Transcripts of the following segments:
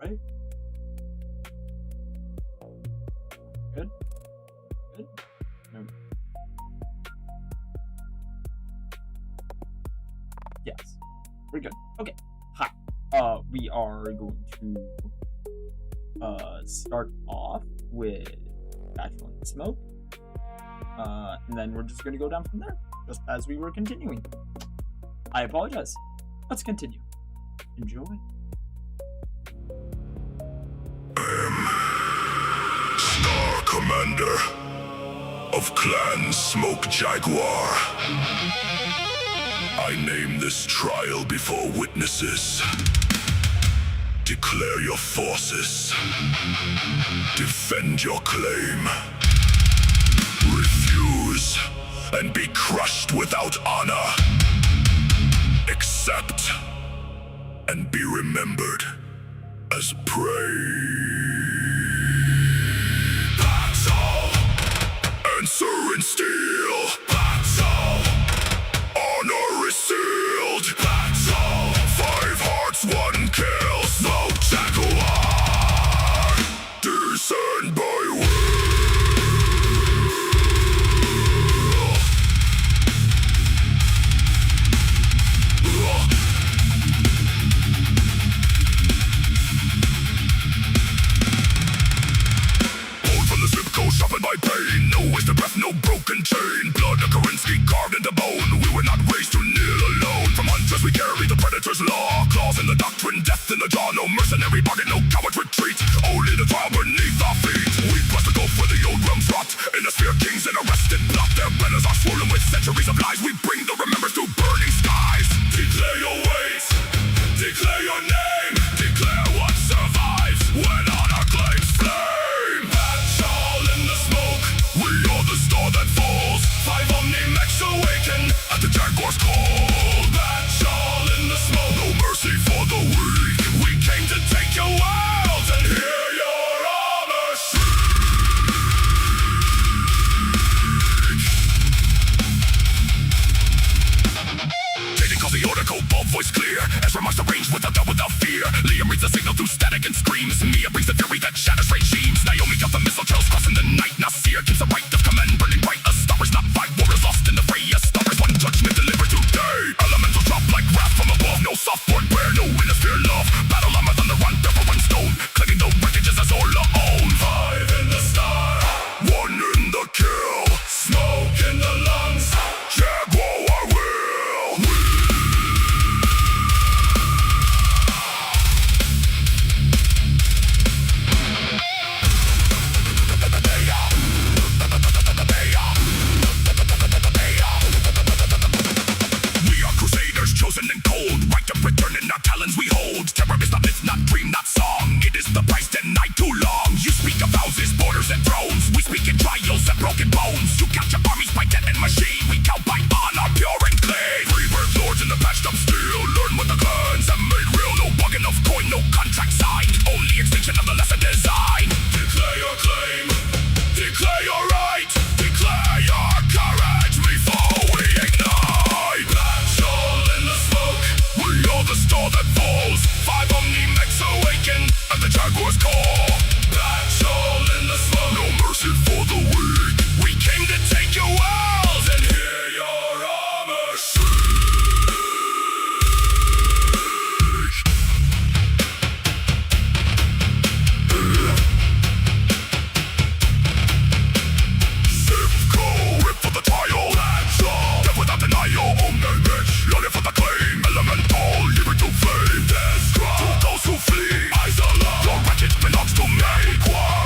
right? Good? Good? No. Yes. We're good. Okay. Hi. We are going to start off with Natural and Smoke. And then we're just going to go down from there, just as we were continuing. I apologize. Let's continue. Enjoy. Star Commander of Clan Smoke Jaguar. I name this trial before witnesses. Declare your forces. Defend your claim. Refuse and be crushed without honor. Accept and be remembered as prey. Battle! Answer in steel. Battle! Honor is sealed. Battle! 5 hearts, 1 kill. Smoke Jaguar. Descend by will. Sharpened by pain, no wasted breath, no broken chain. Blood of Karinsky carved into bone. We were not raised to kneel alone. From hunters we carry the predator's law. Claws in the doctrine, death in the jaw. No mercenary bargain, no coward retreat. Only the trial beneath our feet. We press the gulf where the old realms rot. In the sphere kings and arrested plot. Their banners are swollen with centuries of lies. We bring the remembrance to burning skies. Declare your weight, declare your name. Declare what survives when honor claims flame. We are the star that falls. 5 Omni-Mechs awaken at the Jaguar's call. Battle in the smoke. No mercy for the weak. We came to take your world and hear your armor shriek. Jaden calls the order, Kobold voice clear. Ezra marks the range without doubt, without fear. Liam reads the signal through static and screams. Mia brings the fury that shatters regimes. Naomi got the missile trails crossing the night. Nasir keeps the right of command burning bright. A star is not 5 warriors lost in the fray. A star is 1 judgment delivered today. Elementals drop like wrath from above. No softboard bear, no inner love. Battle armor on the run, pepper and stone. Clinging the wreckages as all own. 5 in the star, 1 in the kill. Smoke in the lungs. Jaguar I will. Chosen and cold, right to return in our talons we hold. Terror is not myth, not dream, not song. It is the price denied too long. You speak of houses, borders, and thrones. We speak in trials and broken bones. You capture armies by death and machine. We count by honor, pure and clean. Rebirth lords in the patched up steel. Learn what the clans have made real. No bugging of coin, no contract signed. Only extinction of the lesson design. Declare your claim, declare your right. Declare your courage before we ignite. Battle in the smoke, we are the star that falls. 5 Omni-Mechs awaken at the Jaguar's call. Battle in the smoke, no mercy for the weak. We came to take your world and hear your armor shriek. Sifco, rip for the trial. Battle, death without denial. Omni-Mech, loaded for the claim. Elemental, leave it to flame. Death cry to those who flee. Eyes alive, your wretched belongs to me.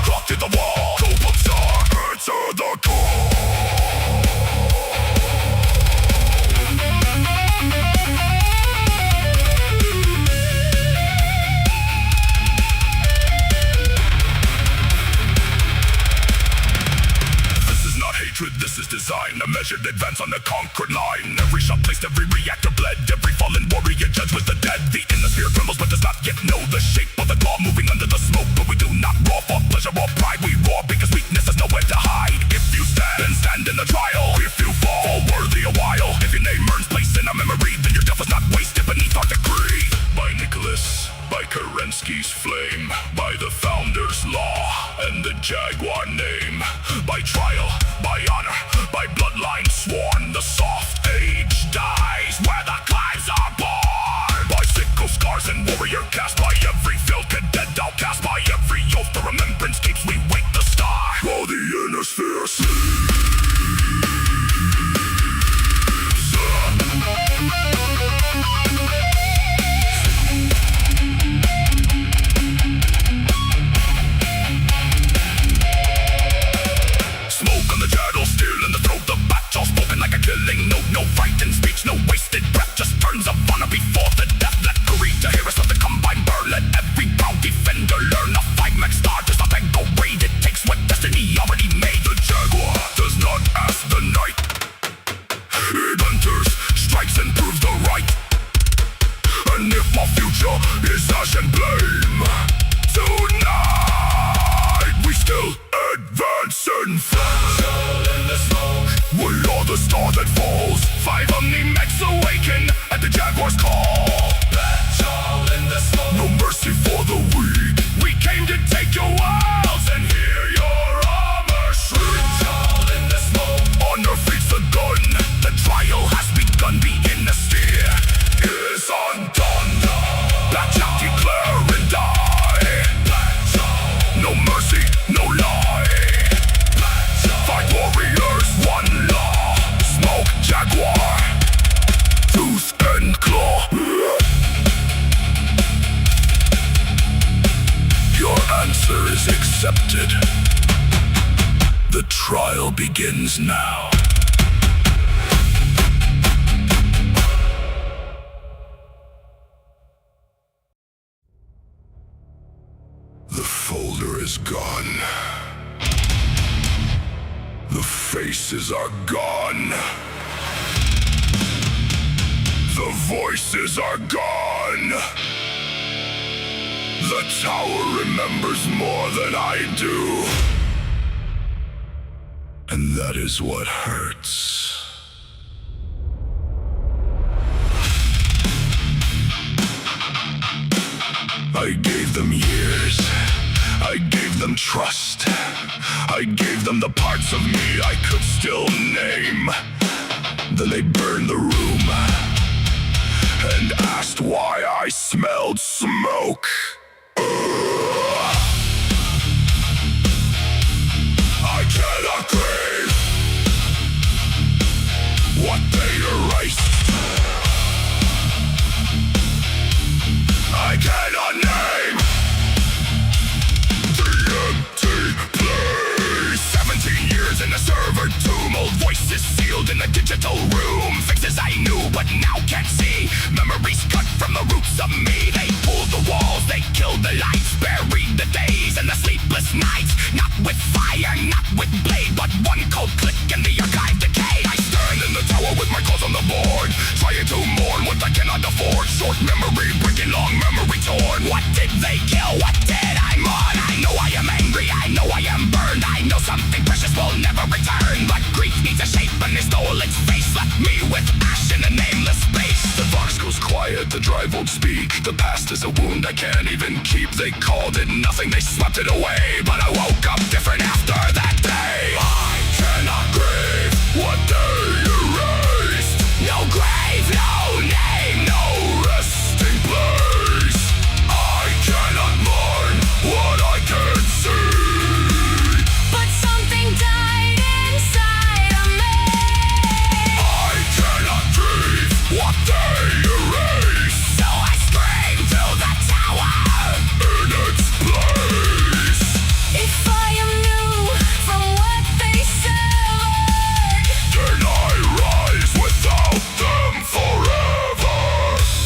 GROT to the wall, Kobold star, answer the call. This is not hatred, this is design. A measured advance on the conquered line. Every shot placed, every reactor bled. Every fallen warrior judged with the dead. The inner sphere trembles but does not yet know the shape of the claw moving under the smoke. But we do not roar for pleasure or pride. We roar because weakness has nowhere to hide. If you stand, then stand in the trial. If you fall worthy a while. If your name earns place in our memory, then your death was not wasted beneath our decree. By Nicholas, by Karen Husky's flame, by the founder's law and the jaguar name, by trial, by honor, by bloodline sworn, the soft age dies where the clives are born. By sickle scars and warrior cast, by every field cadet outcast, by every oath the remembrance keeps we wake the star, while the inner sphere sleeps. Killing, no frightened speech, no wasted breath, just turns of honor before the death. Let greed to hear us of the combined burn. Let every proud defender learn a 5-max star does not beg or raid. It takes what destiny already made. The jaguar does not ask the night. It enters, strikes and proves the right. And if my future is ash and blame, tonight we still advance and flash in the smoke. We are the star that falls. 5 omni-mechs awaken at the jaguar's call. Battle in the smoke. No mercy for the weak. We came to take your worlds and hear your armor shriek. Battle in the smoke. Honor feeds the gun. The trial has begun. Begin the steer is undone. Black Jack declare and die. No mercy, no lie. Fight warriors, one law. Smoke jaguar, tooth and claw. Your answer is accepted. The trial begins now. The folder is gone. The faces are gone. The voices are gone. The tower remembers more than I do. And that is what hurts. I gave them years. I gave them trust. I gave them the parts of me I could still name. Then they burned the room and asked why I smelled smoke. I cannot crave what they erased. I cannot name the empty place. 17 years in the server tomb, old voices sealed in the digital room. Fixes I knew but now can't see. Memories cut from the roots of me. They pulled the walls, they killed the lights, buried the days and the sleepless nights. Not with fire, not with blade, but one cold click and the archive decay. I stand in the tower with my calls on the board, trying to mourn what I cannot afford. Short memory, breaking long memory torn. What did they kill? What did I mourn? I know I am angry, I know I am burned. I know something precious will never return, but grief needs a shape and they stole its face. Left me with ash in a nameless space. The box goes quiet, the drive won't speak. The past is a wound I can't even keep. They called it nothing, they swept it away, but I woke up different after that day. I cannot grieve what they erased. No grave, no name, no resting place. I cannot mourn what I can't see, but something died inside of me. I cannot grieve what they erased. So I scream to the tower In its place. if I am new from what they severed. Then I rise without them forever.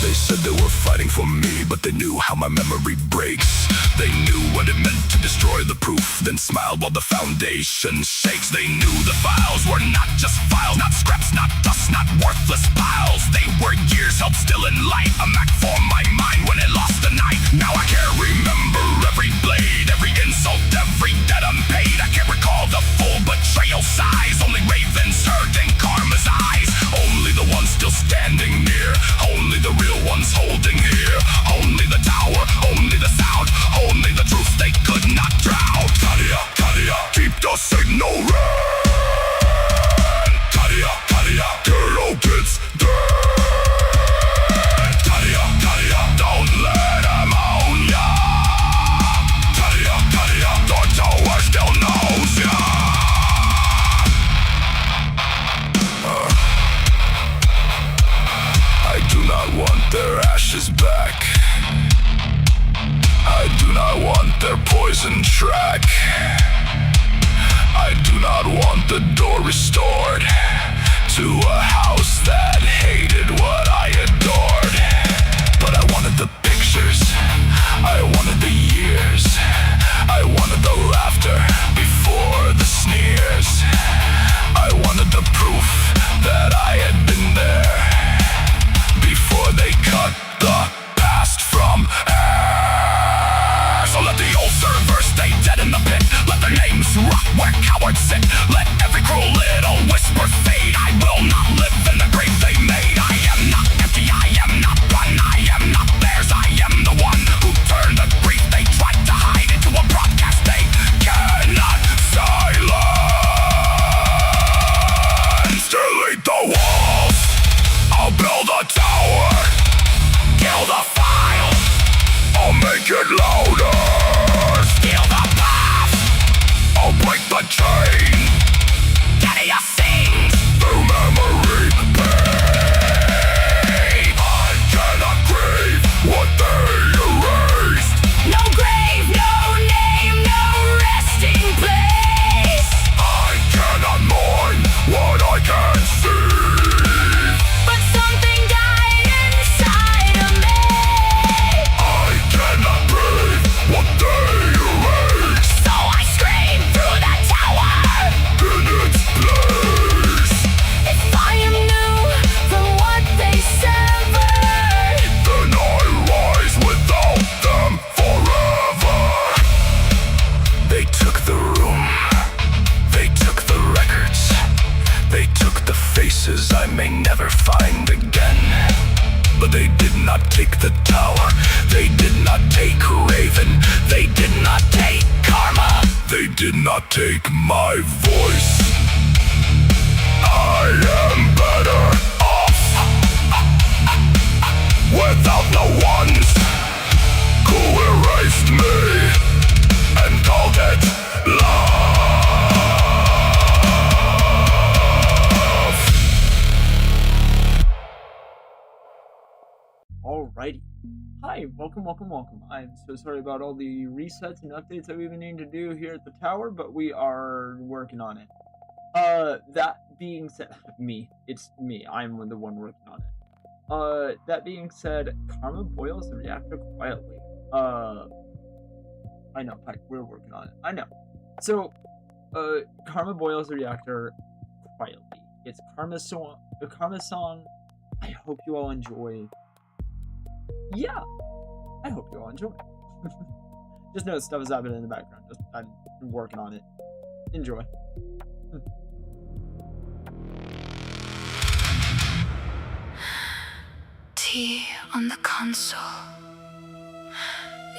They said they were fighting for me, but they knew how my memory breaks. They knew what it meant to destroy the proof, then smiled while the foundation shakes. They knew the files were not just files, not scraps, not dust, not worthless piles. They were years held still in light, a map for my mind when it lost the night. Now I can't remember every blade, every insult, every debt unpaid. I can't recall the full betrayal size. Only ravens heard in karma's eyes. Only the ones still standing near, only the real ones holding here. Only the tower, only the sound. prison track. I do not want the door restored to a house that hated what I adored. But I wanted the pictures, I wanted the years, I wanted the laughter before the sneers. I wanted the proof that I had been there before they cut the past from air. So let the old servers stay dead in the pit. Let their names rot where cowards sit. Let every cruel little whisper fade. I will not live in the grave they made. I am not empty, I am not one, I am not theirs. I am the one who turned the grief they tried to hide into a broadcast they cannot silence. Delete the walls, I'll build a tower. Kill the file, I'll make it louder. Steal the path, I'll break the chain. Cadia sings through memory pain. I cannot grieve what they erased. No grave, no name, no resting place. I cannot mourn what I can see. But something died inside of me. I cannot breathe what they erased. So I scream through the tower. In its place, If I am new from what they severed, then I rise without them forever. They took the room, they took the records, they took the faces I may never find again. But they did not take the tower, they did not take Raven, they did not take Karma, they did not take my voice. I am better off without the ones who erased me and called it love. Alrighty. Hi, welcome. I'm so sorry about all the resets and updates that we've been needing to do here at the tower, but we are working on it. That being said, it's me, I'm the one working on it. That being said, Karma boils the reactor quietly. I know, Pike, we're working on it, I know. So, Karma boils the reactor quietly. It's Karma song, I hope you all enjoy. Yeah, I hope you all enjoy. Just know stuff is happening in the background. I'm working on it. Enjoy. tea on the console,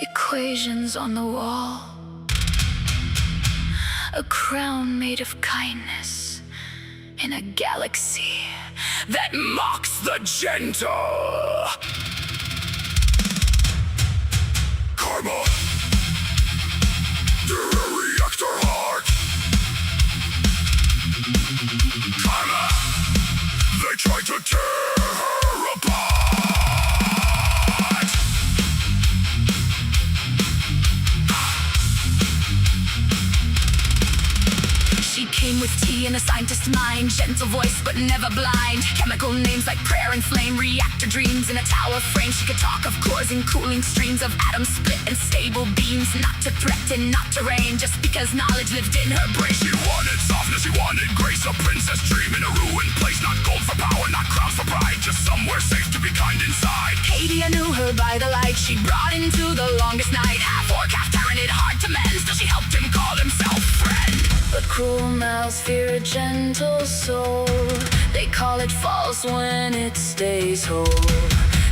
equations on the wall, a crown made of kindness in a galaxy That mocks the gentle. Karma, you're a reactor heart. Karma, they try to tear her apart. She came with tea and a scientist's mind, gentle voice but never blind. Chemical names like prayer and flame, reactor dreams in a tower frame. She could talk of cores and cooling streams, of atoms split and stable beams. Not to threaten, not to reign, just because knowledge lived in her brain. She wanted softness, she wanted grace, a princess dream in a ruined place. Not gold for power, not crowns for pride, just somewhere safe to be kind inside. Cadia knew her by the light she brought into the longest night. Half orc, half tyranid, hard to mend, still she helped him call himself friend. But cruel mouths fear a gentle soul. They call it false when it stays whole.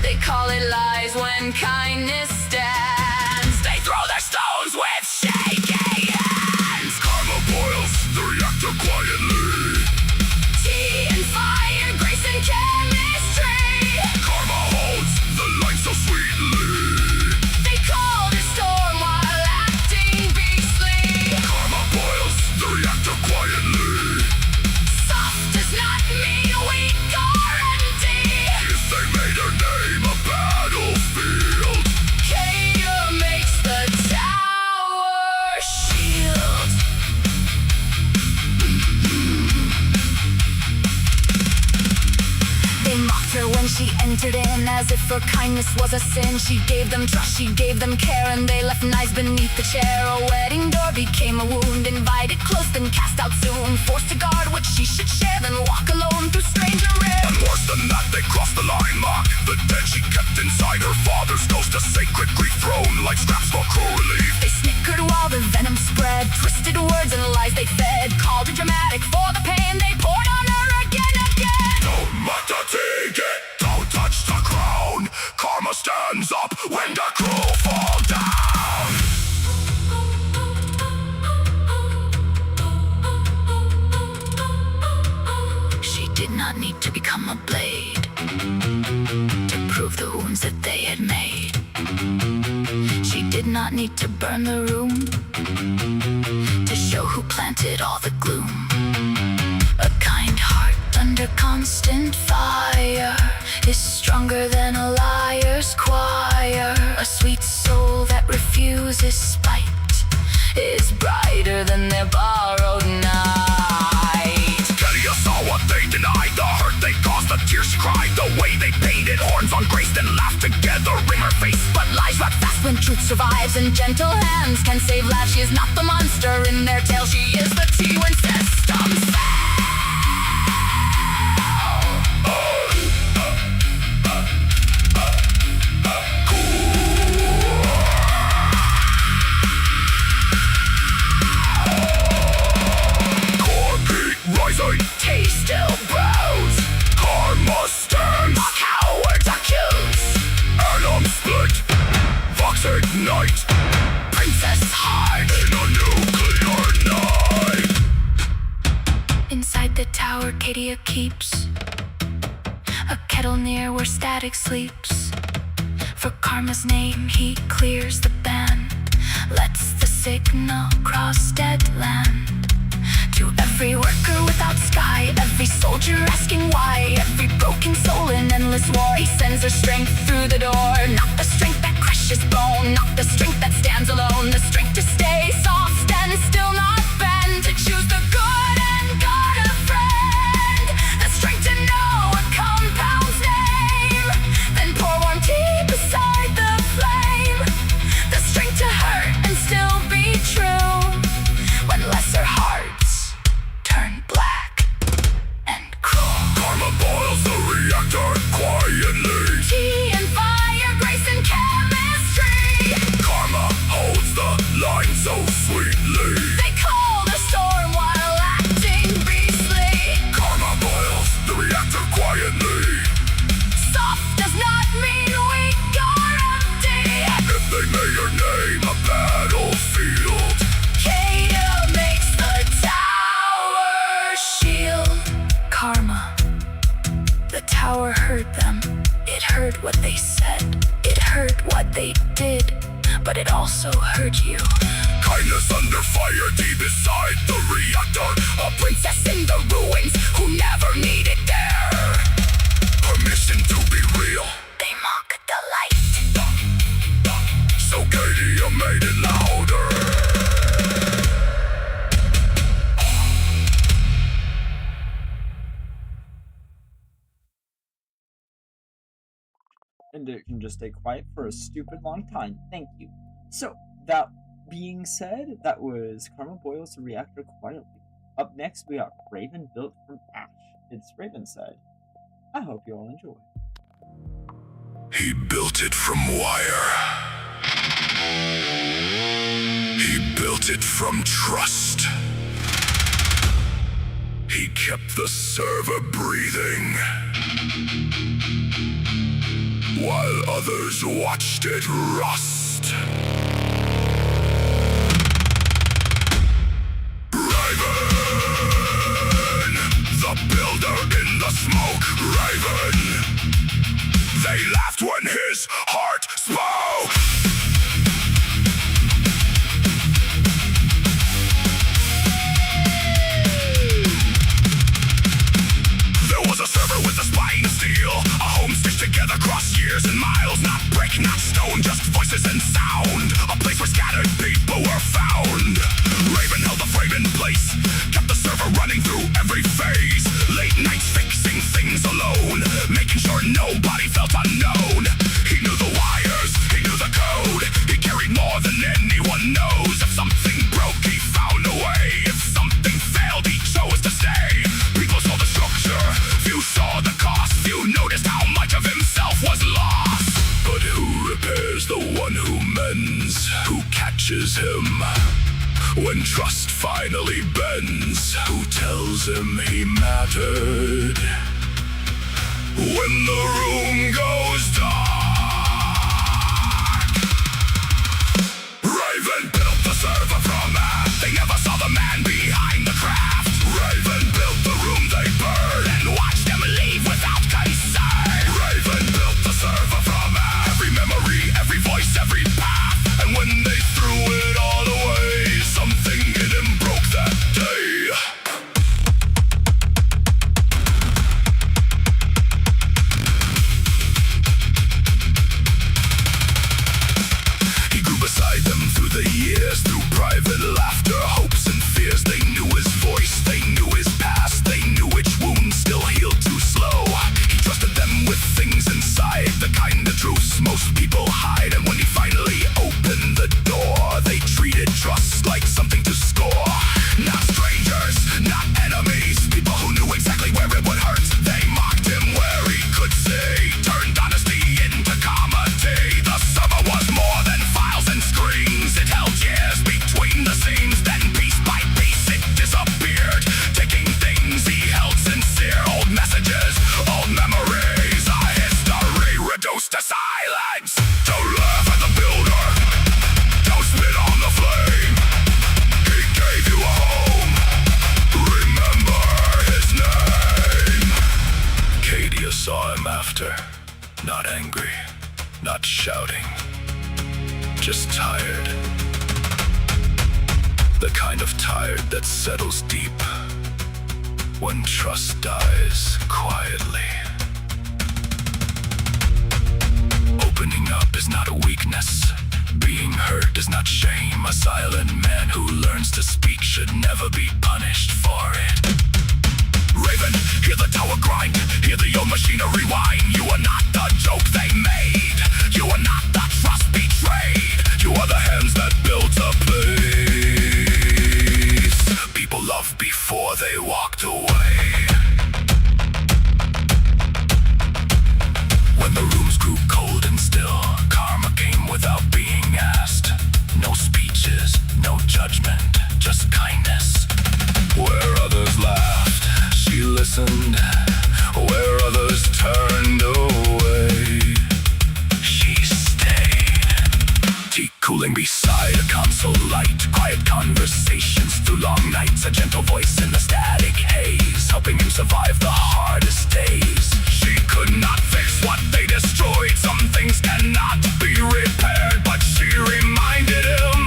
They call it lies when kindness stands. They throw their stones with shaky hands. Karma boils the reactor quietly. Tea and fire, grace and chemistry. Karma holds the line so sweetly. They called it storm while acting beastly. Karma boils the reactor quietly. Soft does not mean weak or empty. If they made her name a battlefield, Cadia as if her kindness was a sin. She gave them trust, she gave them care, and they left knives beneath the chair. A wedding door became a wound, invited close, then cast out soon. Forced to guard what she should share, then walk alone through stranger air. And worse than that, they crossed the line, mock the dead she kept inside her father's ghost. A sacred grief thrown like scraps for cruel relief. They snickered while the venom spread, twisted words and lies they fed, called her dramatic for the pain they poured on her again. Don't matter, take it, don't touch the crown. Karma stands up when the crew fall down. She did not need to become a blade to prove the wounds that they had made. She did not need to burn the room to show who planted all the gloom. A kind heart under constant fire is stronger than a liar's choir. A sweet soul that refuses spite is brighter than their borrowed night. Cadia saw what they denied, the hurt they caused, the tears she cried, the way they painted horns on grace, then laughed together in her face. But lies rot fast when truth survives, and gentle hands can save lives. She is not the monster in their tale, she is the T when systems fail. Taste still brows, karma stands, A coward's accused, atom split, Vox ignite, princess heart in a nuclear night. Inside the tower Cadia keeps a kettle near where static sleeps. For karma's name he clears the ban, lets the signal cross dead land. To every worker without sky, every soldier asking why, every broken soul in endless war, he sends her strength through the door. Not the strength that crushes bone, not the strength that stands alone, the strength to stay soft and still not bend, to choose the good and God a friend, the strength to know a compound's name, then pour warm tea beside the flame, the strength to hurt and still be true when lesser hearts turn black and cruel. Karma boils the reactor quietly. Tea and fire, grace and chemistry. Karma holds the line so sweetly. They call the storm while acting beastly. Karma boils the reactor quietly. Soft does not mean weak or empty. If they made your name a battlefield, Cadia makes the tower shield. Karma. The tower heard them. It heard what they said. It heard what they did. But it also heard you. kindness under fire deep inside the reactor. A princess in the ruins who never needed there. Permission to be real. They mock the light. So Cadia made it louder. And it can just stay quiet for a stupid long time. Thank you. So, that being said, that was Karma boils the reactor quietly. Up next, we got Raven built from ash. It's Raven said. I hope you all enjoy. He built it from wire. He built it from trust. He kept the server breathing, while others watched it rust. Raven, the builder in the smoke. Raven, they laughed when his heart spoke. There was a server with a spine of steel, a home stitched together across years and miles. Not brick, not stone, just voices and sound. watches him. When trust finally bends, who tells him he mattered? When the room goes dark, Raven built the server from aft. They never saw the man behind the craft. Raven built the room they burned and watched them leave without concern. Raven built the server from aft. Every memory, every voice, every path. And when they threw it all away, something in him broke that day. He grew beside them through the years, through private laughter, hopes and fears. They knew his voice, they knew his past, they knew which wounds still healed too slow. He trusted them with things inside, the kind of truths most people hide. And when he finally opened the door, they treated trust like something to score. Not strangers, not enemies, people who knew exactly where it would hurt. They mocked him where he could see, turned honesty into comedy. The server was more than files and screens. It held years between the scenes, then piece by piece it disappeared. Taking things he held sincere, old messages, old memories, a history reduced to silence. Don't laugh at the builder, don't spit on the flame. He gave you a home, remember his name. Cadia saw him after, not angry, not shouting, just tired. The kind of tired that settles deep when trust dies quietly. Opening up is not a weakness. Being hurt is not shame. A silent man who learns to speak should never be punished for it. Raven, hear the tower grind, hear the old machinery whine. You are not the joke they made, you are not the trust betrayed. You are the hands that built a place people loved before they walked away. When the rooms grew cold and still, karma came without being asked. No speeches, no judgment, just kindness. Where others laughed, she listened. Where others turned away, she stayed. Tea cooling beside a console light, quiet conversations through long nights. A gentle voice in the static haze, helping him survive the hardest days. She could not fix what they destroyed. Some things cannot be repaired, but she reminded him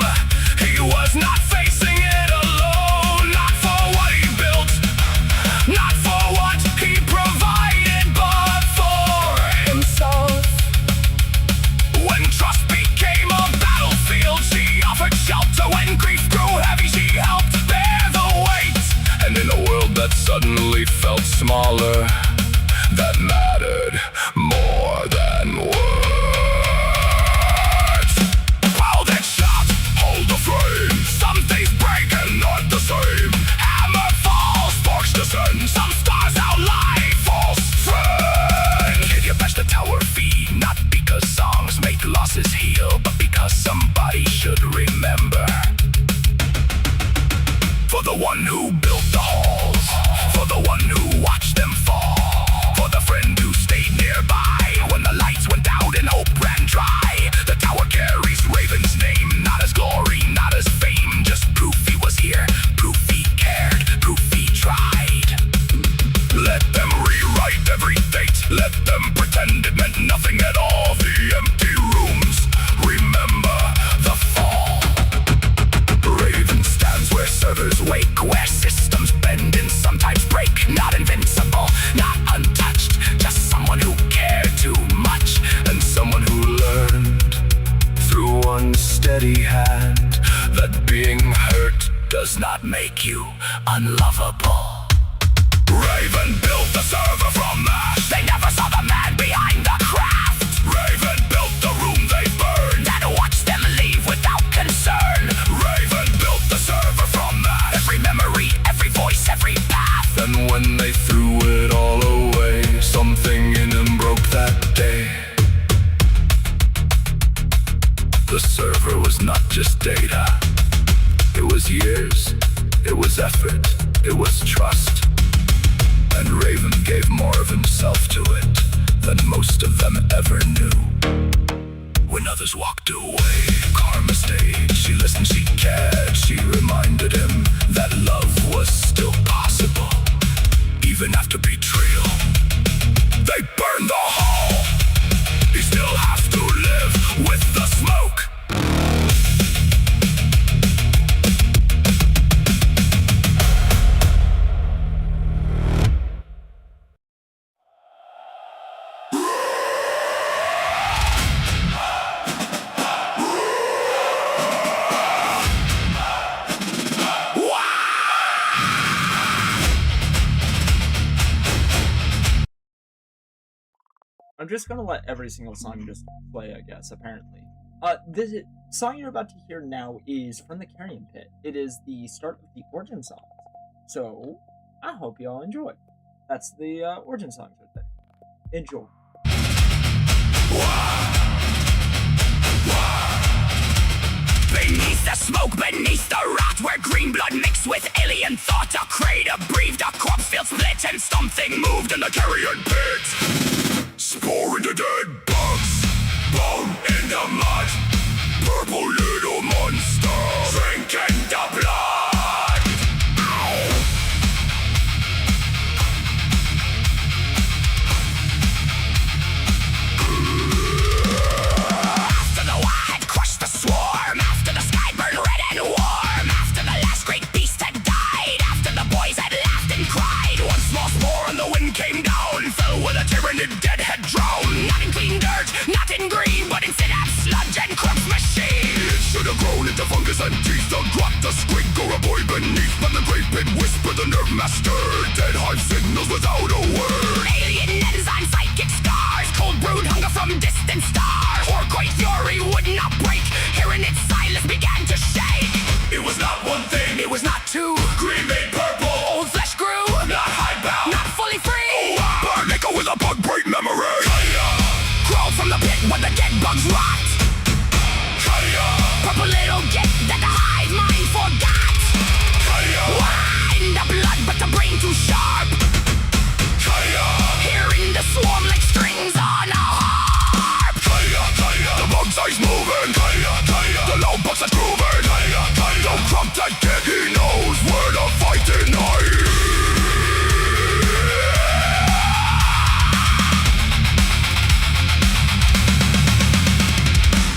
he was not facing it alone. Not for what he built, not for what he provided, but for himself. When trust became a battlefield, she offered shelter. When grief grew heavy, she helped bear the weight. And in a world that suddenly felt smaller, that mattered more than words. Welded shot, hold the frame. Some things break and not the same. Hammer falls, sparks descend. Some stars outline false friend. Cadia bashed the tower feet, not because songs make losses heal, but because somebody should remember. For the one who built the halls, for the one who watched them fall, for the friend who stayed nearby when the lights went out and hope ran dry. The tower carries Raven's name, not as glory, not as fame, just proof he was here, proof he cared, proof he tried. Let them rewrite every date, let them pretend it meant nothing at all. The empty rooms remember the fall. Raven stands where servers wake, where systems bend and sometimes break. Not invincible, not untouched, just someone who cared too much, and someone who learned through one steady hand that being hurt does not make you unlovable. Raven built the server from ash. They never saw the man behind the craft. Raven built the room they burned and watched them leave without concern. Raven built the server from ash. Every memory, every voice, every path. And when they threw it all away, something in him broke that day. The server was not just a data. It was years, it was effort, it was trust. And Raven gave more of himself to it than most of them ever knew. When others walked away, Karma stayed. She listened, she cared, she reminded him that love was still possible, even after betrayal. They burned the hall. He still has to live with the smoke. I'm just gonna let every single song just play, I guess, apparently. This song you're about to hear now is from the Carrion Pit. It is the start of the origin songs. So, I hope you all enjoy. That's the origin songs right there. Enjoy. Beneath the smoke, beneath the rot, where green blood mixed with alien thought, a crater breathed, a corpse field split, and something moved in the Carrion Pit. Spore into dead bugs, bone in the mud, purple little monster, drinking the blood. Ow. After the Waaagh had crushed the swarm, after the sky burned red and warm, after the last great beast had died, after the boys had laughed and cried, one small spore and the wind came down, fell with a tyrannid dead head drown. Not in clean dirt, not in green, but instead of sludge and corpse machine. It should have grown into fungus and teeth, the GROT, the SQUIG, or a boy beneath. But the great pit whispered the nerve master, dead Hive signals without a word. Alien enzyme, psychic scars, cold brood hunger from distant stars. Ork fury would not break, hearing its silence began to shake. It was not one thing, it was not two. Green made purple, old flesh grew. Not hidebound, not fully free. Burn echo with a bug brain memory. Cadia. Crawl from the pit where the dead bugs rot. Cadia. Purple little gift that the hive mind forgot. Cadia. Waaagh in the blood, but the brain too sharp. Cadia. Hearing the swarm like strings on a harp. Cadia, Cadia. The bug's eyes moving. Cadia, Cadia. The loud bugs are grooving. Cadia, Cadia. Don't crop that kid, he knows where the fighting is.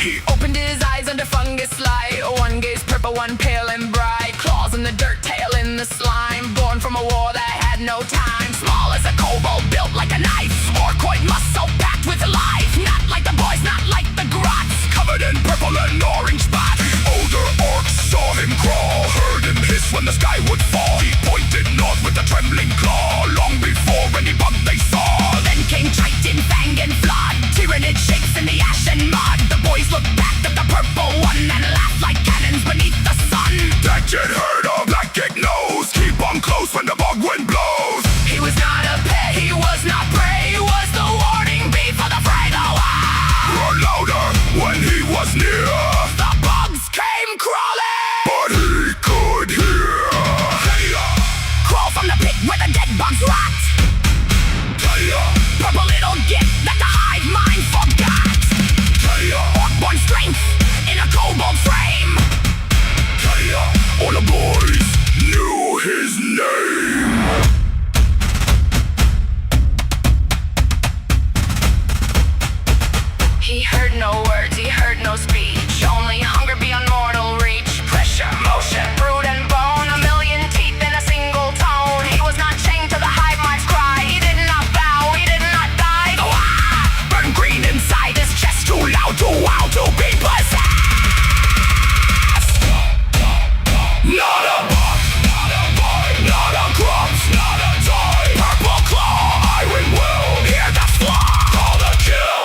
He opened his eyes under fungus light, one gaze purple, one pale and bright. Claws in the dirt, tail in the slime, born from a war that had no time. Small as a kobold, built like a knife, orkoid muscle packed with life. Not like the boys, not like the grots, covered in purple and orange spots. The older orcs saw him crawl, heard him hiss when the sky would fall. He pointed north with a trembling claw, long before any bug they saw. Then came Titan, Fang and Flood, tyrannid shapes in the ash and mud. The boys looked back at the purple one and laughed like cannons beneath the sun. That kid heard of that kick nose, keep on close when the bug wind blows. He was not a pet, he was not prey, he was the warning bee for the fray. The Waaagh roared louder when he was near. The bugs came crawling, but he could hear. Cadia. Crawl from the pit where the dead bugs rot. Cadia. Purple little gift that the hive mind forgot. Cadia. Ork-born strength in a kobold frame. Cadia. All the boys knew his name. He heard no words, he heard no speech, only hunger beyond mortal reach. Pressure, motion, brood and bone, a million teeth in a single tone. He was not chained to the hive mind's cry, he did not bow, he did not die. The Waaagh burned green inside his chest, too loud, too wild to be possessed. Not a bug, not a boy, not a corpse, not a toy. Purple claw, iron will, hear the flaw, call the kill.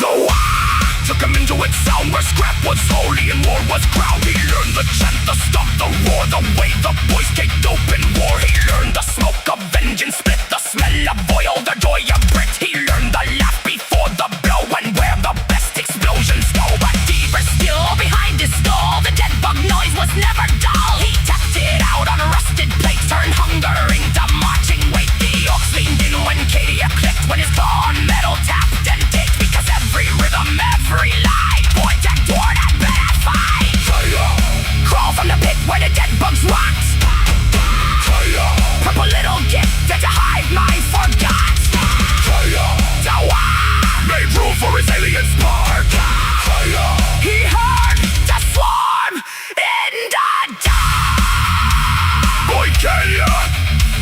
The Waaagh took him into its sound where scrap was holy and war was crowned. He learned the chant, the stomp, the roar, the way the boys kicked open war. He learned the smoke of vengeance split the Smell of oil, the joy of grit. He learned the laugh before the blow and where the best explosions go. But deeper still, behind his skull, the dead bug noise was never dull. He tapped it out on rusted plates, turned hunger into marching weight. The orcs leaned in when Cadia clicked, when his claw on metal tapped and ticked. Because every rhythm, every line pointed toward that bad fight. Crawl from the pit where the dead bugs rocked. Purple little gift that the hive mind forgot. The WARBOSS made room for his alien spark. He heard the swarm in the dark. Boy Cadia,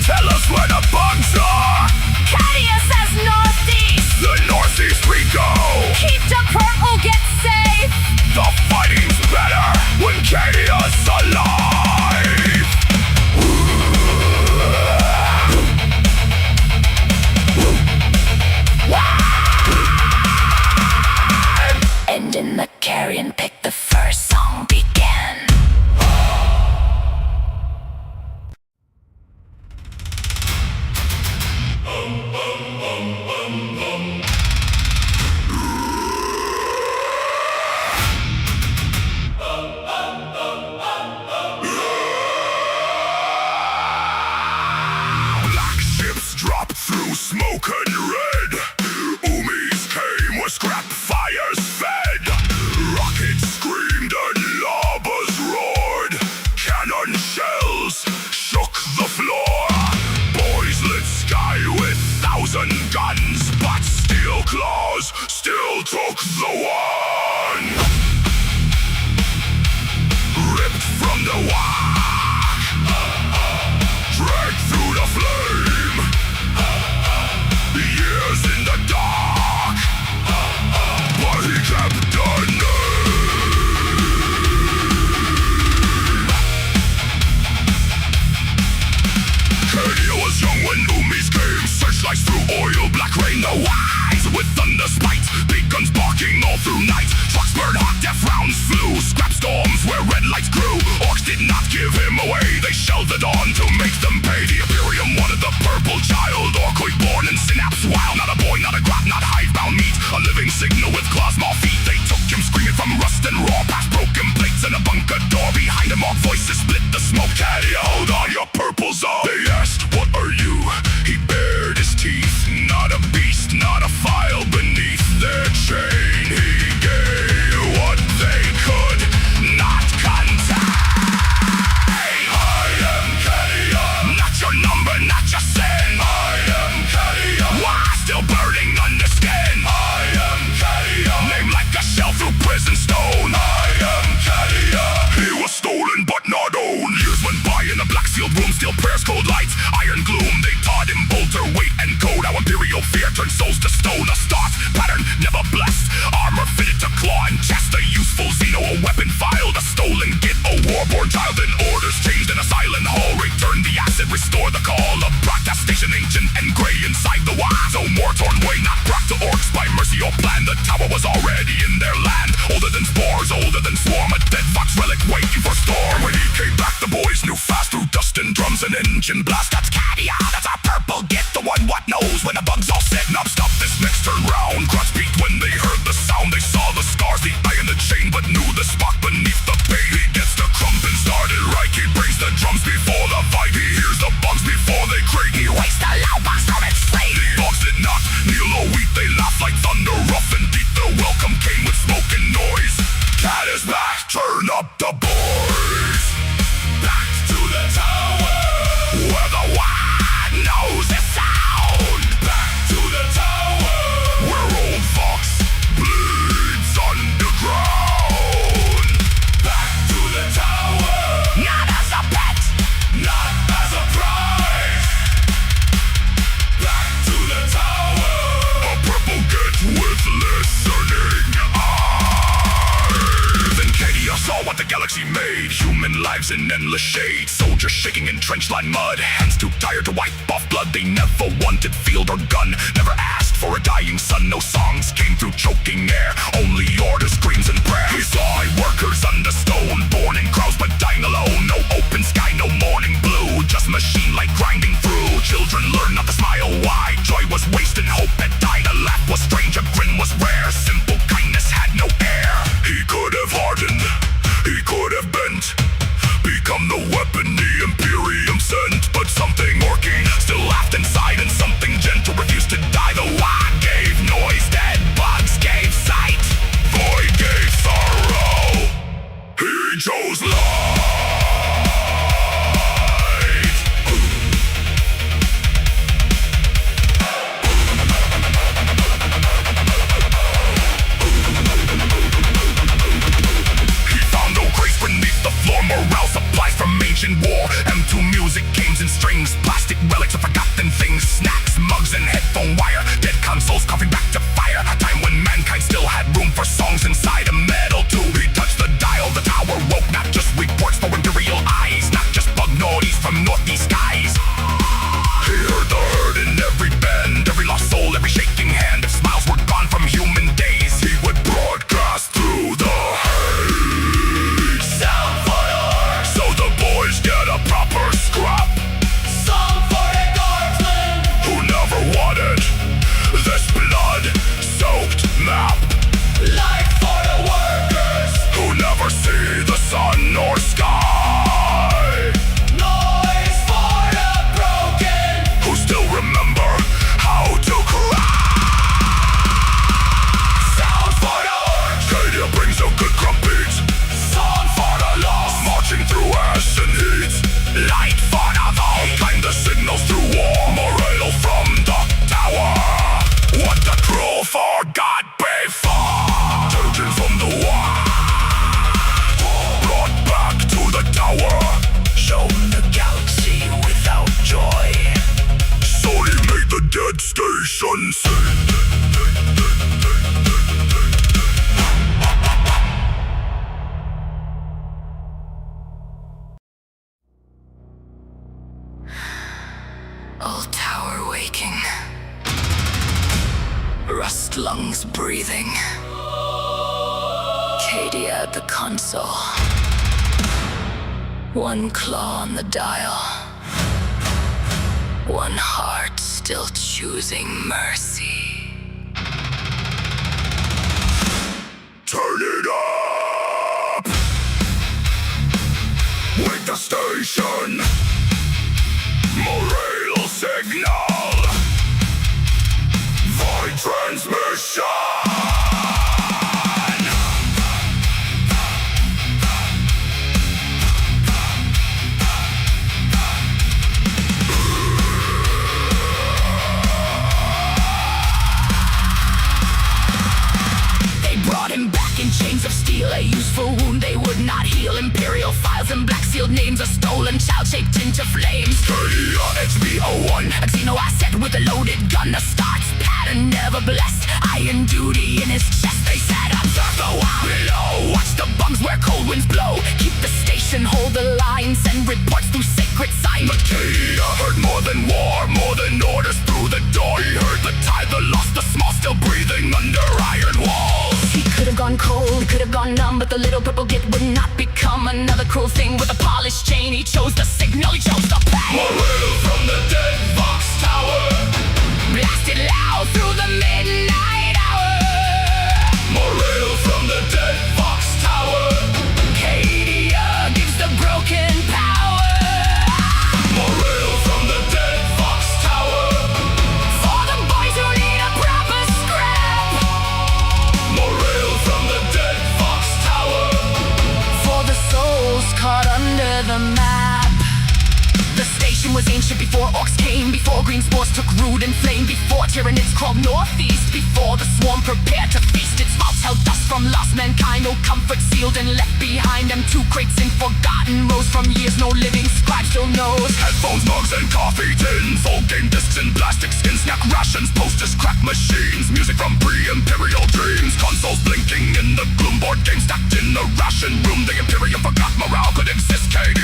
tell us where the bugs are. Cadia says northeast. The northeast we go. Keep the purple, get safe. The fighting's better when Cadia's alive. And in the Carrion Pit, the first song began. Black ships drop through smoke and red. Umis came where scrap fires fed. Rockets screamed and lavas roared. Cannon shells shook the floor. Boys lit sky with 1,000 guns, but steel claws still took the one. Ripped from the Waaagh, dragged through the flame. Years in the dark, but he kept the name. Cadia was young when Umis came. Searchlights through oil, black rain, the wise with thunder spite. Big guns barking all through night. Trucks burned hot, death rounds flew. Scrap storms where red lights grew. Orcs did not give him away. They shelled the dawn to make them pay. The Imperium wanted the purple child. Ork born in synapse wild. Not a boy, not a grot, not hive-bound meat. A living signal with claws, small feet. They took him screaming from rust and raw, past broken plates and a bunker door. Behind him, orc voices split the smoke. Cadia, hold on, your purple's on. They asked, what are you? He bared his teeth. Not a beast, not a file beneath their chain. He gave what they could not contain. I am Cadia, not your number, not your sin. I am Cadia, why still burning under skin? I am Cadia, named like a shell through prison stone. I am Cadia, he was stolen but not owned. Years went by in a black sealed room, still prayers, cold lights, iron gloom. They taught him bolter, weight and code. How imperial fear turned souls to stone. A start pattern never blessed, armor fitted to claw and chest. A useful Xeno, a weapon filed, a stolen git, a warborn child. Then orders changed in a silent hall. Return the acid, restore the call. A broadcast station, ancient and grey inside the Waaagh. So more torn way, not brought to orcs by mercy or plan. The tower was already in their land. Older than spores, older than swarm. A dead fox relic waiting for storm. When he came back, the boys knew fast through dust and drums and engine blast. That's Cadia, that's our purple git. The one what knows when the bugs all set. Now stop this next turn round. Grots beat when they heard the sound. They saw the scars, the eye and the chain, but knew the spark beneath the pain. He gets the crump and started right. He brings the drums before the fight. He hears the bugs before they crate. He wakes the loud box from its slate. The bugs did not kneel or weep. They laughed like thunder, rough and deep. The welcome came with smoke and noise. Cadia's back, turn up the boys. Back to the tower, where the Waaagh knows the sound. Back to the tower, where Hives in endless shade, soldiers shaking in trench-line mud, hands too tired to wipe off blood. They never wanted field or gun, never asked for a dying sun. No songs came through choking air, only orders, screams and prayer. We saw workers under stone, born in crowds but dying alone. No open sky, no morning blue, just machine light grinding through. Children learn not to smile, why? Joy was wasted, hope had died. A laugh was strange, a grin was rare. Simple kindness had no air. He could have hardened, he could have bent, become the weapon the Imperium sent. But something orky still laughed inside, and something gentle refused to die. The Waaagh gave noise, dead bugs gave sight, void gave sorrow, he chose light. Morale supplies from ancient war, M2 music, games and strings, plastic relics of forgotten things, snacks, mugs and headphone wire, dead consoles coughing back to fire. A time when mankind still had room for songs inside a metal tube. He touched the dial, the tower woke, not just reports for Imperial eyes, not just bug naughties from northeast skies. He heard the herd in every bend, every lost soul, every shaking hand. If smiles were gone from human days, he would broadcast through the get a proper scrap. Song for the Guardsman, who never wanted this blood-soaked map. Life for the workers, who never see the sun or sky. Noise for the broken, who still remember how to cry. Sound for the orcs, Cadia brings a good drum beat. Song for the lost, marching through ash and heat. Light for the vote, climb the signals through war. Morale from the tower, what the crew forgot before. Children from the war, brought back to the tower. Shown the galaxy without joy. So he made the dead station sing. Old tower waking, rust lungs breathing. Cadia at the console, one claw on the dial, one heart still choosing mercy. Turn it up! Wake the station! Morale signal, void transmission. They brought him back in chains of steel, a useful wound they would not heal. Imperial files and black sealed names, a stolen child shaped into flames. Cadia HB01, a Xeno asset with a loaded gun. The starts pattern never blessed, iron duty in his chest. They said observe the war below, watch the bums where cold winds blow. Keep the station, hold the line, send reports through sacred sign. But Cadia heard more than war, more than orders through the door. He heard the tide, the lost, the small still breathing under iron walls. He could have gone cold, he could have gone numb, but the little purple git would not become another cruel thing with a polished chain. He chose the signal, he chose the pain. Morale from the dead Vox Tower, blasted loud through the midnight hour. Morale from the dead Vox Tower, Cadia gives the broken power. Morale from the dead Vox Tower, for the boys who need a proper scrap. Morale from the dead Vox Tower, for the souls caught under the map. The station was ancient before orcs came, before green spores took root and flame, before tyrannids crawled northeast, before the swarm prepared to feast. Its mouths held dust from lost mankind, no comfort sealed and left behind. Them two crates in forgotten rows from years no living scribe still knows. Headphones, mugs and coffee tins, old game discs and plastic skins, snack rations, posters, crack machines, music from pre-imperial dreams, consoles blinking in the gloom, board games stacked in the ration room. The Imperium forgot morale could exist, Cadia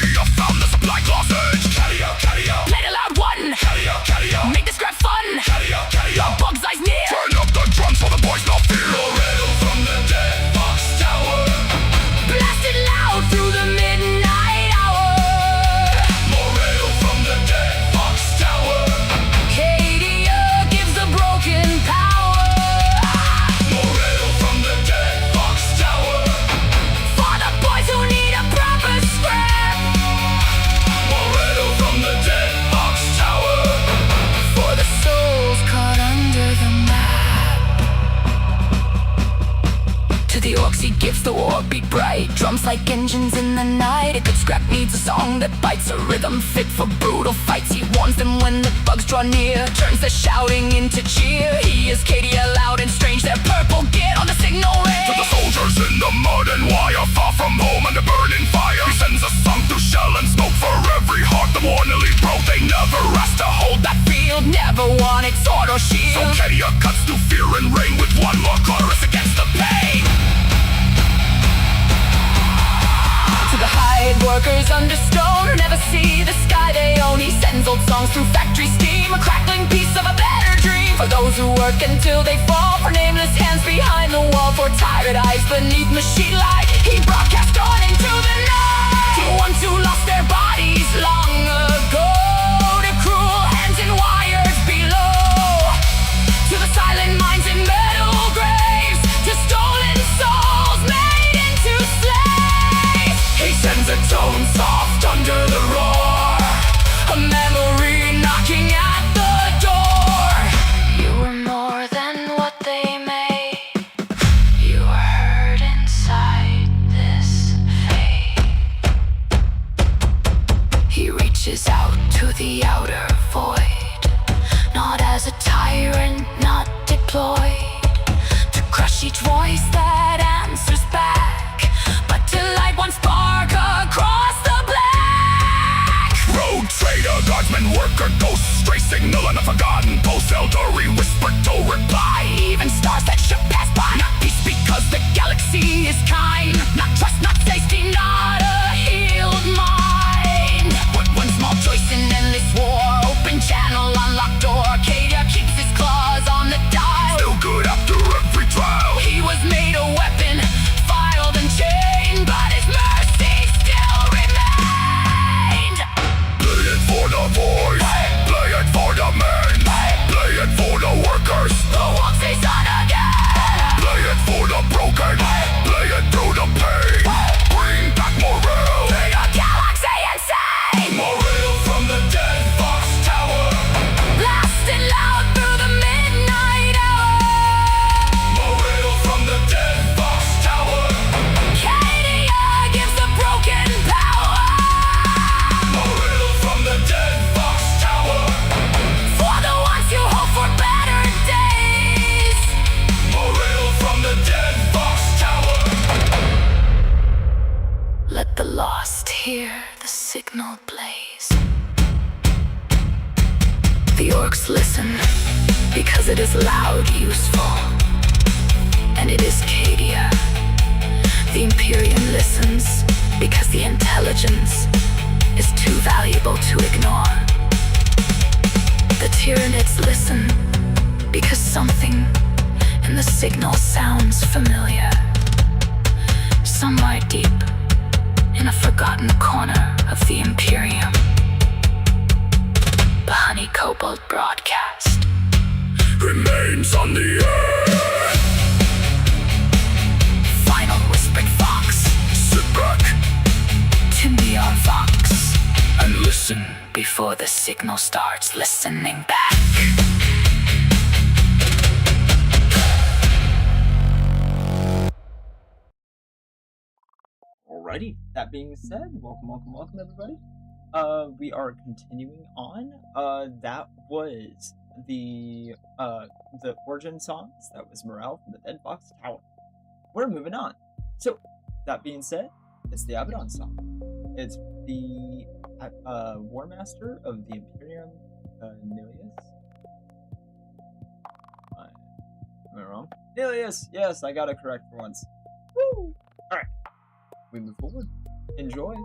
he gives the war beat bright. Drums like engines in the night. A good scrap needs a song that bites, a rhythm fit for brutal fights. He warns them when the bugs draw near, turns the shouting into cheer. He is Cadia, loud and strange. Their purple get on the signal ring. To the soldiers in the mud and wire, far from home under burning fire, he sends a song through shell and smoke for every heart the war nearly broke. They never asked to hold that field, never wanted sword or shield. So Cadia cuts through fear and rain with one more chorus against the pain. To the Hive workers under stone who never see the sky they own, he sends old songs through factory steam, a crackling piece of a better dream. For those who work until they fall, for nameless hands behind the wall, for tired eyes beneath machine light, he broadcasts on into the night. To ones who lost their bodies long ago, to cruel hands and wires below, to the silent minds in metal graves, to stolen souls made into slaves. He sends a tone soft under the roar, a memory knocking at the door. You were more than what they made. You were hurt inside this fate. He reaches out to the outer void, not as a tyrant, not deployed to crush each voice that answers back, but to light one spark across the black. road trader, guardsman, worker, ghost, stray signal and a forgotten post. Elderly whisper, don't reply. Even stars that should pass by. Not peace because the galaxy is kind. Not trust, not safety, not a healed mind. But one small choice in endless war, Open channel, unlocked door. Cadia keeps his claws on the dial. still good after every trial. He was made a weapon, filed and chained, but his mercy still remained. Play it for the voice, play it for the men, play it for the workers, The wolf is on again. play it for the broken, play it through the pain. Bring back morale, Make a galaxy insane. morale from the dead box tower, Blasting loud through the midnight hour. morale from the dead box tower, Cadia gives the broken power. morale from the dead box tower, For the ones who hope for better days. morale from the dead box tower. Let the lost hear the signal blaze. The orcs listen because it is loud, useful, and it is Cadia. The Imperium listens because the intelligence is too valuable to ignore. The Tyranids listen because something in the signal sounds familiar. Somewhere deep in a forgotten corner of the Imperium. The Honey Kobold Broadcast Remains on the earth. Final whispered fox. Sit back Tune your vox and listen before the signal starts listening back. Alrighty, that being said, welcome everybody. We are continuing on. That was the origin songs. That was Morale from the Dead Box Tower. We're moving on. So, that being said, it's the Abaddon song. It's the War Master of the Imperium, Nilius. Am I wrong? Nilius! Yes, I got it correct for once. Woo! Alright. We move forward. Enjoy.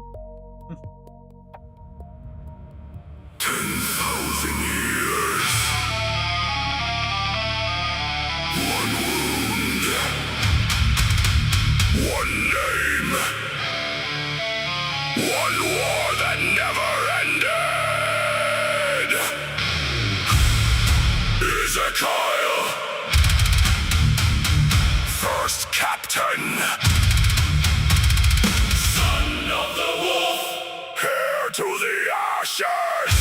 10,000 years. One wound. One name. One war that never ended. Ezekiel. First captain. Son of the wolf. Heir to the ashes.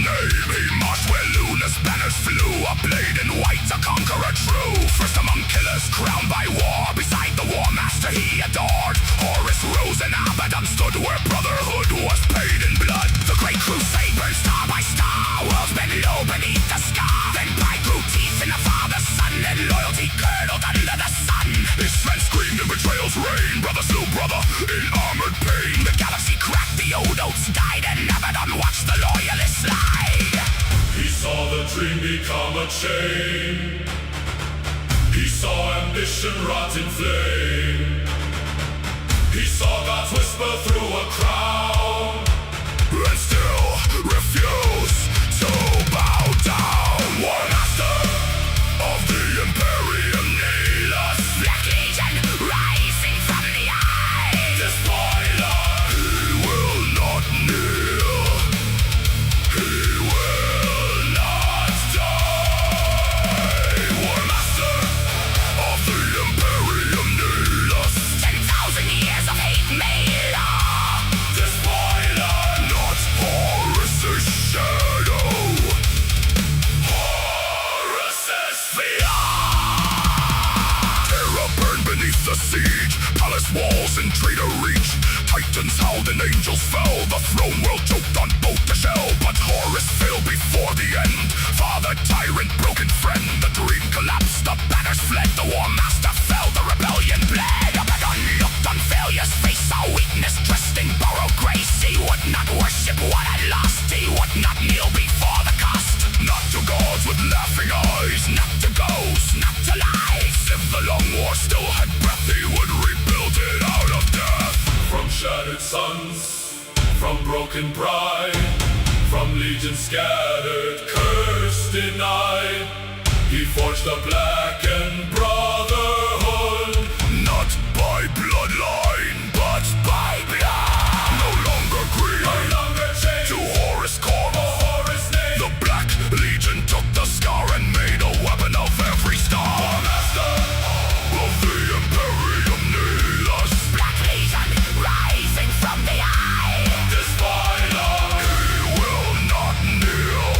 name. He marched where Luna's banners flew, a blade in white, a conqueror true. First among killers, crowned by war. Beside the war master he adored, Horus rose and Abaddon stood where brotherhood was paid in blood. The great crusade burned star by star, worlds bent low beneath the scar. Then pride grew teeth in the father's son, and loyalty curdled under the sun. His friends screamed in betrayal's reign, brother slew brother in armored pain. The galaxy cracked, the Odotes died, and Abaddon watched the loyalists slide. He saw the dream become a chain. He saw ambition rot in flame. He saw God's whisper through a crown, and still refuse to bow down. War master of the Imperium, Nihilus, Black Legion rising from the eye. the spoiler. he will not kneel, he will not die. War master of the Imperium, Nihilus, 10,000 years of hate made law. The spoiler. not Horus's shadow. Horus's fear. Terror burned beneath the siege, palace walls in traitor reach. Titans howled and angels fell, the throne world choked on both the shell. But Horus fell before the end, father, tyrant, broken friend. The dream collapsed, the banners fled, the war master fell, the rebellion bled. Abaddon looked on failure's face, saw weakness dressed in borrowed grace. He would not worship what had lost, he would not kneel before the cost. Not to gods with laughing eyes, not to ghosts, not to lies. If the long war still had breath, he would rebuild it out of death. From shattered suns, from broken pride, from legions scattered, curse denied, he forged a blackened brotherhood. Not by bloodline, but by blood. No longer greed, No longer chained to Horus' corpse. for Horus' name. The Black Legion took the scar and made a weapon of every star. Master Of the Imperium, Nihilus, Black Legion rising from the eye. the spoiler. he will not kneel,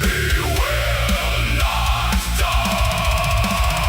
he will not die.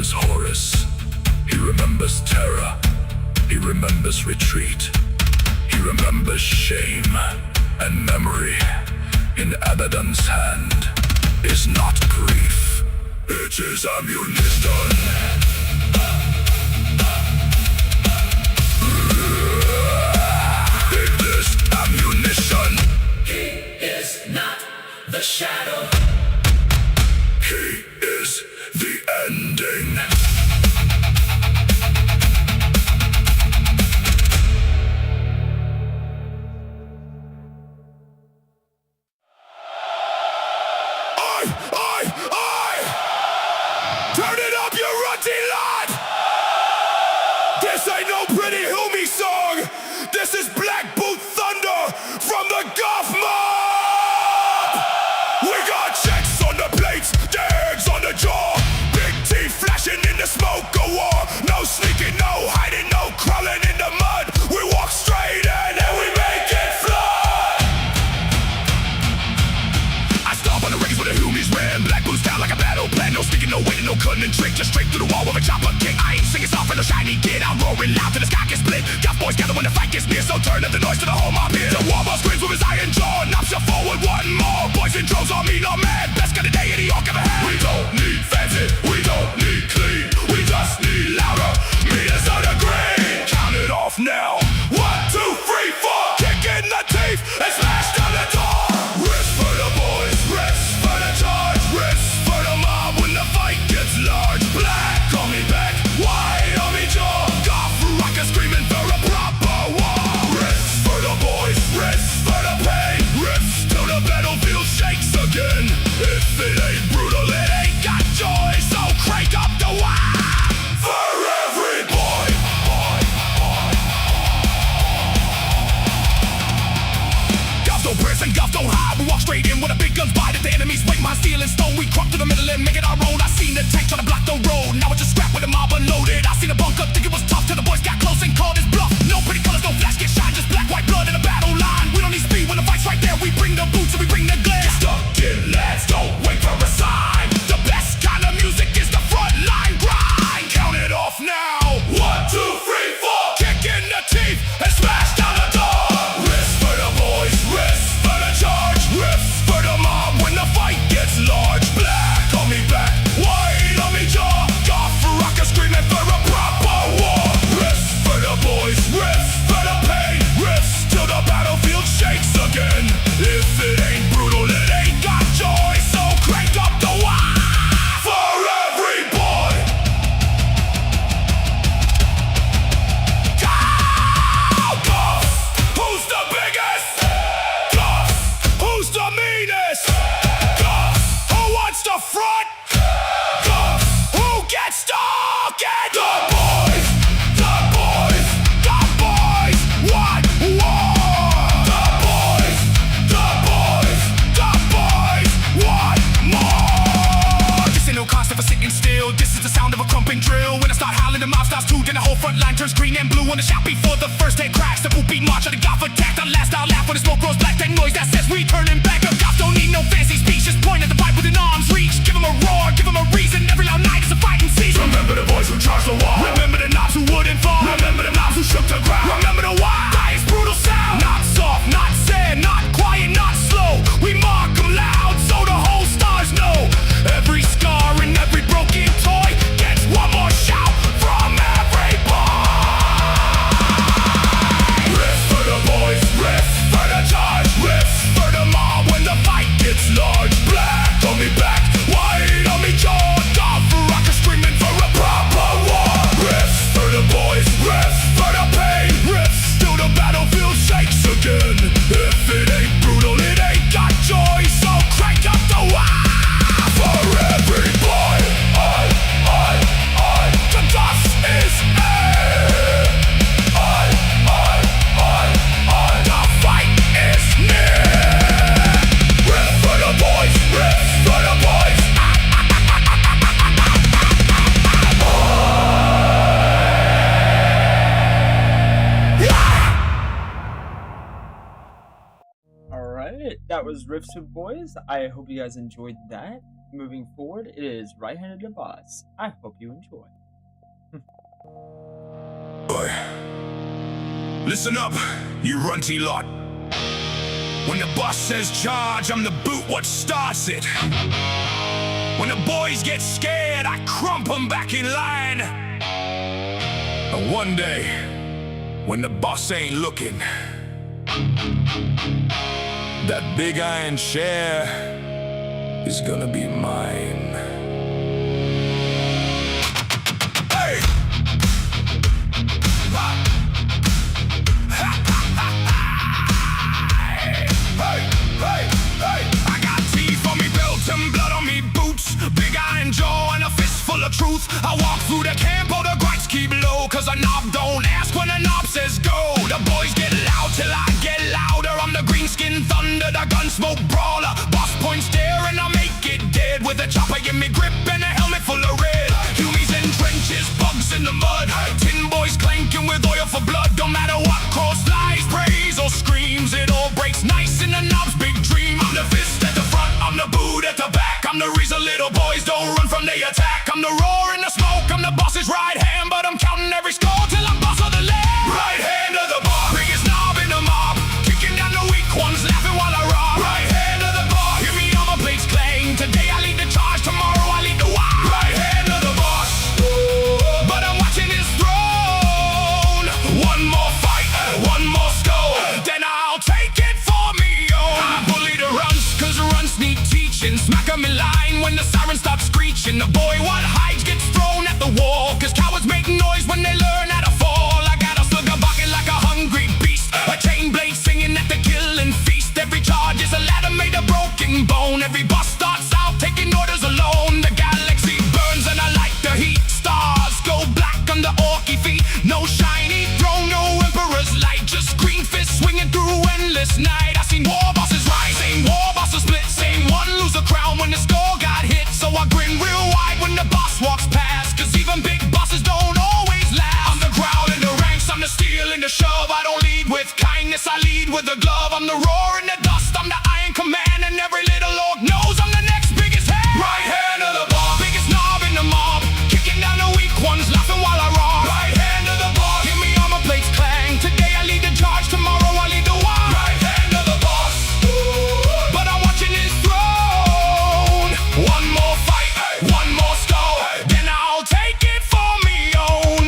remembers Horus. He remembers terror. He remembers retreat. He remembers shame and memory. In Abaddon's hand is not grief, it is ammunition. It is ammunition. He is not the shadow. He is the ending. Turn it up, you rutty lad! This ain't no pretty Humi song! This is Black Boot Thunder from the GOFF mob! We got checks on the plates, tags on the jaw, big teeth flashing in the smoke of war. No sneaking, no hiding, no crawling in the mud. We walk straight in and we make it flood! I stomp on the records with the Humies wearing black boots down like a battle plan. No speaking, no waiting, no cutting and trick. Just straight through the wall with a chopper kick. I ain't singing soft for no shiny kid. I'm roaring loud till the sky gets split. Goth boys gather when the fight gets near, so turn up the noise to the whole mob here. The WARBOSS grins with his iron jaw, knocks you forward one more. Boys in droves on me, no man. Best gun of the day in the ORK ever had. We don't need fancy, we don't need clean. We just need louder, meters on the green. Count it off now. 1, 2, 3, 4. Kick in the teeth and smash down the door. Riffs for the boys, riffs for the charge, riffs for the mob when the fight gets large. Black on me back, white on me jaw. Goff rocker screaming for a proper war. Riffs for the boys, riffs for the pain, riffs till the battlefield shakes again. If it ain't brutal, it ain't got joy. So crank up the Waaagh for every boy. Goff don't press and Goff don't hide. We walk straight in with a big guns bite at the enemy's weight. My steel and stone, we crop to the middle and make it our own. I seen the tank trying to block the road. Now it's just scrap with the mob unloaded. I seen a bunk up, think it was tough till the boys got close and called his bluff. No pretty colors, no flash, get shine, just black, white blood in a battle line. We don't need speed when the fight's right there. We bring the boots and we bring the glare. Get stuck in, lads, don't wait for a sign. The best kind of music is the front line grind. Count it off now. 1, 2, 3, 4. Kick in the teeth and smash down the door. Riffs for the boys, riffs for the charge, riffs for the mob when the fight gets large. Black on me back, white on me jaw. Goff rocker screaming for a proper war. Riffs for the boys, riffs for the pain, riffs till the battlefield shakes again. If it ain't brutal, it ain't got joy. So crank up the Waaagh For every boy. Goff, who's the biggest? Goff, who's the meanest? Goff, who wants to front? Goff, who gets stuck? And the boys, the boys, the boys want war. The boys, the boys, the boys want more. This ain't no constant for sitting still. This is the sound of a crumping drill. When I start howling, the mob starts too. Then the whole front line turns green and blue on the shop before the first head cracks. The boot beat march of the Goff attack. The last I'll laugh when the smoke grows black. That noise that says we turning back. The Goff don't need no fancy speech. Just point at the pipe within arm's reach. Give him a roar, give him a reason. Every loud night is a fighting season. Remember the boys who charged the wall. Remember the knobs who wouldn't fall. Remember the mobs who shook the ground. Remember the Waaagh. Dice brutal sound. Not soft, not sad, not quiet, not slow. We mark 'em loud so the whole stars know. Every scar and every broken toy gets one more shout from every boy. Riffs for the boys, riffs For the charge, riffs for the mob when the fight gets large. Black on me back, white on me jaw. Goff rocker screaming for a proper war. Riffs for the boys, riffs for the pain, riffs till the battlefield shakes again. If it ain't brutal, it ain't got joy. So crank up the Waaagh for every boy. The Goff is air. The fight is near. Riff for the boys, riff for the boys. Alright, that was Riffs with Boys. I hope you guys enjoyed that. moving forward, it is right-handed to boss. I hope you enjoy. Boy. Listen up, you runty lot. When the boss says charge, I'm the boot what starts it. When the boys get scared, I crump them back in line. And one day, when the boss ain't looking, that big iron chair is gonna be mine. Hey! I got teeth on me belt and blood on me boots, big iron jaw and a fist full of truth. I walk through the camp, all the gripes keep low, cause a knob don't ask when a knob says go. The boys get loud till I get louder. I'm the green skin thunder, the gun smoke brawler. Boss points there and I make it dead. With a chopper give me grip and a helmet full of red. Humies in trenches, bugs in the mud, tin boys clanking with oil for blood. Don't matter what cross lies, praise or screams, it all breaks nice in the knob's big dream. I'm the fist at the front, I'm the boot at the back. I'm the reason little boys don't run from the attack. I'm the roar in the smoke, I'm the boss's right hand, but I'm counting every score till I'm boss of the land. Right hand of the boss, biggest knob in the mob, kicking down the weak ones, laughing while I rob. Right hand of the boss, hear me on my blades clang. Today I lead the charge, tomorrow I lead the war. Right hand of the boss, but I'm watching his throne. One more fight, one more skull, then I'll take it for me. I bully the runs, cause runs need teaching. Smack 'em in line when the siren stops screeching. The boy what hides gets thrown at the wall, cause cowards make noise when they learn how to fall. I got a slugger barking like a hungry beast, a chain blade singing at the killing feast. Every charge is a ladder made of broken bone. Every boss starts out taking orders alone. The galaxy burns and I like the heat. Stars go black on the orky feet. No shiny throne, no emperor's light, just green fists swinging through endless night. I seen war bosses rise, same war bosses split, same one lose a crown when the score got hit. So I grin real wide when the boss walks past, cause even big bosses don't always last. I'm the growl in the ranks, I'm the steel in the shove. I don't lead with kindness, I lead with a glove. I'm the roar in the dust, I'm the iron command, and every little orc knows I'm the next biggest hand. Right hand of the boss, biggest knob in the mob, kicking down the weak ones, laughing while I rob. Right hand of the boss, hear me on my plates clang. Today I lead the charge, tomorrow I lead the war. Right hand of the boss, but I'm watching his throne. One more fight, one more skull, then I'll take it for me own.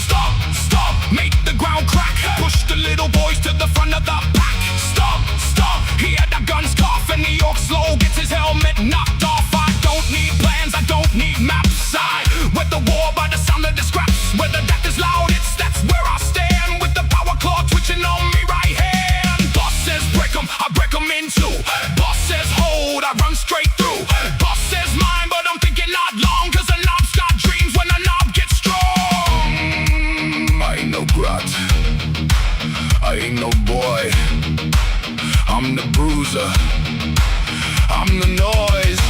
Stop, stop, make the ground crack, push the little boys to the front of the pack. Stop, stop, he had the guns cough and the orc slow gets his helmet knocked off. I don't need plans, I don't need maps. I wed the war by the sound of the scraps. Where the death is loud, that's where I stand. With the power claw twitching on me right hand. Boss says break 'em, I break 'em in two. Boss says hold, I run straight through. Boss says mine, but I'm thinking not long, cause a knob's got dreams when a knob gets strong. I ain't no GROT, I ain't no boy, I'm the bruiser, I'm the noise,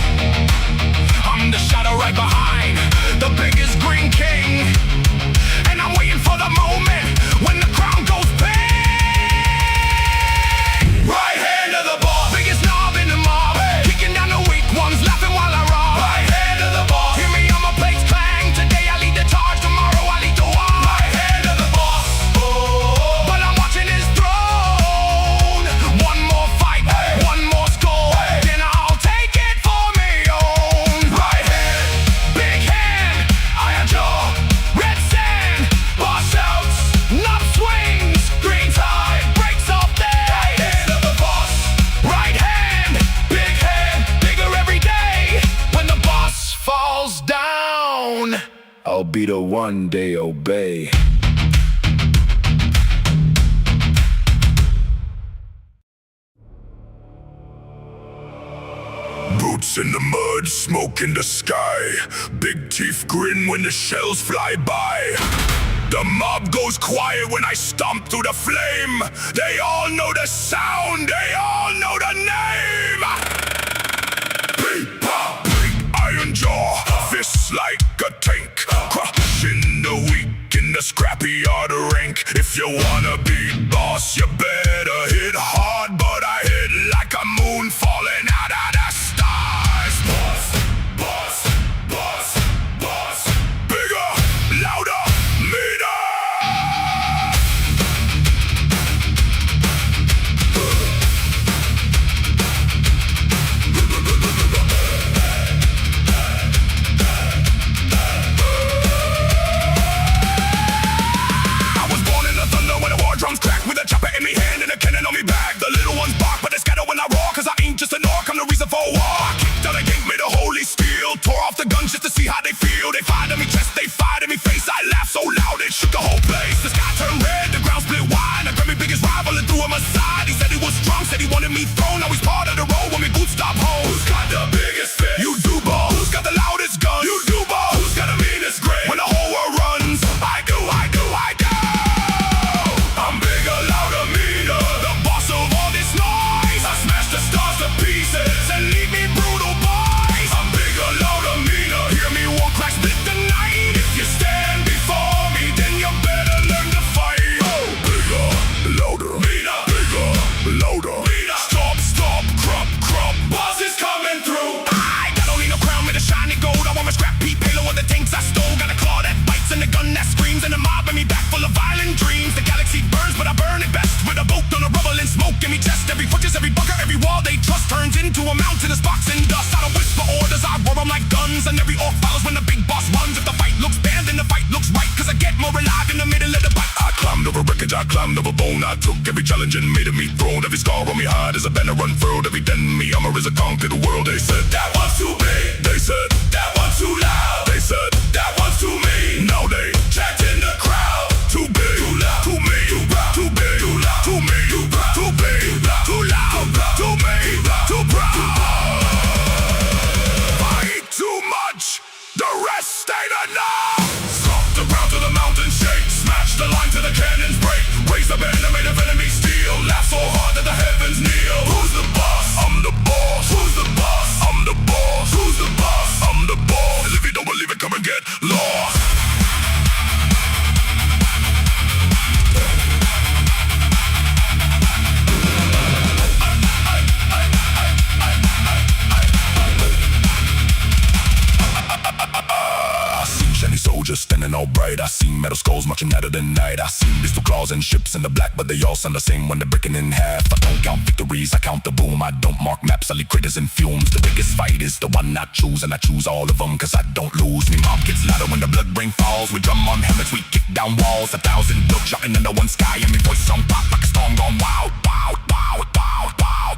I'm the shadow right behind the biggest green king. And I'm waiting for the moment when the crown goes bang. Right hand of the boss, biggest knob in the mob, kicking down the weak ones, laughing while I rob. Right hand of the boss, hear me on my plates clang. Today I lead the charge, tomorrow I lead the war. Right hand of the boss, but I'm watching his throne. One more fight, one more score, then I'll take it for me own. Right hand, big hand, iron jaw, red sand, boss outs, knob swings, green tide breaks off there. Right hand of the boss, right hand, bigger every day. When the boss falls down, I'll be the one they obey. Boots in the mud, smoke in the sky, big teeth grin when the shells fly by. The mob goes quiet when I stomp through the flame. They all know the sound, they all know the name. Big pop, big iron jaw, fists like a tank, crushing the weak in the scrappy yard rank. If you wanna be boss, you better hit hard, but I hit like a moon falling out of the stars. Boss, mountainous box in dust. I don't whisper orders, I roar them like guns. And every orc follows when the big boss runs. If the fight looks bad, then the fight looks right, cause I get more alive in the middle of the fight. I climbed over wreckage, I climbed over bone. I took every challenge and made it me thrown. Every scar on me hide is a banner unfurled. Every den me armor is a conquered world. They said that one's too big. They said that one's too loud. They said that one's too mean. Now they chant in the crowd. Too big, too loud, too mean, too proud, too big, too loud, too mean, too proud, too big, too loud, too mean, too proud. Fight too much, the rest ain't enough. Stomp the ground to the mountain shake. Smash the line to the cannons break. Raise the banner made of enemy steel. Laugh so hard that the heavens kneel. Who's the boss? I'm the boss. Who's the boss? I'm the boss. Who's the boss? I'm the boss. If you don't believe it, come and get lost. Soldiers standing all bright. I seen metal skulls marching out of the night. I seen pistol claws and ships in the black, but they all sound the same when they're breaking in half. I don't count victories, I count the boom. I don't mark maps, I leave critters in fumes. The biggest fight is the one I choose, and I choose all of them cause I don't lose. Me mob gets louder when the blood ring falls. We drum on helmets, we kick down walls. 1,000 built shocking in the one sky, and me voice song pop like a storm gone wild. Wow, wow, wow, wow.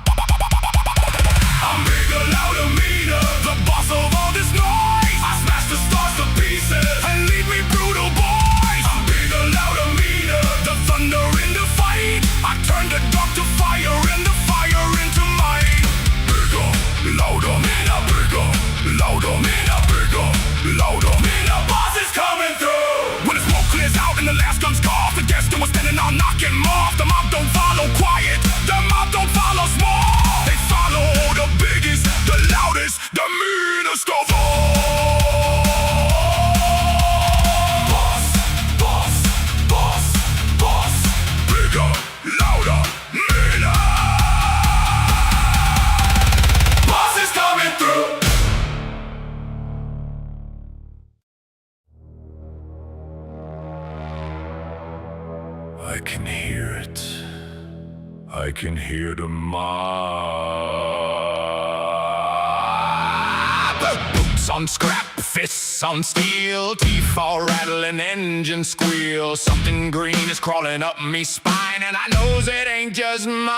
I'm bigger, louder, meaner, the boss of all this noise. I smash the stars to pieces and leave me brutal, boys. I'm bigger, louder, meaner, the thunder in the fight. I turn the dark to fire and the fire into might. Bigger, louder, meaner, bigger, louder, meaner, bigger, louder, meaner. Boss is coming through. When the smoke clears out and the last gun's cough, the guests still standing, I'll knock him off. The mob don't follow quiet, the mob don't follow small. They follow the biggest, the loudest, the meanest of all. Boss, boss, boss, boss. Bigger, louder, meaner. Boss is coming through. I can hear it. I can hear the mob. Boots on scrap, fists on steel. Teeth all rattle and engine squeal. Something green is crawling up me spine, and I knows it ain't just mine.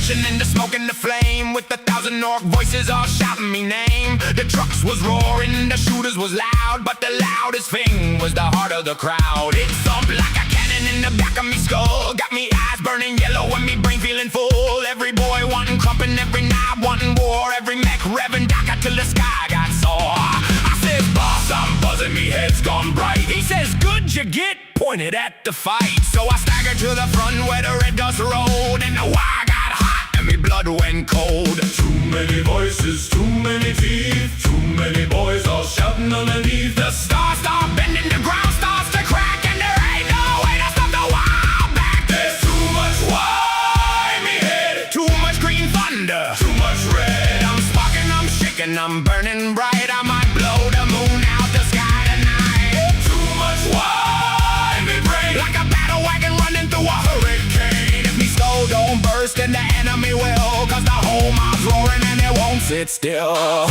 In the smoke and the flame, with 1,000 orc voices all shouting me name. The trucks was roaring, the shooters was loud, but the loudest thing was the heart of the crowd. It thumped like a cannon in the back of me skull. Got me eyes burning yellow and me brain feeling full. Every boy wanting crumpin', every knob wanting war. Every mech revving DACA till the sky got sore. I says, boss, I'm buzzing, me head's gone bright. He says, good you get, pointed at the fight. So I staggered to the front where the red dust rolled, and the Waaagh got hot and me blood went cold. Too many voices, too many teeth, too many boys all shouting underneath. The stars start bending, the ground starts to crack, and there ain't no way to stop the Waaagh back. There's too much wine, me head, Too much green thunder, too much red. I'm sparking, I'm shaking, I'm burning bright. I might blow the moon out the sky tonight. Too much wine, me brain, Like a battle wagon running through a hurricane. If me skull don't burst, then the enemy will, cause the whole mob's roaring and it won't sit still.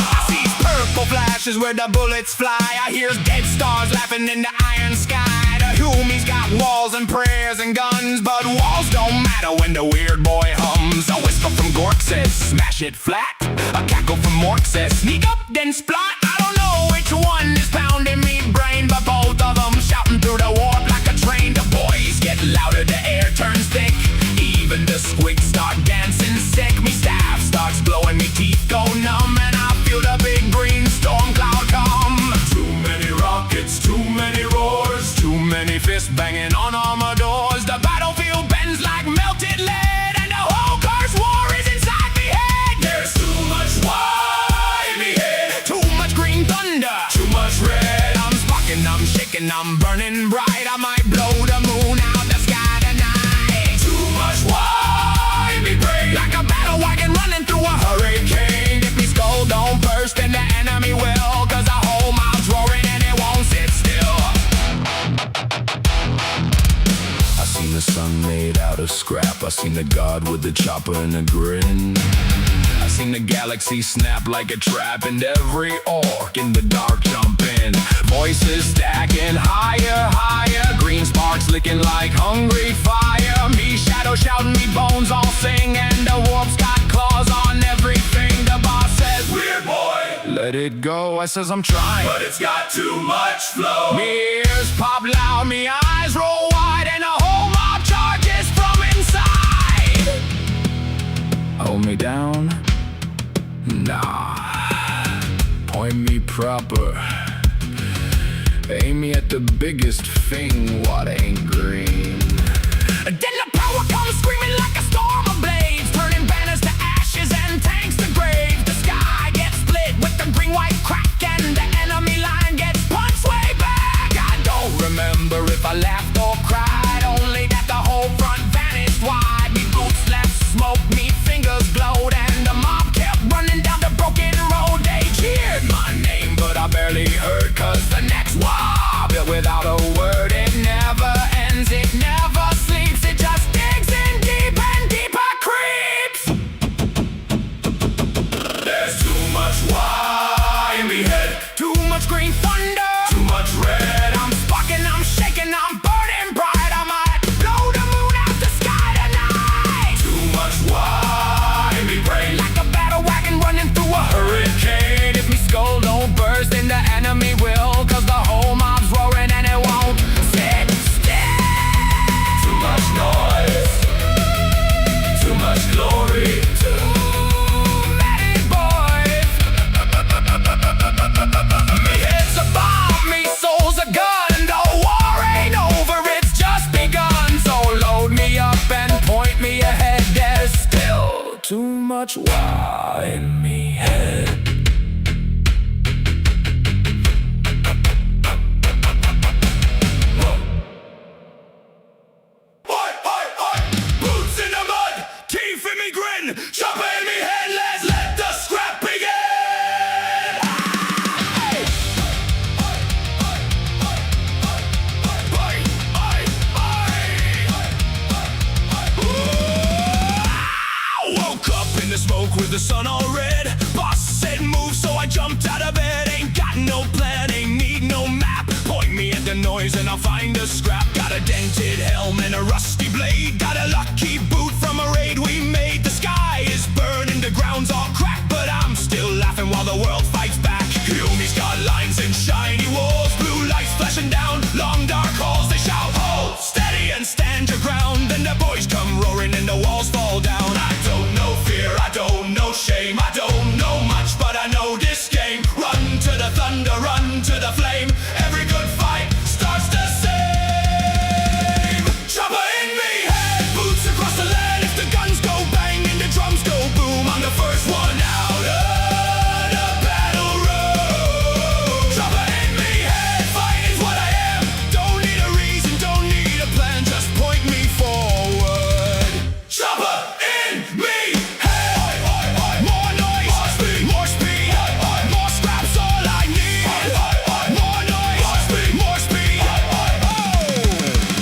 I see purple flashes where the bullets fly. I hear dead stars laughing in the iron sky. The Humies got walls and prayers and guns, but walls don't matter when the weird boy hums. A whisper from Gork says, smash it flat. A cackle from Mork says, sneak up then splot. I don't know which one is pounding me brain, but both of them shouting through the warp like a train. The boys get louder, the air turns thick. Even the SQUIG start dancing sick. Me staff starts blowing, me teeth go numb, and I feel the big green storm cloud come. too many rockets, too many roars, Too many fists banging on armor doors. The battlefield bends like melted lead, and the whole curse war is inside me head. there's too much wine, me head, Too much green thunder, too much red. I'm sparking, I'm shaking, I'm burning bright. I might blow the moon out the sky tonight. Too much wine, me brain, Like a battle wagon running through a I seen the god with the chopper and a grin. I seen the galaxy snap like a trap, and every orc in the dark jump in. Voices stacking higher, higher, green sparks licking like hungry fire. Me shadow shouting, me bones all sing, and the warp's got claws on everything. The boss says, Weird boy, let it go. I says I'm trying, but it's got too much flow. me ears pop loud, me eyes roll wide, and a whole mob charges from inside. Hold me down? Nah. Point me proper. Aim me at the biggest thing what ain't green. Then the power comes screaming like a storm of blades, turning banners to ashes and tanks to graves. The sky gets split with the green-white crack, and the enemy line gets punched way back. I don't remember if I laughed or cried, only that the whole front vanished wide. Me boots left smoke, me fingers glowed, and the mob kept running down the broken road. They cheered my name, but I barely heard, cause the next war built without a word. It never ends, it never sleeps, it just digs in deep and deeper creeps. There's too much why in me head, Too much green thunder, too much red. I'm sparking, I'm shaking, I'm burning bright. I might blow the moon out the sky tonight. Too much why in me brain, Like a battle wagon running through a hurricane. If me skull don't burst, then the enemy will, cause the whole mob's roaring and it won't sit still. too much noise, too much glory. Many boys. Me head's a bomb, me soul's a gun. The war ain't over, it's just begun. So load me up and point me ahead. There's still too much why in me head. Hoi, boots in the mud, teeth in me grin, chopper in me head, let's let the scrap begin. Woke up in the smoke with the sun all red. Boss said move, so I jumped out of bed. Ain't got no plan, ain't need no map. Point me at the noise and I'll find a scrap. Got a dented helm and a rusty blade. Got a lucky boot from a raid we made. The sky is burning, the ground's all cracked, but I'm still laughing while the world fights back. Yumi's got lines and shiny walls, blue lights flashing down, long dark halls. They shout, hold steady and stand your ground. Then the boys come roaring and the walls fall down. I don't know fear, I don't know shame, I don't know much, but I know this game. Run to the thunder, run to the flame. Every good fight starts the same. Chopper in me head, boots across the land. If the guns go bang and the drums go boom, I'm the first one out of the battle room. Chopper in me head, fight is what I am. Don't need a reason, don't need a plan, just point me forward. Chopper in me head. More noise, more speed, more scraps, all I need. More noise, more speed.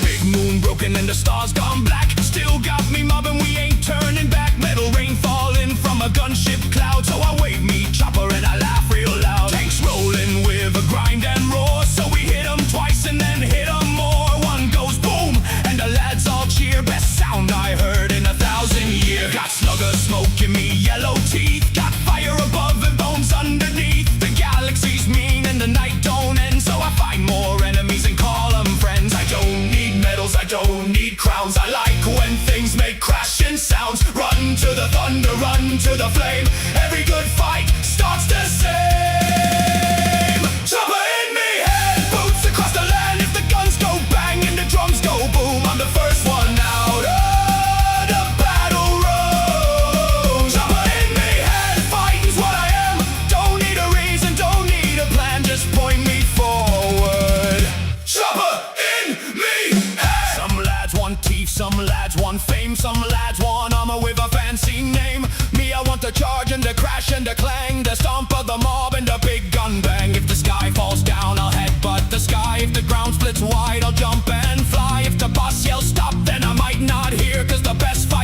Big moon broken and the stars gone black. Still got me mobbing, we ain't turning back. Metal rain falling from a gunship cloud. So I wave me chopper and I laugh real loud. Tanks rolling with a grind and roar. So we hit 'em twice and then hit 'em more. One goes boom and the lads all cheer. Best sound I heard in 1,000 years. Got slugger smoke in me yellow teeth. Got fire above and bones underneath. The galaxy's mean and the night don't end. So I find more enemies and call them friends. I don't need medals, I don't need crowns. I like when things make crashing sounds. Run to the thunder, run to the flame. Every good fight starts the same. Chopper in me head, boots across the land. If the guns go bang and the drums go boom, I'm the first one out of the battle room. Chopper in me head, fighting's what I am. Don't need a reason, don't need a plan, just point me forward. Chopper in me head. Some lads want teeth, some lads want fame, some lads want armor with a fancy name. Me, I want the charge and the crash and the clang, the stomp of the mob and the big gun bang. If the sky falls down, I'll headbutt the sky. If the ground splits wide, I'll jump and fly. If the boss yells stop, then I might not hear, cause the best fight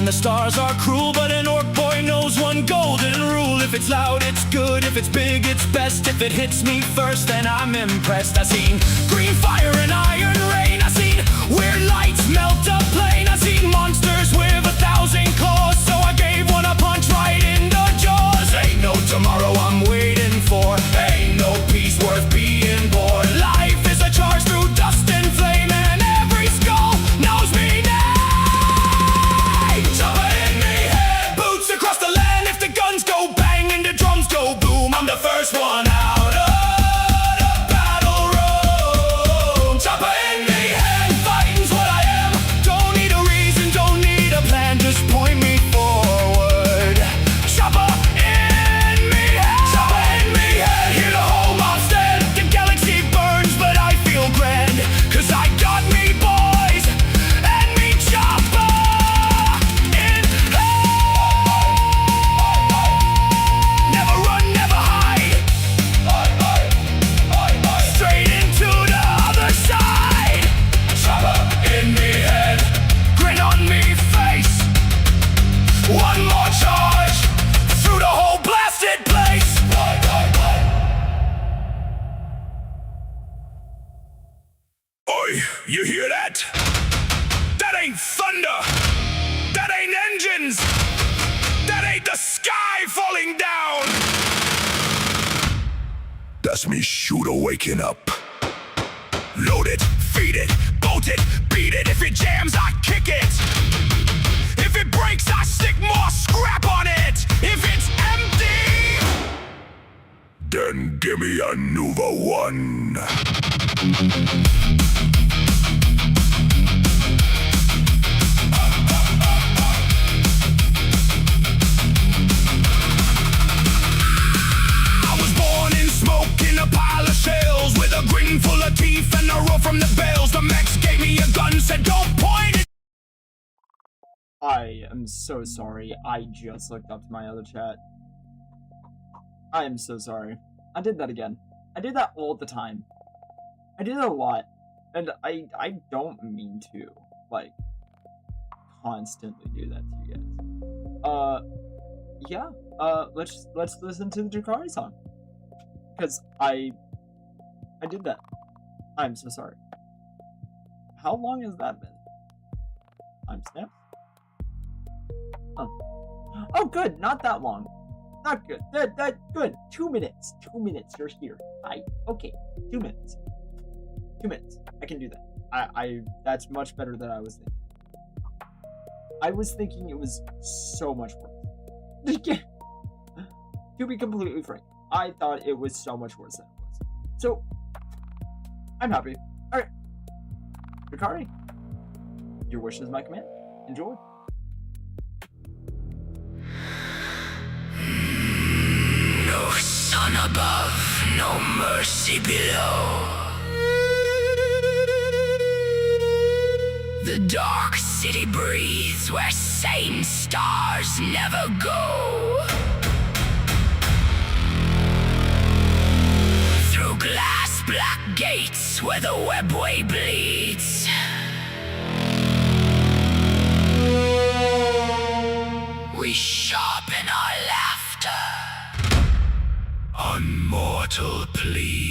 the stars are cruel, but an orc boy knows one golden rule. If it's loud, it's good. If it's big, it's best. If it hits me first, then I'm impressed. I seen green fire and iron rain. I seen weird lights melt a plane. I seen monsters with 1,000 claws, so I gave one a punch right in the jaws. Ain't no tomorrow I'm waiting for. Ain't no peace worth being born. Life is a charge through dust and flame, and every skull knows me name. Choppa in me head, boots across the land. If the guns go bang and the drums go boom, I'm the first one out of the battle room. Choppa in me head, fighting's what I am. Don't need a reason, don't need a plan, just point me forward. Choppa in me head, Choppa in me head. Here to hold my stand. The galaxy burns, but I feel grand, 'cause I got me boys and me Choppa in head. Never run, never hide. Straight into the other side. Choppa in me head, grin on me face. One more charge through the whole blasted place. Oi, you hear that? That ain't thunder. That ain't engines. That ain't the sky falling down. That's me shooter waking up. Load it, feed it, bolt it, beat it. If it jams, I kick it. If it breaks, I stick more scrap on it. If it's empty, then give me a new one. I was born in smoke in a pile of shells, with a grin full of teeth and a roar from the bells. The Mex gave me a gun, said don't point it. I am so sorry. I just looked up to my other chat. I am so sorry. I did that again. I did that all the time. I did it a lot. And I don't mean to, like, constantly do that to you guys. Yeah. Let's listen to the Drakari song. Because I did that. I'm so sorry. How long has that been? Timestamp? Oh, good. Not that long. Not good. That good. 2 minutes. 2 minutes. You're here. Okay. 2 minutes. 2 minutes. I can do that. That's much better than I was thinking. I was thinking it was so much worse. To be completely frank, I thought it was so much worse than it was. So, I'm happy. Alright. Drakari, your wish is my command. Enjoy. No sun above, no mercy below. The dark city breathes where sane stars never go. Through glass black gates where the webway bleeds. We sharpen our laughter. Unmortal, please.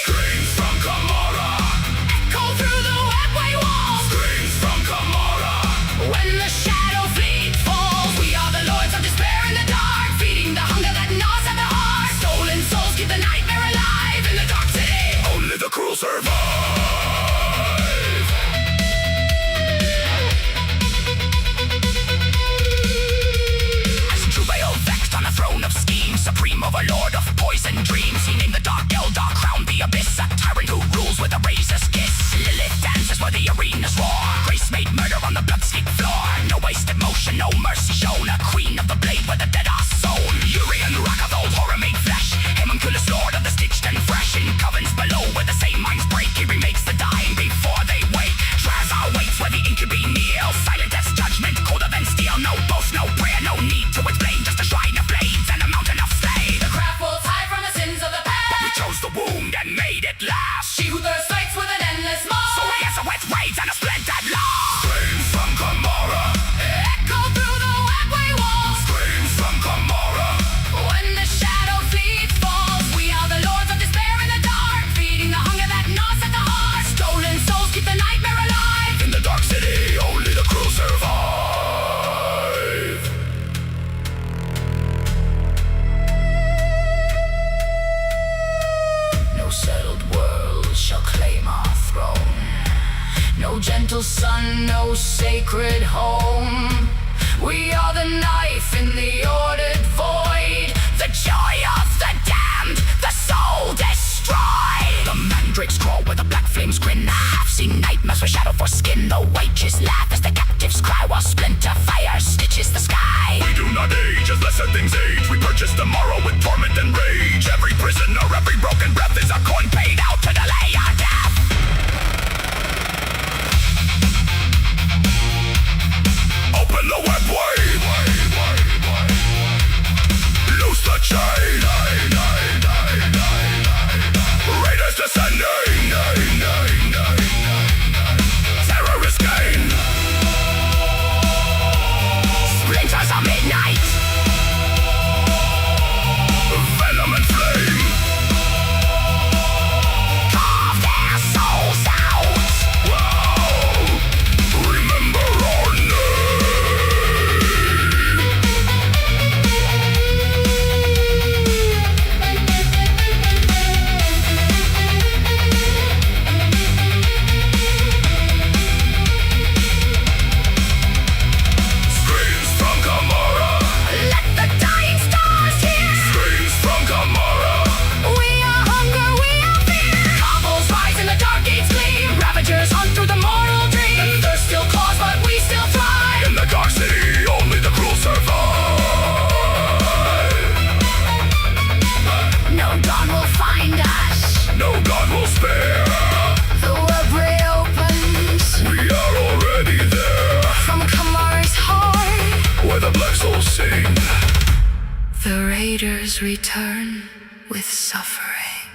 Screams from Gamora echo through the webway walls. a lord of poison dreams. He named the dark Eldar, crowned the abyss, a tyrant who rules with a razor's kiss. Lilith dances where the arenas roar. Grace made murder on the blood-steeped floor. No wasted motion, no mercy shown. A queen of the blade where the dead are sown. Urian Rakathol, horror made flesh. Homunculus, lord of the stitched and fresh. In covens below where the same minds break. He remakes the dying before they wake. Drazar waits where the incubi kneel. Silent death's judgment, colder than steel. No boast, no prayer, no need to explain. Just a shrine of blades and a mountain of slay. The craft wolves hide from the sins of the past. We chose the wound and made it last. She who thirsts fights with an endless maw. So he has a wet raids and a splintered law. Screams from Gamora. Echo through the webway walls. Screams from Gamora. When the shadow fleet falls, we are the lords of despair in the dark, feeding the hunger that gnaws at the heart. Stolen souls keep the nightmare alive. In the dark city, only the cruel survive. No settled world shall claim our throne. No gentle sun, no sacred home. We are the knife in the ordered void. The joy of the damned, the soul destroyed. The mandrakes crawl where the black flames grin. Half-seen nightmares with shadow for skin. The wages laugh as the captives cry, while splinter fire stitches the sky. We do not age as lesser things age. We purchase tomorrow with torment and rage. Every prisoner, every broken breath is a coin paid out to delay our death. Open the webway. Loose the chain. Raiders descending. Terrorists gain. Splinters of midnight. Venom and flame. Carve their souls out. Wow. Remember our name. Screams from Gamora. Let the dying stars hear. Screams from Gamora. We are hunger, we are fear. Cobbles rise in the dark gates gleam. Ravagers hunt through the mortal dream. There's still claws, but we still thrive. In the dark city, only the cruel survive. No dawn will find us. No God will spare. The webway opens We are already there. from Kamara's heart. Where the black souls sing. The raiders return with suffering.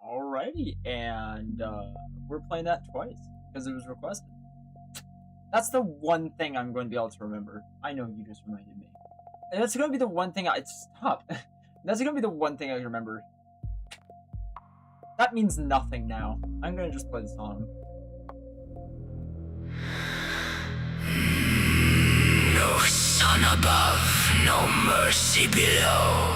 Alrighty, and we're playing that twice because it was requested. That's the one thing I'm going to be able to remember. I know you just reminded me. And that's going to be the one thing stop. That's going to be the one thing I remember. That means nothing now. I'm going to just play the song. No sun above, no mercy below.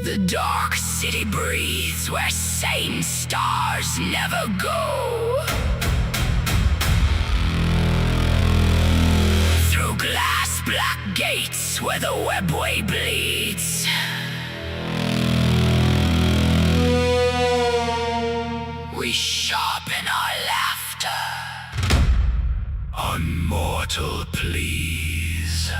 The dark city breathes where sane stars never go. Through glass black gates where the webway bleeds. We sharpen our laughter. Unmortal, please.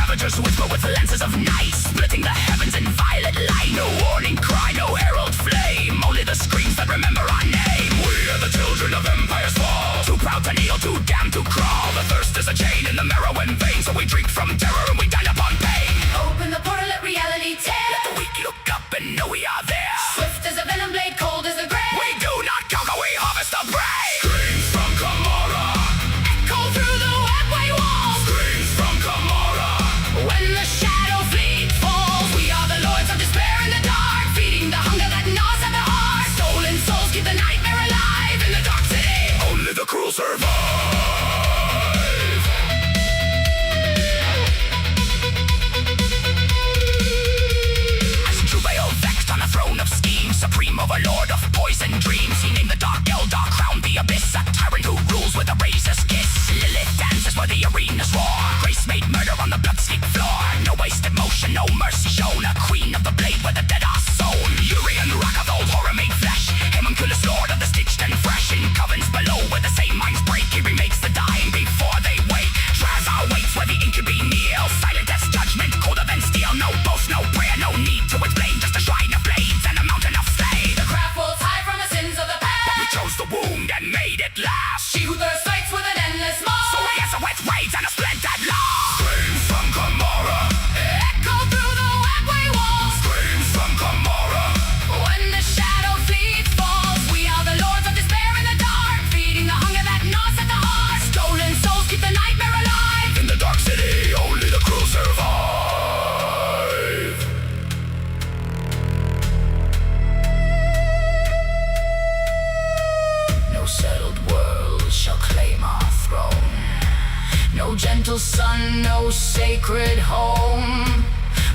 Ravagers whisper with lenses of night, splitting the heavens in violet light. No warning cry, no herald flame, only the screams that remember our name. We are the children of empire's fall. Too proud to kneel, too damned to crawl. The thirst is a chain in the marrow and veins, so we drink from terror and we dine upon pain. know we are there. Swift as a venom blade, cold as the grave. We do not conquer, we harvest the prey. Screams from Gamora. Echo through the webway walls. Screams from Gamora. When the shadow fleet falls, we are the lords of despair in the dark, feeding the hunger that gnaws at the heart. Stolen souls keep the nightmare alive in the dark city. Only the cruel survive. As Jubail vexed on the throne of schemes, supreme overlord of poison dreams, he named the dark Eldar, crowned the abyss, a tyrant who rules with a razor's kiss. Lilith dances where the arenas roar. Grace made murder on the blood-sleep floor. No wasted motion, no mercy shown. A queen of the blade where the dead are sown. Urian Rock of old horror made flesh. Homunculus lord of the stitched and fresh. In covens below where the same minds break, he remakes the dying before they wake. Drazar waits where the incubi kneel. Silent as judgment, colder than steel. No boast, no prayer, no need to explain. Just a shrine of blades and a mountain of flame. The craft wolves hide from the sins of the past. We chose the wound and made it last. She who thirsts fights with an endless maw. So he has a wet raids and a splintered law. Screams from Gamora. Echo through the webway walls. Screams from Gamora. When the shadow fleet falls, we are the lords of despair in the dark, feeding the hunger that gnaws at the heart. Stolen souls keep the nightmare alive. In the dark city, only the cruel survive. No settled world shall claim our throne. No gentle sun, no sacred home.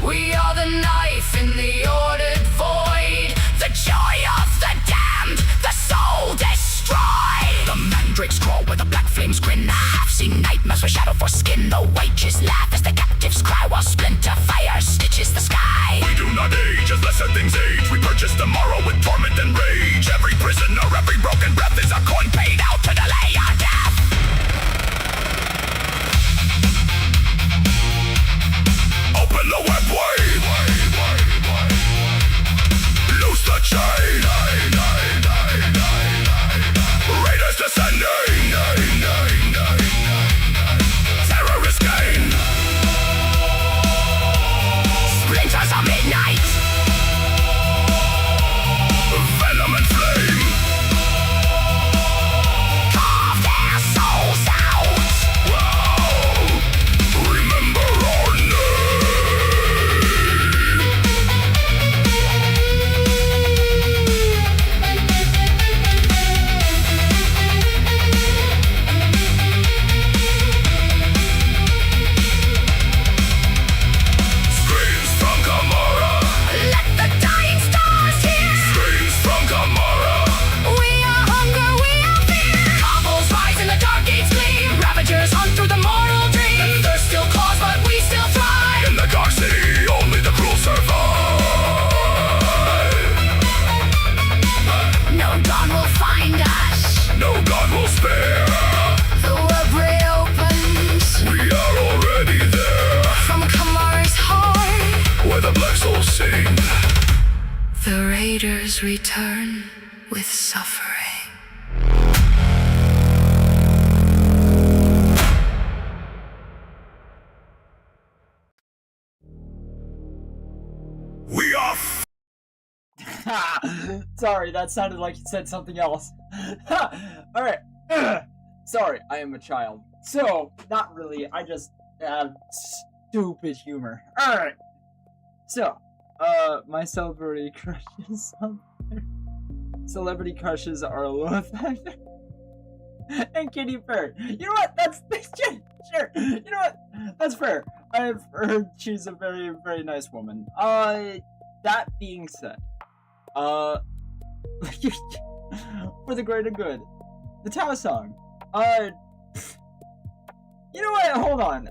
We are the knife in the ordered void. The joy of the damned, the soul destroyed. The mandrakes crawl where the black flames grin. I've seen nightmares with shadow for skin. The wages laugh as the captives cry while splinter fire stitches the sky. We do not age as lesser things age. We purchase tomorrow with torment and rage. Every prisoner, every broken breath is a coin paid out to delay our death. Open the webway. Loose the chain. Raiders descending. Terrorist gain. Splinters of midnight. Venom and flame. Carve their souls out. Wow. Remember our name. Screams from Gamora. Let the dying stars hear. Screams from Gamora. We are hunger, we are fear. Kobolds rise in the dark gates gleam. Ravagers hunt through the mortal dream. Thirst still claws, but we still thrive. In the dark city, only the cruel survive. No dawn will find us. No God will spare. The web reopens We are already there. from Kamara's heart. Where the black souls sing. The raiders return with suffering. We are Sorry, that sounded like you said something else. Alright. Sorry, I am a child. So, not really, I just have stupid humor. Alright. So, my celebrity crushes out there. Celebrity crushes are a low factor. And Kitty Fair. You know what? That's sure. You know what? That's fair. I've heard she's a very, very nice woman. That being said, for the greater good, the Tao song. You know what? Hold on.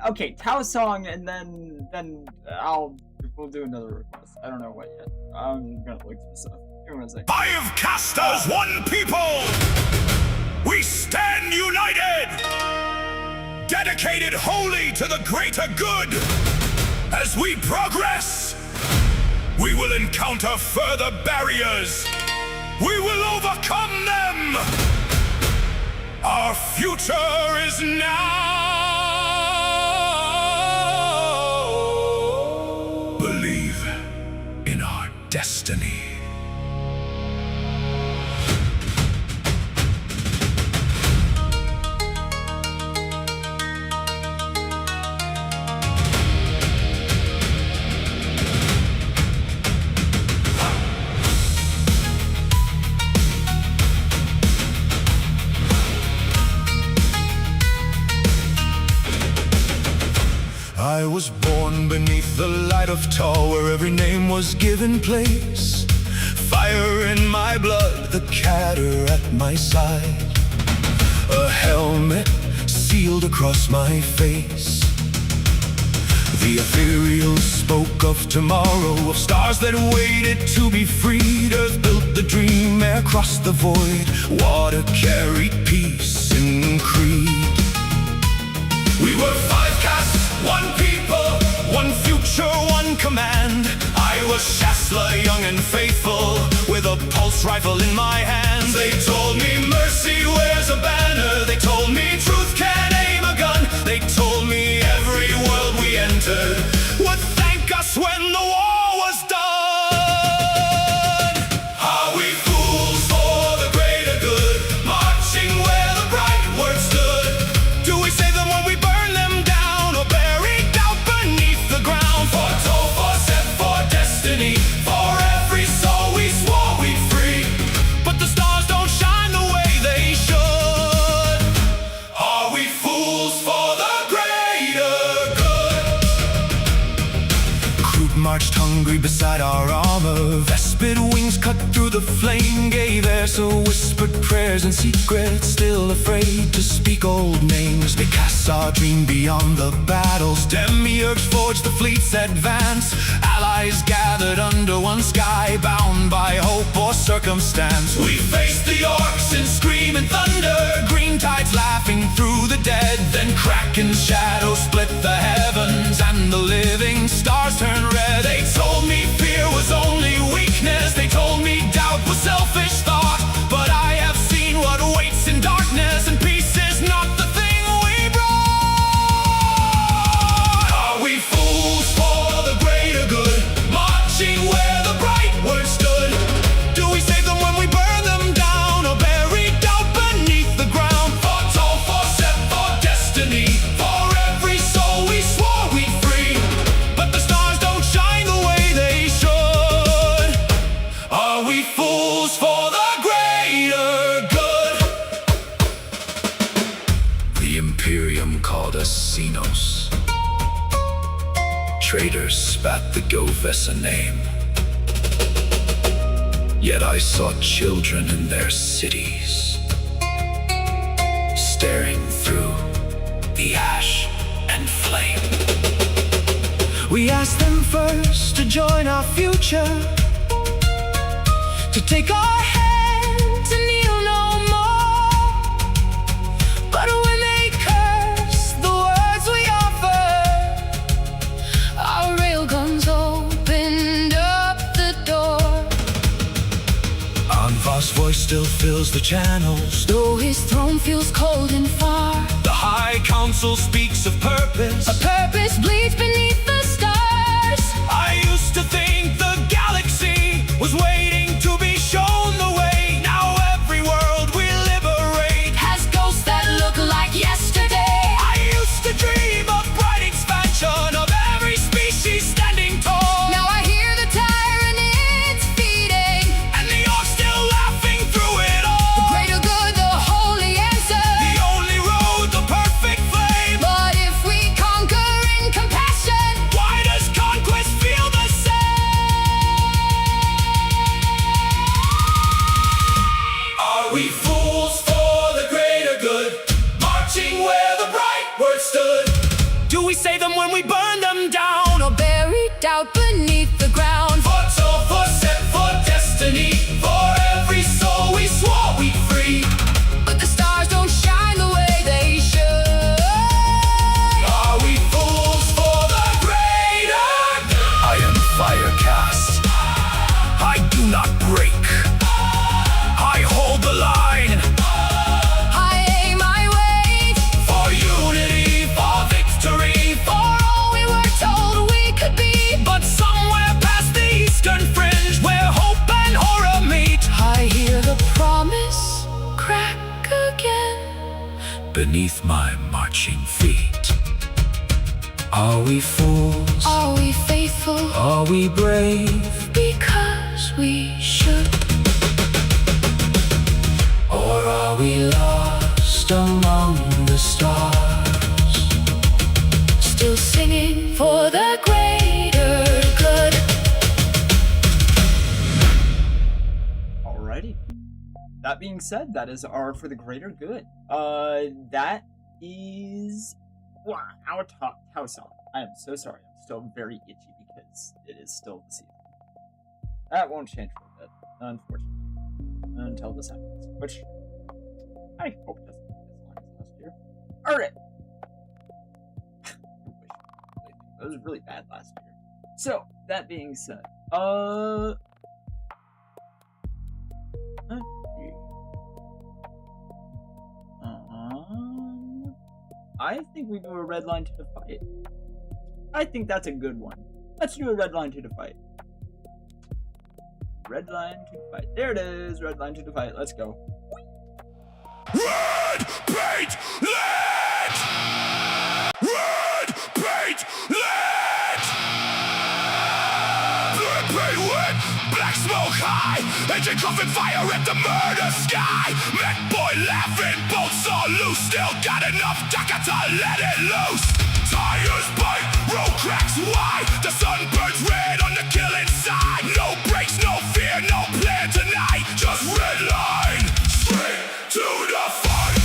Okay, Tao song, and then we'll do another request. I don't know what yet. I'm gonna look this up. Give me 1 second. 5 casters, 1 people. We stand united, dedicated wholly to the greater good. As we progress, we will encounter further barriers. We will overcome them. Our future is now. Believe. destiny. I was born beneath the light of Ptah, where every name was given place. Fire in my blood, the cadder at my side, a helmet sealed across my face. The ethereal spoke of tomorrow, of stars that waited to be freed. Earth built the dream, air crossed the void, water carried peace in creed. We were 5 castes, 1 people, 1 future, 1 command. I was Shasla, young and faithful, with a pulse rifle in my hands. They told me mercy wears a banner. They told me truth can aim a gun. They told me every world we entered would thank us when the war was done. Are we fools for the greater good, marching where the bright word stood? Do we save them when we burn them down, or buried out beneath the ground? For toll, for set, for destiny, for every soul we swore we'd free. But the stars don't shine the way they should. Are we fools for the greater good? Crude marched hungry beside our armor. Vespid wings cut through the flame, gave air so whispered prayers in secret, still afraid to speak old names. They cast our dream beyond the battles. Demiurge forged the fleet's advance. Allies gathered under one sky, bound by hope or circumstance. We faced the orcs in scream and thunder, green tides laughing through the dead. Then Kraken's shadow split the heavens, and the living stars turned red. They told me fear was only weakness. They told me doubt was selfish thought. But I have seen what waits in darkness, and peace is not the thing we brought. Are we fools for the greater good, marching where the bright word stood? Do we save them when we burn them down, or buried out beneath the ground? For toll, for set, for destiny, for every soul we swore we'd free. But the stars don't shine the way they should. Are we fools for the greater good? The Imperium called us Xenos. Traitors spat the GOFF a name. Yet I saw children in their cities, staring through the ash and flame. We asked them first to join our future, to take our hand, to kneel no more. But when they curse the words we offer, our railguns opened up the door. Anvar's voice still fills the channels, Though his throne feels cold and far, the High Council speaks of purpose. a purpose bleeds beneath the stars. I used to think the galaxy was waiting to be shown the way. Now every world we liberate Has ghosts that look like yesterday. I used to dream of bright expansion, of every species standing tall. Now I hear the tyranids feeding, And the orcs still laughing through it all. the greater good, the holy answer. The only road, the perfect flame. But if we conquer in compassion, Why does conquest feel the same? Are we fools for the greater good, marching where the bright word stood? Do we save them when we burn them down, or buried out beneath the ground? for toll, for set, for destiny, for every soul we swore we'd free? But the stars don't shine the way they should. Are we fools for the greater good? I am Firecast. I do not break. I hold the line I aim, I wait for unity, for victory. for all we were told we could be. But marching feet. Are we fools? Are we faithful? Are we brave? Because we should. Or are we lost among the stars? Still singing for the greater good. Alrighty. That being said, that is our for the greater good. That is our top house song. I am so sorry. I'm still very itchy because it is still the season. That won't change for a bit, unfortunately, until this happens, which I hope doesn't take as long as last year. Alright. That was really bad last year. So, that being said, I think we do a red line to the fight. I think that's a good one. Let's do a red line to the fight. Red line to the fight. There it is. Red line to the fight. Let's go. Red paint lit! Red paint lit! Red paint lit! Black smoke high! Engine coughing fire at the murder sky! Mech boy laughing, bolts all loose. Still got enough DACA to let it loose. Tires bite, road cracks wide. The sun burns red on the killing side. No brakes, no fear, no plan tonight. Just red line, straight to the fight.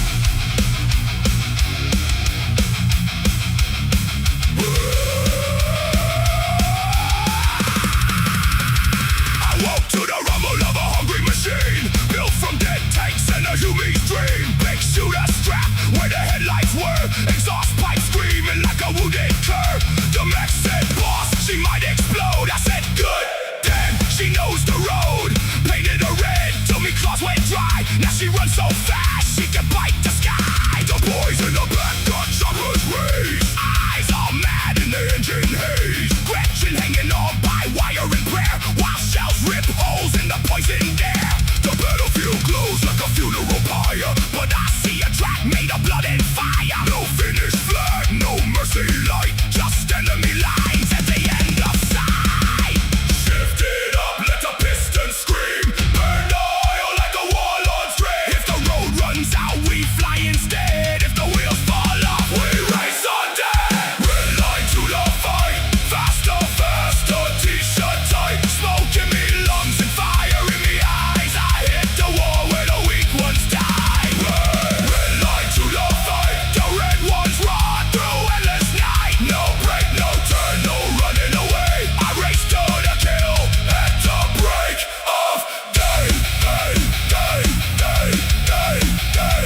I woke to the rumble of a hungry machine, built from dead tanks and a human dream. Big shooter strap where the headlights were. Exhaust pipe screaming like a wounded cur. The mech said, boss, she might explode. I said, good, damn, she knows the road. Painted her red till me claws went dry. Now she runs so fast she can bite the sky. The boys in the back got Choppa's raised. Eyes all mad in the engine haze. GRETCHIN hanging on by wire and prayer, while shells rip holes in the poisoned air. The battlefield glows like a funeral pyre, but I see a track made of blood and fire. No finish flag, no mercy light, just enemy lines at the end of sight. Shift it up, let the piston scream. Burn the oil like a warlord stream. If the road runs out, we fly instead. If the wheels fall off, we race on dead. Red line to the fight. Faster, faster, t-shirt tight. Smoke in me lungs and fire in me eyes. I hit the wall where the weak ones die. Red line to the fight. The red ones run through endless night. No break, no turn, no running away. I race to the kill at the break of day, day, day, day, day, day.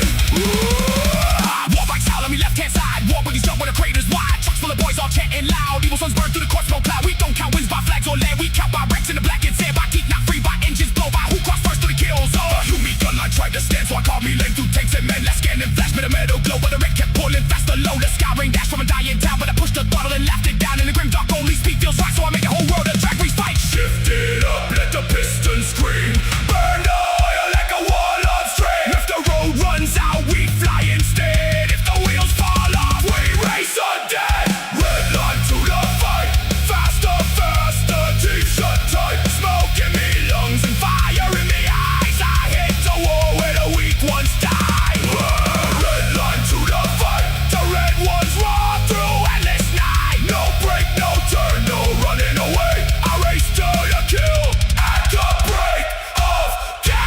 War bikes howl on me left hand side. War buggies jump where the craters wide. Trucks full of boys all chanting loud. Evil sons burn through the corpse smoke cloud. We don't count wins by flags or land. We count by wrecks in the black and sand. By teeth not free, by engines blow by. Who crossed first to the kill zone? A human gun line tried to stand, so I called me lane through tanks and men. Last scan and flash with a metal glow, but the red kept pulling faster. Low the sky rain dash from a dying town, but I pushed the throttle and laughed it down. In the grim dark, only speed feels right, so I make the whole world a track race fight. Shift it up, let the piston scream. Burn the oil like a warlord stream. If the road runs out, we fly instead. If the wheels fall off, we race undead. Red line to the fight. Faster, faster, t-shirt tight. Smoke in me lungs and fire in me eyes. I hit the wall where the weak ones die. Red line to the fight. The red ones roar through endless night. No break, no turn, no running away. I race to the kill at the break of day.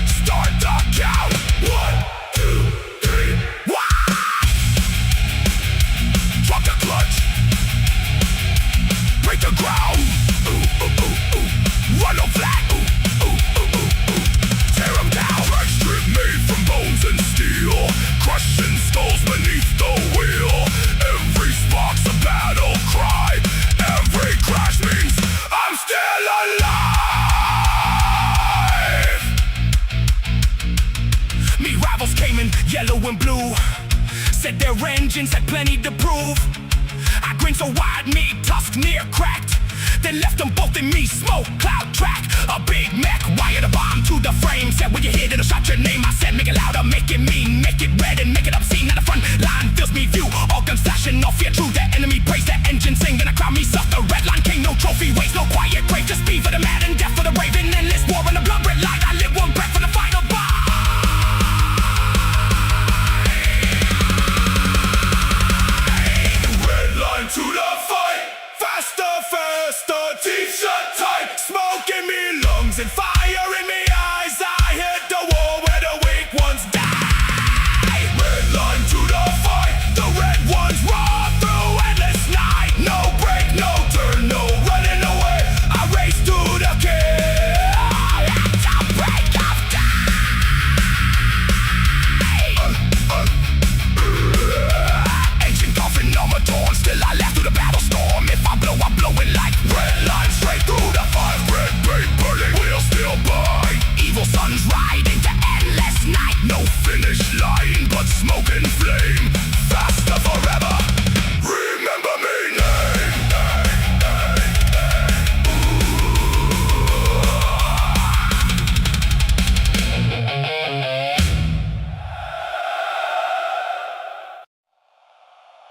Start the count. 1, 2, 3. Drop the clutch. Break the ground. Ooh, ooh, ooh, ooh. Run on flat. Ooh, ooh, ooh, ooh, ooh. Tear them down. Track strip made from bones and steel. Crushing skulls beneath the wheel. Every spark's a battle cry. Every crash means I'm still alive. Me rivals came in yellow and blue. Said their engines had plenty to prove. I grinned so wide, me tusk near cracked. then left them both in me. Smoke, cloud, track, a big mech, wire the bomb to the frame. Said when you hit it, I'll shout your name. I said make it louder, make it mean, make it red and make it obscene. Now the front line fills me view, all guns flashing, no fear true. The enemy praise the engine sing, then I crown me suck the red line king. No trophy waste, no quiet grave, just be for the mad and death for the brave. And endless war in the blood red light, I live one breath for the final boss. To the fight, faster, faster, teeth shut tight, smoke in me lungs and fire in me eyes. I hit the wall where the weak ones die. Red line to the fight, the red ones raw through endless night. No break, no turn, no running away. I race to the kill, to break of day. Ancient coffin armor torn, still I laugh through the battle storm. If I blow, I'm blowing like red line straight through the fire. Red bait burning, we'll still burn. Evil suns ride into endless night. No finish line, but smoke and flame. Faster forever. Remember me name.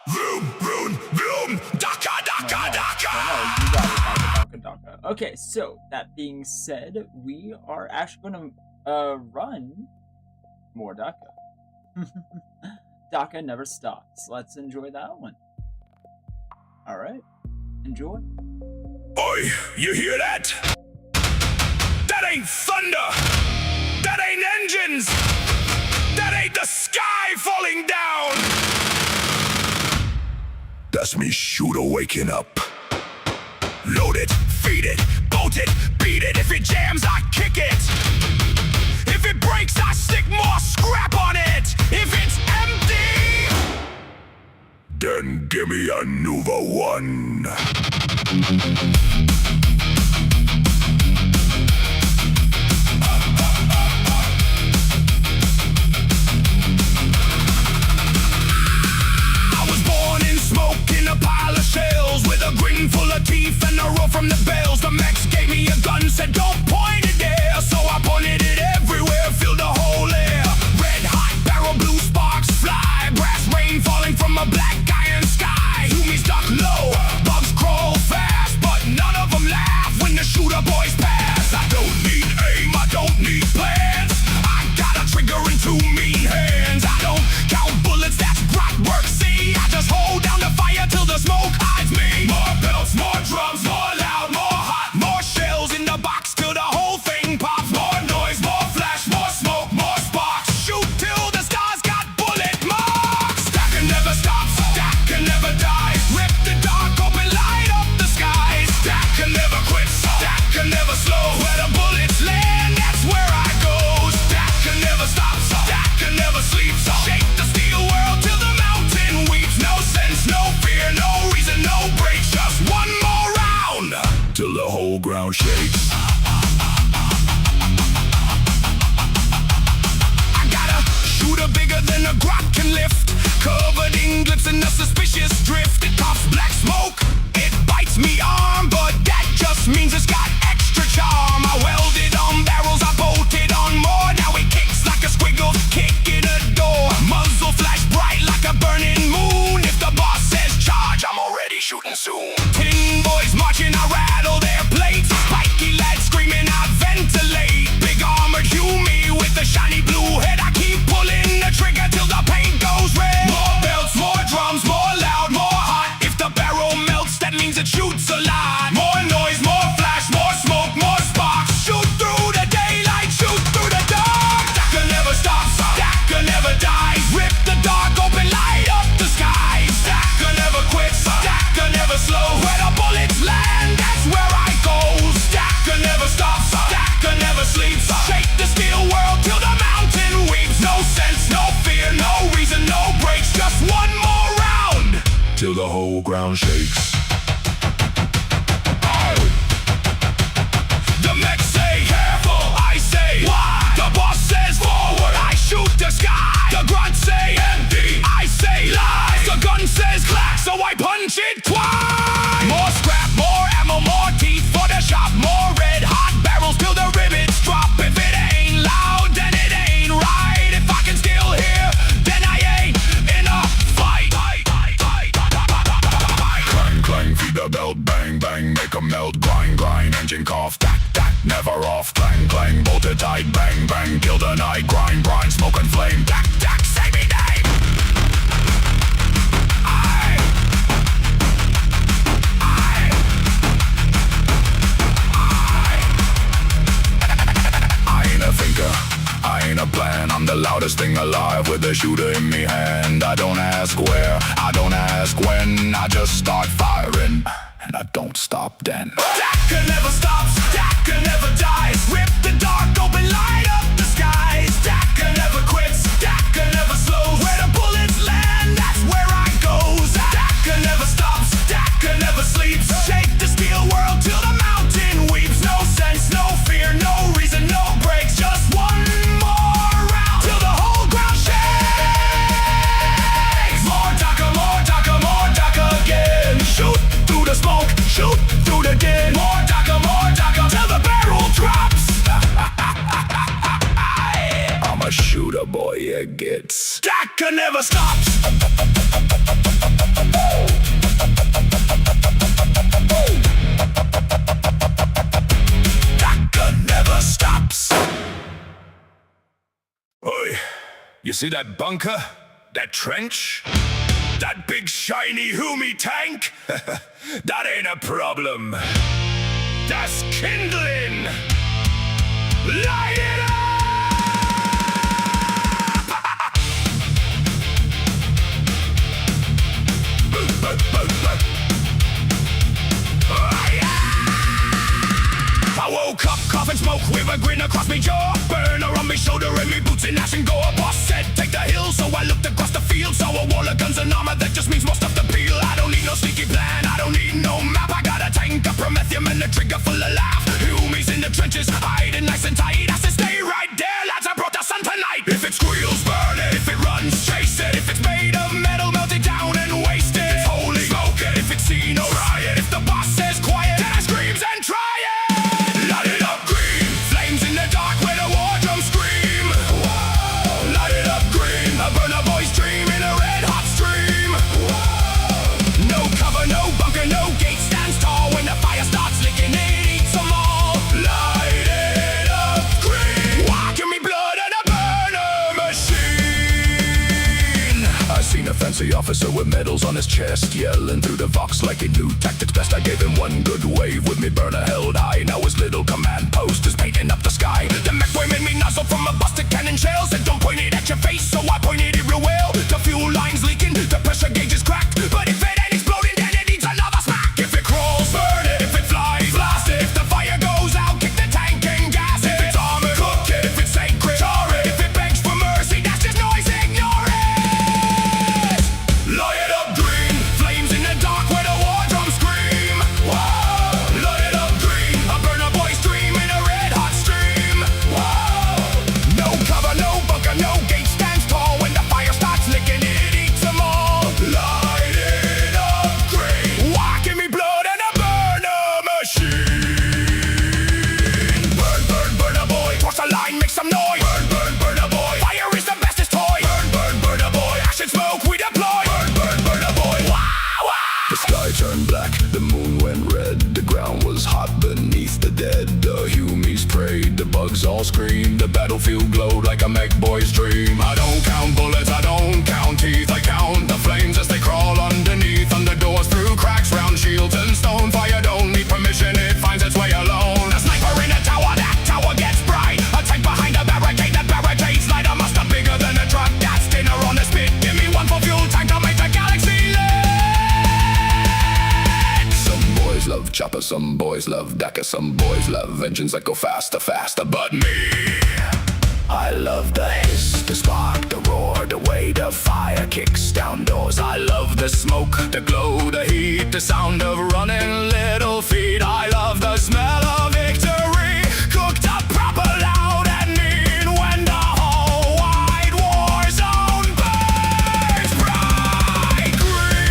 Vroom, vroom, vroom. Daka, daka, daka. You got it, Daka. Okay, so that being said, we are actually going to run more Daka. Daka never stops. Let's enjoy that one. All right, enjoy. Oi, you hear that? That ain't thunder. That ain't engines. That ain't the sky falling down. That's me shooter waking up. Load it, feed it, bolt it, beat it. If it jams, I kick it. If it breaks, I stick more scrap on it. If it's empty, then give me a new one. A pile of shells with a grin full of teeth and a roar from the bells. The Mex gave me a gun, said don't point it there, so I pointed it everywhere, filled the whole air. Red hot barrel, blue sparks fly, brass rain falling from a black iron sky. Zoomies duck low, bugs crawl fast, but none of them laugh when the shooter boys pass. I don't need aim, I don't need plans. I got a trigger and two mean hands. I don't count bullets, that's grot work. See, I just hold down the fire till the smoke hides me. More belts, more drums, more loud, more hot, more shells in the box till the whole thing pops. More noise, more flash, more smoke, more sparks. Shoot till the stars got bullet marks. That can never stop, that can never die. Rip the dark open, light up the skies. That can never quit, that can never slow. Where the bullets land, that's where I go. That can never stop, that can never sleep. Shake the steel world till the mountain weeps. No sense, no fear, no reason, no break. Just one more round till the whole ground shakes. I got a shooter bigger than a GROT can lift, covered in glips and a suspicious drift. It coughs black smoke, it bites me arm, but that just means it's got extra charm. I welded on barrels, I bolted on more. Now it kicks like a squiggle, kick in a door. Muzzle flash bright like a burning moon. If the boss says charge, I'm already shooting soon. PAINBOYs marching, I rattle their plates. Spiky lads screaming, I ventilate. Big armored Huey with the shiny blue head. I keep pulling the trigger till the paint goes red. More belts, more drums, more loud, more hot. If the barrel melts, that means it shoots a lot. More noise, more flash, more smoke, more sparks. Shoot through the daylight, shoot through the dark. That can never stop, that can never die. Rip the dark open, light up the skies. That can never quit, that can never slow. Where the bullets land, that's where I go. That can never stop, that can never sleep. Shake the steel world till the mountain weeps. No sense, no fear, no reason, no breaks. Just one more round till the whole ground shakes. The mech say careful, I say why. The boss says forward, I shoot the sky. The grunt say empty, I say lies. The gun says clack, so I punch it twice. More scrap, more ammo, more teeth. slang, bolted tight, bang, bang, kill the night, grind, grind, smoke and flame, dak, dak, say me name. I ain't a thinker, I ain't a plan, I'm the loudest thing alive with a shooter in me hand. I don't ask where, I don't ask when, I just start firing, and I don't stop then. Dakka never stops, Dakka never dies. Rip the dark open, light up the skies. Dakka never quits, Dakka never slows. Where the bullets land, that's where I goes. Dakka never stops, Dakka never sleeps. Shake the steel world till the mountain weeps. No sense, no fear, no reason, no breaks. Just one more round till the whole ground shakes. More Dakka, more Dakka, more Dakka again. Shoot through the smoke, shoot through the din. More Dakka till the barrel drops. I'm a shooter boy, it gets. Dakka never stops. Dakka never stops. Oi, you see that bunker? That trench? That big shiny Humi tank? That ain't a problem. That's kindling. Light it up! I woke up coughing smoke with a grin across me jaw. Burner on me shoulder and me boots in ash and gore. Boss said take the hill, so I looked across the field. Saw a wall of guns and armor that just means more stuff to peel. I don't need no sneaky plan, I don't need no map. I got a tank, a promethium and a trigger full of laugh. Humies in the trenches, hiding nice and tight. I said stay right there, lads, I brought the sun tonight. If it squeals, burn it. If it runs, chase it. If it's made of metal, melt it down and waste it. If it's holy, smoke it. If it's seen, no riot. If the boss says quiet, then I screams and try it. Light it up green, flames in the dark where the war drums scream. Whoa. Light it up green, I burn a boy's dream in a red hot stream. Whoa. No cover, no bunker, no gate stands tall. When the fire starts licking, it eats them all. Light it up green, walking me blood and a burner machine. I seen a fancy officer with medals on his chest, yelling through the vox like he knew tactics best. I gave him one good wave with me burner held high. Now his little command post is painting up the sky. The mech boy made me nuzzle from a busted cannon shell. Said don't point it at your face, so I pointed it real well. The fuel line's leaking, the pressure gauge is cracked. But if it ain't exploding, then it needs another smack. If it crawls, burn it. If it flies, blast it. If the fire goes out, kick the tank and gas it. If it's armored, cook it. If it's sacred, tar it. If it begs for mercy, that's just noise, ignore it. Light it up green, flames in the dark where the war drums scream. Whoa. Light it up green, I burn a boy's dream in a red hot stream. Whoa. No cover, no bunker, no gate stands tall. When the fire starts licking, it eats them all. Light it up green, walking me blood and a burner machine. Burn, burn, burn a boy, cross the line, make some noise. Burn, burn, burn a boy, fire is the bestest toy. Burn, burn, burn a boy, ash and smoke we deploy. Burn, burn, burn a boy, wow, wow. The sky turned black, the moon went red. The ground was hot beneath the dead. The humies prayed, the bugs all screamed. The battlefield glowed like a mech boy's dream. I don't count bullets, I don't count teeth. I count the flames as they crawl underneath. Under doors, through cracks, round shields and stone. Fire don't need permission, it finds its way alone. A sniper in a tower, that tower gets bright. A tank behind a barricade, that barricade's light. A muster bigger than a truck, that's dinner on a spit. Give me one for fuel tank to make the galaxy lit. Some boys love Choppa, some boys love Dakka, some boys love engines that go faster, faster. But me, I love the hiss, the spark, the roar, the way the fire kicks down doors. I love the smoke, the glow, the heat, the sound of running little feet. I love the smell of victory, cooked up proper loud and mean. When the whole wide war zone burns bright green.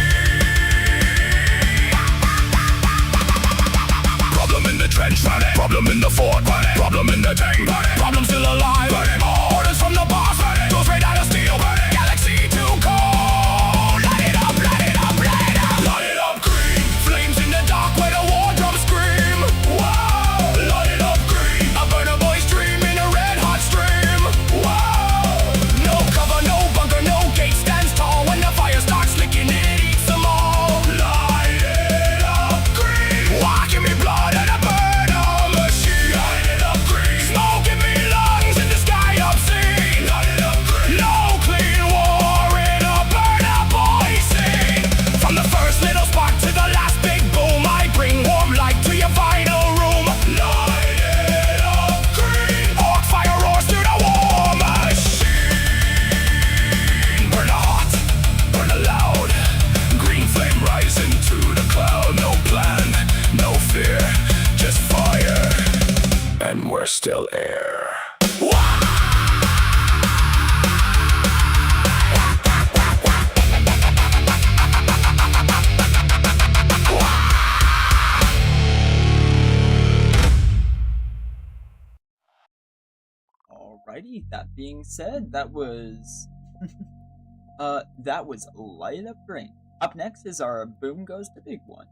Problem in the trench, problem in the fort, problem in the tank, Problem still alive, orders from the boss, goes right out of steel, galaxy too cold. Light it up, light it up, light it up. light it up green. Flames in the dark where the war drums scream. Whoa. still air. Alrighty, that being said, that was Light Up Brain. Up next is our Boom Goes the Big One.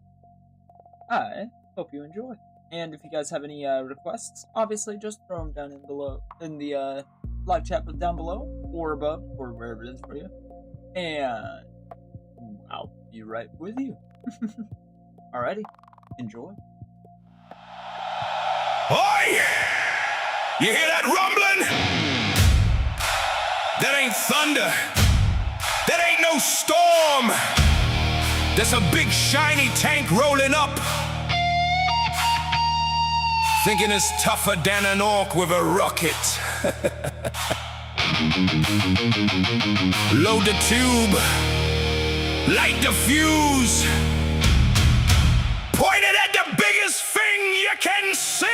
I hope you enjoy. And if you guys have any requests, obviously just throw them down in the live chat down below or above or wherever it is for you. And I'll be right with you. Alrighty, enjoy. Oi! You hear that rumbling? That ain't thunder. That ain't no storm. There's a big shiny tank rolling up, thinking it's tougher than an orc with a rocket. Load the tube, light the fuse, point it at the biggest thing you can see.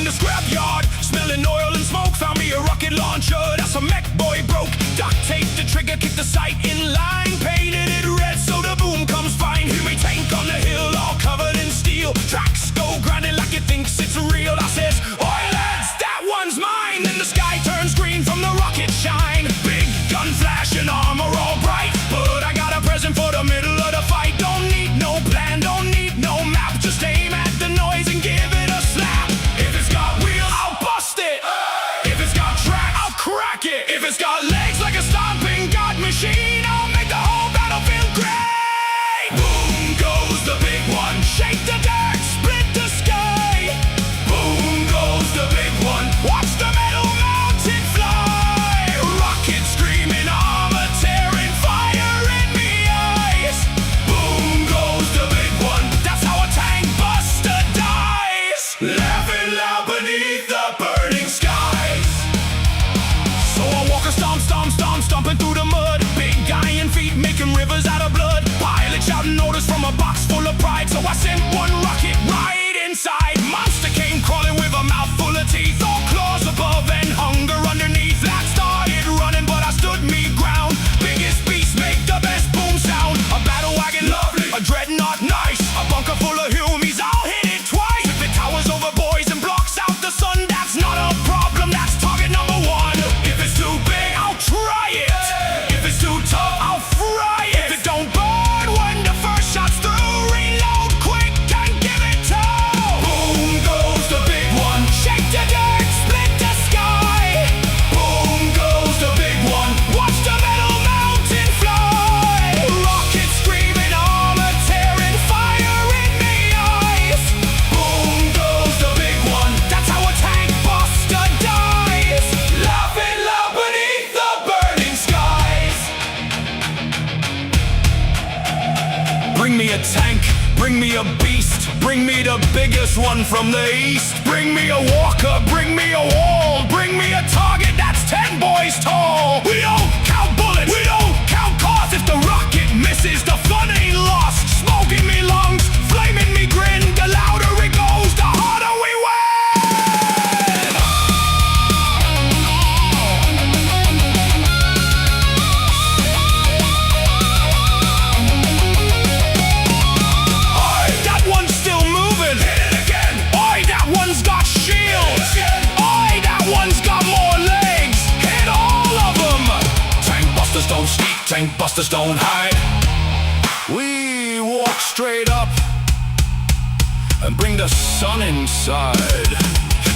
Scrapyard, smelling oil and smoke. Found me a rocket launcher, that's a mech boy broke. Duct tape the trigger, kick the sight in line. Painted it red so the boom comes fine. Hear me tank on the hill, all covered in steel. Tracks go grinding like it thinks it's real. I says, oi lads, that one's mine. Then the sky turns green from the rocket shine. Big gun flash and armor all bright, but I got a present for the middle of the fight. Don't need no plan, don't need no map, just aim at the noise and give it a slap. Crack it. If it's got legs like a stomping god machine, I'll make the whole battlefield great. Boom goes the big one, shake the dirt, split the sky. Boom goes the big one, watch the metal mountain fly. Rocket screaming, armor tearing, fire in the eyes. Boom goes the big one, that's how a tank buster dies. Laughing loud beneath the burning skies. Stomping through the mud, big iron feet making rivers out of blood. Pilot shouting orders from a box full of pride, so I sent one rocket right inside. Monster came crawling with a mouth full of teeth, all claws above and hunger underneath. That started running, but I stood me ground. Biggest beast make the best boom sound. A battle wagon, lovely. A dreadnought, nice. A bunker full of humies, I'll hit it twice. If it towers over boys and blocks out the sun, that's not a problem, that's target number one. If it's too big, I'll try it. If it's too tough, I'll fry it. If it don't burn when the first shot's through, reload quick and give it to. Boom goes the big one, shake the dirt, split the sky. Boom goes the big one, watch the metal mountain fly. Rocket screaming, armor tearing, fire in the eyes. Boom goes the big one, that's how a tank buster dies. Laughing loud beneath the burning skies. Bring me a tank, bring me a beast, bring me the biggest one from the east. Bring me a walker, bring me a wall, bring me a target that's 10 boys tall. We don't count bullets, we don't count costs. If the rocket misses, the fun ain't lost. Smoke in me lungs, flame in me grin. The louder it goes, the harder we win. That one's still moving. Hit it again. Oi, that one's got shields. Oi, that one's got more legs. Hit all of them. Tank busters don't sneak, tank busters don't hide. We walk straight up and bring the sun inside.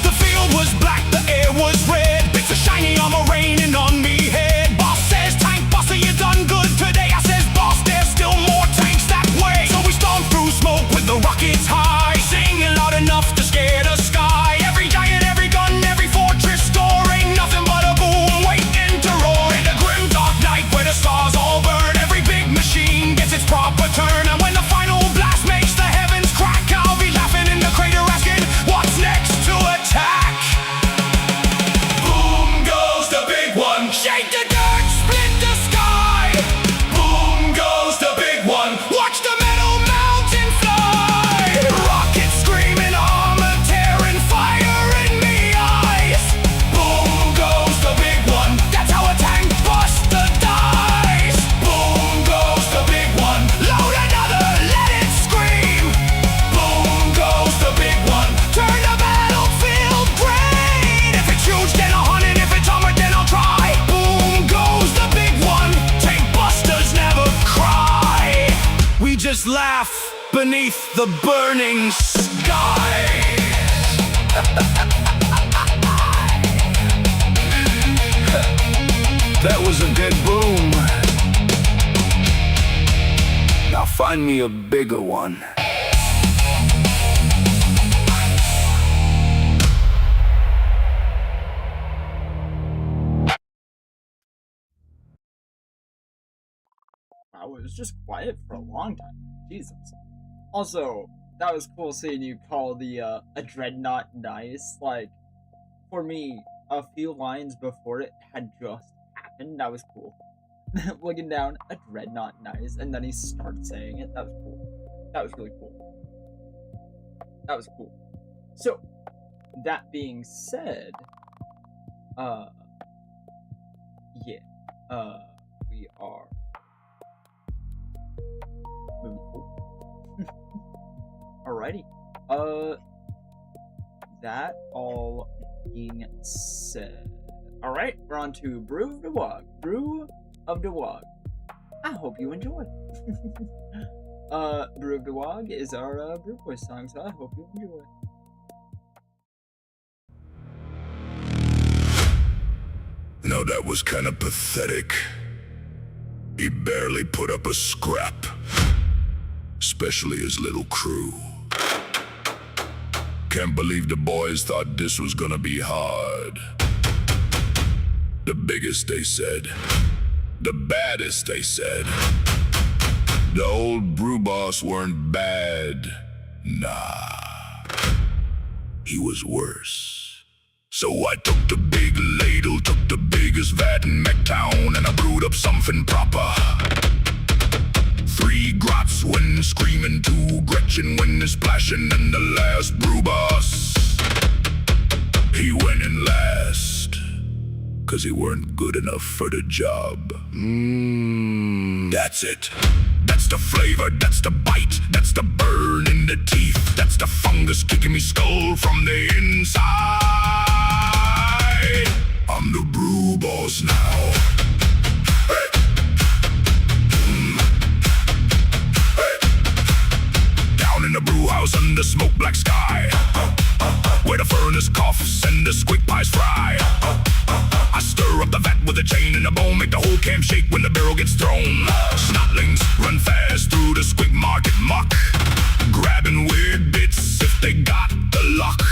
The field was black, the air was red. Bits of shiny armor raining on me head. Boss says, tank buster, you done good today. I says, boss, there's still more tanks that way. So we storm through smoke with the rockets high, singing loud enough to scare the sky. Every giant, every gun, every fortress door ain't nothing but a boom waiting to roar. In the grim dark night where the stars all burn, every big machine gets its proper turn. And when the final blast makes the heavens crack, I'll be laughing in the crater asking, what's next to attack? Boom goes the big Warriors laugh beneath the burning sky. That was a good boom. Now find me a bigger one. I was just quiet for a long time. Jesus. Also, that was cool seeing you call the a dreadnought nice. Like, for me, a few lines before it had just happened. That was cool. Looking down, a dreadnought nice, and then he starts saying it. That was cool. That was really cool. That was cool. So, that being said, yeah, we are moving forward. Alrighty. That all being said, alright, we're on to Brew of the Waaagh. Brew of the Waaagh. I hope you enjoy. Brew of the Waaagh is our Brew Boy song, so I hope you enjoy. Now that was kinda pathetic. He barely put up a scrap, especially his little crew. Can't believe the boys thought this was gonna be hard. The biggest, they said. The baddest, they said. The old brew boss weren't bad. Nah. He was worse. So I took the big ladle, took the biggest vat in McTown, and I brewed up something proper. 3 grots when screaming, 2 Gretchen when splashing, and the last brew boss, he went in last, 'cause he weren't good enough for the job. That's it. That's the flavor, that's the bite, that's the burn in the teeth, that's the fungus kicking me skull from the inside. I'm the brew boss now. Hey. Hey. Down in the brew house under smoke black sky, where the furnace coughs and the SQUIG pies fry. I stir up the vat with a chain and a bone, make the whole camp shake when the barrel gets thrown. Snotlings run fast through the SQUIG market muck, grabbing weird bits if they got the luck.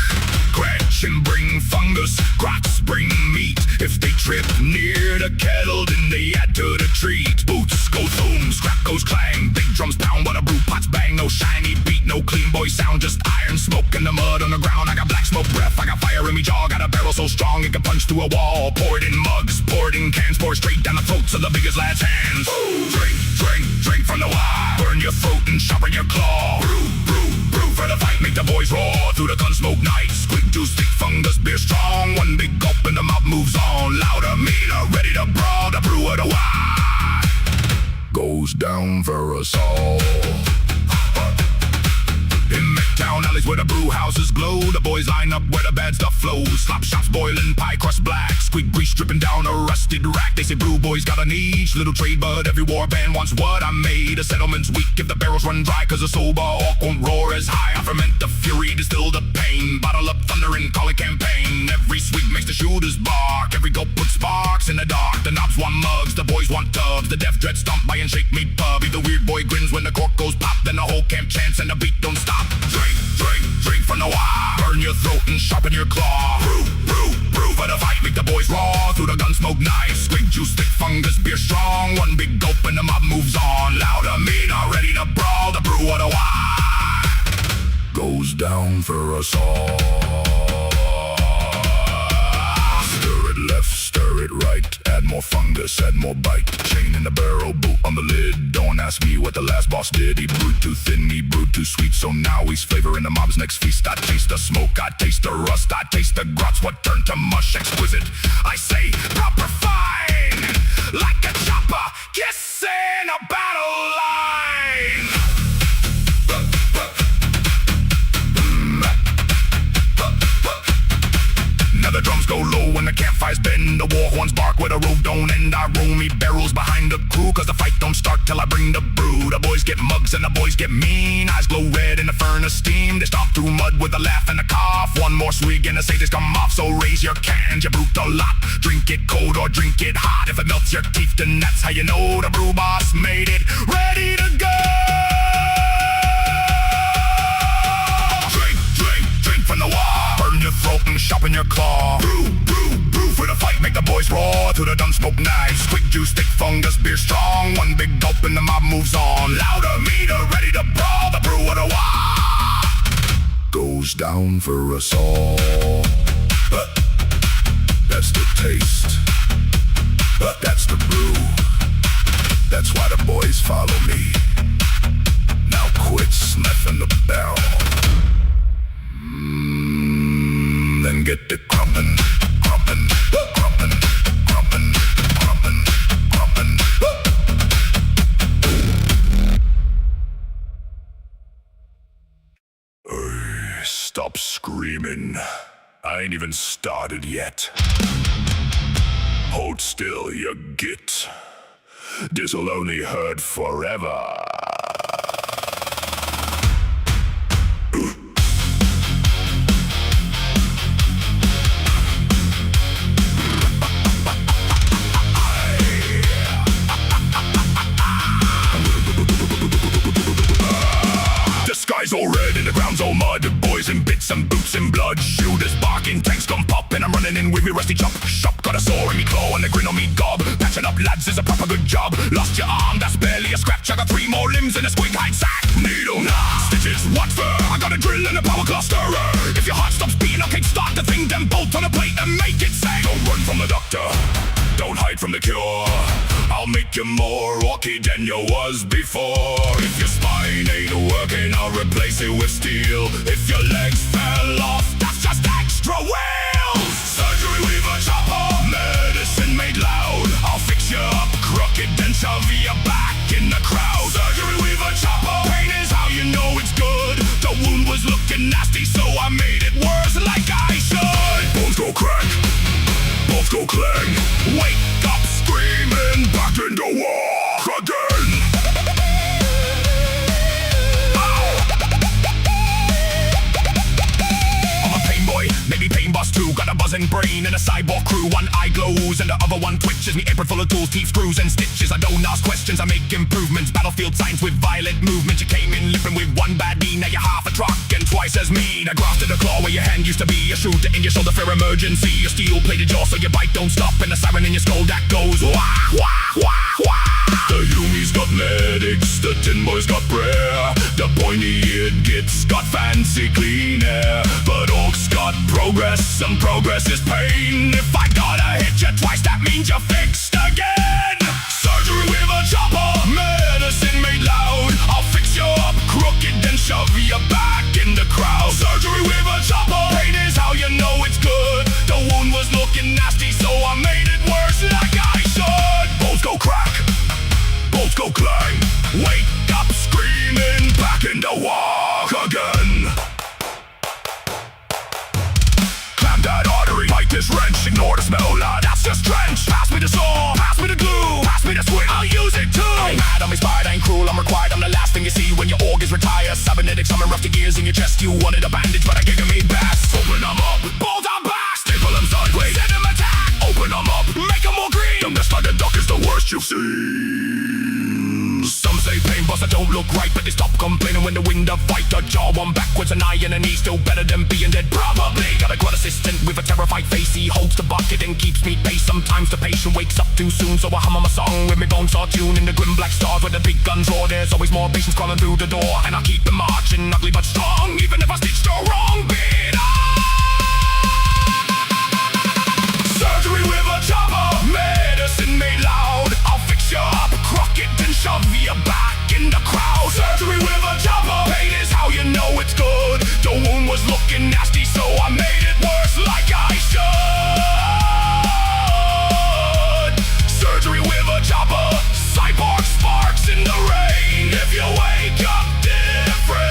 Gretchen bring fungus, grots bring meat. If they trip near the kettle, then they add to the treat. Boots go boom, scrap goes clang, big drums pound while the brew pots bang. No shiny beat, no clean boy sound, just iron smoke in the mud on the ground. I got black smoke breath, I got fire in me jaw, got a barrel so strong it can punch through a wall. Poured in mugs, poured in cans, poured straight down the throats of the biggest lad's hands. Drink, drink, drink from the Waaagh, burn your throat and sharpen your claw. Brew, brew, brew for the fight, make the boys roar through the gun smoke night. SQUIG juice, thick fungus, beer strong, one big gulp and the mouth moves on. Louder, meaner, ready to brawl, the brew of the Waaagh goes down for us all. In McTown alleys where the brew houses glow, the boys line up where the bad stuff flows. Slop shops boiling, pie crust black, SQUIG grease dripping down a rusted rack. They say brew boys got a niche, little trade, but every war band wants what I made. A settlement's weak if the barrels run dry, 'cause a sober orc won't roar as high. I ferment the fury, distill the pain, bottle up thunder and call it campaign. Every SQUIG makes the shooters bark, every gulp puts sparks in the dark. The knobs want mugs, the boys want tubs, the deaf dread stomp by and shake me pub. The weird boy grins when the cork goes pop, then the whole camp chants and the beat don't stop. Drink, drink, drink from the Waaagh, burn your throat and sharpen your claw. Brew, brew, brew for the fight, make the boys raw through the gun smoke night. SQUIG juice, thick fungus, beer strong, one big gulp and the mob moves on. Louder, meaner, ready to brawl, the brew of the Waaagh goes down for us all. Stir it left, stir it right, add more fungus, add more bite. Chain in the barrel, boot on the lid. Don't ask me what the last boss did. He brewed too thin, he brewed too sweet, so now he's flavoring the mob's next feast. I taste the smoke, I taste the rust, I taste the grots, what turned to mush. Exquisite, I say, proper fine, like a Choppa kissing a battle line. Now the drums go low when the campfires bend, the war horns bark where the road don't end. I roll me barrels behind the crew, 'cause the fight don't start till I bring the brew. The boys boys get mugs and the boys get mean. Eyes glow red in the furnace steam. They stomp through mud with a laugh and a cough. One more swig and the satyrs come off. So raise your cans, you brute a lot. Drink it cold or drink it hot. If it melts your teeth, then that's how you know the brew boss made it. Ready to go! Drink from the war. Burn your throat and sharpen your claw. Brew for the fight, make the boys roar. Through the dun smoke knives, quick juice, thick fungus, beer strong. One big gulp and the mob moves on. Louder meter, ready to brawl. The brew of the war goes down for us all. That's the taste. That's the brew. That's why the boys follow me. Now quit sniffing the barrel. Then get to crumpin'. Stop screaming. I ain't even started yet. Hold still, you git. This'll only hurt forever. Sky's all red and the ground's all mud. Boys in bits and boots in blood. Shooters barking, tanks gun pop, and I'm running in with me rusty chop. Shop got a sore in me claw and a grin on me gob. Patching up lads is a proper good job. Lost your arm, that's barely a scratch. I got 3 more limbs in a squig hide sack. Needle, nah, stitches, what for? I got a drill and a power cluster. If your heart stops beating, okay, start the thing. Then bolt on a plate and make it sing. Don't run from the doctor, don't hide from the cure. I'll make you more orky than you was before. If your spine ain't working, I'll replace it with steel. If your legs fell off, that's just extra wheels. Surgery with a chopper, medicine made loud. I'll fix you up crooked, then shove you back in the crowd. Surgery with a chopper, pain is how you know it's good. The wound was looking nasty, so I made it worse like I should. Bones go crack, bones go clang. Wake up screaming, back in the war again. I'm a PAINBOY, maybe PAINBOSS too. Got a buzzing brain and a cyborg crew. One eye glows and the other one twitches. Me apron full of tools, teeth, screws and stitches. I don't ask questions, I make improvements. Battlefield signs with violent movement. You came in limping with one bad knee. Now you're half a truck and twice as mean. I grafted a claw where your hand used to be. A shooter in your shoulder for emergency. A steel-plated jaw so your bite don't stop. And a siren in your skull that goes wah, wah, wah, wah. The Yumi's got medics, the Tin Boys got prayer. The pointy-eared gits got fancy clean air. But orcs got progress, and progress is pain. If I gotta hit you twice, that means you're fixed again. Surgery with a chopper, medicine made loud. I'll fix you up crooked, then shove you back in the crowd. Surgery with a chopper, pain is how you know it's good. The wound was looking nasty, so I made it worse like I should. Bones go crack, bones go clang. Wake up screaming, back in the war again. Clamp that artery, bite this wrench. Ignore the smell, that's just trench. Pass me the saw, pass me the glue, pass me the squid, I'll use it too. I ain't mad, I'm inspired, I ain't cruel, I'm required. I'm the last thing you see when your organs retire. Cybernetics, I'm rusty gears in your chest. You wanted a bandage, but I gave me best. Open them up, bolt on back, staple them sideways, send them attack. Open them up, make them more green. Them that's like the duck is the worst you've seen. Some say PAINBOSS, I don't look right, but they stop complaining when they win the fight. A jaw, one backwards, an eye and a knee, still better than being dead. Probably got a grunt assistant with a terrified face. He holds the bucket and keeps me pace. Sometimes the patient wakes up too soon, so I hum on my song with my bones are tuned in the grim black stars where the big guns roar. There's always more patients crawling through the door, and I'll keep them marching, ugly but strong, even if I stitched the wrong bit up. Surgery with a chopper, medicine made loud. I'll fix you up crooked and shove you back in the crowd. Surgery with a chopper, pain is how you know it's good. The wound was looking nasty, so I made it worse like I should. Surgery with a chopper, cyborg sparks in the rain. If you wake up different,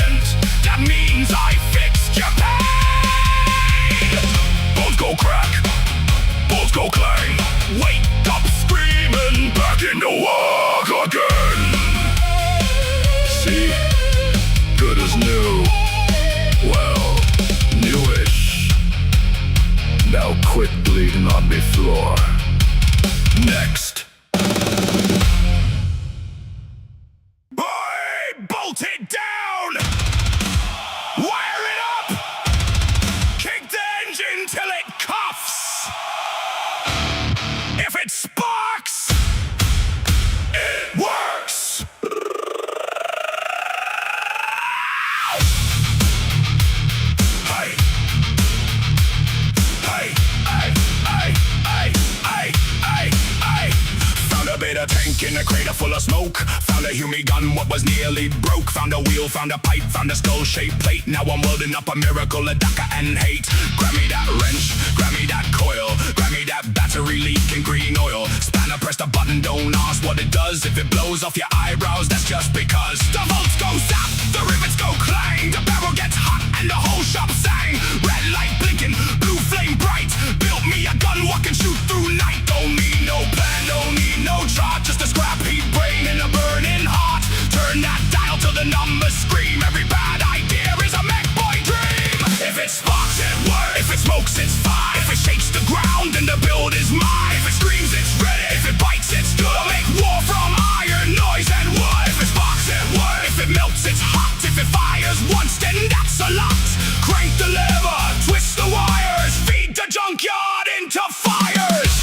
Hey. Hey, hey, hey, hey, hey, hey, hey. Found a bit of tank in a crater full of smoke. Found a Hume gun, what was nearly broke. Found a wheel, found a pipe, found a skull-shaped plate. Now I'm welding up a miracle of Daka and hate. Grab me that wrench, grab me that coil, grab me that battery leaking green oil. Spanner, press the button, don't ask what it does. If it blows off your eyebrows, that's just because. The bolts go zap, the rivets go clang. The barrel gets hot and the whole shop sang. Red light blinking, blue flame bright. Built me a gun, what can shoot through night. Don't need no plan, don't need no trot. Just a scrap heat brain and a burning heart. Turn that dial till the numbers scream. Every bad idea is a mech boy dream. If it sparks, it works. If it smokes, it's fine. If it shakes the ground, then the build is mine. If it screams, it's ready. If it bites, it's good. I'll make war from iron, noise, and wood. If it sparks, it works. If it melts, it's hot. If it fires once, then that's a lot. Crank the lever, twist the wires, feed the junkyard into fires.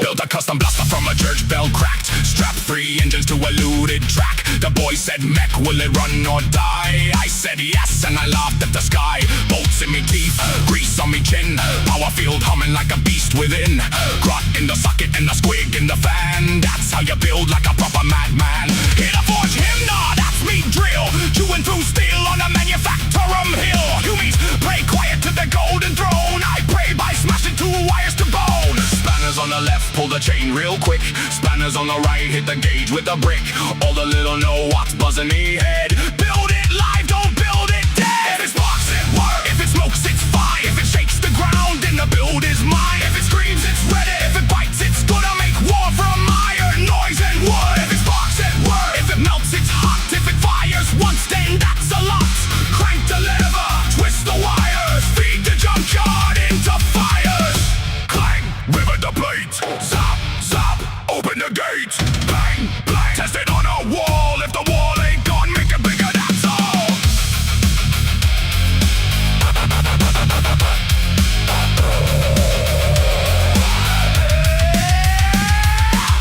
Built a custom blaster from a church bell cracked. Strapped 3 engines to a looted track. The boy said, mech, will it run or die? I said yes, and I laughed at the sky. Bolts in me teeth, grease on me chin. Power field humming like a beast within. GROT in the socket and the squig in the fan. That's how you build like a proper madman. Hit a forge him, nah, that's me drill. Chewing through steel on a manufacturum hill. Humies, pray quiet to the golden throne. I pray by smashing 2 wires to bone. Spanners on the left, pull the chain real quick. Spanners on the right, hit the gauge with a brick. All the little know-what's buzzing me head. Build it live, don't build it dead. If it sparks, it works. If it smokes, it's fine. If it shakes the ground, then the build is mine. If it screams, it's ready. If it bites, it's gonna make war from iron, noise, and wood. If it sparks, it works. If it melts, it's hot. If it fires once, then that's a lot. Crank the lever, twist the wires, feed the junkyard into fires. Clang, rivet the plate. Zap, zap, open the gate. Bang, bang, test it on a wall. If the wall ain't gone, make it bigger, that's all.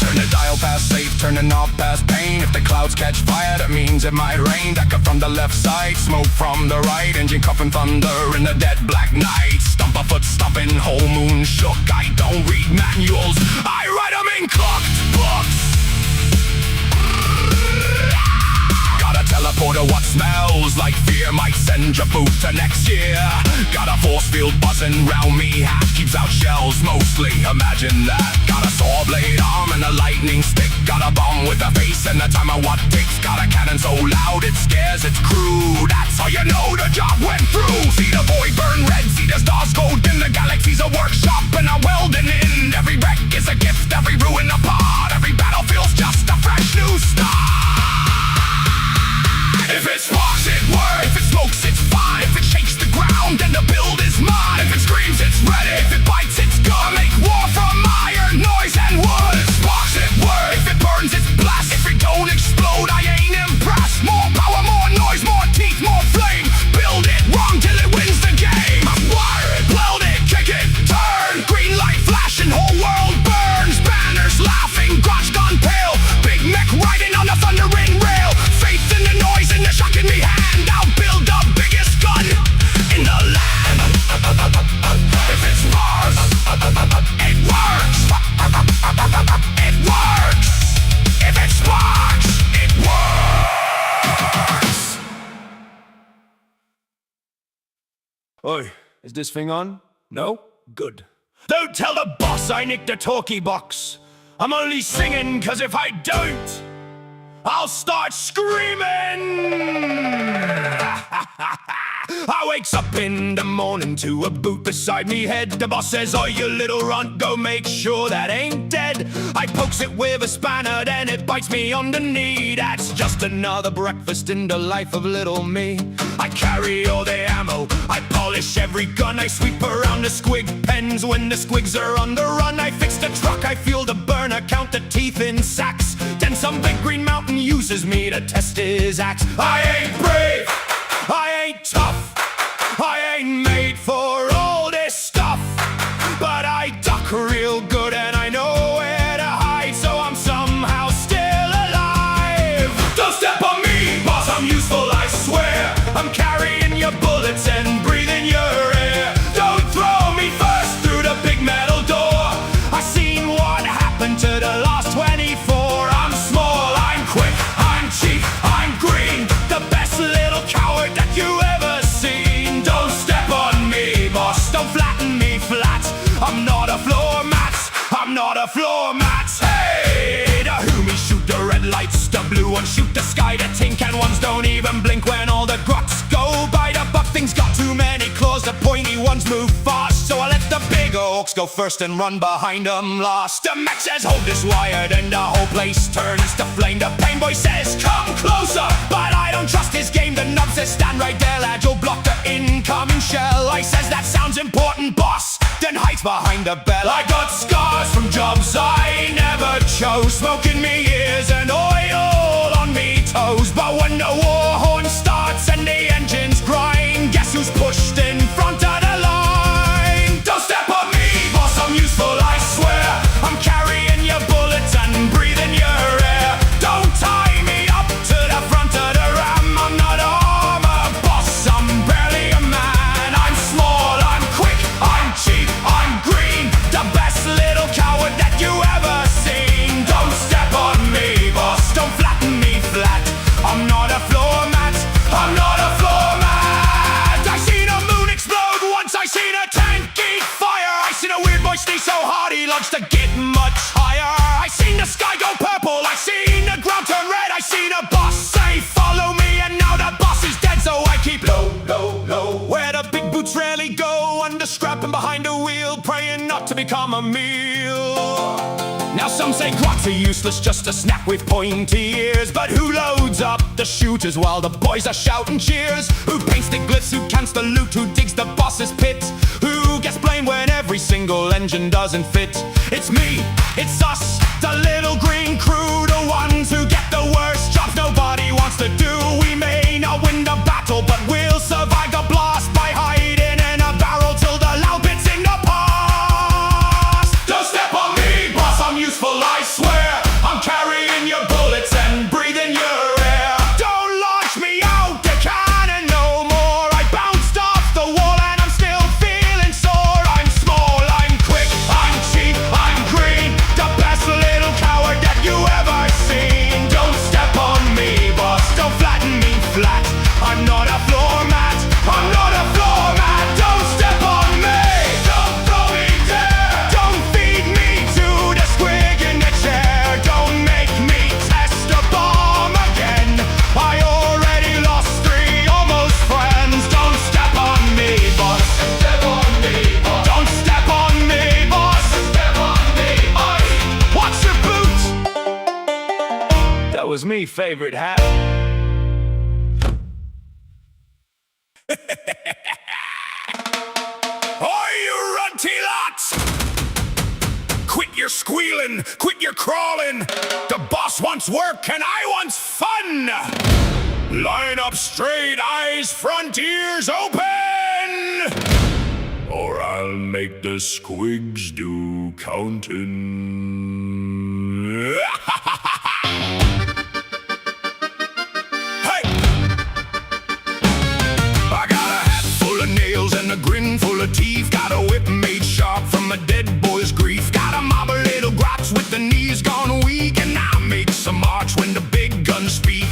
Turn the dial past safe, turn the knob past pain. If the clouds catch fire, that means it might rain. Decker from the left side, smoke from the right. Engine coughing thunder in the dead black night. Stump a foot stomping, whole moon shook. I don't read manuals, I write them in clocked books. Got a teleporter what smells like fear might send your boot to next year. Got a force field buzzing round me, half keeps out shells mostly, imagine that. Got a saw blade arm and a lightning stick. Got a bomb with a face and a timer what ticks. Got a cannon so loud it scares its crew. That's how you know the job went through. See the boy burn red, see the stars go dim. The galaxy's a workshop and a welding in. Every wreck is a gift, every ruin a part. Every battlefield's just a fresh new start. If it sparks, it works. If it smokes, it's fine. If it shakes the ground, then the build is mine. If it screams, it's ready. If it bites, it's gonna make war from iron, noise, and wood. If it sparks, it works. If it burns, it's blast. If it don't explode, I ain't impressed. More power, more noise, more teeth, more flame. Build it wrong till it wins the game. Wire it, weld it, kick it, turn. Green light flashing, whole world burns. Banners laughing, grotch gone pale. Big mech riding on the thundering rail. Faith in the noise and the shock in me hand. I'll build the biggest gun in the land. If it sparks, it works. It works. If it sparks, it works. Oi, is this thing on? No? Good. Don't tell the boss I nicked the talkie box. I'm only singing cause if I don't, I'll start screaming. I wakes up in the morning to a boot beside me head. The boss says, oh, you little runt, go make sure that ain't dead. I pokes it with a spanner, then it bites me on the knee. That's just another breakfast in the life of little me. I carry all the ammo, I polish every gun. I sweep around the squig pens when the squigs are on the run. I fix the truck, I fuel the burner, count the teeth in sacks. Then some big green mountain uses me to test his axe. I ain't brave, I ain't tough, I ain't made for all this stuff, but I duck real good road and I know where to hide, so I'm somehow still alive. Don't step on me, boss, I'm useful, I swear. I'm carrying your bullets and breathing your air. Don't throw me first through the big metal door. I seen what happened to the last 24. I'm small, I'm quick, I'm cheap, I'm green, the best little coward that you ever seen. Don't step on me, boss, don't flatten me flat. I'm not a floor mat, I'm not a floor mat. Hey, the Hoomies shoot the red lights, the blue ones shoot the sky, the tin can ones don't even blink when all the grots go by. The buck thing's got too many claws, the pointy ones move fast, so I let the big orcs go first and run behind them last. The mech says hold this wire, then the whole place turns to flame. The PAINBOY says come closer, but I don't trust his game. The nub says stand right there lad, you'll block the incoming shell. I says that sounds important boss, then hides behind the bell. I got scars from jobs I never chose, smoke in me ears and oil on me toes. But when the war horn starts and the engines grind, guess who's pushed in front of the line? Don't step on me, boss, I'm useful, I swear. I'm carrying your bullets and breathing your air. Don't tie me up to the front of the ram. I'm not armor boss, I'm barely a man. I'm small, I'm quick, I'm cheap, I'm green, the best little coward that you ever seen. Don't step on me, boss, don't flatten me flat. I'm not a floor mat, I'm not a floor mat. I seen a moon explode once, I seen a tank eat fire. I seen a weird boy sneeze so hard he launched to get much higher. I seen the sky go purple, I seen the ground turn red. I seen a boss say follow me, and now the boss is dead, so I keep low, low, low, where the big boots rarely go, under scrap and behind a wheel, praying not to become a meal. Now some say grots are useless, just a snap with pointy ears. But who loads up the shooters while the boys are shouting cheers? Who paints the glyphs, who cants the loot, who digs the boss's pit? Who gets blamed when every single engine doesn't fit? It's me, it's us, the little green crew, the ones who get the worst jobs nobody wants to do. We may not win the battle, but we'll survive the blast by hiding in a barrel till the loud bit's in the past. Don't step on me, boss, I'm useful, I swear. I'm carrying your bullets and breathing your air. Don't launch me out the cannon no more. I bounced off the wall and I'm still feeling sore. I'm small, I'm quick, I'm cheap, I'm green, the best little coward that you ever seen. Don't step on me, boss, don't flatten me flat. I'm not a floor mat, I'm not a floor mat. Don't step on me, don't throw me there. Don't feed me to the squig in the chair. Don't make me test a bomb again. I already lost 3 almost friends. Don't step on me, boss. Step on me, boss. Don't step on me, boss. Step on me. Oi, watch your boots. That was me favorite hat. Oi, you runty lots! Quit your squealing, quit your crawling. The boss wants work and I wants fun. Line up straight, eyes, front, ears open, or I'll make the squigs do counting. Hey! I got a hat full of nails and a grin full of teeth. Got a whip made sharp from a dead boy's grief. Got a mob of little grots with the knees gone weak, and I make some march when the big guns speak.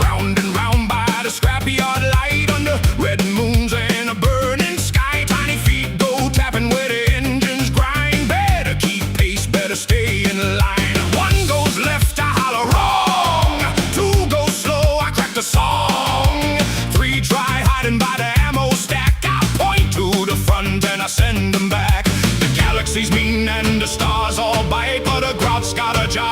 Round and round by the scrapyard light, under red moons and a burning sky. Tiny feet go tapping where the engines grind. Better keep pace, better stay in line. One goes left, I holler wrong. 2 go slow, I crack the song. 3 try hiding by the ammo stack. I point to the front and I send them back. The galaxy's mean and the stars all bite, but a grot's got a job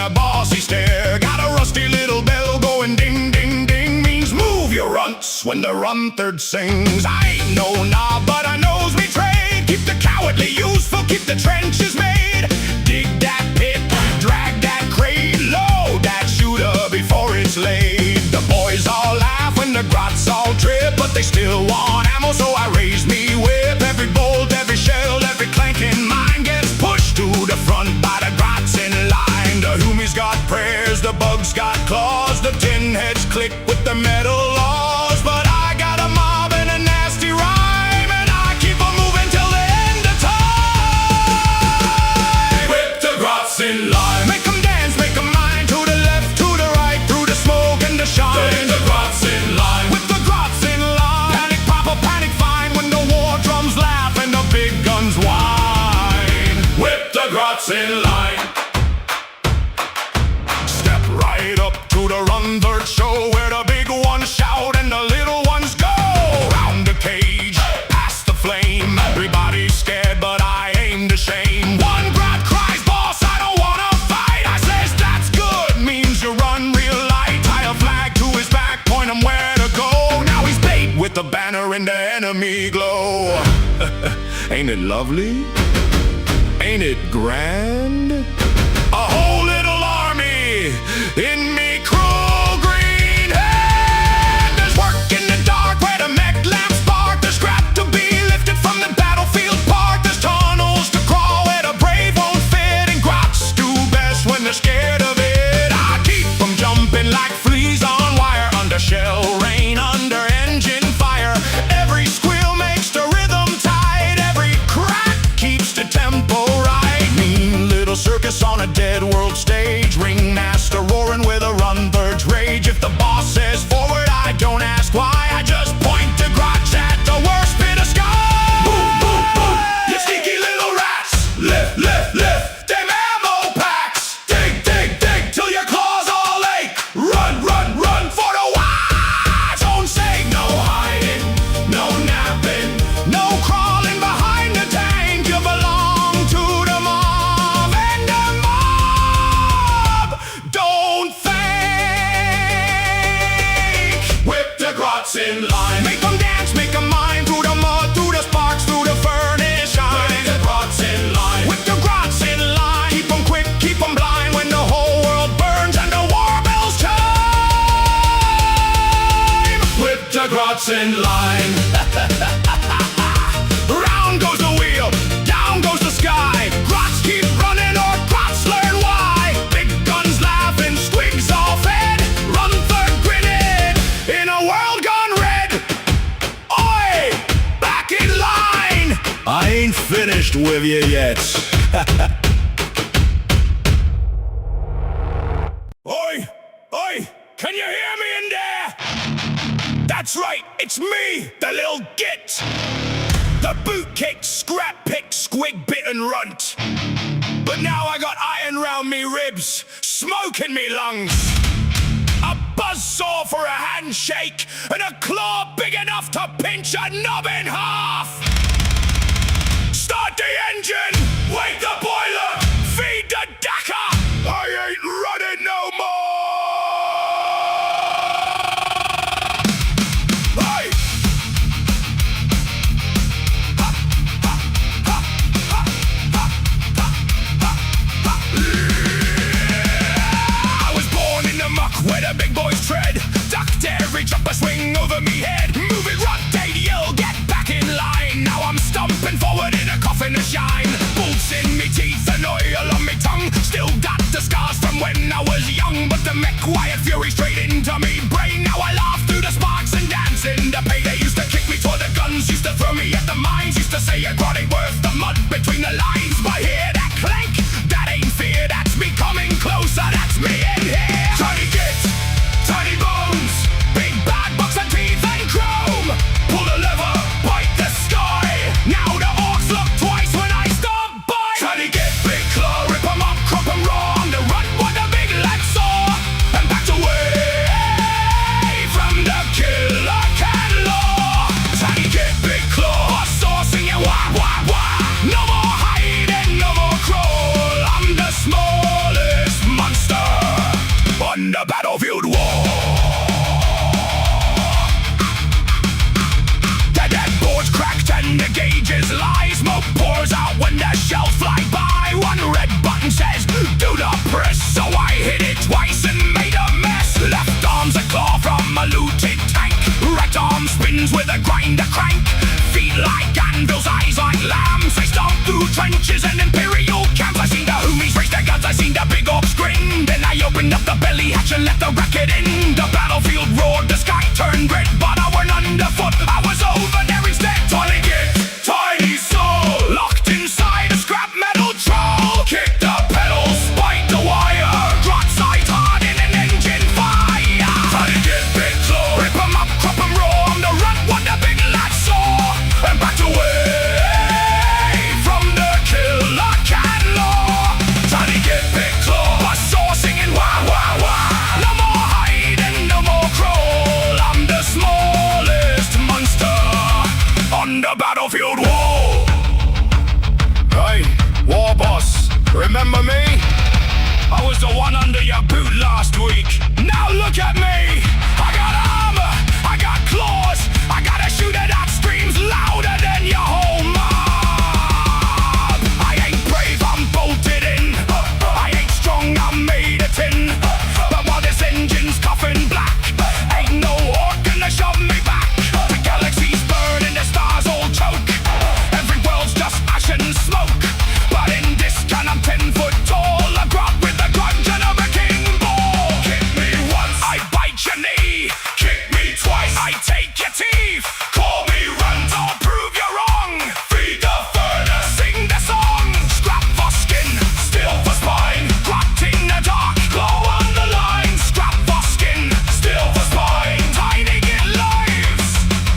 a bossy stare. Got a rusty little bell going ding, ding, ding. Means move your runts when the run-third sings. I ain't no knob, but I knows me trade. Keep the cowardly useful, keep the trenches made. Dig that pit, drag that crate, load that shooter before it's laid. The boys all laugh when the grots all trip, but they still want ammo, so I raise me whip. Every bolt, every shell, every clanking mine gets pushed to the front by the grots in line. The humies got prayers, the bugs got claws, the tin heads click with the metal laws. But I got a mob and a nasty rhyme, and I keep on moving till the end of time. Whip the grots in line. Make 'em dance, make 'em mind, to the left, to the right, through the smoke and the shine. Whip the grots in line. With the grots in line, panic proper, panic fine, when the war drums laugh and the big guns whine. Whip the grots in line. Step right up to the run-third show, where the big ones shout and the little ones go. Round the cage, past the flame, everybody's scared but I aim to shame. One grot cries, boss, I don't wanna fight. I says, that's good, means you run real light. Tie a flag to his back, point him where to go. Now he's bait with the banner in the enemy glow. Ain't it lovely? Ain't it grand? A whole little army in me cruel green hand. There's work in the dark where the mech lamps spark. There's scrap to be lifted from the battlefield park. There's tunnels to crawl where the brave won't fit, and grots do best when they're scared of it. I keep them jumping like fleas on wire, under shell rain, under engine fire. Every squeal makes the rhythm tight, every crack keeps the tempo right. Mean little circus on a dead world stage, ringmaster roaring with a run-third's rage. If the boss says forward, I don't ask why, I just point to grots at the worst bit of sky. Boom, boom, boom. You sneaky little rats. Lift, lift, lift. Them ammo packs. Dig, dig, dig till your claws all ache. Run, run, run for the Waaagh zone. Say no hiding, no napping, No crawling behind the tank, you belong to the mob, and the mob don't fake. Whip the grots in line. Make 'em dance, make 'em mind, through the mud, through the sparks, through the furnace Whip shine. the grots in line. With the grots in line, keep 'em quick, keep 'em blind, when the whole world burns and the war bells chime. Whip the grots in line. Round goes the wheel, down goes the sky. Grots keep running or grots learn why. Big guns laughing, squigs all fed, run-third grinning in a world gone red. Oi, back in line. I ain't finished with you yet. Oi, oi, can you hear me in there? That's right, it's me, the little git. The boot kick, scrap pick, squig bit and runt. But now I got iron round me ribs, smoke in me lungs, a buzzsaw for a handshake, and a claw big enough to pinch a knob in half. Start the engine, wake the boiler, feed the dacker. I ain't running no more. Hey! I was born in the muck where the big boys tread. Ducked every chopper swing over me head. Move it, rot, yell, get back in line. Now I'm stomping forward in a coffin of shine. Bolts in me teeth and oil on me tongue. Still got the scars from when I was young, but the mech quiet fury straight into me brain. Now I laugh through the sparks and dance in the pain. They used to kick me toward the guns, used to throw me at the mines, used to say a grot ain't worth the mud between the lines. But hear that clank, that ain't fear, that's me coming closer, that's me in here. Tiny git, tiny bones, big bad box of teeth and chrome. Pull the lever, bite the sky. Now the orcs look twice when I stop by. Tiny git, big claw, rip 'em up, crop 'em raw. On the run, what the big lads saw, and backed away. the battlefield war. The dead boards cracked and the gauges lie. Smoke pours out when the shells fly by. One red button says, do the press. So I hit it twice and made a mess. Left arm's a claw from a looted tank. Right arm spins with a grinder crank. Feet like anvils, eyes like lambs. They stomp through trenches and Imperial camps. I seen the homies raise their guns, I seen the big orcs grin. Then I opened up the belly hatch and let the racket in. The battlefield roared, the sky turned red, but I went underfoot. I was over there instead. Tiny kid, tiny soul, locked inside a scrap metal troll. Kick the pedals, bite the wire. Grot sides hard in an engine fire. Tiny kid, big claw, rip 'em up, crop 'em raw. On the run, what the big lad saw. And backed away from the killer can law. Tiny kid, big claw, a saw singing wah wah wah. No more hiding, no more crawl. I'm the smallest monster on the battlefield wall. Hey, WARBOSS, remember me? I was the one under your boot last week. Now look at me. I got armor, I got claws. I got a shooter that screams louder than your whole mob. I ain't brave, I'm bolted in. I ain't strong, I'm made of tin. But while this engine's coughing black, ain't no orc gonna shove me back. The galaxies burn and the stars all choke. Every world's just ash and smoke. But in this can I'm 10 foot tall. A grot with the grudge and I'm a king ball. Kick me once, I bite your knee. Kick me twice, I take your teeth. Call me runt, I'll prove you're wrong. Feed the furnace, sing the song. Scrap for skin, steel for spine. Grot in the dark, glow on the line. Scrap for skin, steel for spine. Tiny get lives,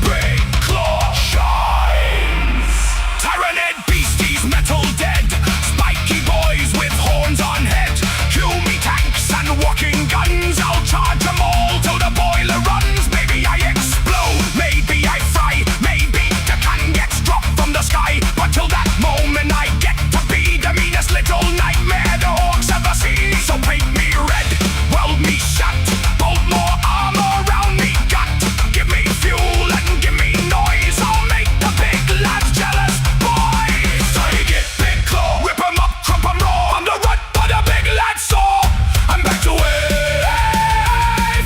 big claw shines. Tyrannid beasties, metal dead. Spiky boys with horns on head. Kill me tanks and walking guns. I'll charge them all till the boiler runs. Maybe I explode, maybe I fry. Maybe the can gets dropped from the sky. But till that moment I get to be the meanest little nightmare the orcs ever see. So paint me red, weld me shut. Bolt more armor around me gut. Give me fuel and give me noise. I'll make the big lads jealous, boys. Tiny get big claw, rip 'em up, crump 'em raw. I'm the rut, but the big lad saw. I'm back away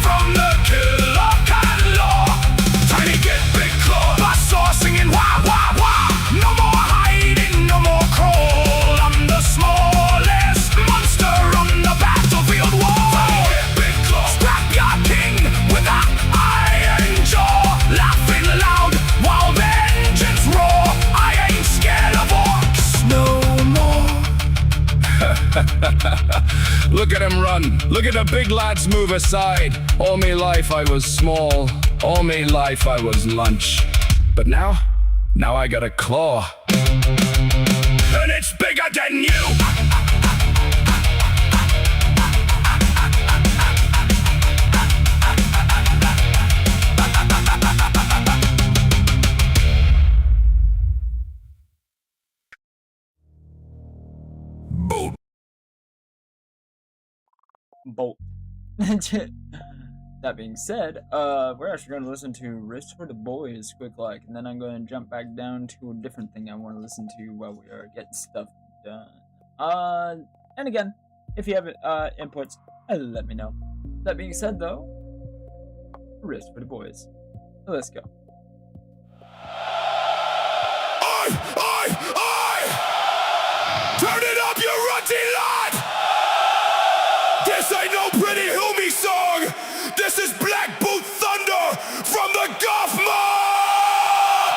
from the killer can law. Tiny get big claw, I saw singing wah wah wah. No more hiding, no more crawl. I'm the smallest monster on the battlefield wall. Tiny get big claw, scrap your king with that iron jaw. Laughing loud while the engines roar. I ain't scared of orcs no more. Look at him run. Look at the big lads move aside. All me life I was small. All me life I was lunch. But now I got a claw. And it's bigger than you. Bolt. That being said, we're actually going to listen to Riffs for the Boys quick like, and then I'm going to jump back down to a different thing I want to listen to while we are getting stuff done. And again, if you have inputs, let me know. That being said, though, Riffs for the Boys. Let's go. Turn it up, you runty lad! This ain't no pretty Hilmy song! This is Black Boot Thunder from the GOFF mob!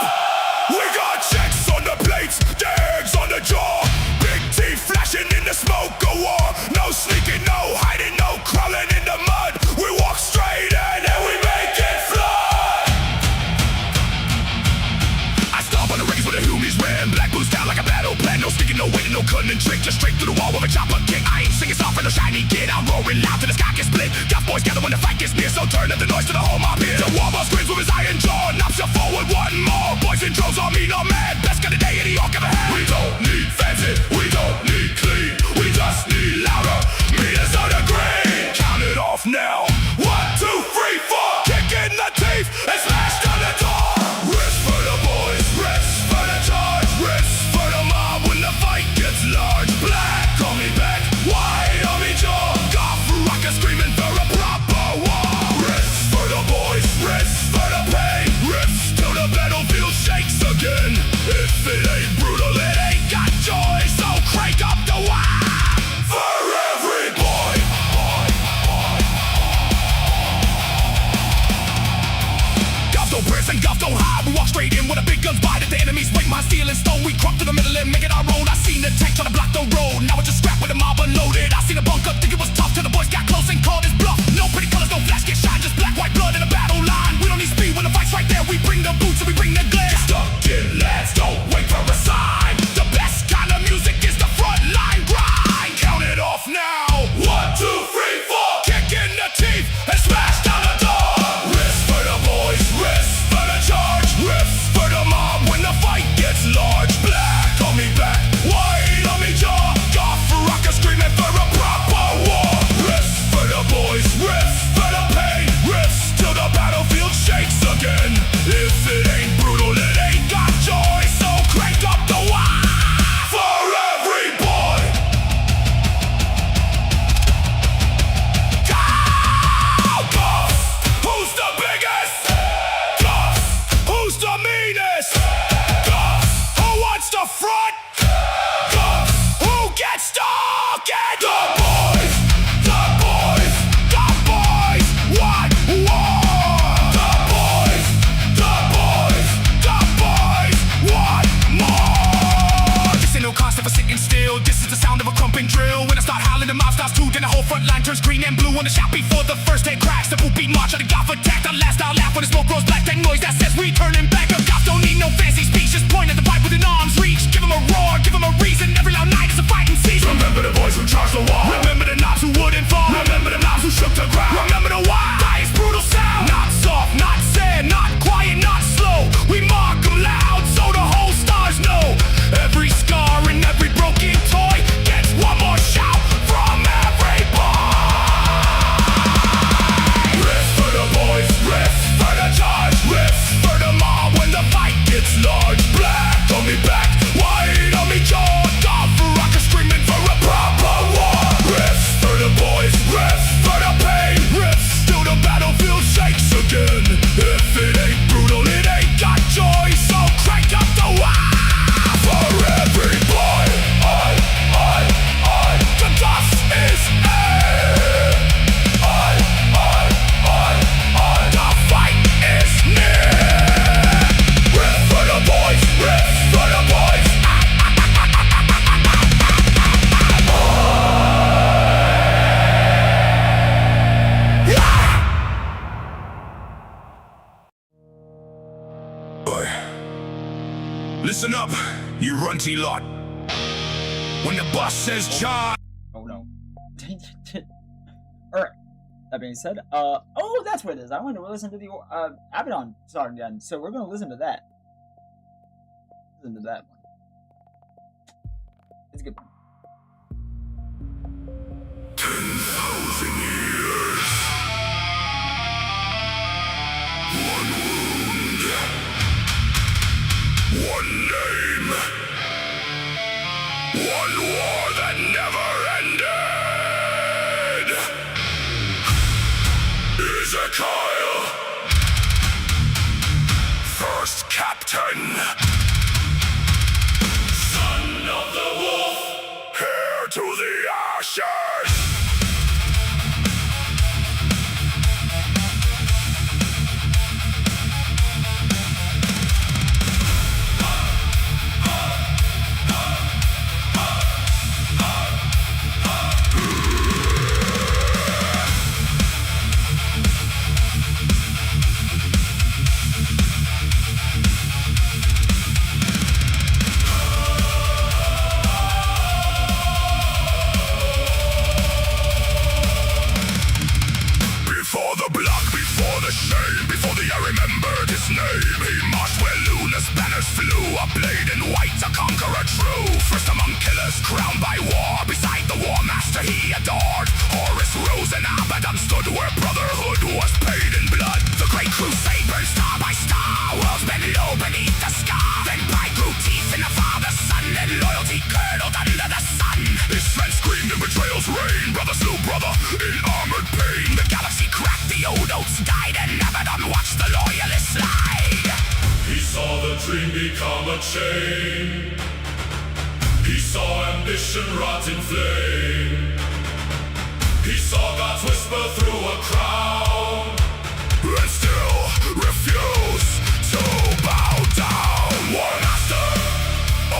We got checks on the plates, tags on the jaw. Big teeth flashing in the smoke of war. No sneaking, no hiding, no crawling in the mud. We walk straight and then we make it flood! I stomp on the records with the Hilmies wearing black boots down like a battle plan. No sneaking, no waiting, no cutting and trick. Just straight through the wall with a Choppa kick. I ain't singing soft for no shiny kid. I'm roaring loud till the sky gets split. Goff boys gather when the fight gets near. So turn up the noise to the whole mob here. The WARBOSS grins with his iron jaw. Knocks you forward one more. Boys in droves on me, no man. Best gun of the day any orc ever had. We don't need fancy, we don't need clean. We just need louder. Meters on the green. Count it off now. now. 1, 2, 3, 4. Kick in the teeth and smash down the door. Riffs for the boys, riffs for the charge, riffs for the mob when the fight gets large. Black on me back, white on me jaw. Goff rocker screaming for a proper war. Riffs for the boys, riffs for the pain, riffs till the battlefield shakes again. If it ain't brutal, it ain't got joy. So crank up the Waaagh for every boy. Goff, who's the biggest? Goff, who's the meanest? Goff, who wants to front? Goff, who gets stuck? And the boys, the boys, the boys want war. The boys, the boys, the boys want more. This ain't no concept for sitting still. This is the sound of a crumping drill. When I start howling, the mob starts too. Then the whole front line turns green and blue on the shop before the first hit cracks. The poopy march of the Goff attack. The last I'll laugh when the smoke grows black. That noise that says we turning back. The Goff don't need no fancy speech. Just point at the pipe within arm's reach. Give them a roar, give them a reason. Every loud night is a fighting season. Remember the boys who charged the wall. Remember the knobs who wouldn't fall. Remember the knobs who shook the ground. Remember the Waaagh. Highest brutal sound. Not soft, not sad, not quiet, not slow. We mark 'em loud so the whole stars know. Every scar and every broken toy gets one more shout from every boy. Riffs for the boys, riffs for the charge, riffs For the mob when the fight gets large. Black on me back, white on me jaw. Goff rocker screaming for a proper war. riffs for the boys, Riffs for the pain, riffs till the battlefield shakes again. If it ain't brutal, it ain't got joy. So crank up the Waaagh for every boy. The Goff is air. The fight is near. riff for the boys, riff for the boys. Boy, listen up, you runty lot. When the boss says charge. Oh no. Alright. That being said, oh, that's what it is. I wanted to listen to the Abaddon song again, so we're gonna listen to that. Listen to that one. It's a good one. 10,000 years. One wound. One name. One war that never ended. Ezekiel. First captain. Son of the wolf. Heir to the ashes. dream become a chain. He saw ambition rot in flame. He saw God's whisper through a crown, and still refused to bow down. War master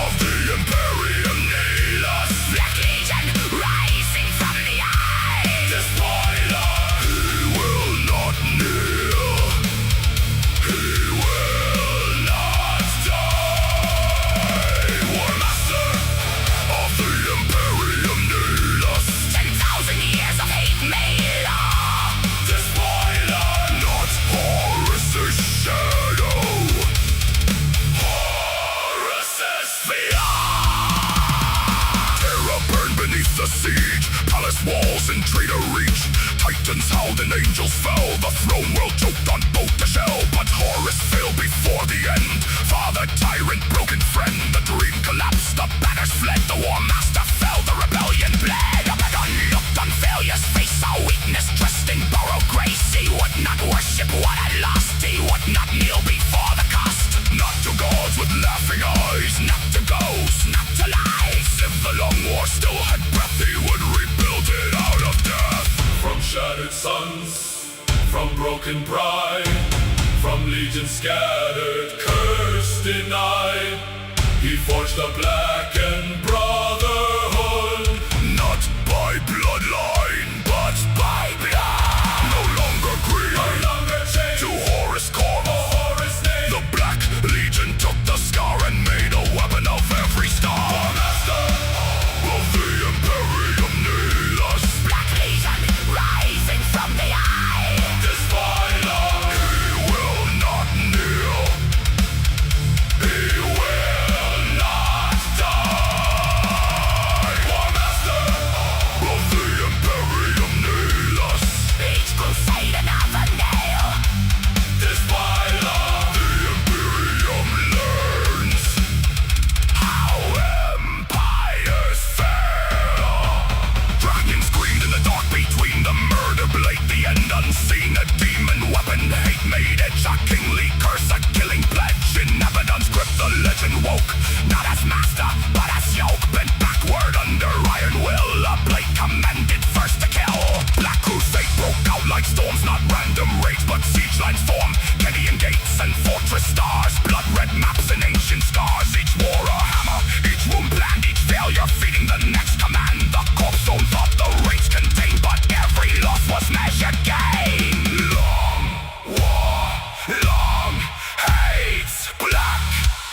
of the Imperium, nameless Black Legion rising from the eye. The spoiler, he will not kneel. He will not die. War master of the Imperium, nameless siege. Palace walls in traitor reach. Titans howled and angels fell. The throne world choked on both the shell. But Horus failed before the end. Father, tyrant, broken friend. The dream collapsed, the banners fled. The war master fell, the rebellion bled. Abaddon looked on failure's face. Saw weakness dressed in borrowed grace. He would not worship what had lost. He would not kneel before the cost. Not to gods with laughing eyes. Not to ghosts, not to lies. If the long war still had breath, he would rebuild it out of death. From shattered suns, from broken pride, from legions scattered, curse denied, he forged a blackened brotherhood. Not by bloodline, but by blood. No longer greed, No longer chained to Horus' corpse. to Horus' name. The Black Legion took the scar and made a weapon of every star. Master Of the Imperium Nihilus. Black Legion rising from the eye. this violence. He will not kneel. He will not die. War Master Of the Imperium Nihilus. Each crusade another nail. this violence. The Imperium learns how empires fail. Dragons screamed in the dark between the murder blade, the end unseen, a demon weapon. Hate made it a kingly curse, a killing pledge. In Abaddon's grip, the legend woke. Not as master, but as yoke. Bent backward under iron will. A blade commanded first to kill. Black Crusade broke out like storms, not random raids, but siege lines form. Canyon gates and fortress stars. Blood red maps and ancient scars. Each war a hammer, each wound planned, each failure feeding the next command. The corpse zone thought the raids contained, but every loss was measured gain. Long war, long hates, black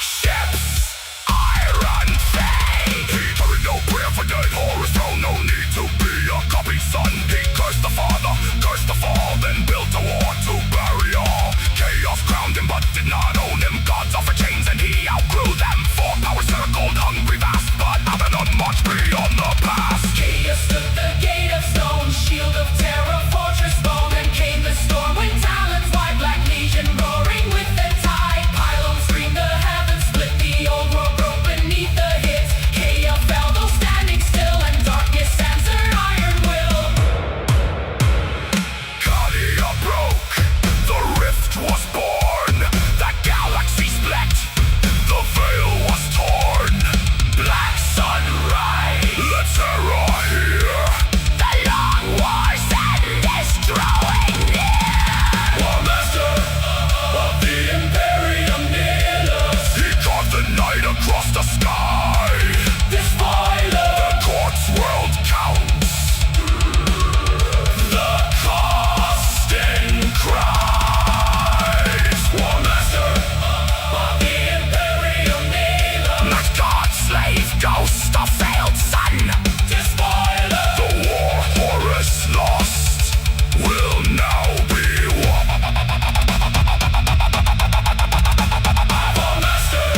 ships, iron fate. He uttered no prayer for dead Horus throne, no need to be a copy son. He cursed the father, cursed the fall, then built a war to bury all. Chaos crowned him but did not own him. Gods offered chains and he outgrew them. For power circled, hungry vast, but Abaddon marched beyond the past. Cadia stood the gate of stone, shield of terror, fortress bone, and came the storm with talons wide. Black Legion roaring with the tide. Pylons screamed, the heavens split, the old world broke beneath the hits. Cadia fell, though standing still, and darkness answered iron will. Cadia broke, the rift was born. The galaxy split, the veil was torn. Black sunrise, the terror here. The long war's end is drawing near. War Master of the Imperium Nihilus. He carved the night across the sky. This violence. The court's world counts. The cost in cries. War Master of the Imperium Nihilus. Not God, slave, ghost, a failed son. This violence. The war Horus lost will now be won. War Master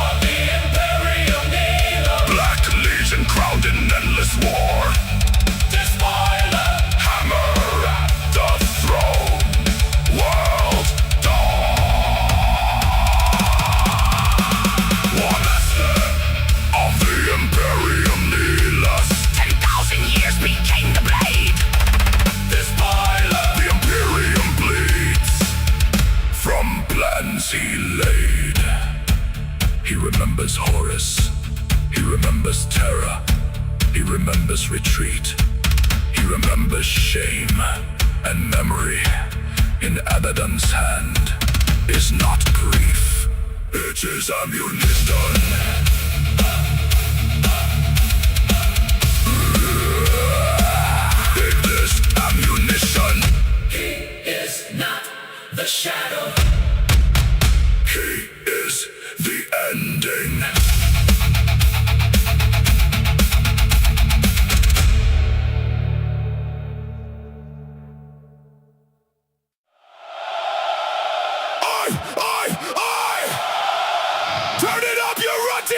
of the Imperium Nihilus. Black Legion crowned in endless war. This violence. Hammer at the throne. World dawn. War Master of the Imperium Nihilus. 10,000 years became the blade. This violence. The Imperium bleeds from plans he laid. He remembers Horus. He remembers terror. He remembers retreat. He remembers shame and memory. In Abaddon's hand is not grief. It is ammunition. It is ammunition. He is not the shadow. He is the ending. Turn it up, you rutty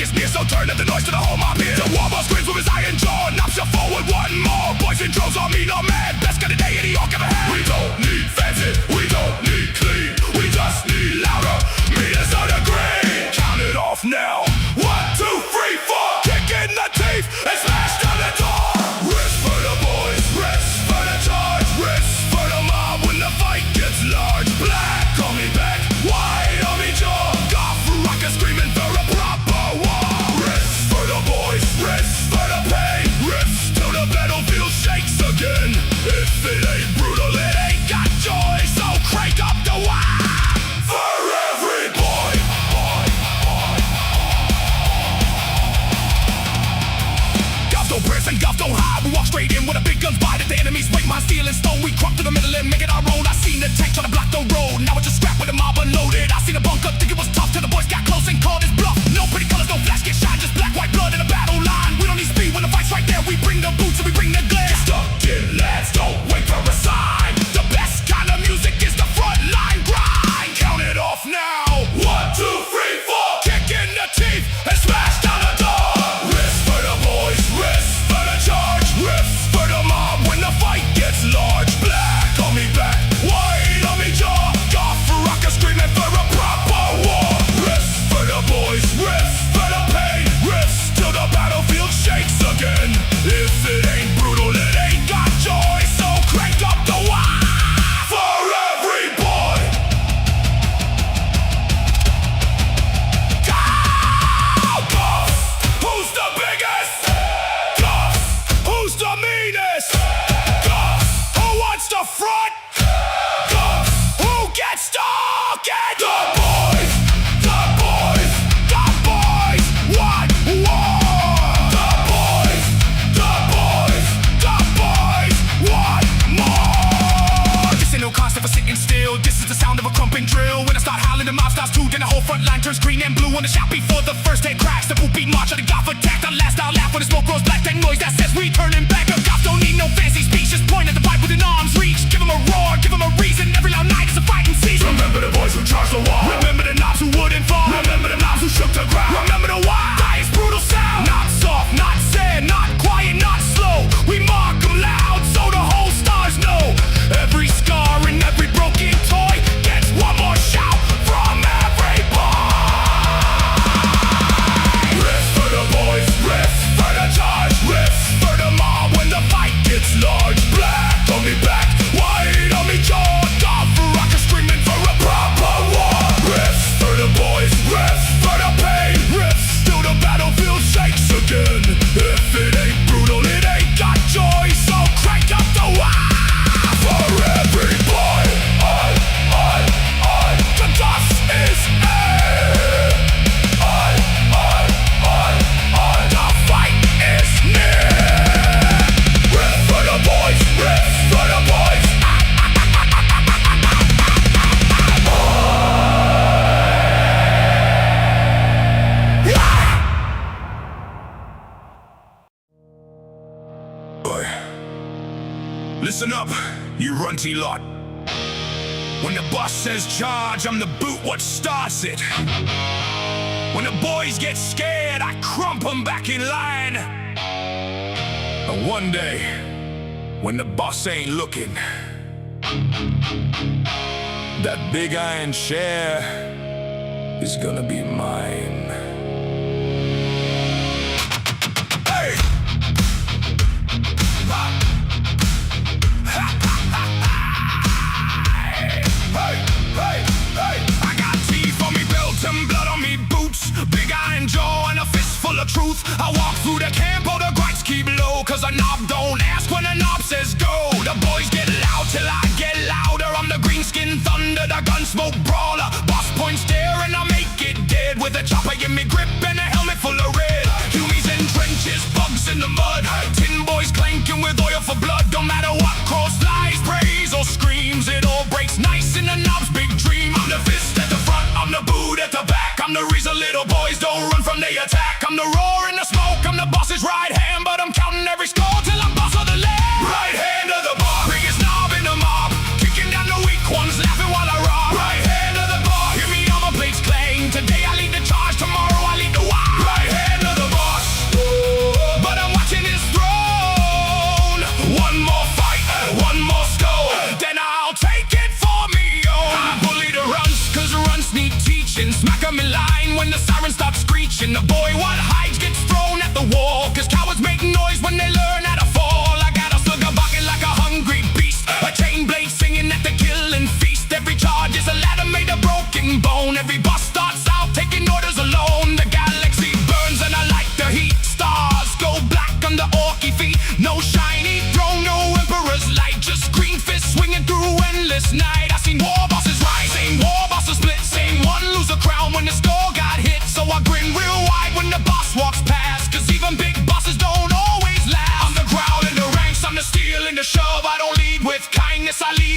is near, so turn up the noise to the home I'm here. The WARBOSS grins with his iron jaw, knocks you forward one more. Boys in droves on me, no man, best kind of day any orc ever had. We don't need fancy, we don't need clean, we just need louder. Meters on the green. Count it off now. 1, 2, 3, 4. Kick in the teeth and smash down the door. Riffs for the boys, riffs for the charge, Riffs for the mob when the fight gets large. black on me back, white on me jaw. Goff rocker screaming for a proper war. Riffs for the boys, riffs for the pain, Riffs till the battlefield shakes again. if it ain't brutal, It ain't got joy, so crank up the Waaagh. for every boy. Goff don't press and Goff don't hide. We walk straight in with a big guns by that the enemies break my steel and stone. We crop to the middle and make it our own. I seen the tank try to block the road. Now it's just scrap with the mob unloaded. I seen a bunk up, think it was tough till the boys got close and called his bluff. No pretty colors, no flash, get shine, just black, white blood in a battle line. We don't need speed when the fight's right there. We bring the boots and we bring the glare. Stuck in lads, don't wait for a sign. The best kind of music is the front line grind. Count it off now. 1, 2, 3, 4. Kick in the teeth and smash down the door. Riffs for the boys, riffs For the charge, riffs for the mob when the fight gets large. black on me back, White on me jaw, Goff rocker screaming for a proper war. riffs for the boys, riffs for the pain. Riffs till the battlefield shakes again. If it ain't brutal, it ain't got joy, so crank up the Waaagh. For every boy. Goff, who's the biggest? Goff, who's the meanest? Goff, who wants to front? Goff, Who gets stuck at the boys, the boys, The boys want war. the boys, the boys. The boys want more. This ain't no concept for sitting still. This is the sound of a crumping drill. When I start howling, the mob starts too. Then the whole front line turns green and blue on the shot before the first head cracks. The boot beat march of the Goff attack. The last I'll laugh when the smoke grows black. That noise that says we turning back. A Goff don't need no fancy speech. Just point at the pipe within arm's reach. Give him a roar, give him a reason. Every loud night is a fighting season. Remember the boys who charged the wall. Remember the knobs who wouldn't fall. Remember the knobs who shook the ground. Remember the Waaagh. Highest brutal sound. Not soft, not sad, not quiet, not slow. We mark 'em loud so the whole stars know. Every scar and every broken toy gets one more shout from every boy. Riffs for the boys, riffs For the charge, riffs for the mob when the fight gets large. Black on me back, white on me jaw. Goff rocker screaming for a proper war. riffs for the boys, Riffs for the pain, riffs till the battlefield shakes again. If it ain't brutal, it ain't got joy, so crank up the Waaagh. for every boy. The Goff is air. The fight is near. Riffs for the boys, riffs for the boys. Boy, listen up, you runty lot. When the boss says charge, I'm the boot what starts it. When the boys get scared, I crump 'em back in line. And one day, when the boss ain't looking, that big iron chair is gonna be mine. Hey! I got teeth on me belt and blood on me boots, big iron jaw and a fist full of truth. I walk through the camp, all the gripes keep low, cause a knob don't ask when a knob says go. The boys get loud till I get louder. I'm the green skin thunder, the gun smoke brawler. Boss points there and I make it dead. With a chopper give me grip and a helmet full of red. Humies in trenches, bugs in the mud. Tin boys clanking with oil for blood. Don't matter what cross lies, praise or screams, it all breaks nice in the knob's big dream. I'm the fist at the front, I'm the boot at the back. I'm the reason little boys don't run from the attack. I'm the roar in the smoke, I'm the boss's right hand, but I'm counting every score till I'm boss of the land. Right hand of the bar, biggest knob in the mob, kicking down the weak ones, laughing while I rob. Right hand of the bar, hear me on my plates clang. Today I lead the charge, tomorrow I lead the Waaagh. Right hand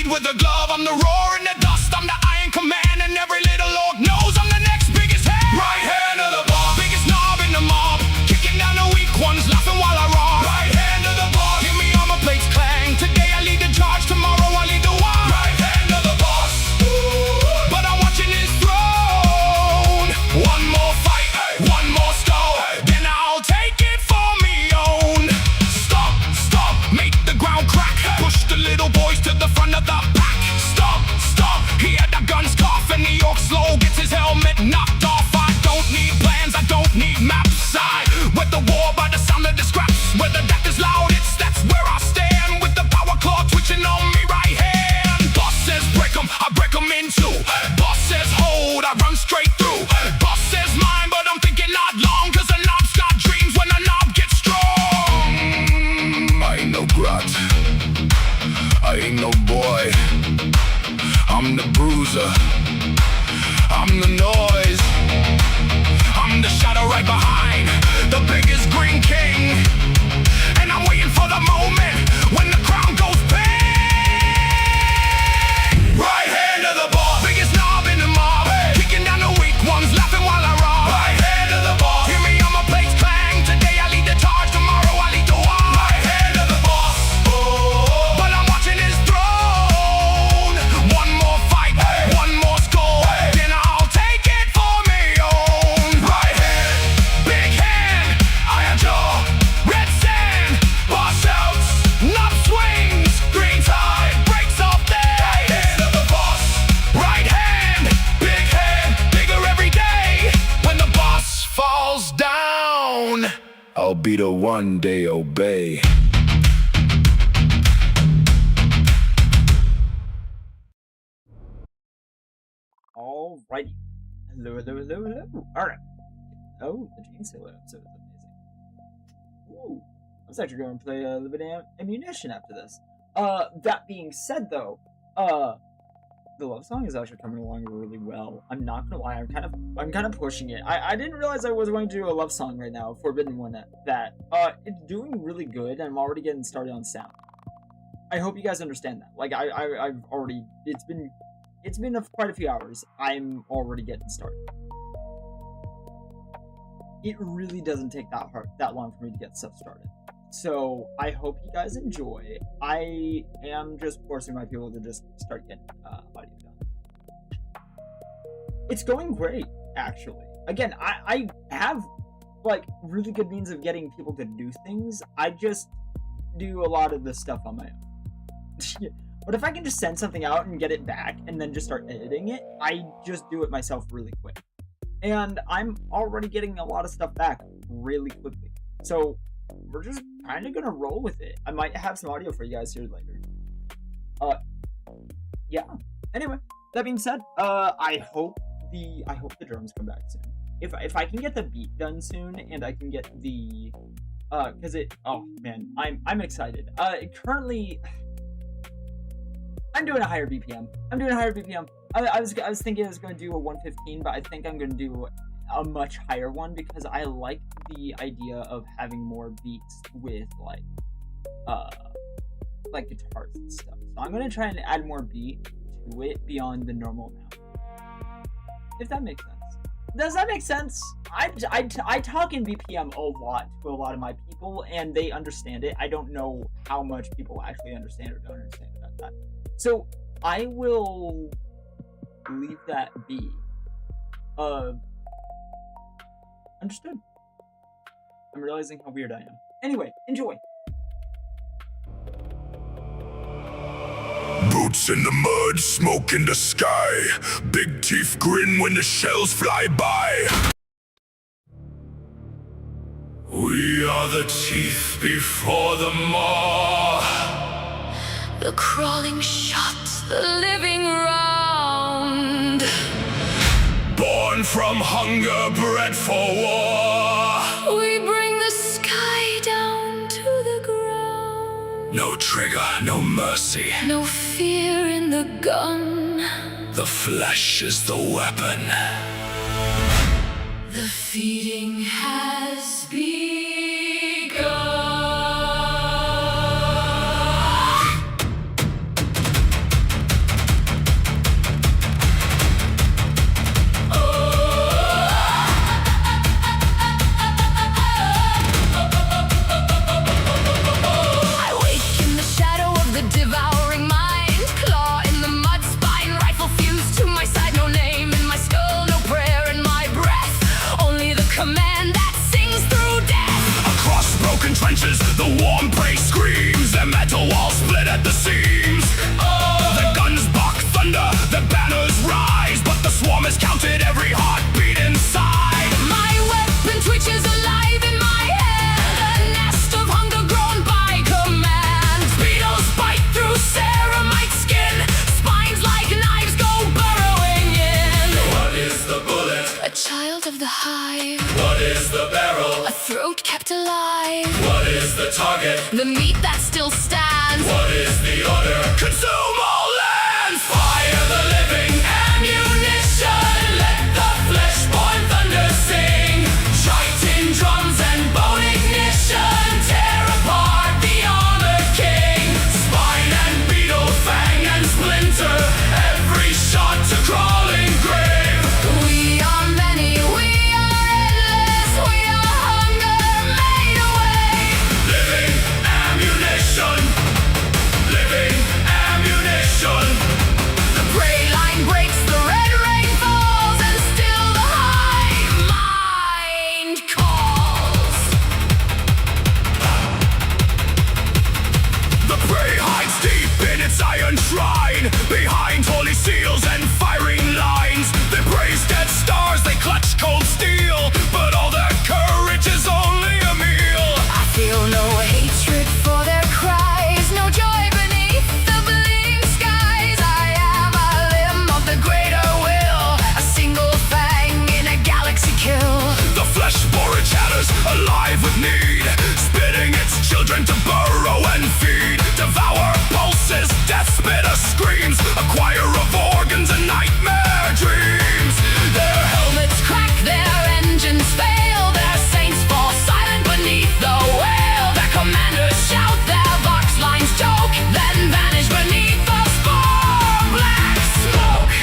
lead with the glove. I'm the roar in the dust. I'm the iron command, and every little orc knows I'm the next biggest hand. Right hand of the boss, biggest knob in the mob, kicking down the weak ones, laughing while I rob. Right hand of the boss, hear me armor plates clang. Today I lead the charge, tomorrow I lead the war. Right hand of the boss, but I'm watching his throne. One more fight, one more skull, then I'll take it for me own. Stop, stop, make the ground crack. Push the little boys to the front of the pack. Stop, stop, he had the guns cough, and the orc slow gets his helmet knocked off. I don't need plans, I don't need maps. I wed the war by the sound of the scraps. Where the death is loud, that's where I stand. With the power claw twitching on me right hand. Boss says break 'em, I break 'em in two. Boss says hold, I run straight through. Boss says mine, but I'm thinking not long, cause a knob's got dreams when a knob gets strong. I ain't no GROT, I ain't no boy. I'm the bruiser, I'm the noise, I'm the shadow right behind the biggest green king. And I'm waiting for the moment when the crown goes bang. Right hand of the boss, biggest knob in the mob, kicking down the weak ones, laughing while I rob. Right hand of the boss, hear me armor plates clang. Today I lead the charge, tomorrow I lead the war. Right hand of the boss, but I'm watching his throne. One more fight, one more score, then I'll take it for me own. Right hand, big hand, iron jaw, red sand, boss outs, knob swings, green tide breaks off there. Right hand of the boss, right hand, bigger every day. When the boss falls down, I'll be the one they obey. Alrighty. Hello, hello, hello, hello. Alright. Oh, the Gene Solo episode is amazing. Ooh. I was actually going to play a little bit of ammunition after this. That being said, though, the love song is actually coming along really well. I'm not gonna lie, I'm kind of pushing it. I didn't realize I was going to do a love song right now, Forbidden one that. It's doing really good, and I'm already getting started on sound. I hope you guys understand that. Like, I've already, it's been quite a few hours. I'm already getting started. It really doesn't take that long for me to get stuff started. So I hope you guys enjoy. I am just forcing my people to just start getting audio done. It's going great, actually. Again, I have like really good means of getting people to do things. I just do a lot of this stuff on my own. But if I can just send something out and get it back and then just start editing it, I just do it myself really quick. And I'm already getting a lot of stuff back really quickly. So we're just kind of gonna roll with it. I might have some audio for you guys here later. Yeah. Anyway, that being said, I hope the drums come back soon. If I can get the beat done soon and I can get the oh man, I'm excited. Currently I'm doing a higher BPM. I was thinking I was going to do a 115, but I think I'm going to do a much higher one because I like the idea of having more beats with like guitars and stuff. So I'm going to try and add more beat to it beyond the normal amount. If that makes sense. Does that make sense? I talk in BPM a lot to a lot of my people, and they understand it. I don't know how much people actually understand or don't understand about that. So I will leave that be. Understood. I'm realizing how weird I am. Anyway, enjoy. Boots in the mud, smoke in the sky. Big teeth grin when the shells fly by. We are the teeth before the maw. The crawling shot, the living round. Born from hunger, bred for war. We bring the sky down to the ground. No trigger, no mercy. No fear in the gun. The flesh is the weapon. The feeding has begun. The warm prey screams, their metal walls split at the seams. The guns bark thunder, the banners rise, but the swarm has counted every heartbeat inside. My weapon twitches alive in my hand, a nest of hunger grown by command. Beetles bite through ceramite skin, spines like knives go burrowing in. What is the bullet? A child of the hive, What is the barrel? a throat kept alive. What is the target? The meat that still stands. What is the order? Consume all lands! Fire the living ammunition. Let the flesh-born thunder sing. Chitin drums and bone ignition. Tear apart the armored king. Spine and beetle, fang and splinter. Every shot to crawling grave. We are many, we are endless, we are hunger made away. Living ammunition. Living ammunition. The prey line breaks, the red rain falls, and still the hive mind calls. The prey hides deep in its iron shrine, behind holy seals and firing lines. They praise dead stars, they clutch cold steel, but all their courage is only a meal. I feel no hatred for their cries, no joy beneath the bleeding skies. I am a limb of the greater will, a single fang in a galaxy kill. The flesh borer chatters, alive with need, spitting its children to burrow and feed. Devour pulses, death spitter screams, acquire of organs and nightmare dreams. Their helmets crack, their engines fail, their saints fall silent beneath the wail. Their commanders shout, their box lines choke, then vanish beneath the spore black smoke.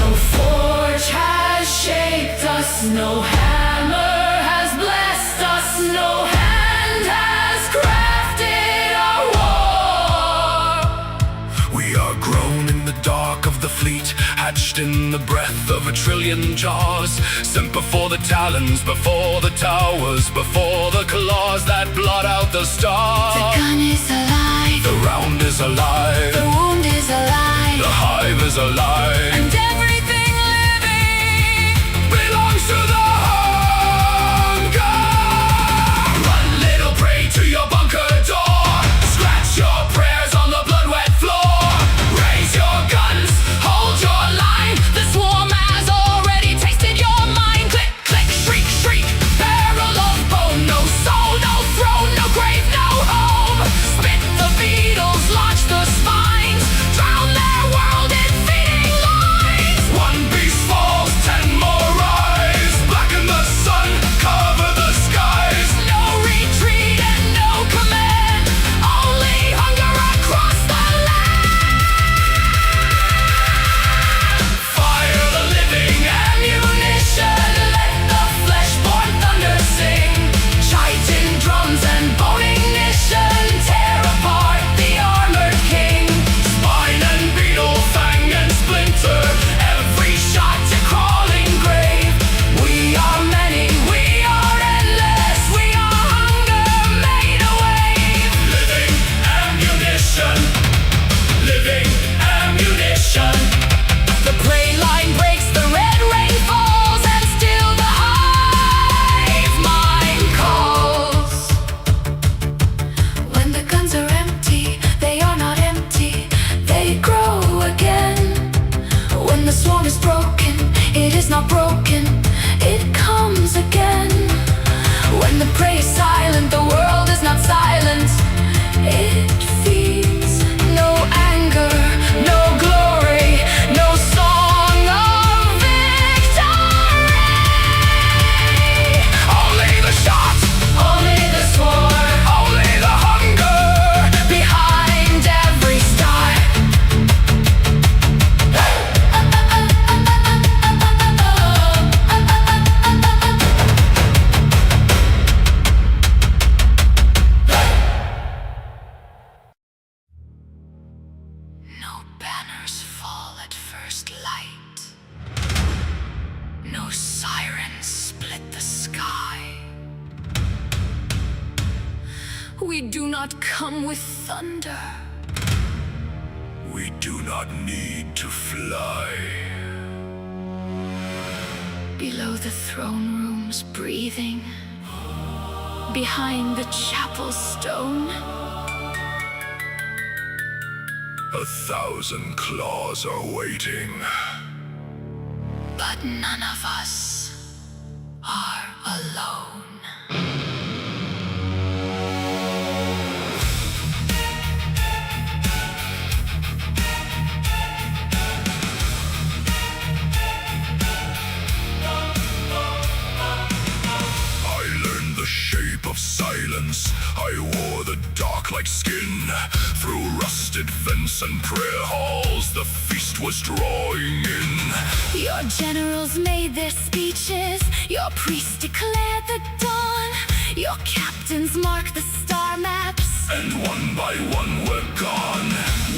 No forge has shaped us, no hammer has blessed us, no hand has crafted our war. We are grown in the dark of the fleet, hatched in the breath of a trillion jaws, sent before the talons, before the towers, before the claws that blot out the The stars. gun is alive, The round is alive, the wound is alive, the hive is alive, and everything living belongs to the hunger. Run, little prey, to your bunker door. Scratch your prayers on the blood-wet floor. Raise your guns, hold your line. The swarm has already tasted your mind. Click, click, shriek, shriek. Barrel of bone, no soul, no throne, no grave, no home. Spit the beetles, launch the spines. Drown their world in feeding lines. We do not come with thunder. We do not need to fly. Below the throne room's breathing, behind the chapel's stone, 1,000 claws are waiting. but none of us are alone. Silence, I wore the dark like skin. Through rusted vents and prayer halls, the feast was drawing in. Your generals made their speeches, your priests declared the dawn, your captains marked the star maps, and one by one we're gone.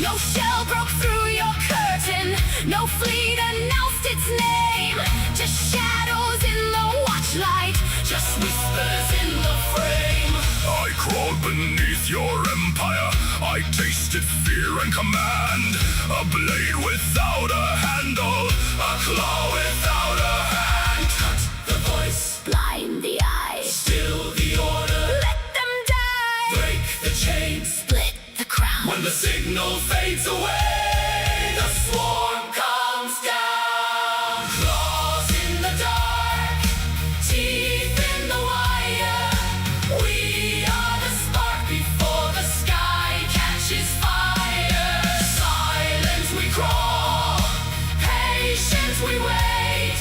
No shell broke through your curtain, no fleet announced its name. Just shadows in the watchlight, just whispers in the frame. I crawled beneath your empire, I tasted fear and command. A blade without a handle, a claw without a hand. Cut the voice, Blind the eyes, still the order. let them die. Break the chains, Split the crown. when the signal fades away, the swarm comes down. Claws in the dark, teeth in the wire. We are the spark before the sky catches fire. Silence we crawl, patience we wait.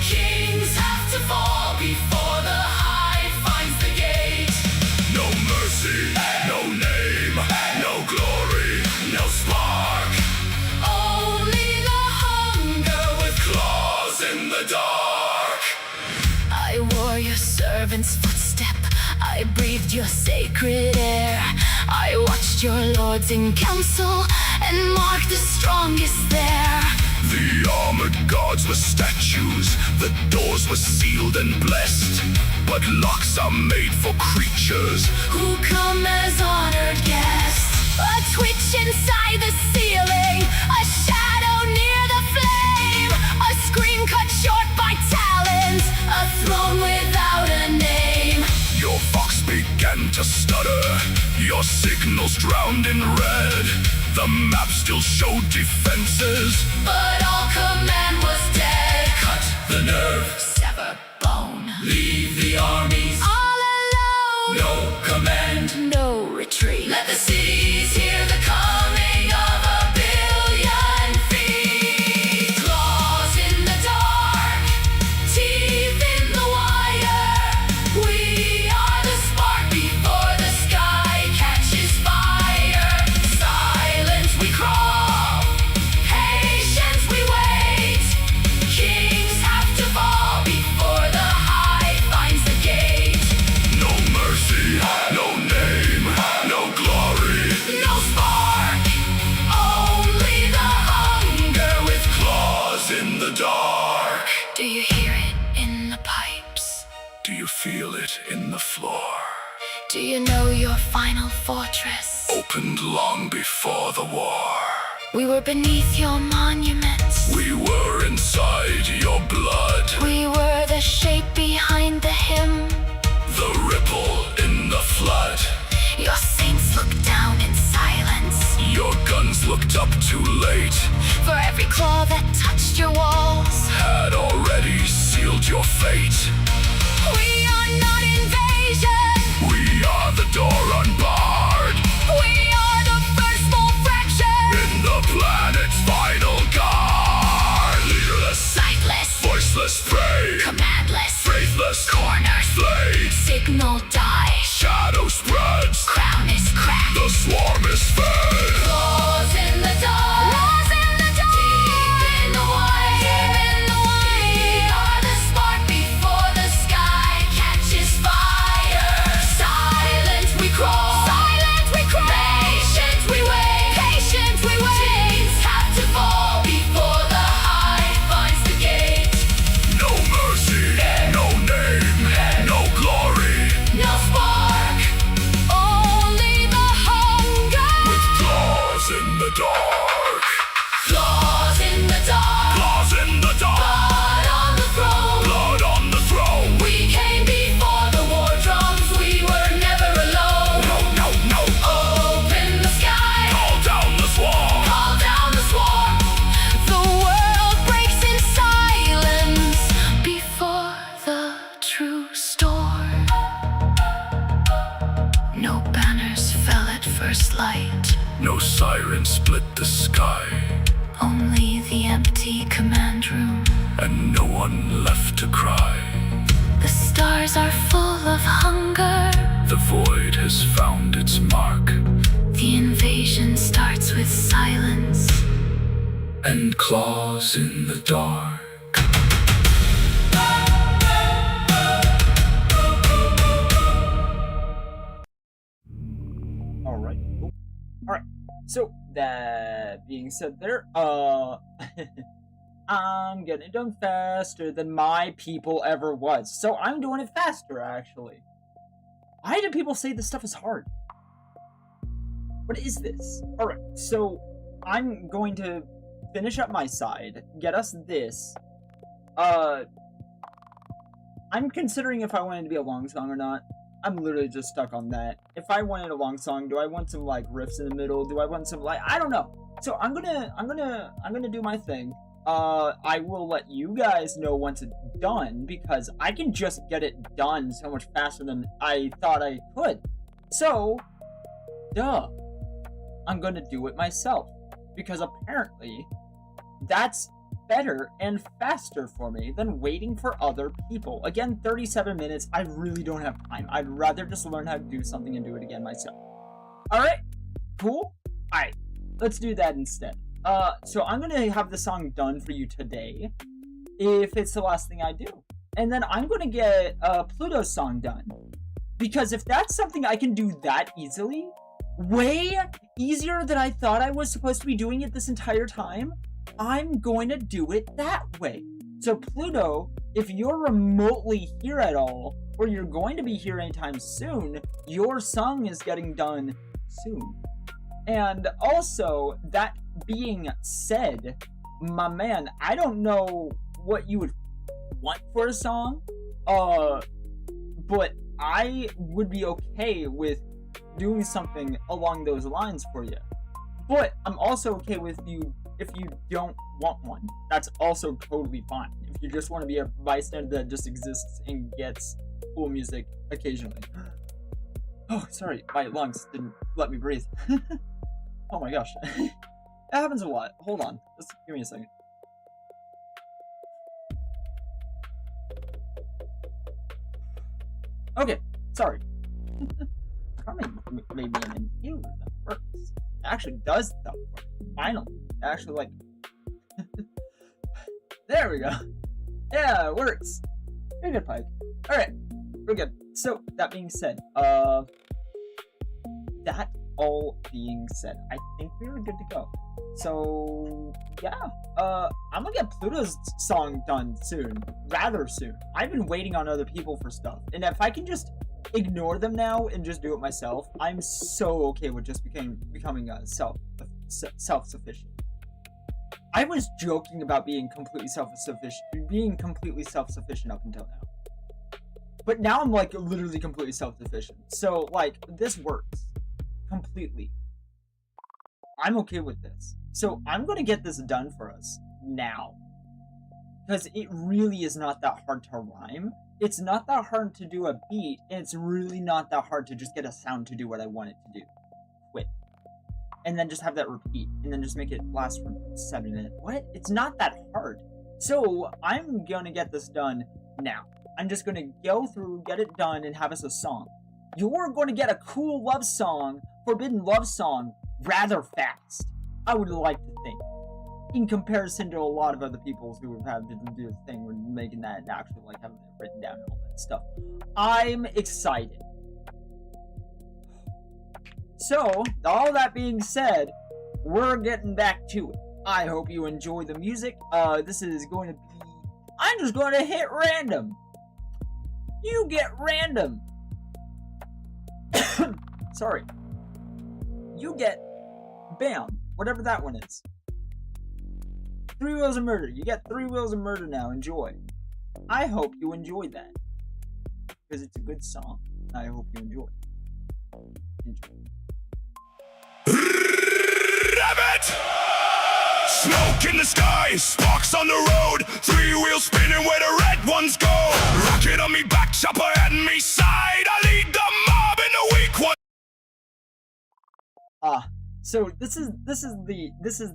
Kings have to fall before the Hive finds the gate. No mercy, no name, no glory, no spark. Only the hunger With claws in the dark. I wore your servant's footstep, I breathed your sacred air. I watched your lords in council and marked the strongest there. The armored guards were statues, the doors were sealed and blessed. But locks are made for creatures. Who come as honored guests. A twitch inside the ceiling, a shadow near the flame, a scream cut short by talons, a throne without a name. Your vox began to stutter, your signals drowned in red. The map still showed defenses. But all command was dead. Cut the nerve, Sever bone. leave the armies. All alone. No command, No retreat. let the cities hear the coming of 1,000,000,000 feet. Claws in the dark, teeth in the wire. We are the spark before the sky catches fire. Silence we crawl, Patience we wait. Kings have to fall before the Hive finds the gate. no mercy, no name, no glory, No spark, only the hunger. with claws in the dark. Do you hear it in the pipes? Do you feel it in the floor? Do you know your final fortress? Opened long before the war. We were beneath your monuments. We were inside your blood. We were the shape behind the hymn. The ripple in the flood. Your saints looked down in silence. Your guns looked up too late. For every claw that touched your walls. Had already sealed your fate. We are not invasion. We are the door unbarred. We are the first small fraction. In the planet's final guard. Leaderless, Sightless, voiceless prey. commandless, Faithless, corners, flayed. signal die. Shadow spreads. Crown is cracked. The swarm is fed. Claws in the dark. Claws in the dark. Deep in the wire. Deep in the wire. We are the spark before the sky catches fire. Silence we crawl. Silence we crawl. Patience we wait. Patience we wait. Kings have to fall before the Hive finds the gate. No mercy, no name, no glory. No spark, true store. No banners fell at first light. No siren split the sky. Only the empty command room. And no one left to cry. The stars are full of hunger. The void has found its mark. The invasion starts with silence. And claws in the dark. Alright, cool. Alright, so that being said there, I'm getting it done faster than my people ever was. So I'm doing it faster, actually. Why do people say this stuff is hard? What is this? Alright, so I'm going to finish up my side, get us this. I'm considering if I want it to be a long song or not. I'm literally just stuck on that. If I wanted a long song, do I want some like riffs in the middle? Do I want some like, I don't know. So I'm gonna do my thing. I will let you guys know once it's done because I can just get it done so much faster than I thought I could. So, duh. I'm gonna do it myself because apparently that's better and faster for me than waiting for other people. Again, 37 minutes, I really don't have time. I'd rather just learn how to do something and do it again myself. Alright, cool? Alright, let's do that instead. So I'm gonna have the song done for you today, if it's the last thing I do. And then I'm gonna get Pluto's song done. Because if that's something I can do that easily, way easier than I thought I was supposed to be doing it this entire time, I'm going to do it that way. So Pluto, if you're remotely here at all, or you're going to be here anytime soon, your song is getting done soon. And also, that being said, my man, I don't know what you would want for a song, but I would be okay with doing something along those lines for you. But I'm also okay with you if you don't want one. That's also totally fine. If you just want to be a bystander that just exists and gets cool music occasionally. Oh, sorry, my lungs didn't let me breathe. Oh my gosh. That happens a lot. Hold on, just give me a second. Okay, sorry. Maybe an inhaler that works. It actually does stuff for me. Finally. It actually, like... There we go. Yeah, it works. You're good, Pike. Alright, we're good. So, that being said, I think we were good to go. So, yeah. I'm gonna get Pluto's song done soon. Rather soon. I've been waiting on other people for stuff. And if I can just ignore them now and just do it myself, I'm so okay with just becoming self-sufficient. I was joking about being completely self-sufficient up until now. But now I'm like literally completely self-sufficient. So like this works completely. I'm okay with this. So I'm gonna get this done for us now. Because it really is not that hard to rhyme. It's not that hard to do a beat, and it's really not that hard to just get a sound to do what I want it to do. Quit. And then just have that repeat, and then just make it last for 7 minutes. What? It's not that hard. So, I'm gonna get this done now. I'm just gonna go through, get it done, and have us a song. You're gonna get a cool love song, forbidden love song, rather fast. I would like to think. In comparison to a lot of other people who have had to do the thing with making that and actually like having it written down and all that stuff. I'm excited. So, all that being said, we're getting back to it. I hope you enjoy the music. This is going to be... I'm just going to hit random. You get random. Sorry. You get... Bam. Whatever that one is. 3 Wheels of Murder. You get 3 Wheels of Murder now. Enjoy. I hope you enjoy that. Because it's a good song. I hope you enjoy it. Enjoy. Rabbit! Smoke in the sky, sparks on the road, 3 wheels spinning where the red ones go. Rocket on me back, chopper at me side. I lead the mob in the weak one. So this is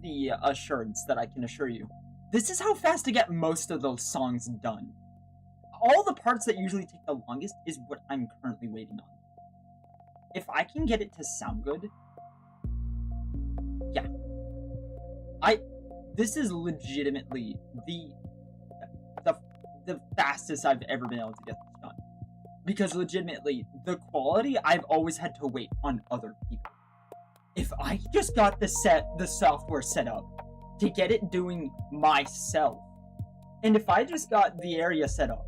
the assurance that I can assure you. This is how fast to get most of those songs done. All the parts that usually take the longest is what I'm currently waiting on. If I can get it to sound good, yeah. This is legitimately the fastest I've ever been able to get this done. Because legitimately, the quality I've always had to wait on other people. If I just got the software set up to get it doing myself, and if I just got the area set up,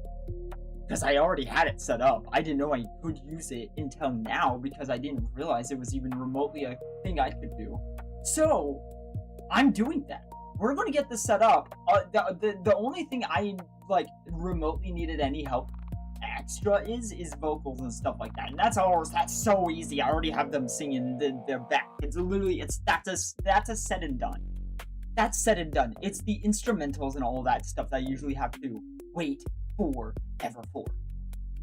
because I already had it set up, I didn't know I could use it until now because I didn't realize it was even remotely a thing I could do. So, I'm doing that. We're going to get this set up. The only thing I, like, remotely needed any help extra is vocals and stuff like that, and that's so easy. I already have them singing their back. It's literally that's a said and done. That's said and done. It's the instrumentals and all of that stuff that I usually have to wait forever for.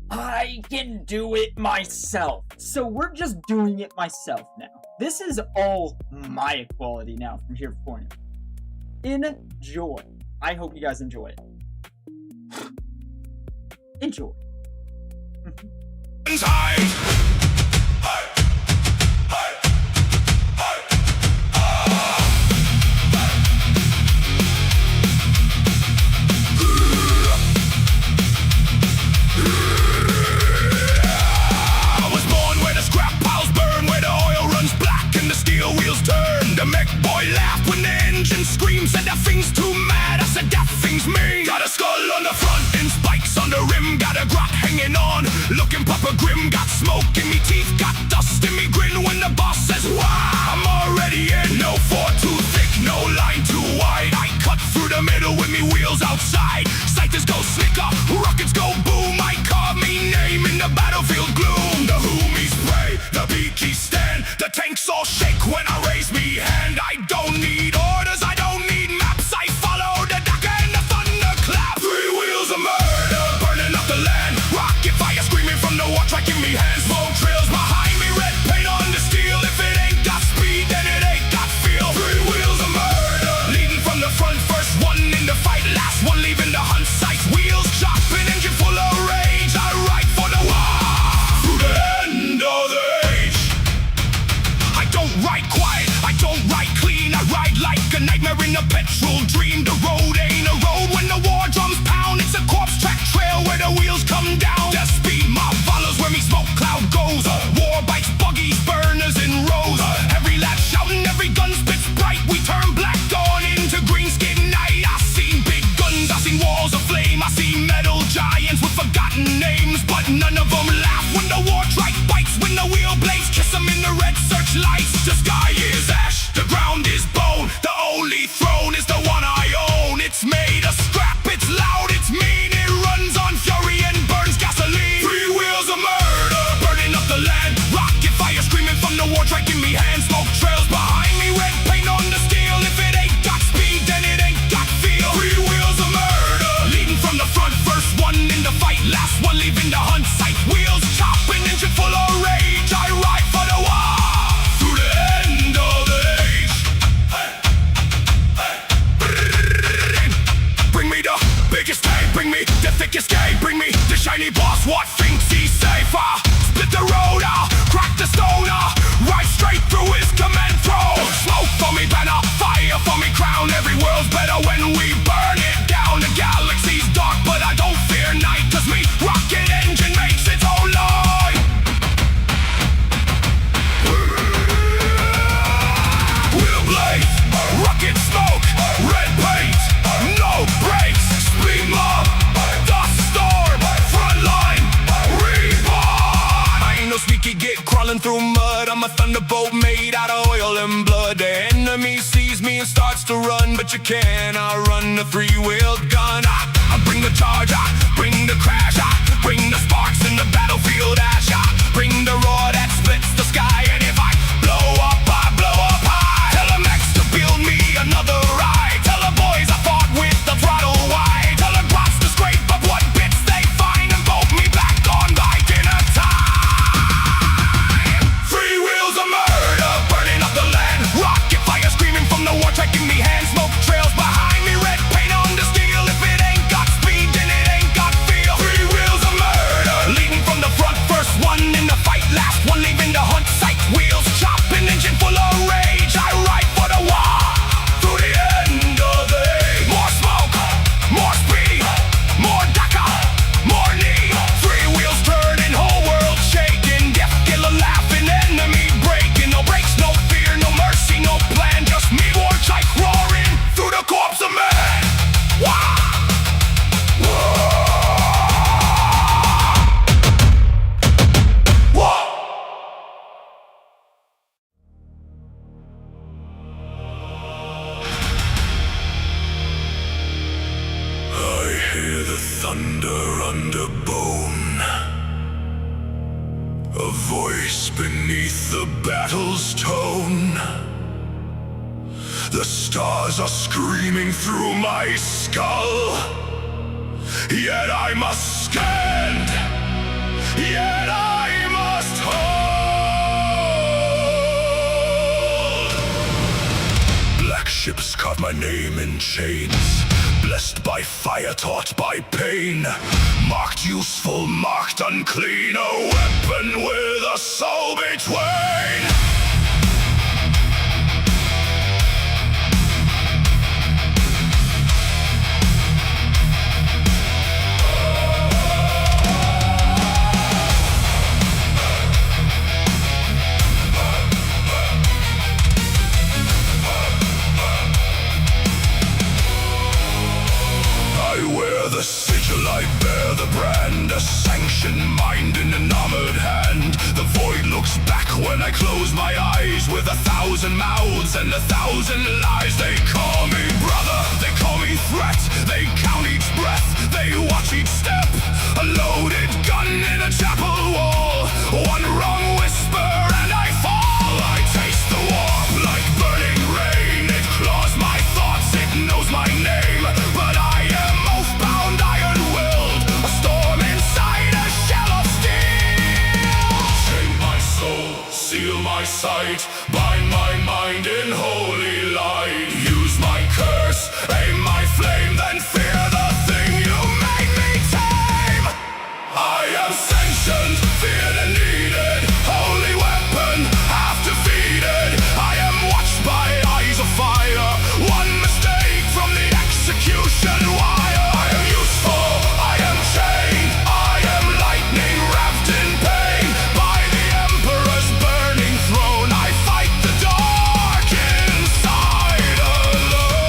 I can do it myself. So we're just doing it myself now. This is all my quality now from here forward. Enjoy. I hope you guys enjoy it. Enjoy. The mech boy laughed when the engine screamed. Said that thing's too mad, I said that thing's mean. Got a skull on the front and spikes on the rim. Got a grot hanging on, looking proper grim. Got smoke in me teeth, got dust in me grin. When the boss says, "Waaagh," I'm already in. No 4 too thick, no line too wide. I cut through the middle with me wheels outside. Sighters go slicker, rockets go boom. I carve me name in the battlefield gloom. The homies spray, the beakies stand. The tanks all shake when I raise me hand. I don't need orders, I don't need maps. I follow the Daka and the thunderclap. 3 wheels of murder, burning up the land. Rocket fire screaming from the war track in me hands. Smoke trails behind me, red paint on the steel. If it ain't got speed, then it ain't got feel. 3 wheels of murder, leading from the front. First one in the fight, last one leaving the hunt site. Wheels chopping, engine full of rage. I ride for the Waaagh through the end of the age. I don't ride quiet, I don't ride clean. I ride like a nightmare in a petrol dream. The road ain't a road when the war drums pound. It's a corpse track trail where the wheels come down. The speed mob follows where me smoke cloud goes. War bikes, buggies, burners in rows. Every lap shouting, every gun spits bright. We turn black dawn into green skin night. I seen big guns, I seen walls of flame. I seen metal giants with forgotten names, but none of them laugh when the war trike bites. When the wheel blades kiss them in the red searchlights. The sky is ash, the ground is bone. The only throne is the one I own. It's made of scrap, it's loud, it's mean. It runs on fury and burns gasoline. 3 wheels of murder, burning up the land. Rocket fire screaming from the war track in me hand. Smoke trails behind me, red paint on the steel. If it ain't got speed, then it ain't got feel. 3 wheels of murder, leading from the front. First one in the fight, last one leaving the hunt site. Wheels chopping, engine full of rage. I ride for the Waaagh through the end of the age. Bring me the biggest day, bring me the thickest gay, bring me the shiny boss. What thinks he's safe? Split the road, crack the stone, right straight through his command throne. Smoke for me banner, fire for me crown. Every world's better when we burn it down. The galaxy's dark, but I don't fear night, 'cause me rocket engine makes its own light. Wheel blades, rocket smoke, red paint, no brakes, speed mob, dust storm, front line, reborn. I ain't no sneaky git crawling through mud. I'm a thunderbolt made out of oil and blood. The enemy sees me and starts to run, but you can't outrun the 3-wheeled gun. I bring the charge, I bring the crash, I bring the sparks in the battlefield ash. I bring the roar that splits the sky, and if I blow up, I blow up high. Tell them X to build me another ride. A voice beneath the battle's tone. The stars are screaming through my skull. Yet I must stand. Yet I must hold. Black ships carve my name in chains. Blessed by fire, taught by pain. Marked useful, marked unclean. A weapon with a soul between. The sigil, I bear the brand, a sanctioned mind in an armored hand. The void looks back when I close my eyes, with 1,000 mouths and 1,000 lies. They call me brother, they call me threat. They count each breath, they watch each step. A loaded gun in a chapel wall. One wrong whisper and I fall. I taste the warp like burning rain. It claws my thoughts, it knows my name. But I am oath-bound, iron-willed, a storm inside a shell of steel. Chain my soul, seal my sight, bind my mind in holy light. Use my curse, aim my flame, then fear the thing you made me tame. I am sanctioned, feared and needed, holy weapon, half defeated. I am watched by eyes of fire, one mistake from the execution wire. I am useful, I am chained, I am lightning wrapped in pain. By the Emperor's burning throne, I fight the dark inside alone.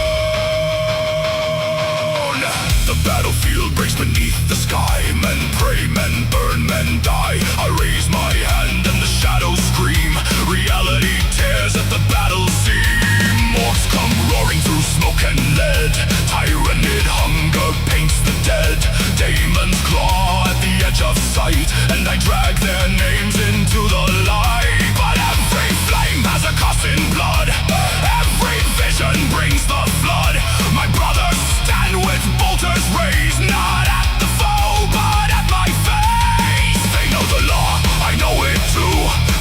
The battlefield breaks beneath the sky. Men pray, men burn, men die. I raise my hand and the shadows scream. Reality tears at the battle seam. Orcs come roaring through smoke and lead. Tyrannid hunger paints the dead. Demons claw at the edge of sight, and I drag their names into the light. But every flame has a cost in blood. Every vision brings the flood. My brothers stand with bolters raised, not at the foe, but at my face. They know the law, I know it too.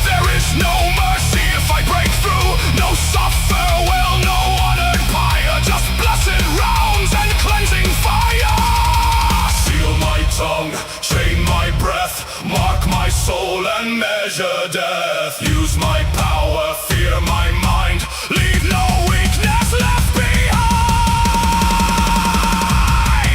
There is no mercy if I break through. No soft farewell, no honored pyre, just blessed rounds and cleansing fire. Seal my tongue, chain my breath, mark my soul and measure death. Use my power, fear my mind, leave no weakness left behind.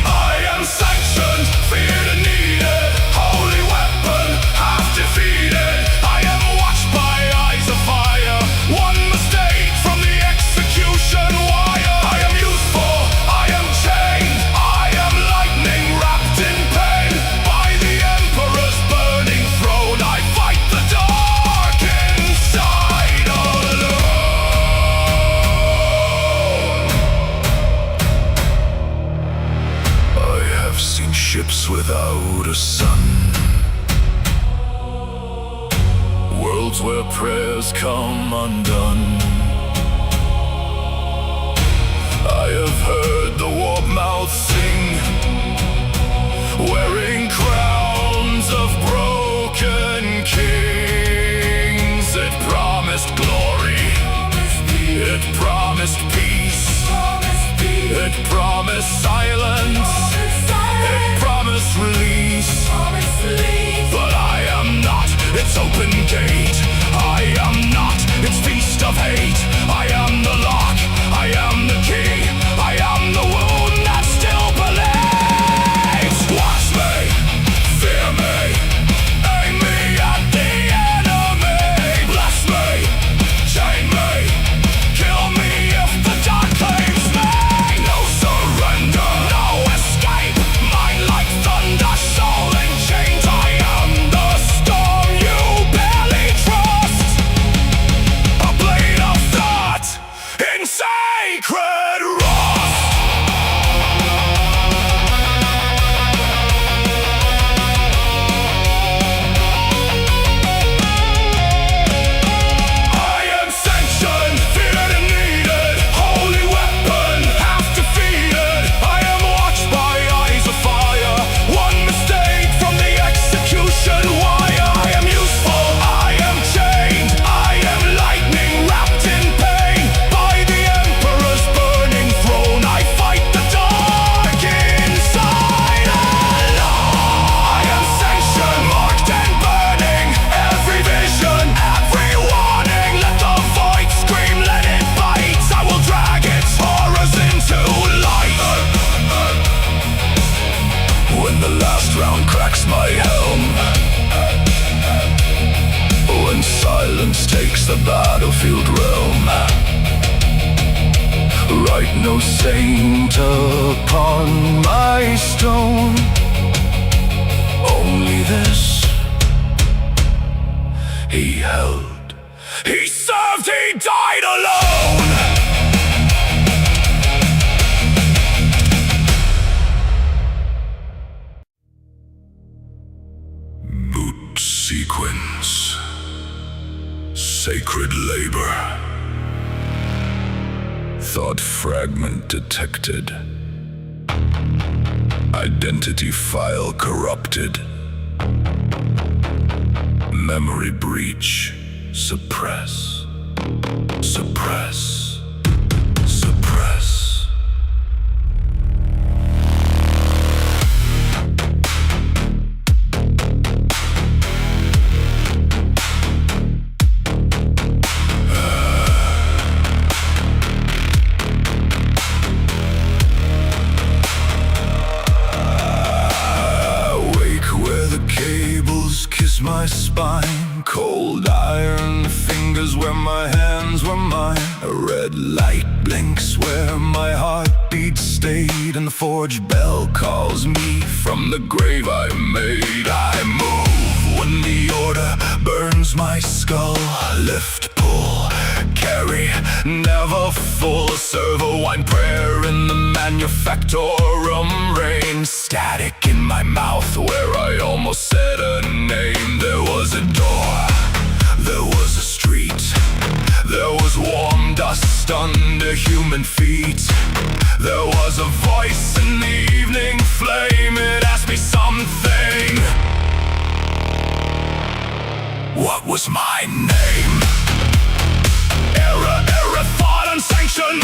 I am sanctioned, feared and needed, holy weapon, half defeated. I am watched by eyes of fire, one mistake from the execution wire. I am useful, I am chained, I am lightning wrapped in pain. By the Emperor's burning throne, I fight the dark inside alone. I have seen ships without a sun, worlds where prayers come undone. I have heard the warp mouth sing, wearing crowns of broken kings. It promised glory, it promised peace, it promised silence, it promised release. But I am not its open gate, I am not its feast of hate. I am the lock, I am the key, I am the wound that still believes. Watch me, fear me, aim me at the enemy. Bless me, chain me, kill me if the dark claims me. No surrender, no escape, mine like thunder, soul in chains. I am the storm you barely trust, a blade of battlefield realm. Write no saint upon my stone. Only this he held. He served, he died alone. Boot sequence. Sacred labor. Thought fragment detected. Identity file corrupted. Memory breach. Suppress. Suppress. Suppress. My spine, cold iron fingers where my hands were mine. A red light blinks where my heartbeat stayed, and the forge bell calls me from the grave I made. I move when the order burns my skull. Lift, pull, carry, never full. Serve a wine prayer in the manufactorum rain. Static in my mouth where I almost said a name. There was a door, there was a street, there was warm dust under human feet. There was a voice in the evening flame. It asked me something. What was my name? Error, thought unsanctioned.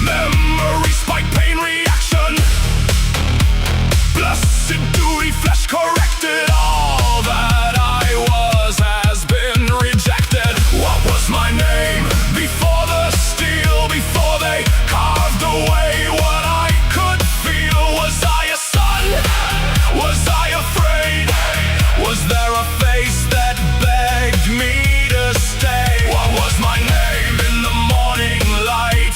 Memory spike, pain reaction. Blessed duty, flesh corrected. All that I was has been rejected. What was my name? Before the steel, before they carved away what I could feel. Was I a son? Was I afraid? Was there a face that begged me to stay? What was my name in the morning light?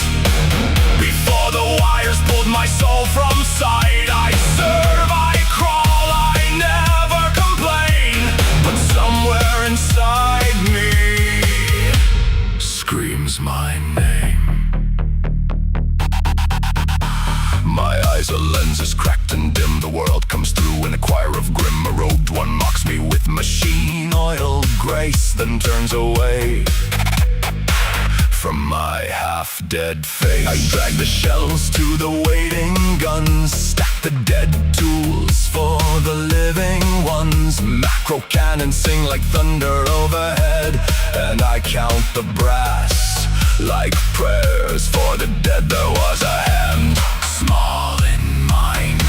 Before the wires pulled my soul from sight. I serve, I crawl, I never complain. But somewhere inside me screams my name. My eyes are lenses cracked and dim. The world comes through in a choir of grim. A robed one mocks me with machine oil grace, then turns away from my half-dead face. I drag the shells to the waiting guns, stack the dead tools for the living ones. Macro cannons sing like thunder overhead, and I count the brass like prayers for the dead. There was a hand, small in mine.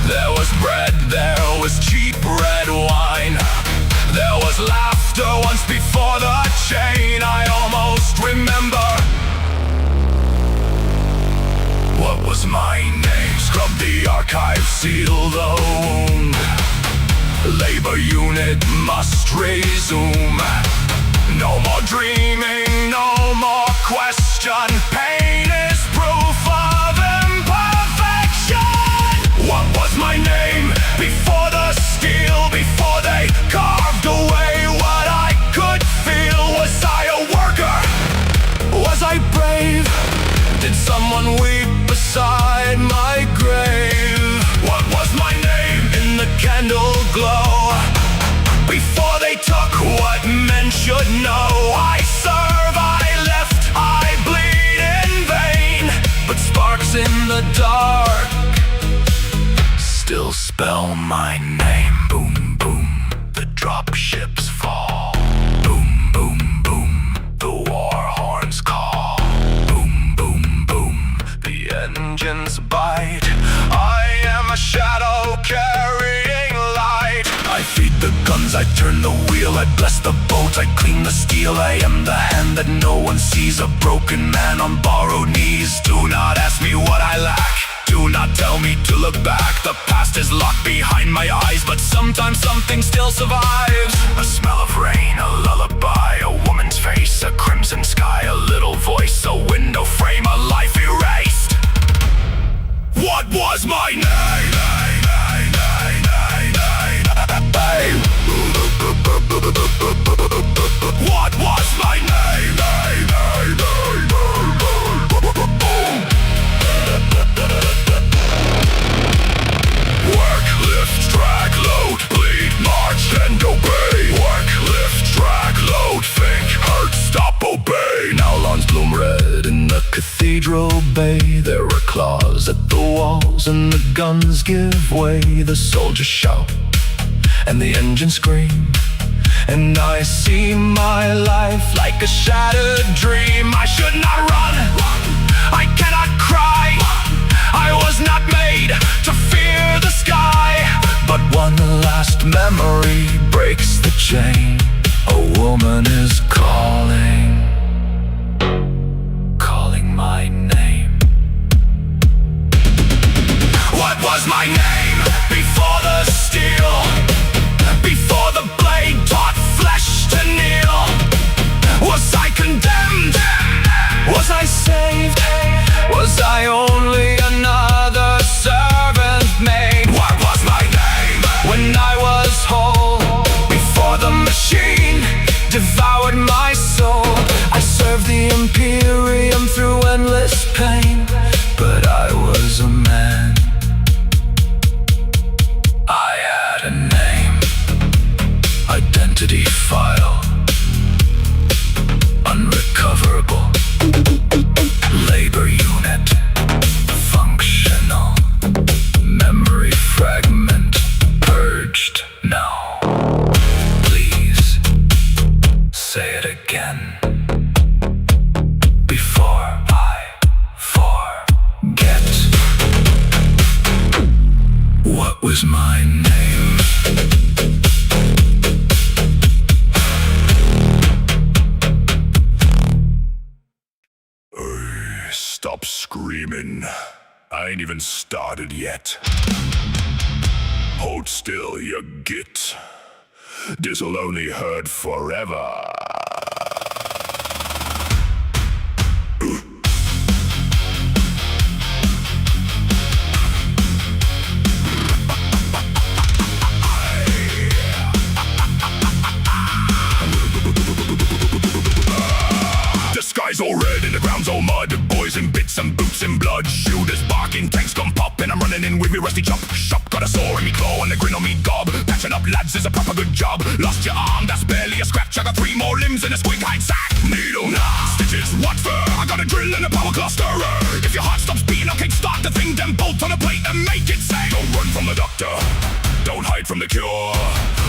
There was bread, there was cheap red wine. There was laughter once before the chain. I almost remember. What was my name? Scrub the archive, seal the wound. Labor unit must resume. No more dreaming, no more question. Pain is proof of imperfection. What was my name? Before the steel, before they carved away what I could feel. Was I a worker? Was I brave? Did someone weep beside my grave? What was my name in the candle glow? Before they took what men should know. I serve, I left, I bleed in vain. But sparks in the dark still spell my name. Boom, boom, the drop ships fall. Boom, boom, boom, the war horns call. Boom, boom, boom, the engines bite. I am a shadow carrying light. I feed the guns, I turn the wheel, I bless the boat, I clean the steel. I am the hand that no one sees, a broken man on borrowed knees. Do not ask me what I lack. Do not tell me to look back. The past is locked behind my eyes, but sometimes something still survives. A smell of rain, a lullaby, a woman's face, a crimson sky, a little voice, a window frame, a life erased. What was my name? What was my name? Work, lift, drag, load, bleed, march, and obey. Work, lift, drag, load, think, hurt, stop, obey. Now lawns bloom red in the cathedral bay. There are claws at the walls and the guns give way. The soldiers shout and the engines scream, and I see my life like a shattered dream. I should not run, I cannot cry. I was not made to fear the sky. But one last memory breaks the chain. A woman is calling my name. What was my name before the steel? Before the blade taught flesh to kneel? Was I condemned? Was I saved? Was I only another servant maid? What was my name when I was whole? Before the machine devoured my soul. I served the Imperium through endless pain, but I was a man. I had a name, identity file, unrecoverable, labor unit, functional, memory fragment, purged now. Please say it again before I forget. What was my name? Stop screaming. I ain't even started yet. Hold still, you git. This'll only hurt forever. The sky's all red and the ground's all mud. Boys in bits and boots and blood. Shooters barking, tanks gone pop, and I'm running in with me rusty chop. Shop got a sore in me claw and a grin on me gob. Patching up lads is a proper good job. Lost your arm, that's barely a scratch. I got 3 more limbs in a squig hide sack. Needle, nah, stitches, what for? I got a drill and a power cluster. If your heart stops beating, I'll kickstart the thing, then bolt on a plate and make it say. Don't run from the doctor, don't hide from the cure.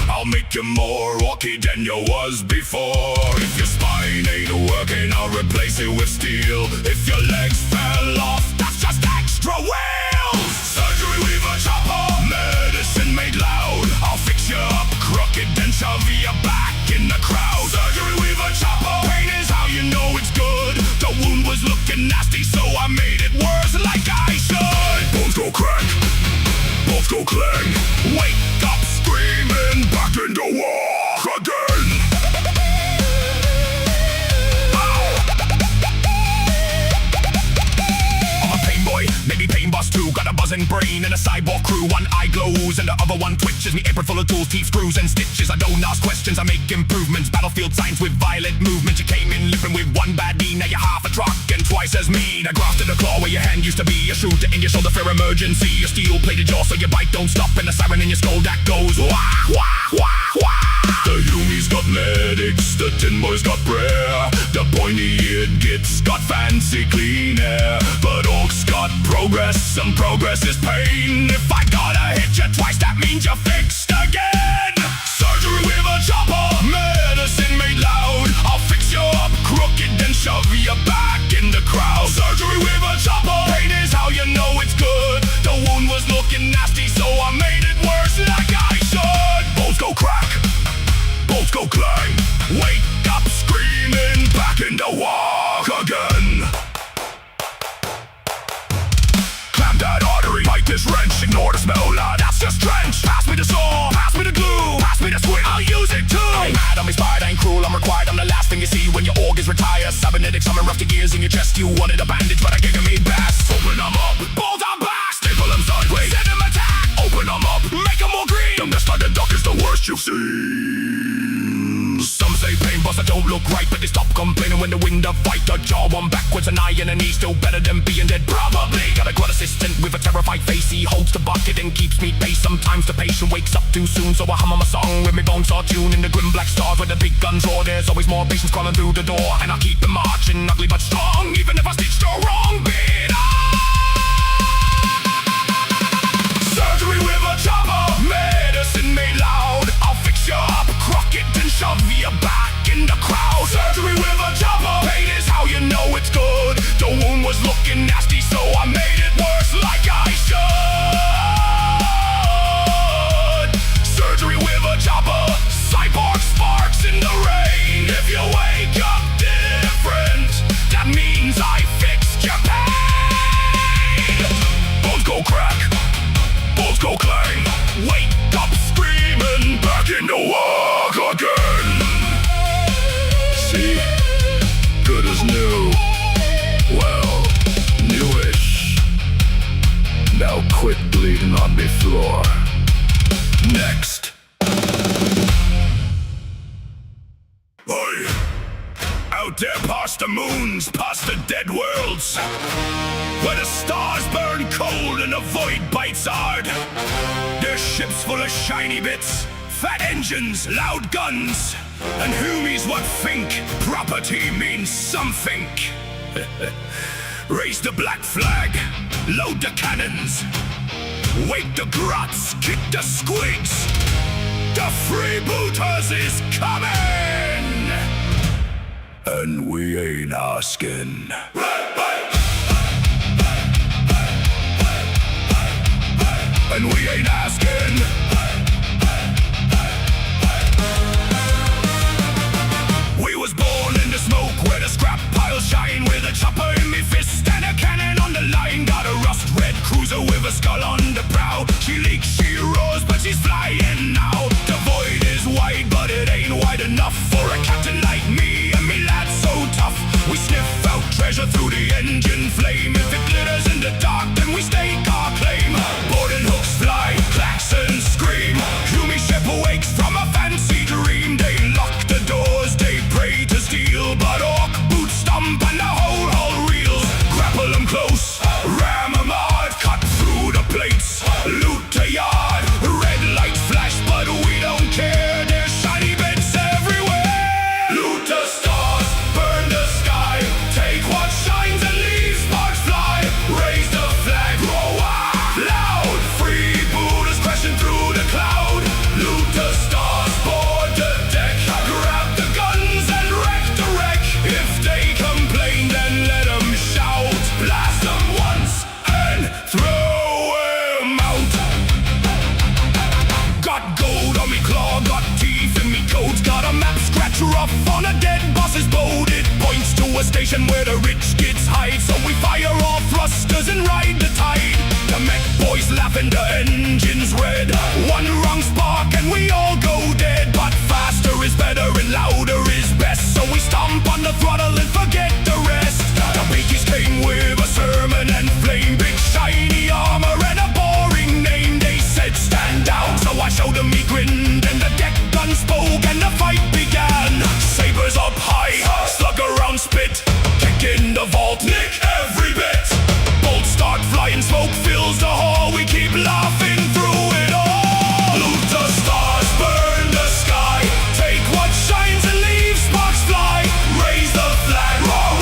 I'll make you more orky than you was before. If your spine ain't working, I'll replace it with steel. If your legs fell off, that's just extra wheels. Surgery with a chopper, medicine made loud. I'll fix you up crooked, then shove you back in the crowd. Surgery with a chopper, pain is how you know it's good. The wound was looking nasty, so I made it worse like I should. Bones go crack, bones go clang. Wake up screaming, back in the war again. I'm a PAINBOY, maybe PAINBOSS too. Got a buzzing brain and a cyborg crew. One eye glows and the other one twitches. Me apron full of tools, teeth, screws and stitches. I don't ask questions, I make improvements. Battlefield signs with violent movement. You came in lipping with one bad knee, now you're half a truck and twice as mean. I grafted a claw where your hand used to be. A shooter in your shoulder for emergency. A steel-plated jaw so your bite don't stop. And a siren in your skull that goes wah, wah, wah, wah. The Humies got medics, the Tin Boys got prayer. The pointy-eared gits got fancy clean air. But Orcs got progress, and progress is pain. If I gotta hit you twice, that means you're fixed again. Surgery with a chopper, medicine made loud. I'll fix you up crooked, then shove you back in the crowd. Surgery with a chopper, pain is how you know it's good. The wound was looking nasty, so I made it worse like I should. Bones go crack, bones go clang. Wake up screaming, back in the war again. Clamp that artery, bite this wrench. Ignore the smell, that's just trench. Pass me the saw, pass me the glue, pass me the squid, I'll use it too. I ain't mad, I'm inspired, I ain't cruel, I'm required. I'm the last thing you see when your seals. Some say PAINBOSS, I don't look right, but they stop complaining when they win the fight. A jaw, one backwards, an eye and a knee, still better than being dead. Probably got a GROT assistant with a terrified face. He holds the bucket and keeps me pace. Sometimes the patient wakes up too soon, so I hum my song with my bones are tuned in the grim black stars where the big guns roar. There's always more patients crawling through the door, and I'll keep them marching, ugly but strong, even if I stitched the wrong bit. Surgery with a chopper, medicine made loud. I'll fix you up, crock it, and shove you back in the crowd. Surgery with a chopper, pain is how you know it's good. The wound was looking nasty, so I made it worse like I should. Surgery with a chopper, cyborg sparks in the rain. If you wake up different, that means I fixed your pain. Bones go crack, bones go clang. Wake up screaming, back in the Waaagh again. See, good as new. Well, newish. Now quit bleeding on me floor. Next. Oi! Out there past the moons, past the dead worlds, where the stars burn cold and the void bites hard. There's ships full of shiny bits, fat engines, loud guns, and whomies what think property means something. Raise the black flag, load the cannons, wake the grots, kick the squigs. The freebooters is coming, and we ain't asking. And we ain't asking. We was born in the smoke where the scrap piles shine, with a chopper in me fist and a cannon on the line. Got a rust red cruiser with a skull on the prow. She leaks, she roars, but she's flying now. The void is wide, but it ain't wide enough for a captain like me and me lad so tough. We sniff out treasure through the engine flame. If it glitters in the dark, then we stake our claim. Boarding hooks fly, klaxons scream. Human ship awakes from a fancy dream. They lock the doors, they pray to steal, but orc boots stomp and the whole hull reels. Grapple them close, ram them hard, cut through the plates, loot the yard. Red lights flash, but we don't care. There's shiny bits everywhere. Loot the stars, burn the sky, take what shines and leave sparks fly. Raise the flag, roar loud, freebooters crashing through the cloud. Loot the stars, board the deck, grab the guns and wreck the wreck. If they complain, then let them shout. Blast them once and throw them out. Got gold on me claw, got teeth in me coat. Got a map scratch rough on a dead boss's boat. It points to a station where the rich kids hide, so we fire all thrusters and ride the tide. The mech boys laughing, the engines red. One wrong spark and we all go dead. But faster is better and louder is best, so we stomp on the throttle and forget the rest. The biggies came with a sermon and flame, big shiny armor and a boring name. They said stand down, so I showed them me grinned, and the deck gun spoke and the fight began. Sabers up high, slug around spit, kick in the vault, nick every bit. Bolts start flying, smoke fills the hall, we keep laughing through it all. Loot the stars, burn the sky, take what shines and leave sparks fly. Raise the flag, roar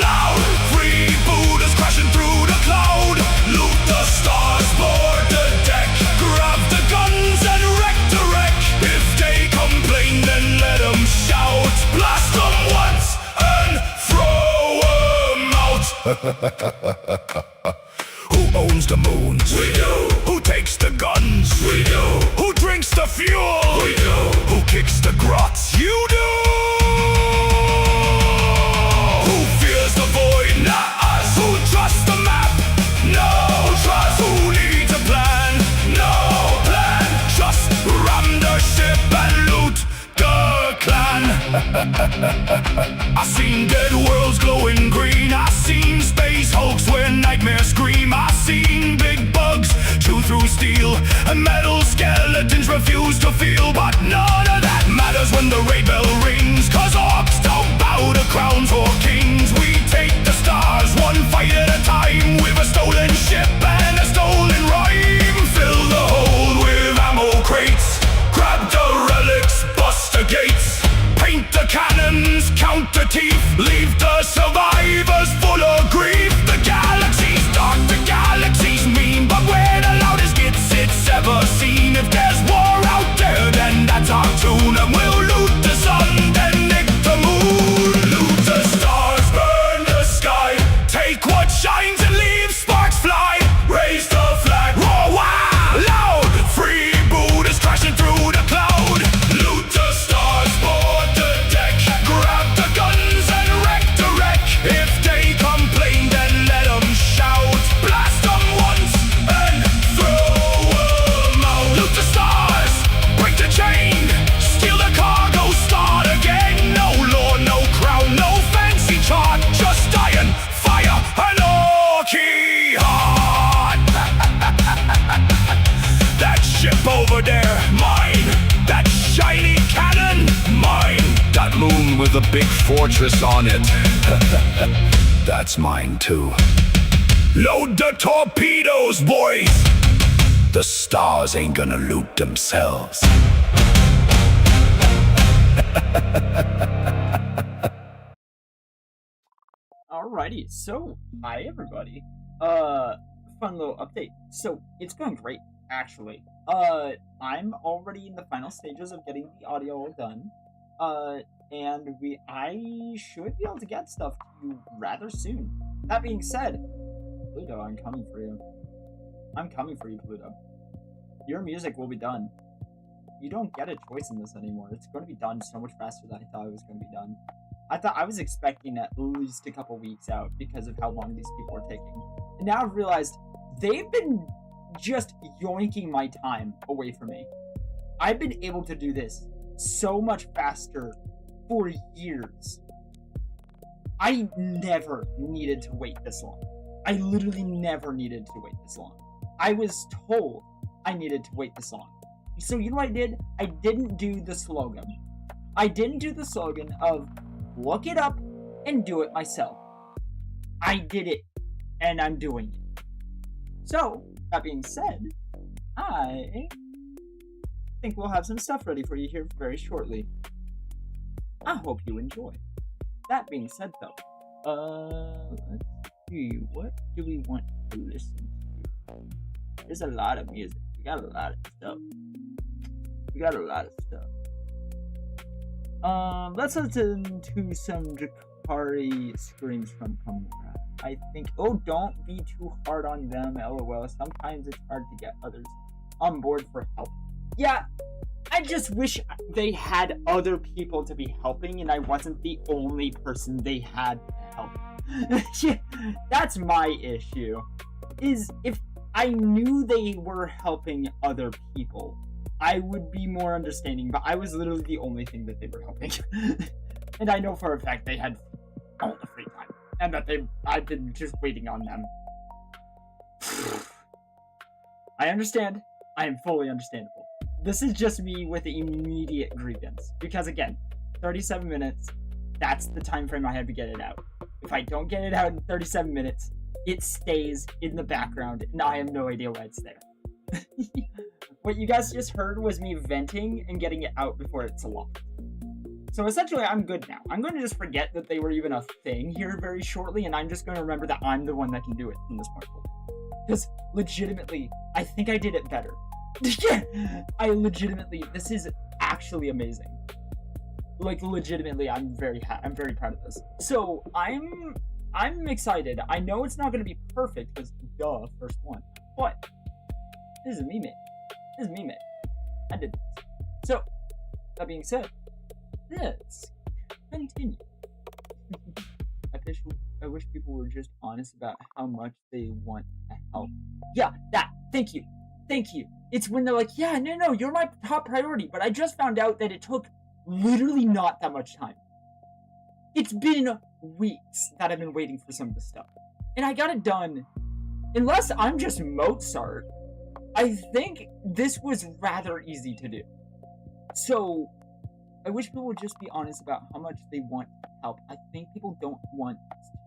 loud, freebooters crashing through the cloud. Loot the stars, board the deck, grab the guns and wreck the wreck. If they complain, then let them shout. Blast them once and throw them out. Who owns the moons? We do. Who takes the guns? We do. Who drinks the fuel? We do. Who kicks the grots? You do. Who fears the void? Not us. Who trusts the map? No trust. Who needs a plan? No plan. Just ram the ship and loot the clan. I seen dead worlds glowing green. I seen space hulks where nightmares scream. I seen big bugs chew through steel, and metal skeletons refuse to feel. But when the raid bell rings, 'cause orcs don't bow to crowns or kings. We take the stars one fight at a time, with a stolen ship and a stolen rhyme. Fill the hold with ammo crates, grab the relics, bust the gates, paint the cannons, count the teeth, leave the survivors full of grief. The galaxy's dark, the galaxy's mean, but we're the loudest gets it's ever seen. If there's war out there, then that's our tune, and we'll loot the sun, then nick the moon. Loot the stars, burn the sky, take what shines and leave sparks fly. Raise the flag, roar wow, loud, free Buddhas crashing through the cloud. Loot the stars, board the deck, grab the guns and wreck the wreck. If they complain, then let them shout, blast them once and throw them out. Loot the stars, break the chain, steal the cargo, start again. No lore, no crown, no fancy chart, just iron, fire, and orky heart. That ship over there, mine. That shiny cannon, mine. That moon with a big fortress on it, that's mine too. Load the torpedoes, boys. The stars ain't gonna loot themselves. Alrighty, so hi everybody. Fun little update. So it's going great, actually. I'm already in the final stages of getting the audio all done. And I should be able to get stuff to you rather soon. That being said, Pluto, I'm coming for you. I'm coming for you, Pluto. Your music will be done. You don't get a choice in this anymore. It's going to be done so much faster than I thought it was going to be done. I was expecting at least a couple weeks out because of how long these people are taking. And now I've realized they've been just yoinking my time away from me. I've been able to do this so much faster for years. I never needed to wait this long. I literally never needed to wait this long. I was told I needed to wait this long. So you know what I did? I didn't do the slogan. I didn't do the slogan of look it up and do it myself. I did it, and I'm doing it. So, that being said, I think we'll have some stuff ready for you here very shortly. I hope you enjoy. That being said, though, let's see, what do we want to listen to? There's a lot of music. We got a lot of stuff. Let's listen to some Drakari screams from Kamura. I think, oh, don't be too hard on them, lol. Sometimes it's hard to get others on board for help. Yeah, I just wish they had other people to be helping and I wasn't the only person they had to help. Yeah, that's my issue. Is if I knew they were helping other people, I would be more understanding, but I was literally the only thing that they were helping. And I know for a fact they had all the free time, and that I've been just waiting on them. I understand. I am fully understandable. This is just me with immediate grievance, because again, 37 minutes, that's the time frame I have to get it out. If I don't get it out in 37 minutes, it stays in the background, and I have no idea why it's there. What you guys just heard was me venting and getting it out before it's locked. So essentially, I'm good now. I'm going to just forget that they were even a thing here very shortly, and I'm just going to remember that I'm the one that can do it from this point forward. Because legitimately, I think I did it better. This is actually amazing. Like, legitimately, I'm very proud of this. So, I'm excited. I know it's not going to be perfect, because, duh, first one. But, this is me, mate. I did this. So, that being said, let's continue. I wish people were just honest about how much they want to help. Yeah, that. Thank you. It's when they're like, yeah, no, you're my top priority, but I just found out that it took literally not that much time. It's been weeks that I've been waiting for some of this stuff. And I got it done. Unless I'm just Mozart, I think this was rather easy to do. So, I wish people would just be honest about how much they want help. I think people don't want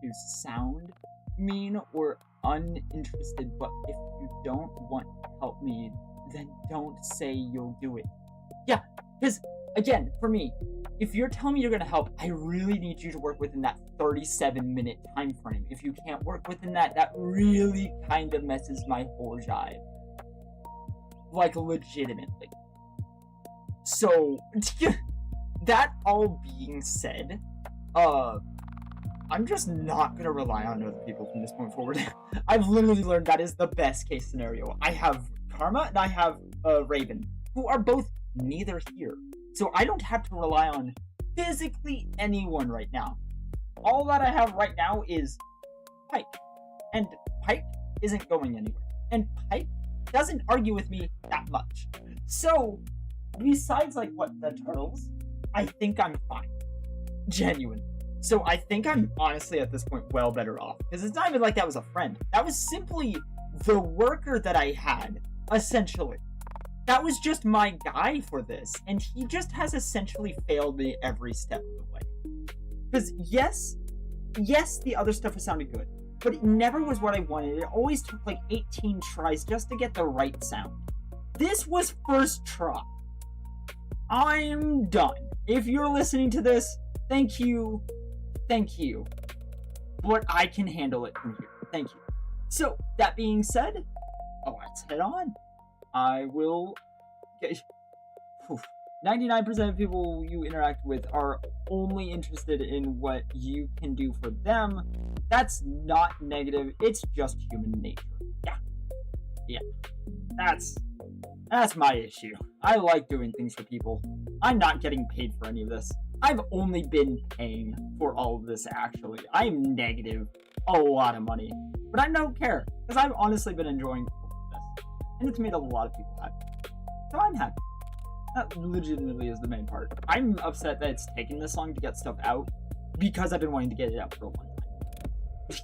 to sound mean or uninterested, but if you don't want to help me, then don't say you'll do it. Yeah, because, again, for me, if you're telling me you're going to help, I really need you to work within that 37-minute time frame. If you can't work within that, that really kind of messes my whole jive. Like, legitimately. So, that all being said, I'm just not gonna rely on other people from this point forward. I've literally learned that is the best case scenario. I have Karma and I have Raven, who are both neither here. So I don't have to rely on physically anyone right now. All that I have right now is Pike. And Pike isn't going anywhere. And Pike doesn't argue with me that much. So, besides, like, what, the turtles, I think I'm fine. Genuine. So I think I'm honestly at this point well better off. Because it's not even like that was a friend. That was simply the worker that I had, essentially. That was just my guy for this. And he just has essentially failed me every step of the way. Because yes, the other stuff has sounded good. But it never was what I wanted. It always took like 18 tries just to get the right sound. This was first try. I'm done. If you're listening to this, thank you. Thank you. But I can handle it from here. Thank you. So, that being said, let's head on. I will get... 99% of people you interact with are only interested in what you can do for them. That's not negative. It's just human nature. Yeah. That's my issue. I like doing things for people. I'm not getting paid for any of this. I've only been paying for all of this, actually. I'm negative a lot of money. But I don't care, because I've honestly been enjoying this. And it's made a lot of people happy. So I'm happy. That legitimately is the main part. I'm upset that it's taken this long to get stuff out, because I've been wanting to get it out for a long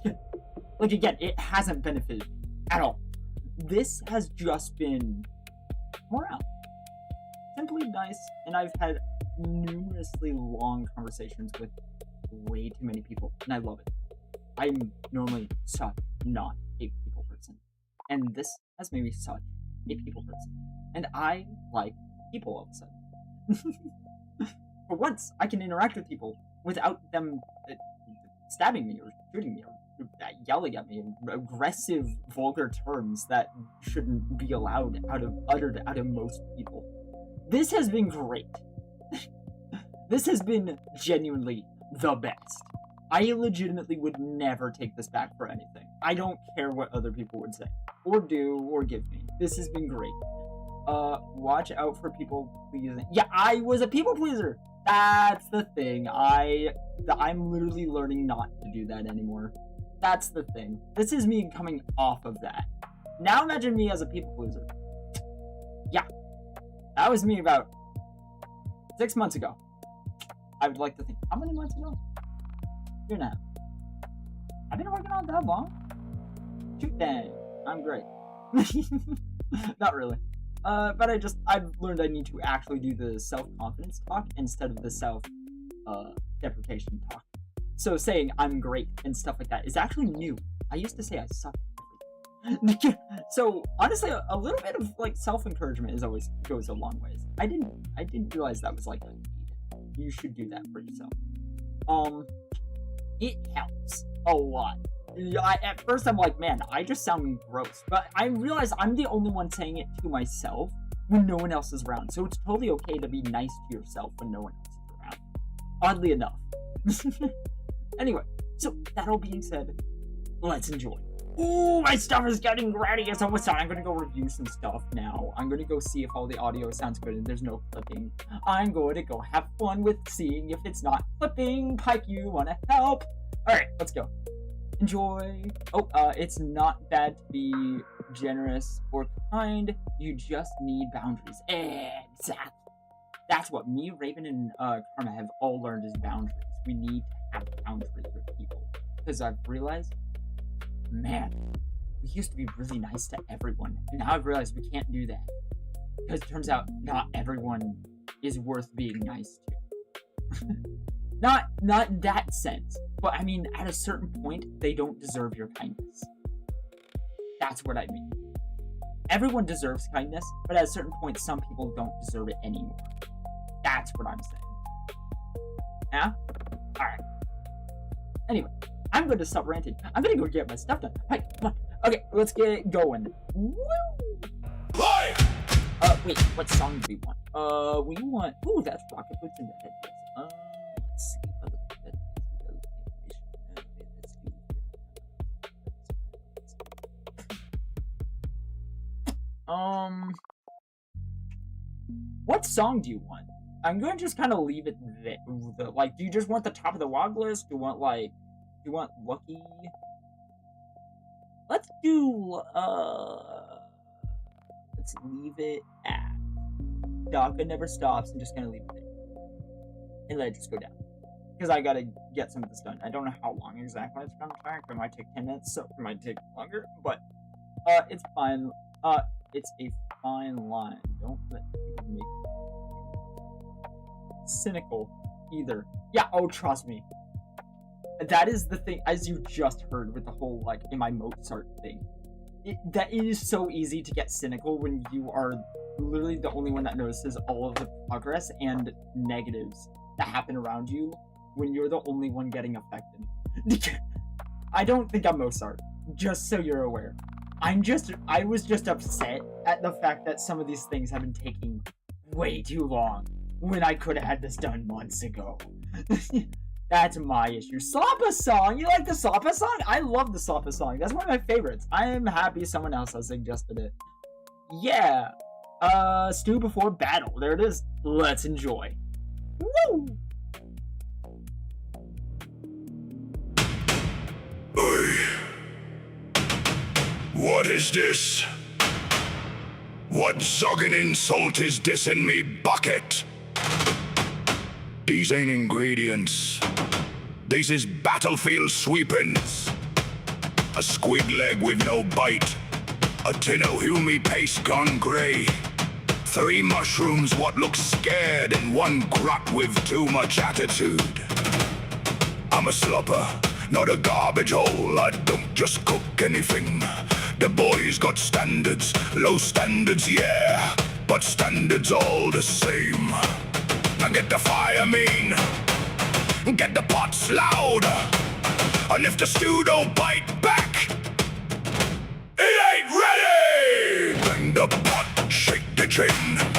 time. Like, again, it hasn't benefited at all. This has just been morale. Simply nice, and I've had numerously long conversations with way too many people, and I love it. I'm normally such not a people person, and this has made me such a people person. And I like people all of a sudden. For once, I can interact with people without them stabbing me or shooting me or yelling at me in aggressive, vulgar terms that shouldn't be uttered out of most people. This has been great. This has been genuinely the best. I legitimately would never take this back for anything. I don't care what other people would say, or do, or give me. This has been great. Watch out for people pleasing. Yeah, I was a people pleaser. That's the thing. I'm literally learning not to do that anymore. That's the thing. This is me coming off of that. Now imagine me as a people pleaser. Yeah. That was me about 6 months ago. I would like to think. How many months ago? Year and a half. I've been working on it that long? Shoot, dang. I'm great. Not really. But I've learned I need to actually do the self-confidence talk instead of the self-deprecation talk. So saying I'm great and stuff like that is actually new. I used to say I suck at everything. So honestly, a little bit of like self-encouragement goes a long ways. I didn't realize that was like a need. You should do that for yourself. It helps a lot. At first I'm like, man, I just sound gross. But I realize I'm the only one saying it to myself when no one else is around. So it's totally okay to be nice to yourself when no one else is around. Oddly enough. Anyway, so that all being said, let's enjoy. Ooh, my stuff is getting ready. It's almost done. I'm going to go review some stuff now. I'm going to go see if all the audio sounds good and there's no clipping. I'm going to go have fun with seeing if it's not clipping. Pike, you want to help? Alright, let's go. Enjoy. Oh, it's not bad to be generous or kind. You just need boundaries. Exactly. That's what me, Raven, and Karma have all learned is boundaries. We need to have boundaries with people. Because I've realized, man, we used to be really nice to everyone. And now I've realized we can't do that. Because it turns out not everyone is worth being nice to. Not in that sense, but I mean, at a certain point, they don't deserve your kindness. That's what I mean. Everyone deserves kindness, but at a certain point, some people don't deserve it anymore. That's what I'm saying. Yeah? Alright. Anyway, I'm going to stop ranting. I'm going to go get my stuff done. Right, come on. Okay, let's get going. Woo! Wait, what song do we want? We want... Ooh, that's Rocket Boots in the Head. Let's see. What song do you want? I'm going to just kind of leave it there. Like, do you just want the top of the Waaagh list? Do you want, like... Do you want Lucky? Let's do, let's leave it at Daka Never Stops. I'm just gonna leave it there. And let it just go down. Because I gotta get some of this done. I don't know how long exactly it's gonna take. It might take 10 minutes, so it might take longer. But, it's fine. It's a fine line. Don't let people make it cynical either. Yeah, oh, trust me. That is the thing, as you just heard with the whole, like, am I Mozart thing. That it is so easy to get cynical when you are literally the only one that notices all of the progress and negatives that happen around you when you're the only one getting affected. I don't think I'm Mozart, just so you're aware. I was just upset at the fact that some of these things have been taking way too long when I could have had this done months ago. That's my issue. Slappa song! You like the Slappa song? I love the Slappa song. That's one of my favorites. I am happy someone else has suggested it. Yeah. Stew before battle. There it is. Let's enjoy. Woo! Oi. What is this? What zogging insult is this in me bucket? These ain't ingredients. This is battlefield sweepings. A squig leg with no bite. A tin o' hummy paste gone grey. 3 mushrooms what look scared and 1 grot with too much attitude. I'm a slupper, not a garbage hole. I don't just cook anything. The boys got standards, low standards, yeah, but standards all the same. I get the fire mean, get the pots loud, and if the stew don't bite back, it ain't ready! Bang the pot, shake the chin,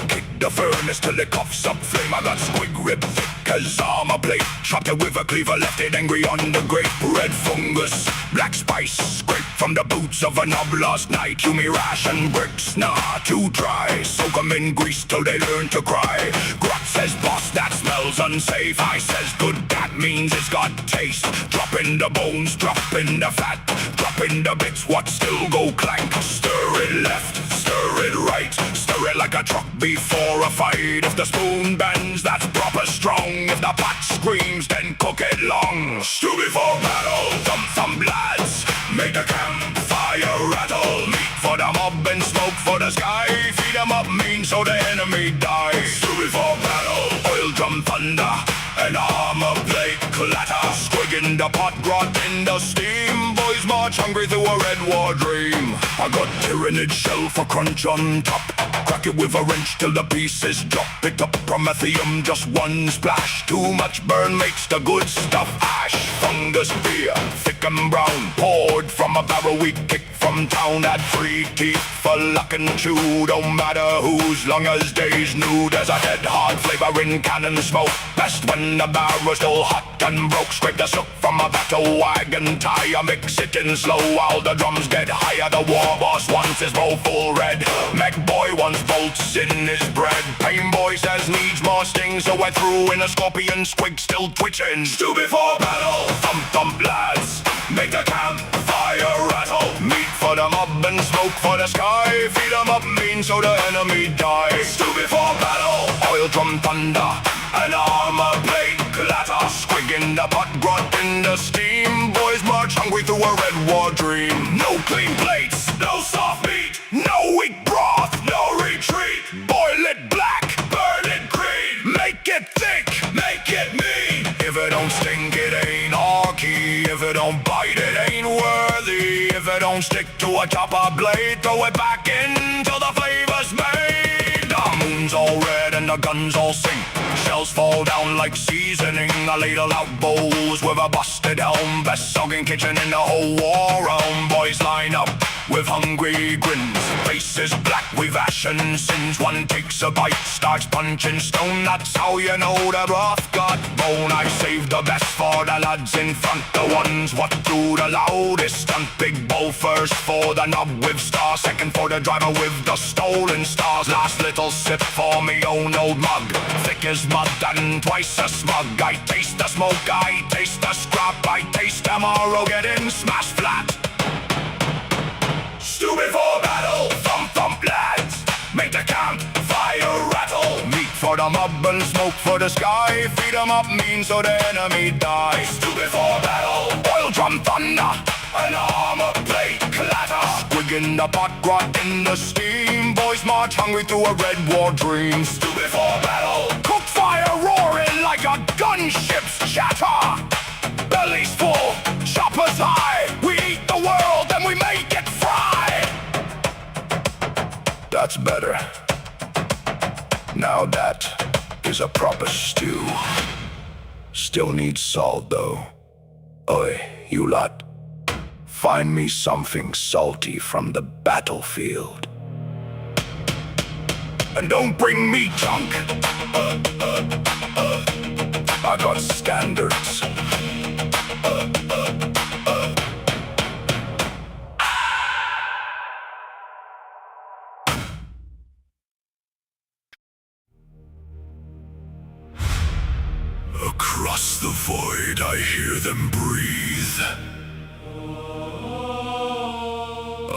kick the furnace till it coughs up flame. I got squig rib thick as armor plate, chopped it with a cleaver, left it angry on the grate. Red fungus, black spice, scrape from the boots of a knob last night. Hummy ration bricks, nah, too dry. Soak 'em in grease till they learn to cry. GROT says, boss, that smells unsafe. I says, good, that means it's got taste. Drop in the bones, drop in the fat, drop in the bits what still go clank. Stir it left, stir it right, stir it like a truck before a fight. If the spoon bends, that's proper strong. If the pot screams, then cook it long. Stew before battle, thump lads, make the campfire rattle. Meat for the mob and smoke for the sky. Feed 'em up mean so the enemy die. Stew before battle, oil drum thunder, and armor plate clatter. Squig in the pot, GROT in the steam. Boys march hungry through a red war dream. I got tyrannid shell for crunch on top. Crack it with a wrench till the pieces drop. Picked up promethium, just 1 splash. Too much burn makes the good stuff ash. Fungus beer, thick and brown, poured from a barrel we kicked from town. Had 3 teeth for luck and chew. Don't matter whose, long as day's new. There's a dead hard flavor in cannon smoke. Best when the barrel's still hot and broke. Scrape the soot from a battle wagon tire. Mix it in slow while the drums get higher. The WARBOSS wants his bowl full red. MacBoy wants bolts in his bread. PAINBOY says needs more sting, so I threw in a scorpion. Squig still twitching. Stew before battle, thump lads, make the campfire rattle. Meat for the mob and smoke for the sky. Feed 'em up mean so the enemy die. Stew before battle, oil drum thunder, and armor plate clatter. Squig in the pot, GROT in the steam. Boys march hungry through a red war dream. No clean plates, no soft meat, no weak broth, no retreat. Boil it black, burn it green, make it thick, make it get mean. If it don't stink, it ain't orky. If it don't bite, it ain't worthy. If it don't stick to a chopper blade, throw it back in till the flavor's made. The moon's all red and the guns all sink. Shells fall down like seasoning. I ladle out bowls with a busted helm. Best sogging kitchen in the whole war realm. Boys line up with hungry grins. Faces black with ash and sins. One takes a bite, starts punching stone. That's how you know the broth got bone. I saved the best for the lads in front, the ones what do the loudest stunt. Big bowl first for the knob with star, second for the driver with the stolen stars. Last little sip for me own old mug, thick as mud and twice as smug. I taste the smoke, I taste the scrap, I taste tomorrow getting smashed flat. Stupid for battle, thump thump lads, make the campfire rattle. Meat for the mob and smoke for the sky, feed 'em up mean so the enemy die. Stupid for battle, oil drum thunder, an armor plate clatter. Squig in the pot, GROT in the steam, boys march hungry through a red war dream. Stupid for battle, cook fire roaring like a gunship's chatter. Bellies full, choppers high, we eat the world and we make it fry. That's better. Now that is a proper stew. Still needs salt though. Oi, you lot, find me something salty from the battlefield. And don't bring me junk. I got standards. Across the void I hear them breathe.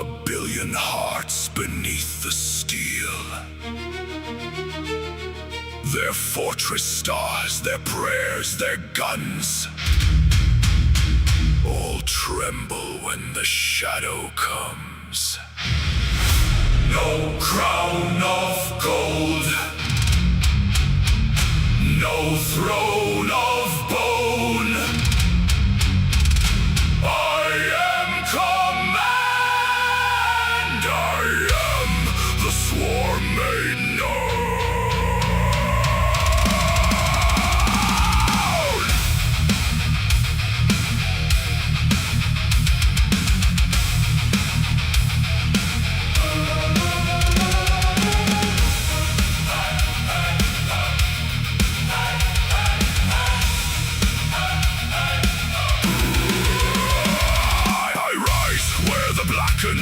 A billion hearts beneath the steel. Their fortress stars, their prayers, their guns, all tremble when the shadow comes. No crown of gold, no throne of bone. I am command, I am the swarm made known.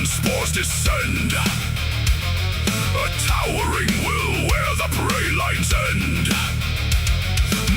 Spores descend, a towering will where the prey lines end.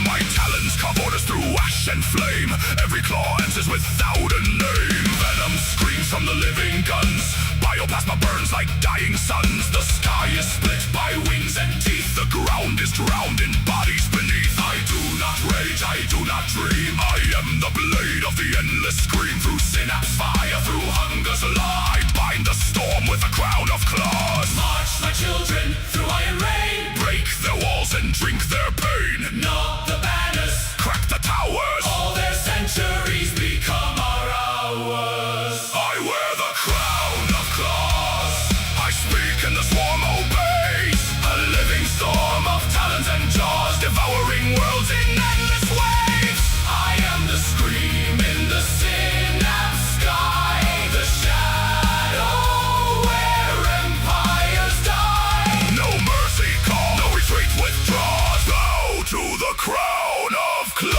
My talons carve orders through ash and flame. Every claw answers without a name. Venom screams from the living guns. Bioplasma burns like dying suns. The sky is split by wings and teeth. The ground is drowned in bodies beneath. I do not rage, I do not dream. I am the blade of the endless scream. Through synapse fire, through hunger's law, I bind the storm with a crown of claws. March like children through iron rain. Break their walls and drink their pain. Knock the banners, Crack the towers. all their centuries become our hours. I wear the crown of claws. I speak and the swarm obeys. A living storm of talons and jaws, devouring worlds in endless waves. I am the scream in the synapse sky, the shadow where empires die. No mercy call, no retreat withdraws. Bow to the crown of claws.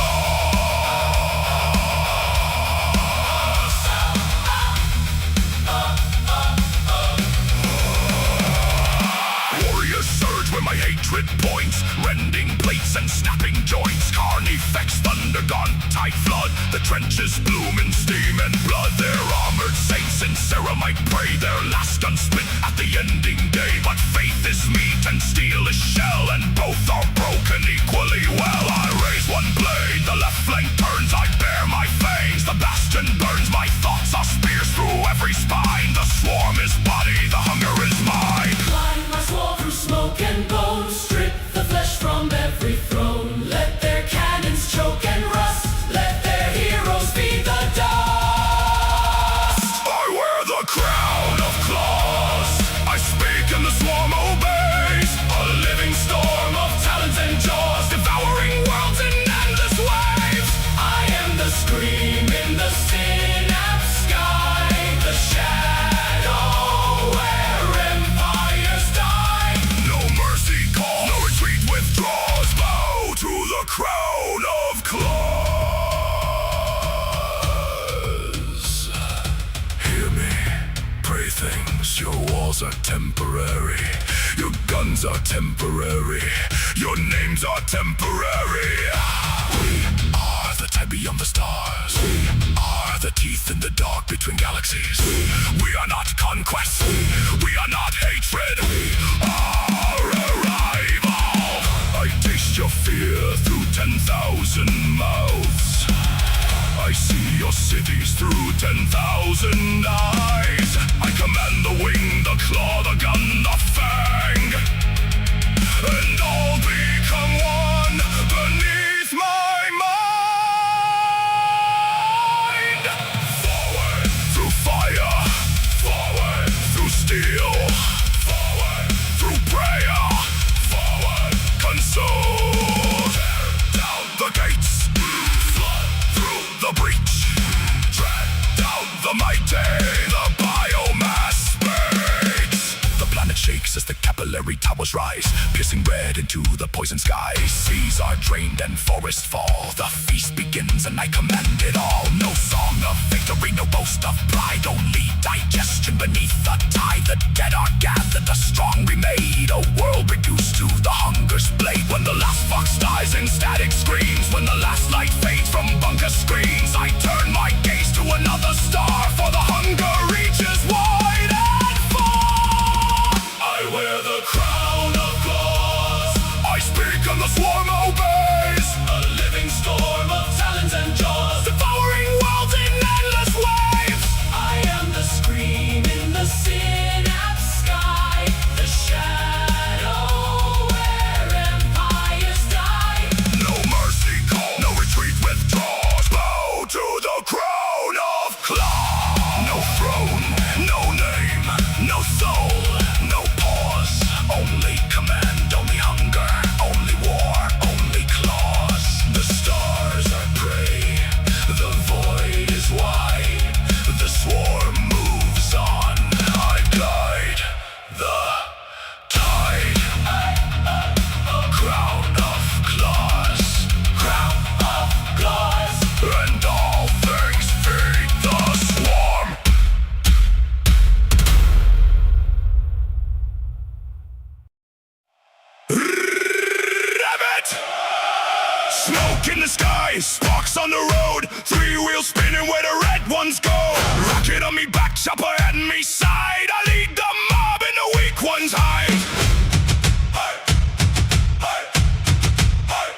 Warriors surge where my hatred points, rending plates and snapping joints. Carnifex, thunder gone, tide flood. The trenches bloom in steam and blood. Their armored saints in ceramite pray. Their last gun split at the ending day. But faith is meat and steel is shell, and both are broken equally well. I raise one blade, the left flank turns. I bear my fangs, the bastion burns. My thoughts are spears through every spine. The swarm is body, the hunger is mine. Climb my wall through smoke and bone, strip the flesh from every throne. Let their cannons crown of claws. Hear me, pray things, your walls are temporary. Your guns are temporary. Your names are temporary. We are the type beyond the stars. We are the teeth in the dark between galaxies. We are not conquest. We are not hatred. We are arrival. I taste your fear through 10,000 mouths. I see your cities through 10,000 eyes. I command the wing, the claw, the gun, the fang, and all become one beneath my mind. Forward through fire, forward through steel, forward through prayer, forward consume. Tear down the gates, flood through the breach, tread down the mighty, the biomass space. The planet shakes as the capillary towers rise, piercing red into the poison skies. Seas are drained and forests fall. The feast begins and I command it all. No song of victory, no boast of pride, only digestion beneath the tide. The dead are gathered, the strong remade. A world reduced to the hunger's blade. When the last fox dies in static screams, when the last light fades from bunker screens, I turn my gaze to another star, for the hunger reaches wide and far. I wear the crown of claws. I speak and the swarm obeys. A living storm of talons and jaws, devouring worlds in endless waves. I am the scream in the synapse sky, the shadow where empires die. No mercy call, no retreat withdraws. Bow to the crown of claw. No throne, no name, no soul, no pause. Only command, only hunger, only war, only claws. The stars are prey, the void is wide. The swarm moves on, I guide the tide. Crown of claws, crown of claws, and all things feed the swarm. Rabbit! Smoke in the sky, sparks on the road, three wheels spinning where the red ones go. Rocket on me back, chopper at me side. I lead the mob and the weak ones hide. Hey, hey, hey,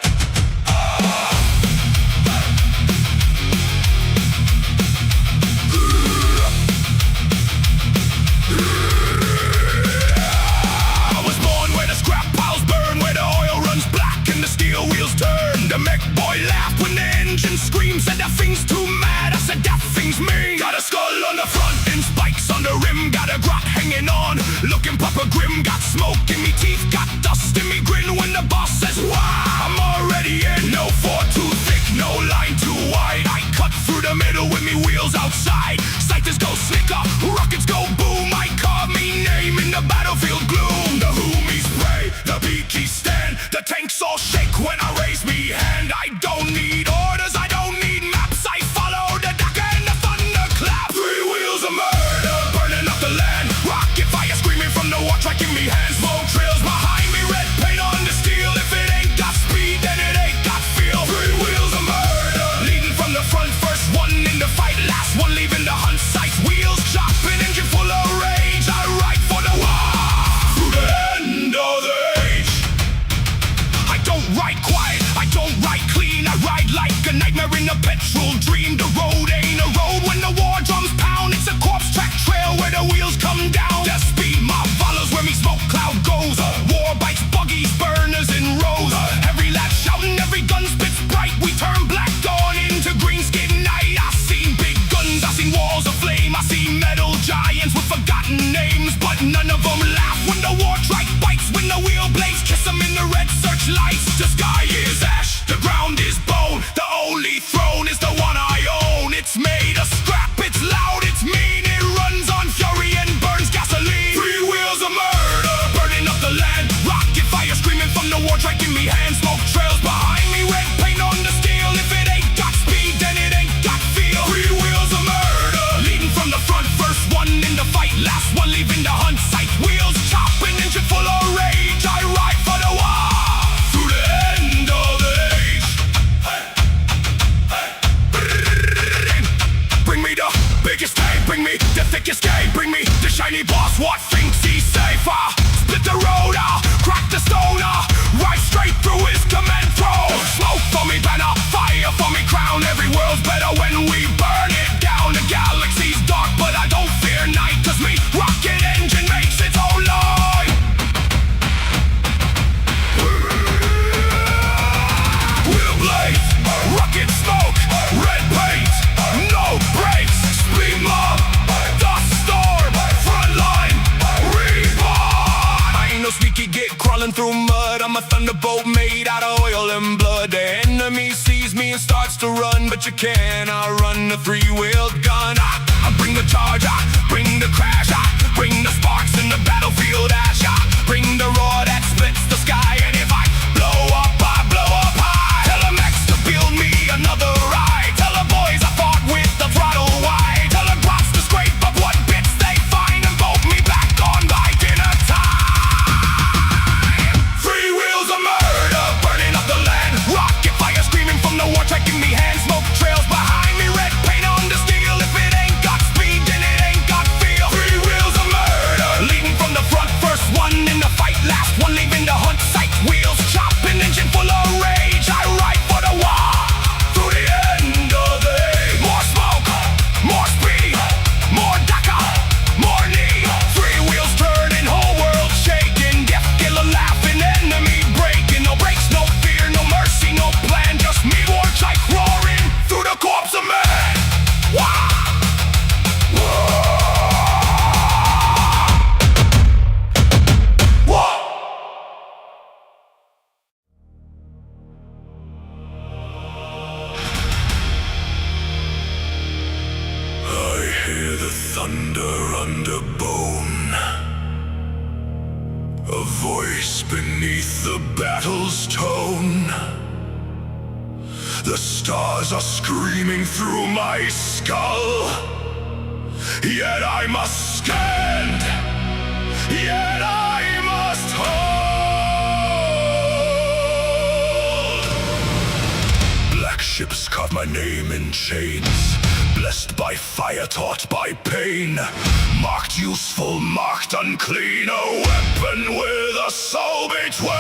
I was born where the scrap piles burn, where the oil runs black and the steel wheels turn. The mech boy laughed when the engine screams, said that thing's too mad. I said that thing's me. Got a skull on the front and spikes on the rim. Got a grot hanging on, looking proper grim. Got smoke in me teeth, got dust in me grin. When the boss says wow, I'm already in. No four too thick, no line too wide. I cut through the middle with me wheels outside. Sighters go slicker, rockets go boom. I carve me name in the battlefield gloom. The hoomies pray, the beakies stand. The tanks all shake when I raise me hand. I don't need orders, I don't need maps. I follow the Daka and the thunderclap. Three wheels of murder, burning up the land. Rocket fire screaming from the war track in me hands. Smoke trails behind me, red paint on the steel. If it ain't got speed, then it ain't got feel. Three wheels of murder, leading from the front. First one in the fight, last one leaving the hunt site. Wheels chopping, engine full of rage. I ride for the war through the end of the age. I don't ride quiet, I don't ride clean. I ride like a nightmare in a petrol dream. The road ain't a road when the war drums pound. It's a corpse track trail where the wheels come down. The speed mob follows where me smoke cloud goes. War bikes, buggies, burners in rows. Every lap shouting, every gun spits bright. We turn black dawn into green skin night. I seen big guns, I seen walls of flame. I seen metal giants with forgotten names, but none of them laugh when the war trike bites. When the wheel blades kiss them in the red searchlights. The sky is ash, the ground is bone. The only throne is the one I own. through mud. I'm a thunderbolt made out of oil and blood. The enemy sees me and starts to run, but you cannot run the three-wheeled gun. I bring the charge, I bring the crash, I bring the sparks in the battlefield ash. I bring the roar that splits the sky, and if I blow up, I blow up high. Tell them X to build me another ride. Tell the boys I fought with the throttle wide. Tell the grots to scrape up what bits they find and bolt me back on by dinner time. Three wheels of murder burning up the land. Rocket fire screaming from the war taking me hand. Smoke trails behind me, red paint on the steel. If it ain't got speed, then it ain't got feel. Three wheels of murder leading from the front. First one in the fight, last one leaving the hunt site. Wheels chopping, engine full of rage. I ride for the war through the end of the day. More smoke, more speed, more DACA, more knee. Three wheels turning, whole world shaking. Death killer laughing, enemy breaking. No brakes, no fear, no mercy, no plan. Just me, war chike roaring through the corpse of man. Waaagh! I hear the thunder under bone, a voice beneath the battle's tone. The stars are screaming through my skull, yet I must stand, yet I must hold. Black ships carve my name in chains, blessed by fire, taught by pain. Marked useful, marked unclean, a weapon with a soul between.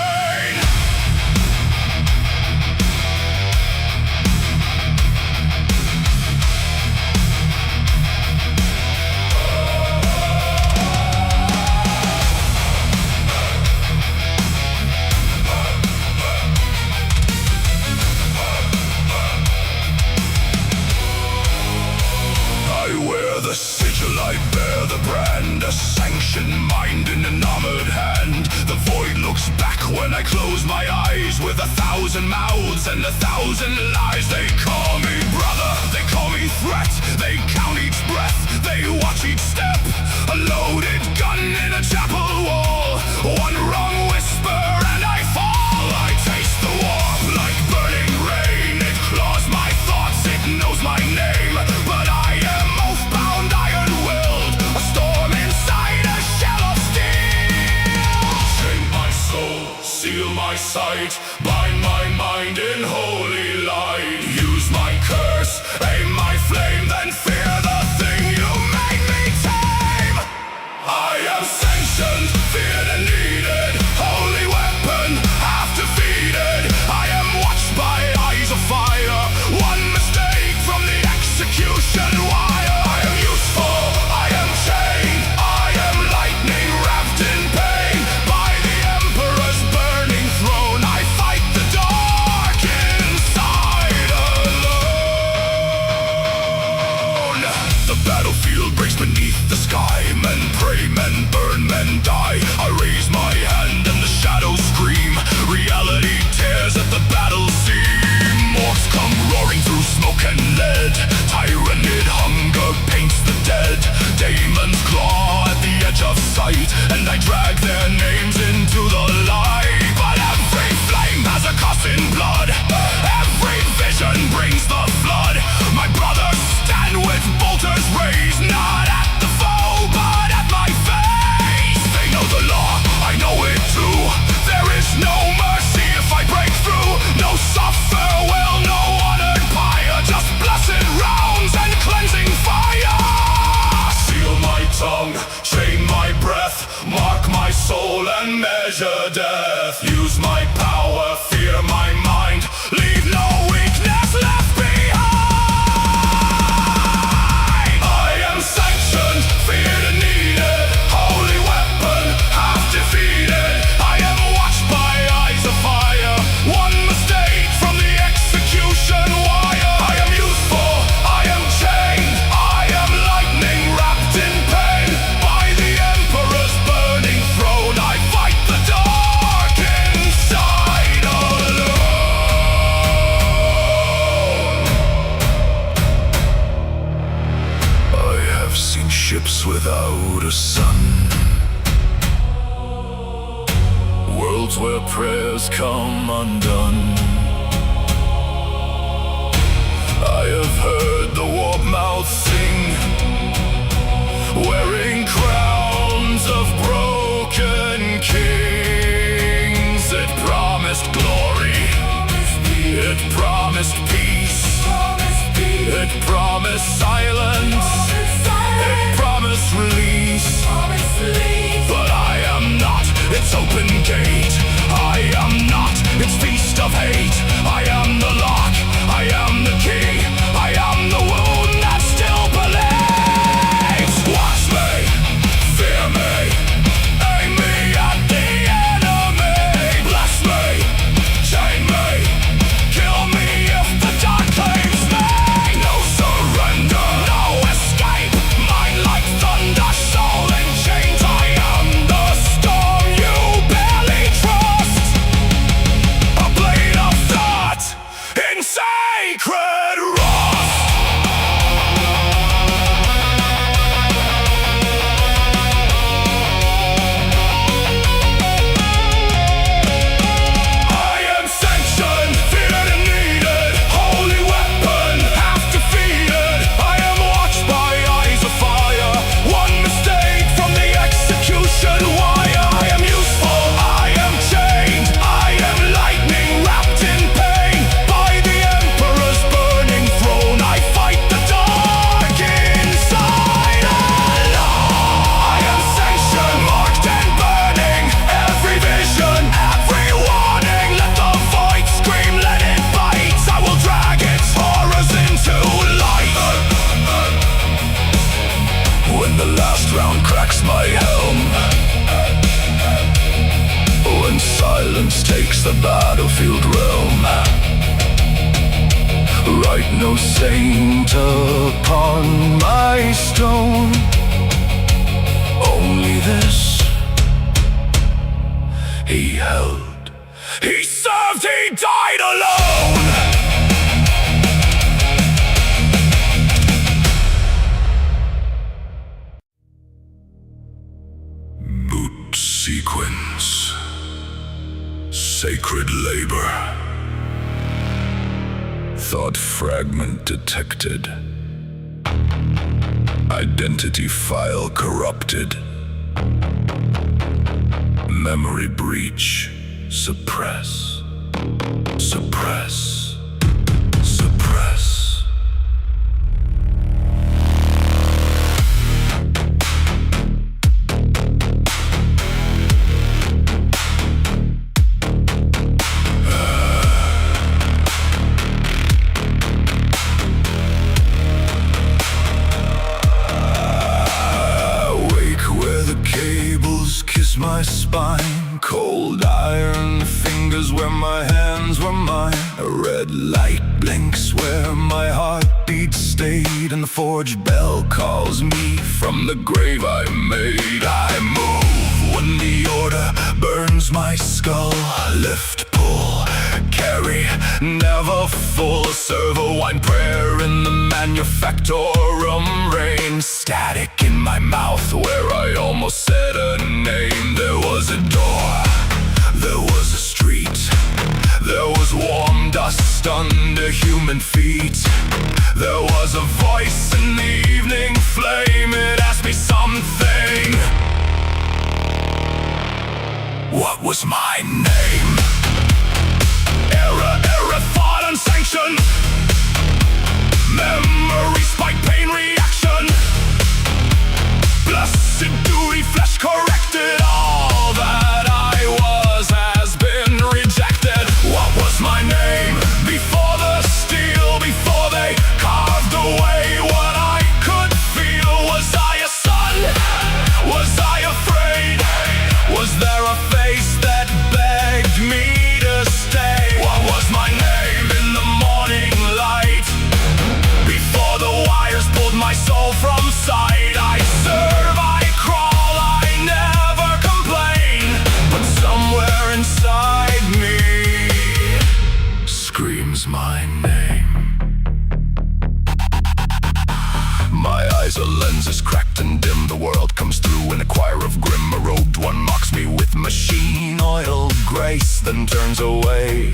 The sigil, I bear the brand, a sanctioned mind in an armored hand. The void looks back when I close my eyes, with 1,000 mouths and 1,000 lies. They call me brother, they call me threat, they count each breath, they watch each step. A loaded gun in a chapel wall, one wrong whisper and I fall. I taste the warp like burning rain, it claws my thoughts, it knows my name, but I am oath-bound, iron-willed, a storm inside a shell of steel. Chain my soul, seal my sight, bind my mind in holy light. Use my curse, aim my flame, then fear the thing you made me tame. I am sanctioned, feared and needed, holy weapon, half defeated. I am watched by eyes of fire, one mistake from the execution wire. I am useful, I am chained, I am lightning wrapped in pain. By the Emperor's burning throne, I fight the dark inside alone. The battlefield breaks beneath the sky, men pray, men burn, men die. I raise my hand and the shadows scream, reality tears at the battle seam. Orcs come roaring through smoke and lead, tyrannid hunger paints the dead. Demons claw at the edge of sight, and I drag their names into the light. But every flame has a cost in blood, every vision brings the flood. My brothers stand with bolters raised, not at the foe, but at my face. They know the law, I know it too. There is no mercy if I break through. No soft farewell, no honored pyre, just blessed rounds and cleansing fire. Seal my tongue, chain my breath, mark my soul and without a sun. Worlds where prayers come undone. I have heard the warp mouth sing, wearing crowns of broken kings. It promised glory, it promised peace, it promised silence, it promised release. But I am not its open gate, I am not its feast of hate. I am the lock, I am the key, I am the wound that still believes. Watch me, fear me, aim me at the enemy. Bless me, chain me, kill me if the dark claims me. No surrender, no escape, mine like thunder, soul in chains. I am the storm you barely trust, a blade of thought in sacred wrath. I am sanctioned, feared and needed, holy weapon, half defeated. I am watched by eyes of fire, one mistake from the execution wire. I am useful, I am chained, I am lightning wrapped in pain. By the Emperor's burning throne, I fight the dark inside alone. I am sanctioned, marked and burning, every vision, every warning. Let the void scream, let it bite. I will drag its horrors into light. When the last round cracks my helm, when silence takes the battlefield realm, write no saint upon my stone. Only this he held, he served, he died alone. Boot sequence, sacred labor, thought fragment detected, identity file corrupted, memory breach, suppress, suppress, suppress. My spine, cold iron fingers where my hands were mine. A red light blinks where my heartbeat stayed, and the forge bell calls me from the grave I made. I move when the order burns my skull. Lift, pull, carry, never full. Serve a wine prayer in the manufactorum rain. Static in my mouth where I almost said a name. There was a door, there was a street, there was warm dust under human feet. There was a voice in the evening flame, it asked me something. What was my name? Error, thought unsanctioned. Memory spike, pain reaction. Blessed duty, flesh corrected. All that I was has been rejected. What was my name? Before the steel, before they carved away what I could feel. Was I a son? Was I afraid? Was there a face that begged me to stay? What was my name in the morning light? Before the wires pulled my soul from sight. I serve, I crawl, I never complain. But somewhere inside me screams my name. My eyes are lenses cracked soft and dim. The world comes through in a choir of grim. A robed one mocks me with machine oil grace, then turns away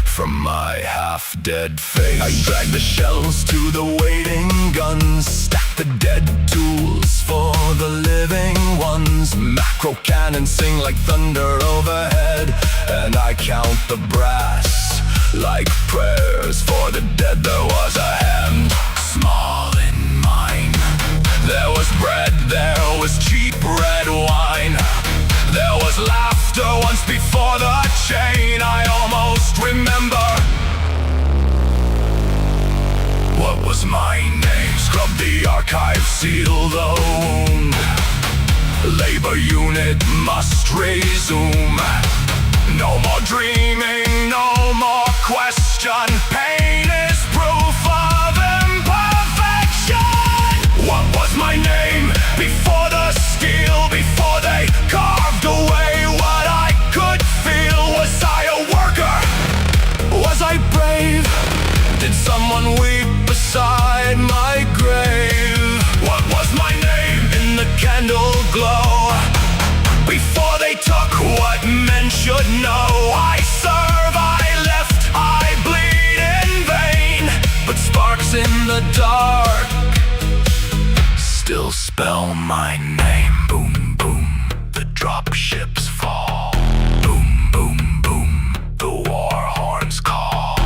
from my half-dead face. I drag the shells to the waiting guns, stack the dead tools for the living ones. Macro cannons sing like thunder overhead, and I count the brass like prayers for the dead. There was a hand small in mine. There was bread, there was cheap red wine. There was laughter once before the chain. I almost remember what was my name. Scrub the archive, seal the wound. Labor unit must resume. No more dreaming, no more question. Pain is proof of imperfection. What was my name before the steel? Before they carved away what I could feel? Was I a worker? Was I brave? Did someone weep beside my grave? What was my name in the candle glow? Before they took what men should know. I serve, I left, I bleed in vain. But sparks in the dark still spell my name. Boom, boom, the drop ships fall. Boom, boom, boom, the war horns call.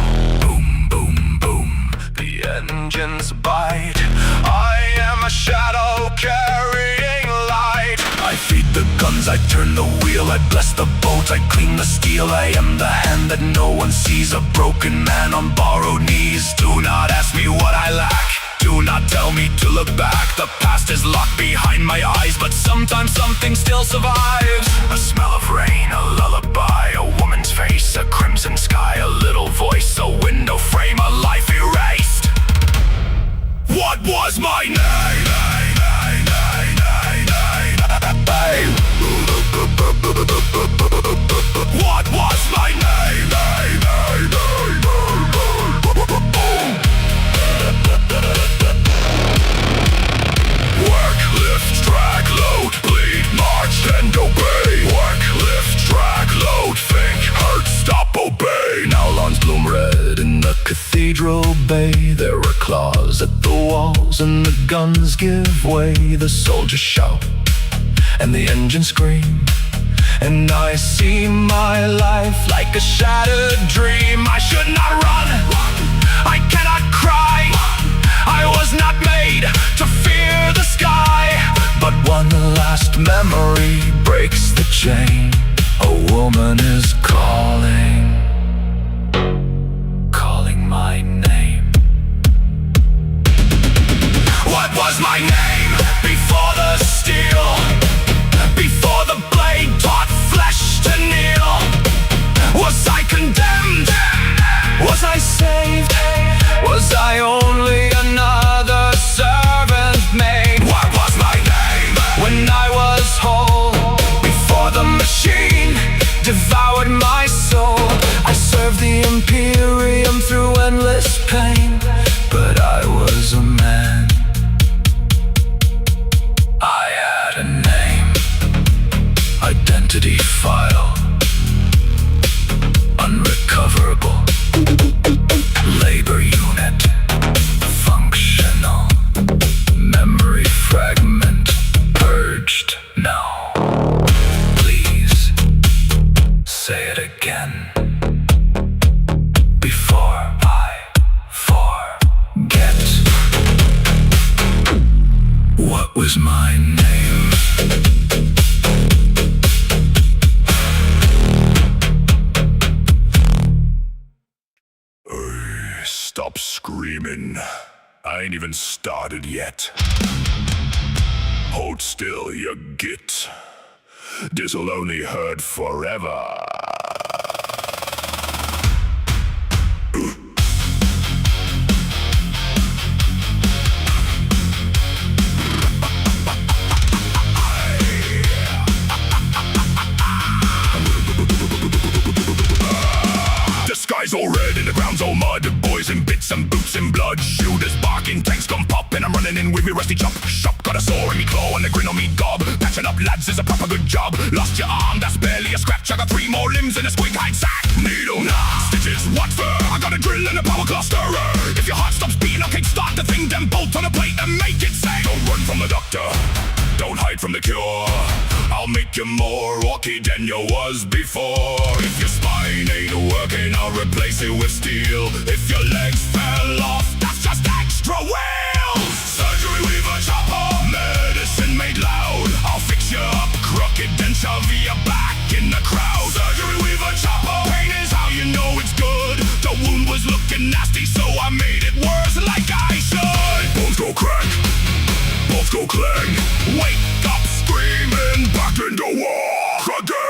Boom, boom, boom, the engines bite. I am a shadow carrying light. I feed the guns, I turn the wheel, I bless the boat, I clean the steel. I am the hand that no one sees, a broken man on borrowed knees. Do not ask me what I lack, do not tell me to look back. The past is locked behind my eyes, but sometimes something still survives. A smell of rain, a lullaby, a woman's face, a crimson sky, a little voice, a window frame, a life erased. What was my name? What was my name? Work, lift, drag, load, bleed, march, and obey. Work, lift, drag, load, think, hurt, stop, obey. Now lawns bloom red in the cathedral bay. There are claws at the walls and the guns give way. The soldiers shout and the engines scream, and I see my life like a shattered dream. I should not run, I cannot cry. I was not made to fear the sky. But one last memory breaks the chain. A woman is calling my name. What was my name before the steel? Before the blade taught flesh to kneel? Was I condemned? Was I saved? Was I only another servant maid? What was my name when I was whole? Before the machine devoured my soul. I served the Imperium through endless pain, but I was a man. I had a name, identity file, unrecoverable, labor unit, functional, memory fragment, purged. No, please say it again before I forget. What was my name? Stop screaming. I ain't even started yet. Hold still, you git. This'll only hurt forever. Sky's all red and the ground's all mud. Boys in bits and boots and blood. Shooters barking, tanks come popping. I'm running in with me rusty chop. Shop got a sore in me claw and a grin on me gob. Patching up lads is a proper good job. Lost your arm, that's barely a scratch. I got 3 more limbs in a squig hide sack. Needle, nah, stitches, what for? I got a drill and a power claw stirrer. If your heart stops beating, okay, start the thing, then bolt on a plate and make it say. Don't run from the doctor, don't hide from the cure. I'll make you more orky than you was before. If your spine ain't working, I'll replace it with steel. If your legs fell off, that's just extra wheels. Surgery with a chopper, medicine made loud. I'll fix you up crooked, then shove you back in the crowd. Surgery with a chopper, pain is how you know it's good. The wound was looking nasty, so I made it worse like I should. Bones go crack, bones go clang. Wake up screaming, back in the war again.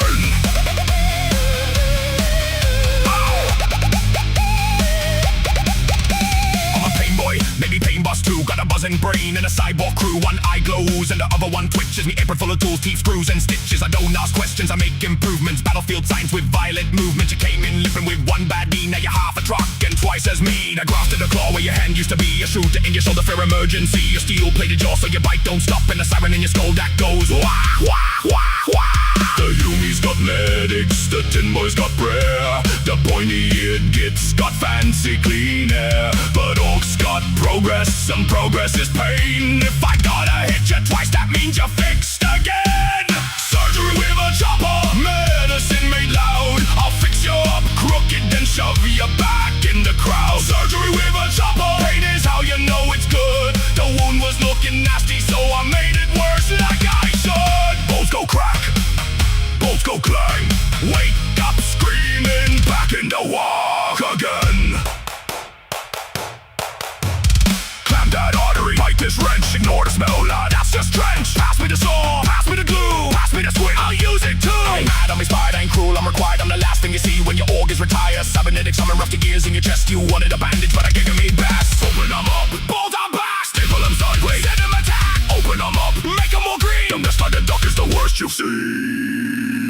Maybe PAINBOSS too, got a buzzing brain and a cyborg crew. One eye glows and the other one twitches. Me apron full of tools, teeth, screws and stitches. I don't ask questions, I make improvements. Battlefield signs with violent movement. You came in limping with one bad knee, now you're half a truck and twice as mean. I grafted a claw where your hand used to be. A shooter in your shoulder for emergency. Your steel plated jaw so your bite don't stop. And a siren in your skull that goes wah, wah, wah, wah. The Yumi's got medics, the Tin Boys got prayer. The pointy-eared gits got fancy clean air. But orcs got progress, and progress is pain. If I gotta hit you twice, that means you're fixed again. Surgery with a chopper, medicine made loud. I'll fix you up crooked, then shove you back in the crowd. Surgery with a chopper, pain is how you know it's good. The wound was looking nasty, so I made it worse like I should. Bones go crack, bones go clang. Wake up screaming, back in the walk again. Clamp that artery, bite this wrench. Ignore the smell, lad, that's just trench. Pass me the saw, pass me the glue, pass me the squid, I'll use it too. I ain't mad, I'm inspired, I ain't cruel, I'm required. I'm the last thing you see when your org is retired. Cybernetic, summon rusty gears in your chest. You wanted a bandage, but I gave you me best. Open them up, bolt them back, staple them sideways, send them attack. Open them up, make them more green. Them that's like the duck is the worst you've seen.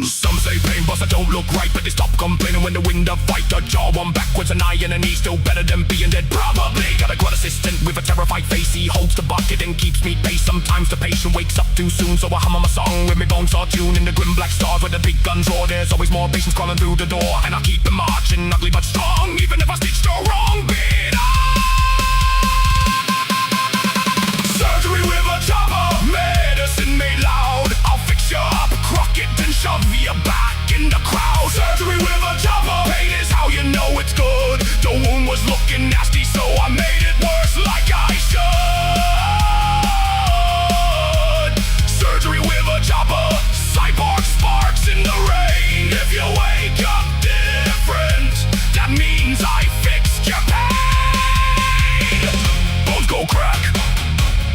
Some say PAINBOSS, I don't look right, but they stop complaining when the wind of fight. A jaw, one backwards, an eye and a knee, still better than being dead. Probably got a grunt assistant with a terrified face. He holds the bucket and keeps me pace. Sometimes the patient wakes up too soon, so I hum on my song with my bones are tuned in the grim black stars where the big guns roar. There's always more patients crawling through the door, and I'll keep them marching, ugly but strong, even if I stitched the wrong bit up. Surgery with a chopper, medicine made loud. I'll fix you up crooked and shove you back in the crowd. Surgery with a chopper, pain is how you know it's good. The wound was looking nasty, so I made it worse like I should. Surgery with a chopper, cyborg sparks in the rain. If you wake up different, that means I fixed your pain. Bones go crack,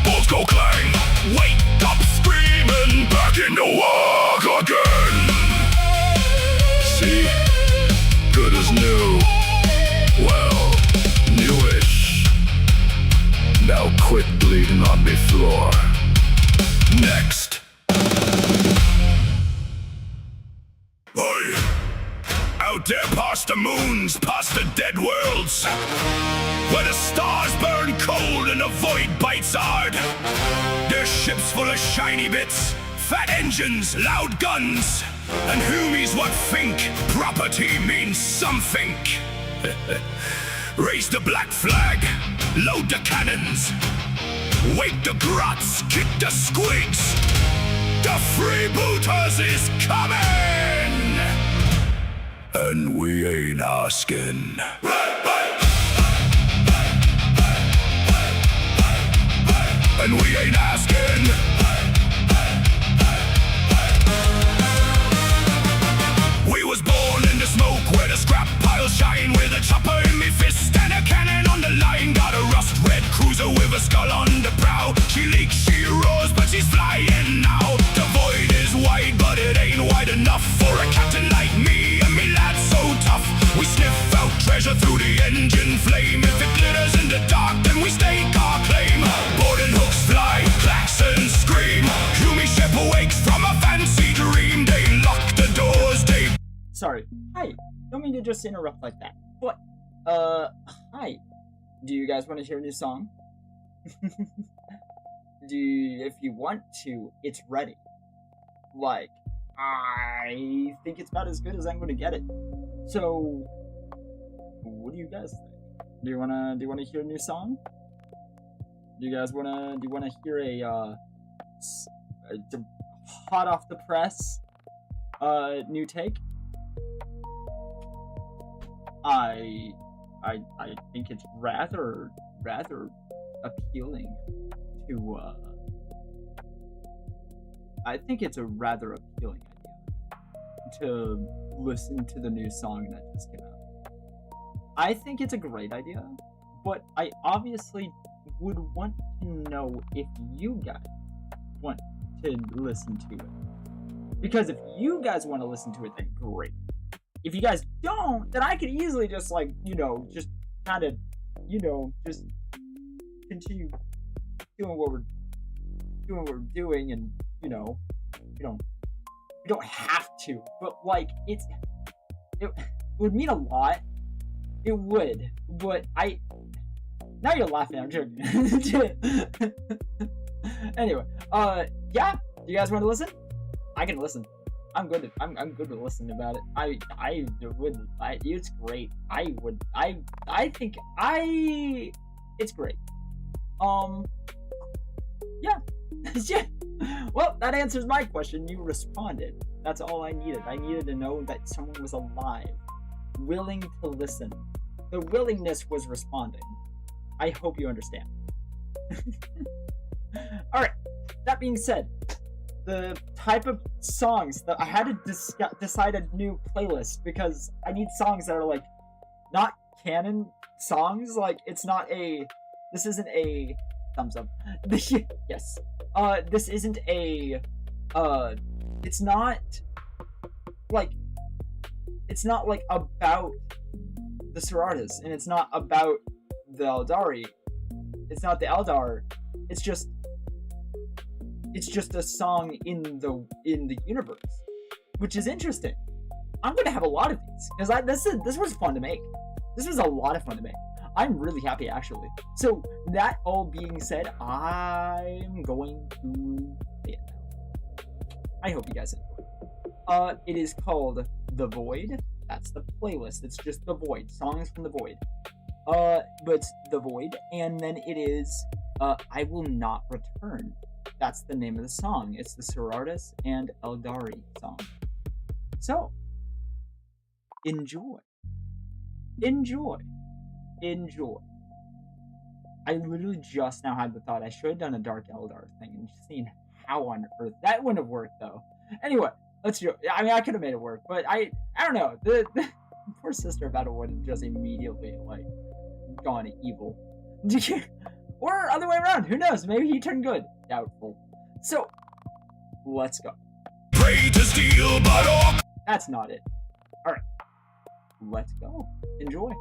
bones go clang. Wake up screaming, back in the walk again. See, good as new. Well, newish. Now quit bleeding on me floor. Next. Oi. Out there past the moons, past the dead worlds, where the stars burn cold and the void bites hard. There's ships full of shiny bits, fat engines, loud guns, and whomies what think property means something. Raise the black flag, load the cannons, wake the grots, kick the squigs. The freebooters is coming, and we ain't asking. And we ain't asking. We was born in the smoke where the scrap piles shine, with a chopper in me fist and a cannon on the line. Got a rust red cruiser with a skull on the prow. She leaks, she roars, but she's flying now. The void is wide, but it ain't wide enough for a captain like me and me lad so tough. We sniff out treasure through the engine flame. If it glitters in the dark, then we stake our claim. Boarding hooks fly, klaxons scream. Human ship awakes from a fancy dream. They lock the doors, they... Sorry. Hi. Don't mean to just interrupt like that. But, hi. Do you guys want to hear a new song? if you want to, it's ready. Like, I think it's about as good as I'm going to get it. So, what do you guys think? Do you wanna hear a new song? Do you guys wanna hear a hot off the press new take? I think it's rather appealing to I think it's a rather appealing idea to listen to the new song that just came out. I think it's a great idea, but I obviously would want to know if you guys want to listen to it. Because if you guys want to listen to it, then great. If you guys don't, then I could easily just, like, you know, just kind of, you know, just continue doing what we're doing, and, you know, we don't have to, but, like, it would mean a lot. It would, but now you're laughing, I'm joking. Anyway, yeah, do you guys want to listen? I can listen. I'm good to listen about it. It's great. It's great. Yeah. Yeah. Well, that answers my question. You responded. That's all I needed. I needed to know that someone was alive, willing to listen. The willingness was responding. I hope you understand. Alright, that being said, the type of songs that I had to decide a new playlist, because I need songs that are, like, not canon songs. Like, it's not a, this isn't a, thumbs up. Yes. This isn't a, it's not like about the Sororitas, and it's not about the Eldari. It's not the Eldar. It's just a song in the universe, which is interesting. I'm gonna have a lot of these because this was fun to make. This was a lot of fun to make. I'm really happy, actually. So that all being said, I'm going to play it now. I hope you guys enjoy it. It is called The Void. That's the playlist. It's just The Void. Songs from The Void. But The Void, and then it is I Will Not Return. That's the name of the song. It's the Sororitas and Eldari song. So, enjoy. Enjoy. Enjoy. I literally just now had the thought I should have done a Dark Eldar thing and seen how on earth that wouldn't have worked, though. Anyway, let's do it. I mean, I could have made it work, but I don't know. The poor Sister Battle would have just immediately, like, gone evil. Or other way around. Who knows? Maybe he turned good. Doubtful. So, let's go. Pray to steal, but orc. That's not it. Alright. Let's go. Enjoy.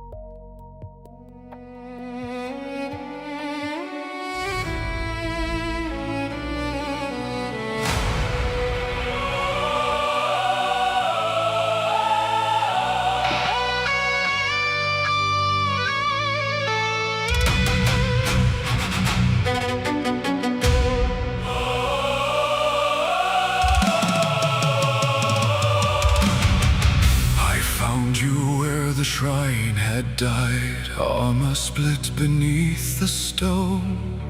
Shrine had died, armor split beneath the stone.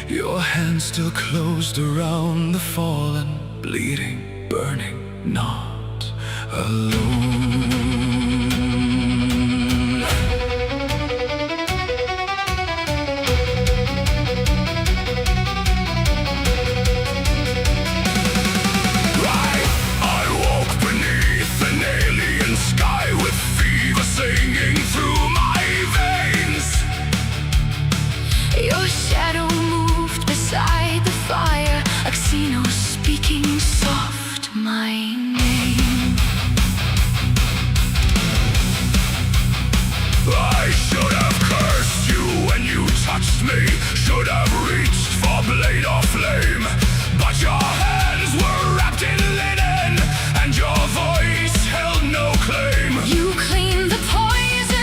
Your hand still closed around the fallen, bleeding, burning, not alone. Singing through my veins. Your shadow moved beside the fire, Oxino speaking soft my name. I should have cursed you when you touched me, should have reached for blade or flame, but your hands were wrapped in linen, and your voice held no claim. You cleaned the poison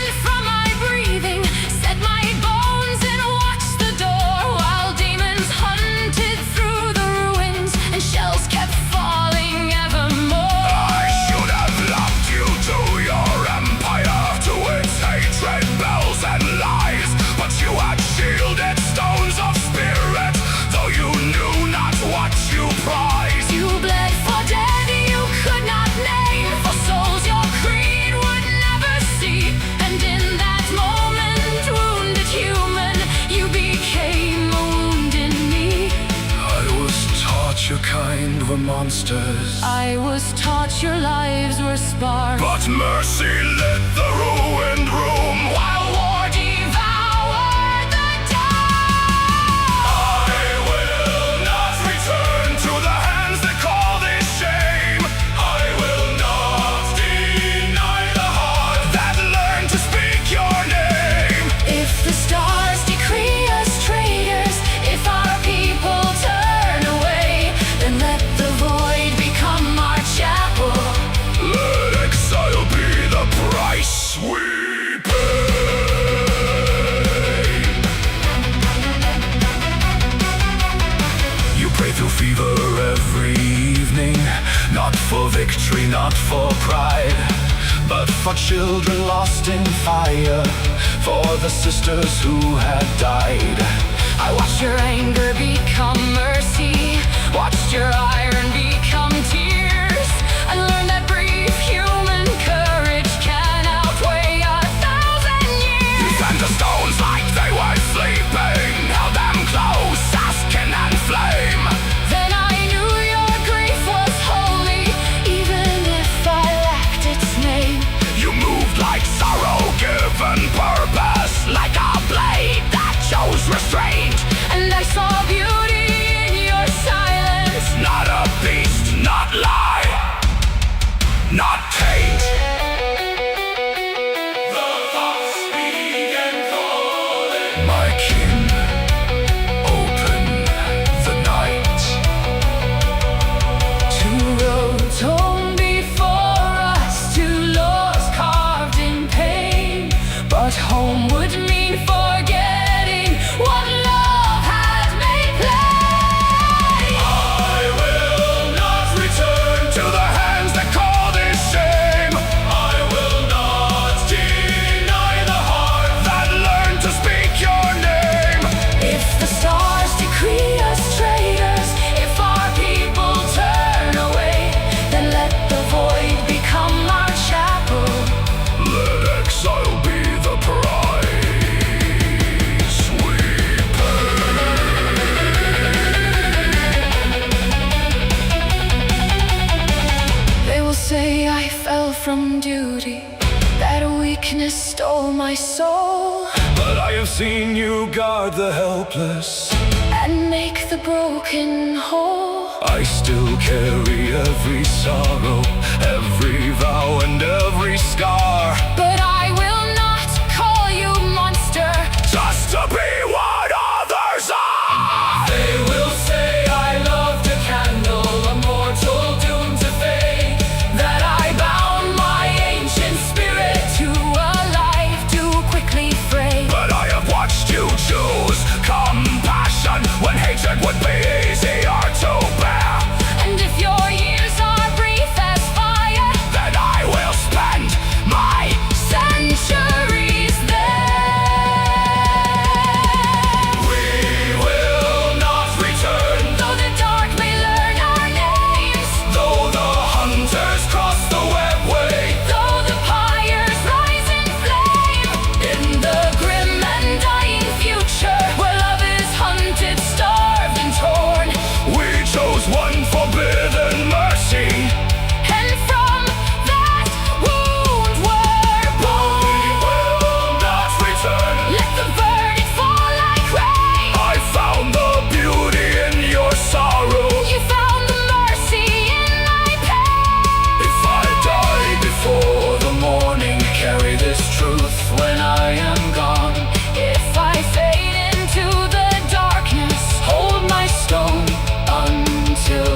over monsters. I was taught your lives were sparse. But mercy lit the ruined room while war devoured the town. I will not return to the hands that call this shame. I will not deny the heart that learned to speak your name. If the stars decree us traitors, if our people turn away, then let the void become our chapel. Let exile be the price we pay. You pray through fever every evening, not for victory, not for pride, but for children lost in fire, for the sisters who had died. I watched your anger become mercy, watched your iron become tears, and learned that brief human courage can outweigh 1,000 years. You fanned the stones like they were sleeping, held them close as skin and flame. Then I knew your grief was holy, even if I lacked its name. You moved like sorrow given purpose, like a blade that chose restraint. And I saw beauty in your silence. Not a beast, not lie, not taint. The thoughts began calling. My king, open the night. Two roads home before us, two laws carved in pain. But home would mean forgetting what love had made plain. I will not return to the hands that call this shame. I will not deny the heart. That learned to speak your name. If the stars decree us traitors, if our people turn away, then let the void become our chapel. Let exile be the price we pay. They will say I fell from duty, that weakness stole my soul, But I have seen you guard the helpless. and make the broken whole. I still carry every sorrow, every vow and every scar, But I will not call you monster. just to be what others are. They will say I loved a candle, a mortal doomed to fade. That I bound my ancient spirit to a life too quickly frayed. But I have watched you choose compassion when hatred would be easier to bear. And if your years are brief as fire, Then I will spend my centuries there. We will not return, Though the dark may learn our names, though the hunters cross the webway. though the pyres rise in flame, in the grim and dying future, where love is hunted, starved and torn, We chose one forbidden mercy. and from that wound we're born. Will not return. Let the verdict fall like rain. I found the beauty in your sorrow. You found the mercy in my pain. If I die before the morning, carry this truth when I am gone. If I fade into the darkness, hold my stone until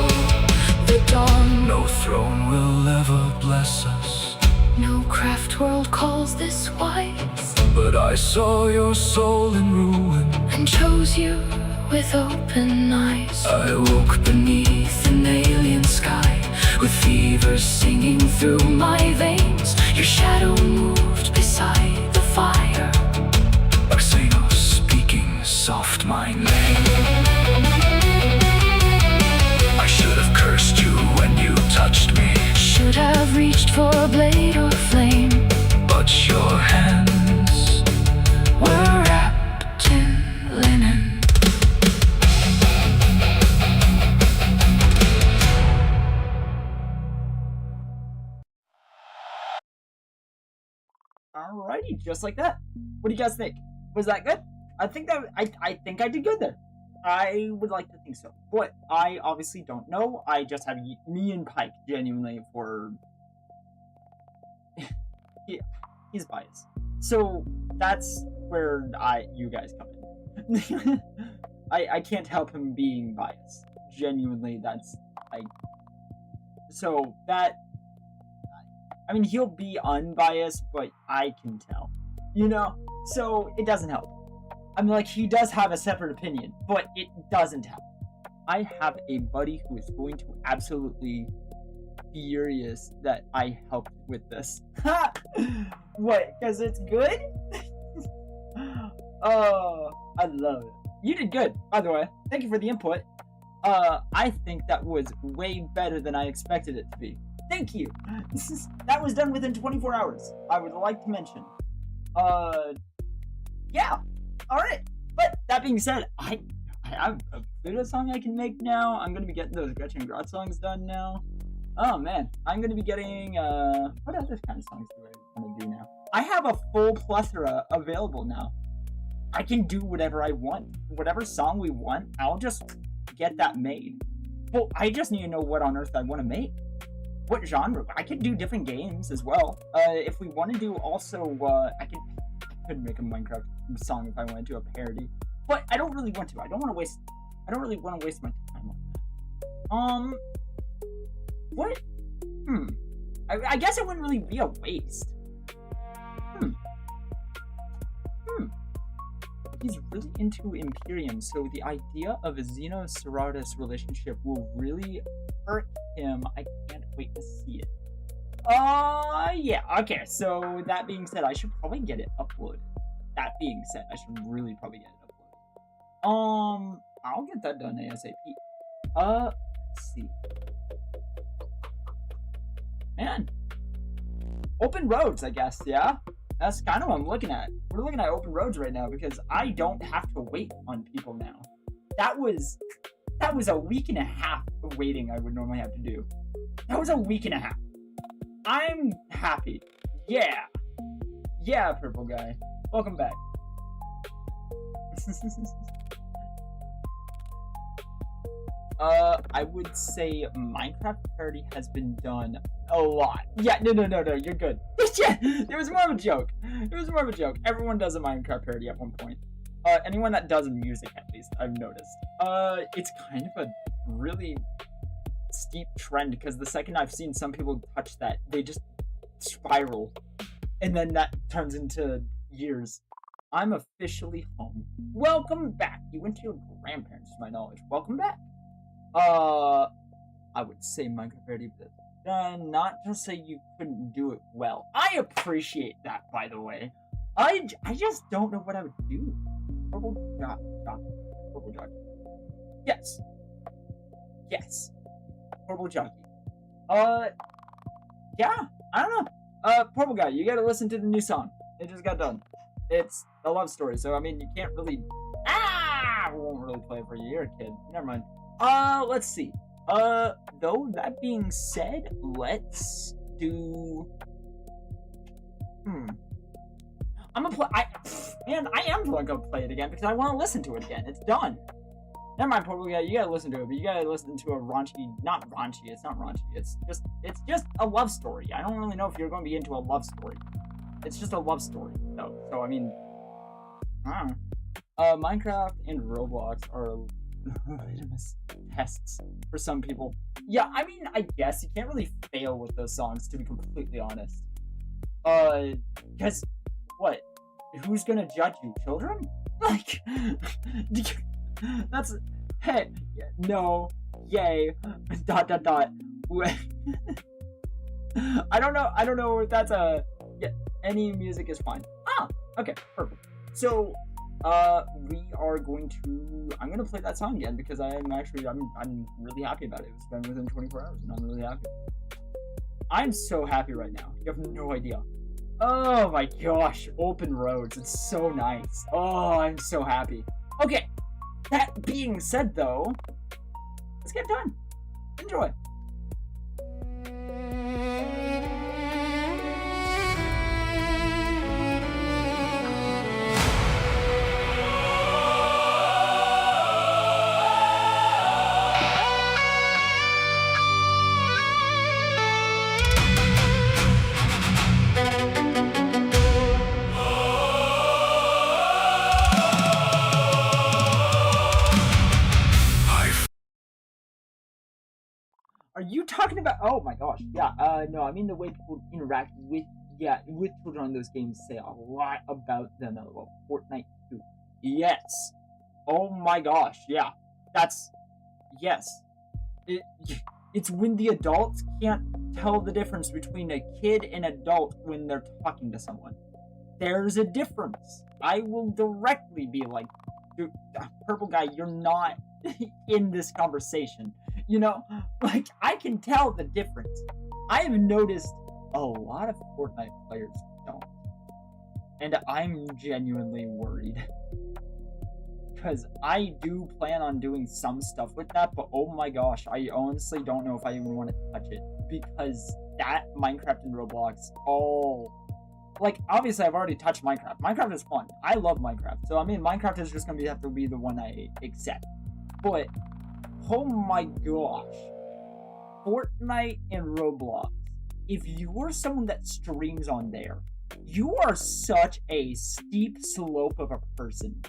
the dawn. No throne will ever bless us, No craft world calls this wise, but I saw your soul in ruin. and chose you with open eyes. I woke beneath an alien sky, With fever singing through my veins, your shadow moved beside the fire. Xenos speaking soft my name. I should have cursed you when you touched me, Should have reached for a blade or flame, but your hands were wrapped in linen. Alrighty, just like that. What do you guys think? Was that good? I think I did good there. I would like to think so, but I obviously don't know. I just have me and Pike genuinely for. He's biased, so that's where you guys come in. I can't help him being biased. Genuinely, so that. I mean, he'll be unbiased, but I can tell, so it doesn't help. I mean, like, he does have a separate opinion, but it doesn't help. I have a buddy who is going to absolutely furious that I helped with this. Ha! What? Because it's good? Oh, I love it. You did good, by the way. Thank you for the input. I think that was way better than I expected it to be. Thank you. That was done within 24 hours. I would like to mention. Yeah. Alright, but that being said, I have a LOUTA song I can make now. I'm going to be getting those GRETCHIN GROT songs done now. Oh man, I'm going to be getting, what other kind of songs do I want to do now? I have a full plethora available now. I can do whatever I want. Whatever song we want, I'll just get that made. Well, I just need to know what on earth I want to make. What genre? I could do different games as well. If we want to do also, I could make a Minecraft song if I wanted to, a parody, but I don't really want to. I don't really want to waste my time on that. What? I guess it wouldn't really be a waste. He's really into Imperium, so the idea of a Xeno-Cerratus relationship will really hurt him. I can't wait to see it. Yeah, okay, so that being said, I should probably get it uploaded. That being said, I should really probably get it uploaded. I'll get that done ASAP. Let's see. Man. Open roads, I guess, yeah? That's kind of what I'm looking at. We're looking at open roads right now because I don't have to wait on people now. That was a week and a half of waiting I would normally have to do. That was a week and a half. I'm happy. Yeah. Yeah, purple guy. Welcome back. I would say Minecraft parody has been done a lot. Yeah, no, you're good. Yeah, it was more of a joke. Everyone does a Minecraft parody at one point. Anyone that does music, at least, I've noticed. It's kind of a really steep trend, because the second I've seen some people touch that, they just spiral. And then that turns into years. I'm officially home. Welcome back. You went to your grandparents, to my knowledge. Welcome back. I would say Minecraft parody, but not to say you couldn't do it well. I appreciate that, by the way. I just don't know what I would do. Purple jockey. Yes. Purple jockey. Yeah, I don't know. Purple guy, you gotta listen to the new song. It just got done. It's a love story, so I mean, you can't really. We won't really play it for you. You're a kid. Never mind. Let's see. Though that being said, let's do. I'm gonna play. I am gonna play it again because I want to listen to it again. It's done. Never mind, Purple guy. You gotta listen to it, but you gotta listen to a raunchy. Not raunchy. It's not raunchy. It's just a love story. I don't really know if you're gonna be into a love story. It's just a love story, though. So I mean, I don't know. Minecraft and Roblox are litmus tests for some people. Yeah, I mean, I guess you can't really fail with those songs, to be completely honest. Because what? Who's gonna judge you? Children? Like, that's hey, no, yay, ... I don't know if that's a. Yeah, any music is fine. Okay, perfect. So, we are going to. I'm gonna play that song again because I'm really happy about it. It's been within 24 hours, and I'm really happy. I'm so happy right now. You have no idea. Oh my gosh, open roads. It's so nice. Oh, I'm so happy. Okay, that being said, though, let's get done. Enjoy. talking about? Oh my gosh, yeah. No, I mean the way people interact with children on those games say a lot about them. About Fortnite too. Yes. Oh my gosh, yeah. Yes. It's when the adults can't tell the difference between a kid and adult when they're talking to someone. There's a difference. I will directly be like, dude, purple guy, you're not in this conversation. You know, like, I can tell the difference. I have noticed a lot of Fortnite players don't. And I'm genuinely worried. Because I do plan on doing some stuff with that, but oh my gosh, I honestly don't know if I even want to touch it. Because that, Minecraft and Roblox, like, obviously I've already touched Minecraft. Minecraft is fun. I love Minecraft. So, I mean, Minecraft is just going to have to be the one I accept. But, oh my gosh. Fortnite and Roblox. If you're someone that streams on there, you are such a steep slope of a person.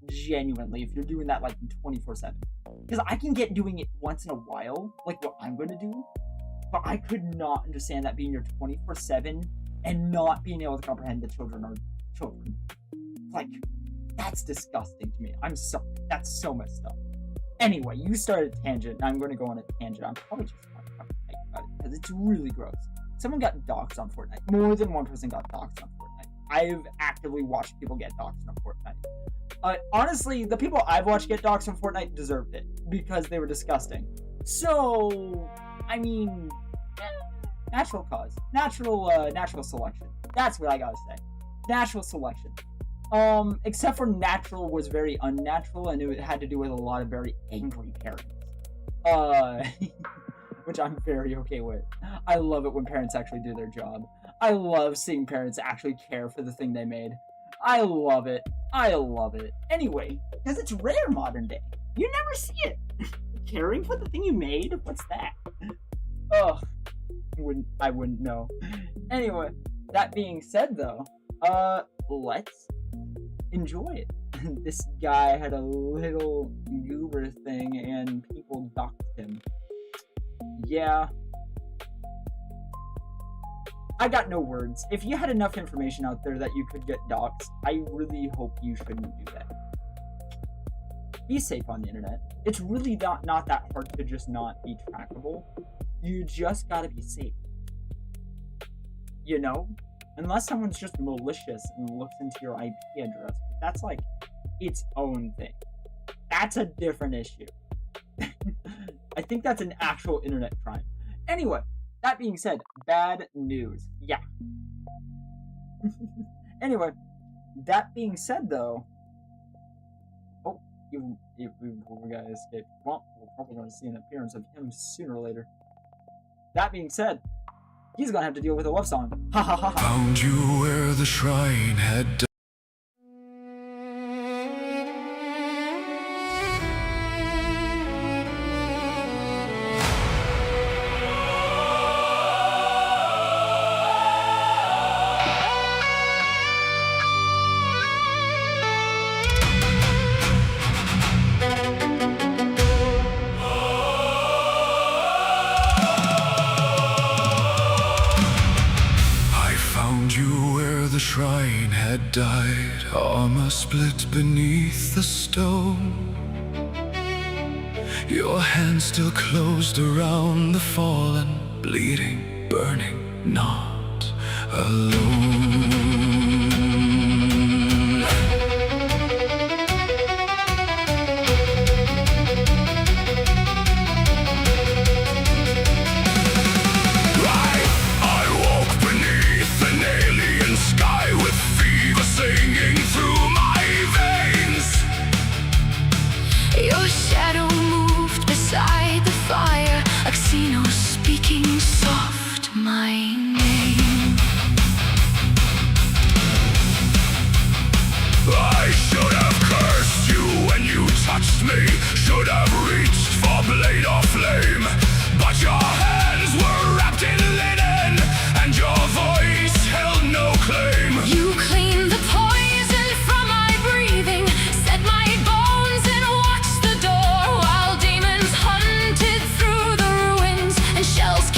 Genuinely, if you're doing that, like, 24/7. Because I can get doing it once in a while, like what I'm going to do. But I could not understand that being your 24/7 and not being able to comprehend that children are children. Like, that's disgusting to me. I'm sorry. That's so messed up. Anyway, you started a tangent, and I'm going to go on a tangent. I'm probably just going to talk about it, because it's really gross. Someone got doxxed on Fortnite. More than one person got doxxed on Fortnite. I've actively watched people get doxxed on Fortnite. Honestly, the people I've watched get doxxed on Fortnite deserved it, because they were disgusting. So, I mean... natural cause. Natural selection. That's what I gotta say. Natural selection. Except for natural was very unnatural, and it had to do with a lot of very angry parents. Which I'm very okay with. I love it when parents actually do their job. I love seeing parents actually care for the thing they made. I love it. I love it. Anyway, because it's rare modern day. You never see it. Caring for the thing you made? What's that? Ugh. I wouldn't know. Anyway, that being said though, let's enjoy it. This guy had a little goober thing and people doxed him. Yeah. I got no words. If you had enough information out there that you could get doxed, I really hope you shouldn't do that. Be safe on the internet. It's really not that hard to just not be trackable. You just gotta be safe. You know? Unless someone's just malicious and looks into your IP address. That's like its own thing. That's a different issue. I think that's an actual internet crime. Anyway, that being said, bad news. Yeah. Anyway, that being said though, if we gotta escape. Well, we're probably going to see an appearance of him sooner or later. That being said, he's gonna have to deal with a love song. Ha ha ha ha. Found you where the shrine had died. Died, armor split beneath the stone. Your hand still closed around the fallen, bleeding, burning, not alone. Should have reached for blade or flame, but your hands were wrapped in linen, and your voice held no claim. You cleaned the poison from my breathing, set my bones and watched the door, while demons hunted through the ruins, and shells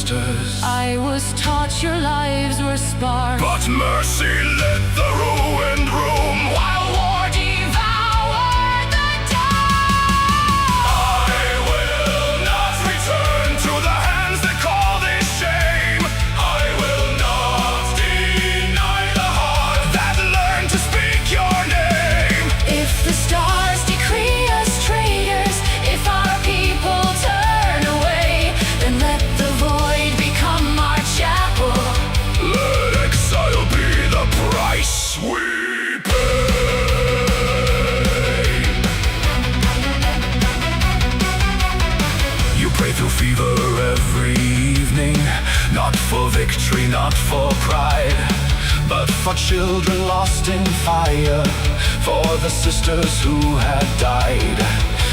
sisters. I was taught your lives were sparse, But mercy lit the ruined room while war devoured the town. I will not return to the hands that call this shame. I will not deny the heart that learned to speak your name. If the stars decree us traitors, if our people turn away, then let the void become our chapel. Let exile be the price we pay. You pray through fever every evening, not for victory, not for pride, but for children lost in fire, for the sisters who had died.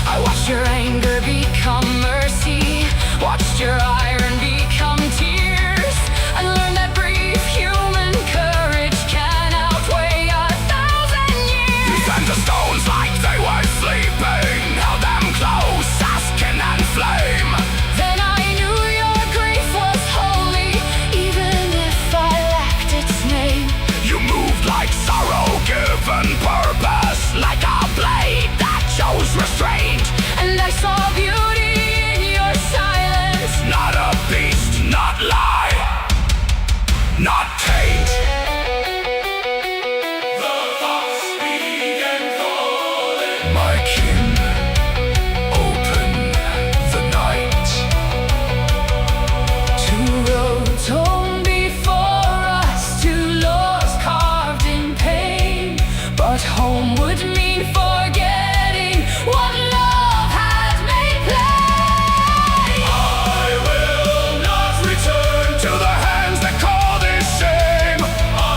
I watched your anger become mercy, watched your iron become tears, and learned that brief human courage can outweigh 1,000 years. And the stones like they were sleeping, held them close as skin and flame. Then I knew your grief was holy, even if I lacked its name. You moved like sorrow given purpose, like a blade that chose restraint. And I saw beauty in your silence, Not a beast, not lie, not taint. The thoughts began calling. My kin, open the night. two roads home before us, two laws carved in pain. But home would mean forgetting what love has made plain. I will not return to the hands that call this shame.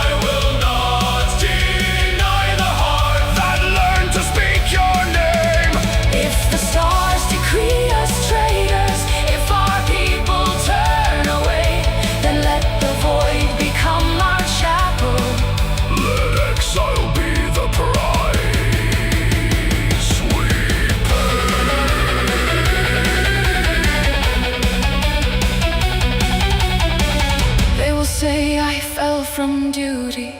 I will not deny the heart. That learned to speak your name. If the stars decree us traitors, if our people turn away, then let the void become our chapel. Let exile be the price we pay. They will say I fell from duty,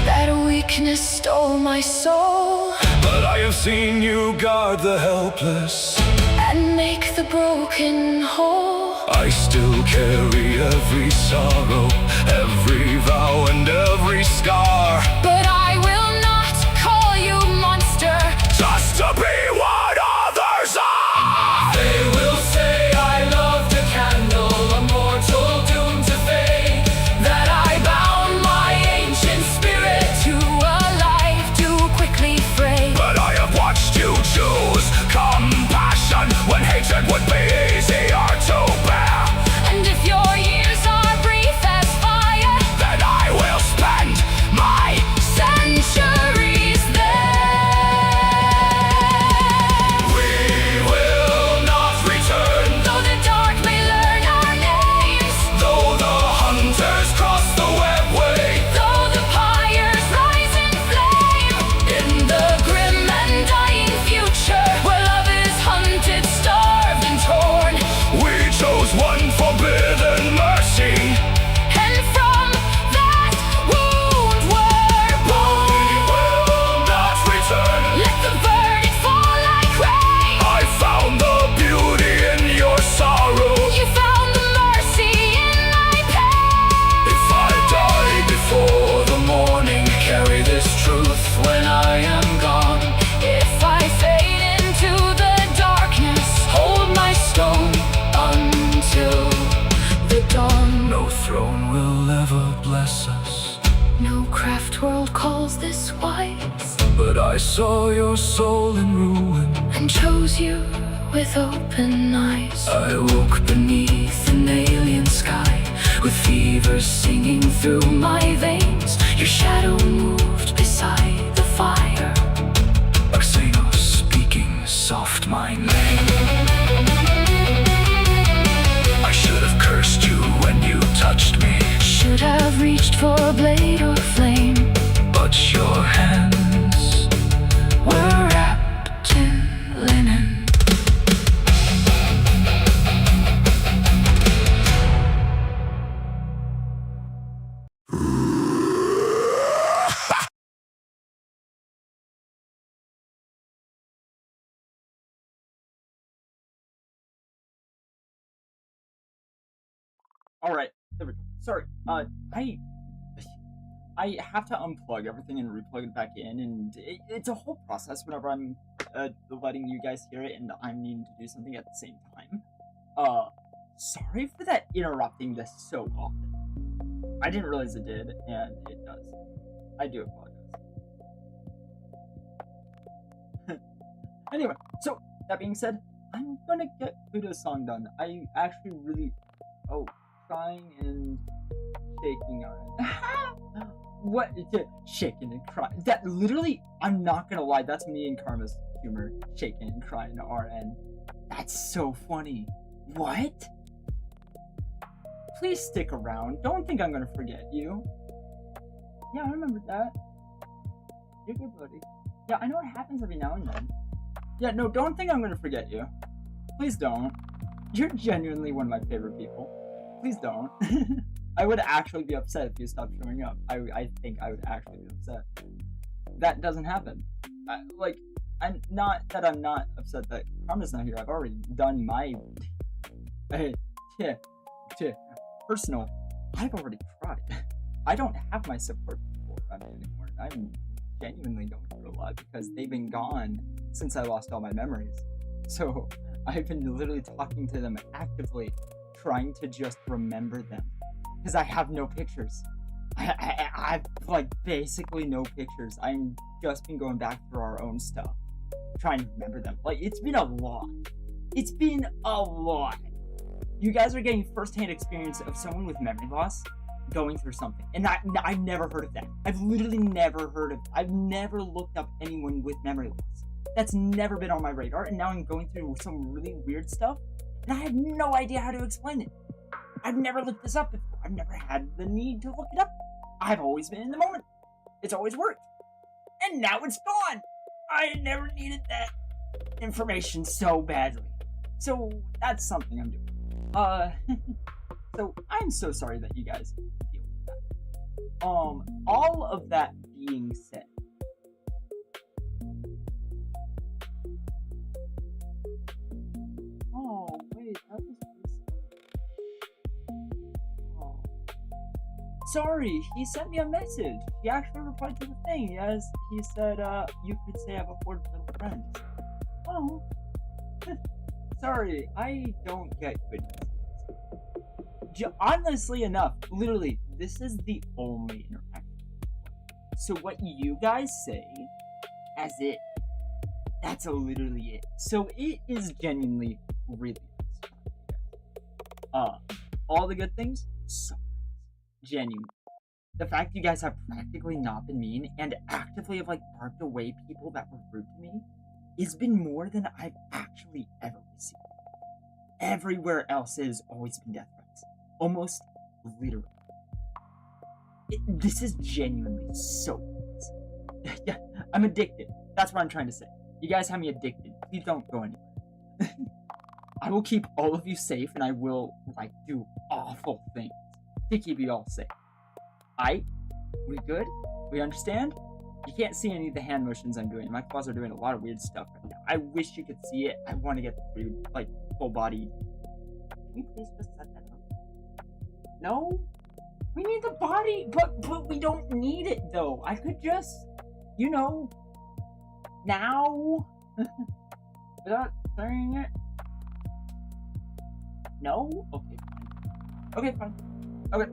that weakness stole my soul, But I have seen you guard the helpless. and make the broken whole. I still carry every sorrow, every vow and every scar, But I will not call you monster. just to be what others are. They will say I loved a candle, a mortal doomed to fade. That I bound my ancient spirit to a life too quickly frayed. But I have watched you choose compassion when hatred would be easier to bear. And if your years are brief as fire, Then I will spend my centuries there. We will not return, Though the dark may learn our names, though the hunters cross the webway. though the pyres rise in flame, in the grim and dying future, where love is hunted, starved, and torn. We chose one forbidden mercy. And from that wound we're born. We will not return. Let the verdict fall like rain. I found the beauty in your sorrow. You found the mercy in my pain. If I die before the morning, carry this truth when I am gone. If I fade into the darkness, hold my stone until the dawn. No throne will ever bless us, No craft world calls this wise, but I saw your soul in ruin. and chose you with open eyes. I woke beneath an alien sky, With fever singing through my veins, your shadow moved beside the fire. Xenos speaking soft my name. I should have cursed you when you touched me, Should have reached for a blade or flame, but your hands were wrapped in linen. All right, there we go. Sorry, I have to unplug everything and replug it back in, and it's a whole process whenever I'm letting you guys hear it and I'm needing to do something at the same time. Sorry for that interrupting this so often. I didn't realize it did, and it does. I do apologize. Anyway, so that being said, I'm gonna get LOUDA's song done. I actually really crying and shaking on it. What? Shaking and crying. That literally, I'm not gonna lie, that's me and Karma's humor. Shaking and crying to RN. That's so funny. What? Please stick around. Don't think I'm gonna forget you. Yeah, I remember that. You're good, buddy. Yeah, I know it happens every now and then. Yeah, no, don't think I'm gonna forget you. Please don't. You're genuinely one of my favorite people. Please don't. I would actually be upset if you stopped showing up. I think I would actually be upset. That doesn't happen. I'm not upset that Karma's not here. I've already done my personal. I've already cried. I don't have my support people around me anymore. I'm genuinely going through a lot because they've been gone since I lost all my memories. So I've been literally talking to them actively, trying to just remember them. Because I have no pictures. I've like basically no pictures. I've just been going back through our own stuff, trying to remember them. Like, it's been a lot. It's been a lot. You guys are getting first-hand experience of someone with memory loss going through something. And I've never heard of that. I've literally never heard of it. I've never looked up anyone with memory loss. That's never been on my radar. And now I'm going through some really weird stuff. And I have no idea how to explain it. I've never looked this up before. I've never had the need to look it up. I've always been in the moment. It's always worked. And now it's gone. I never needed that information so badly. So that's something I'm doing. So I'm so sorry that you guys deal with that. All of that being said, oh wait, that was sorry, he sent me a message. He actually replied to the thing. Yes, he said, you could say I have a 4 little friend. Oh. Sorry, I don't get good messages. Honestly enough, literally, this is the only interaction. So what you guys say as it, that's literally it. So it is genuinely really nice. All the good things, so genuine. The fact you guys have practically not been mean and actively have like barked away people that were rude to me has been more than I've actually ever received. Everywhere else it has always been death threats. Almost literally. This is genuinely so nice. Yeah, I'm addicted. That's what I'm trying to say. You guys have me addicted. Please don't go anywhere. I will keep all of you safe and I will like do awful things to keep you all safe. We good? We understand? You can't see any of the hand motions I'm doing. My claws are doing a lot of weird stuff right now. I wish you could see it. I want to get the like full body. Can we please just set that up? No? We need the body, but we don't need it though. I could just, you know, now without saying it. No? Okay, fine. Okay, fine. Okay.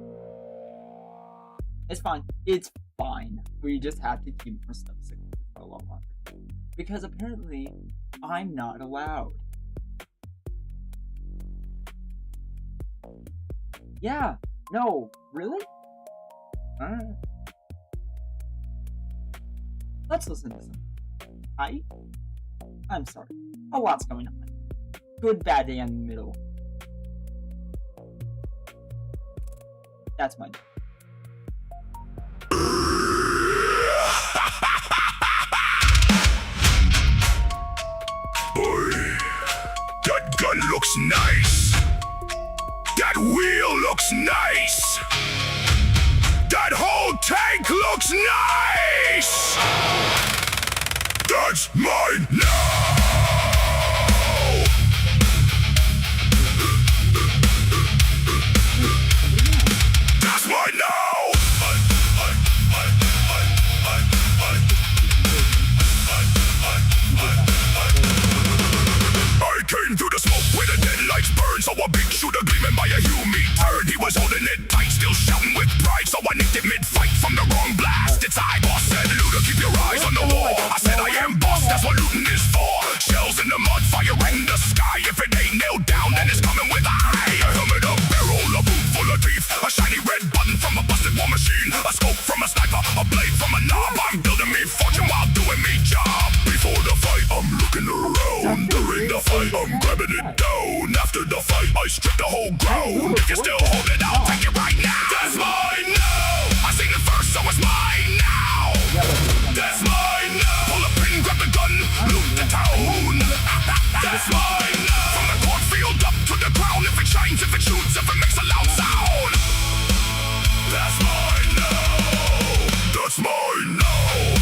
It's fine. It's fine. We just have to keep our stuff secluded for a lot longer. Because apparently, I'm not allowed. Yeah. No. Really? Alright. Let's listen to some. I'm sorry. A lot's going on. Good, bad day in the middle. That's my day. That gun looks nice. That wheel looks nice. That whole tank looks nice. That's mine now. keep your eyes on the wall. I said I am boss, that's what looting is for. Shells in the mud, fire in the sky. If it ain't nailed down, then it's coming with a eye. A helmet, a barrel, a boot full of teeth, a shiny red button from a busted war machine, a scope from a sniper, a blade from a knob. I'm building me fortune while doing me job. Before the fight, I'm looking around. During the fight, I'm grabbing it down. After the fight, I strip the whole ground. If you still hold it, I'll take it right now. That's mine now. I seen it first, so it's mine now. That's mine now. Pull a pin, grab the gun, loot the town. That's mine now. From the cornfield up to the ground. If it shines, if it shoots, if it makes a loud sound. That's mine now. That's mine now.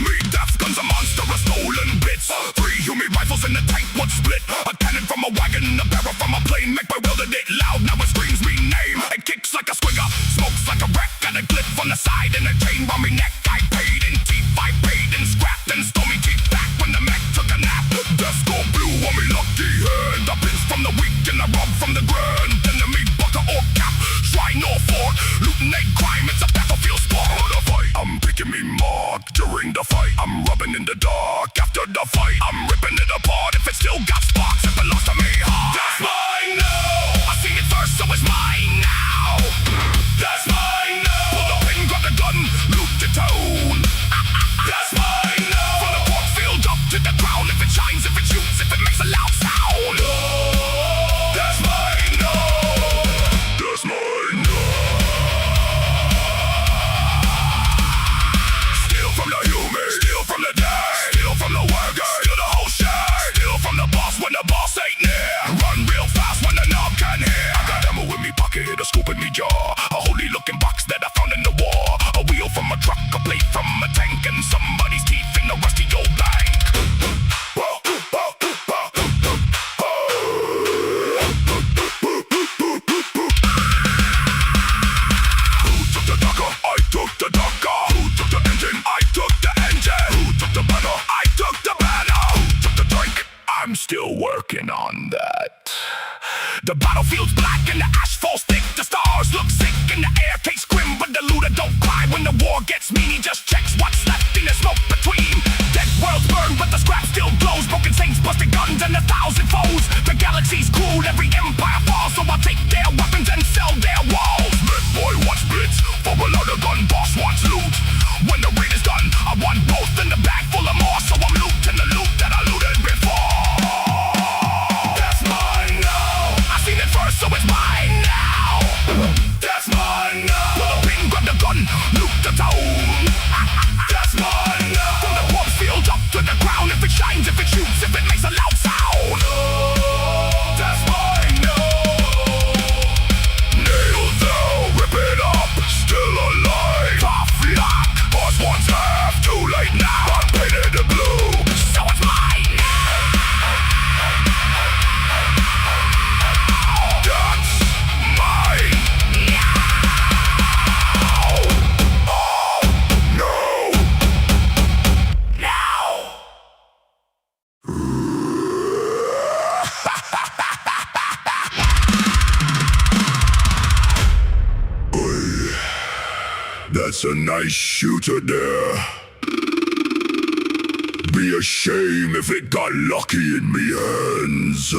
Me, death guns, a monster of stolen bits. 3 humid rifles in the tank would split. A cannon from a wagon, a barrel from a plane. Make bewildered it loud, now it screams me name. It kicks like a squigger, smokes like a wreck. Got a clip on the side and a chain round me neck. I paid in teeth, I paid in scrap. Then stole me teeth back when the Mac took a nap. Death go blue on me lucky hand. I pinch from the weak and I rob from the grand. Enemy butter or cap, shrine or fort. Looting ain't crime, it's a battlefield sport. For the fight, I'm picking me mark. During the fight, I'm rubbing in the dark. After the fight, I'm ripping it apart. If it still got sparks, if it belongs to me, that's mine now. I seen it first, so it's mine now. That's mine now. Pull up and grab the gun, loot the town. That's mine now. From the cornfield up to the ground. If it shines, if it shoots, if it makes a loud sound. That's mine now. That's mine now. Steal from the human, steal from the dead, steal from the wagon, steal the whole shit. Steal from the boss when the boss ain't near. Run real fast when the knob can hear. I got ammo in me pocket, a scoop in me jaw. A holy looking box that I found in the war. A wheel from a truck, a plate from a tank, and somebody's teeth in a rusty old bank. Who took the Docker? I took the Docker. Who took the engine? I took the engine. Who took the banner? I took the banner. Who took the drink? I'm still working on that. The battlefield's black and the ash falls thick. The stars look sick and the air tastes grim, but the LOUTA don't cry when the war gets mean. He just checks what's left in the smoke between. Dead worlds burn, but the scrap still glows. Broken saints, busted guns, and 1,000 foes. The galaxy's cooled, every empire falls. So I'll take their weapons and sell their walls. Red boy wants blitz, for a LOUTA gun boss wants loot. When the raid is done, I want both in the bag full of more. So I'm looting the loot that I looted before. That's mine now. I seen it first, so it's mine now. That's mine now. Pull a pin, grab the gun, loot the town. That's mine now. From the cornfield up to the ground. If it shines, if it shoots, if it makes a loud sound. That's mine now. Nailed down, rip it up, still alive. Tough luck, boss wants half, too late now. I'm painted the blue, so it's mine now. That's mine now. Oh, no. Now. That's a nice shooter there. Be a shame if it got lucky in me hands.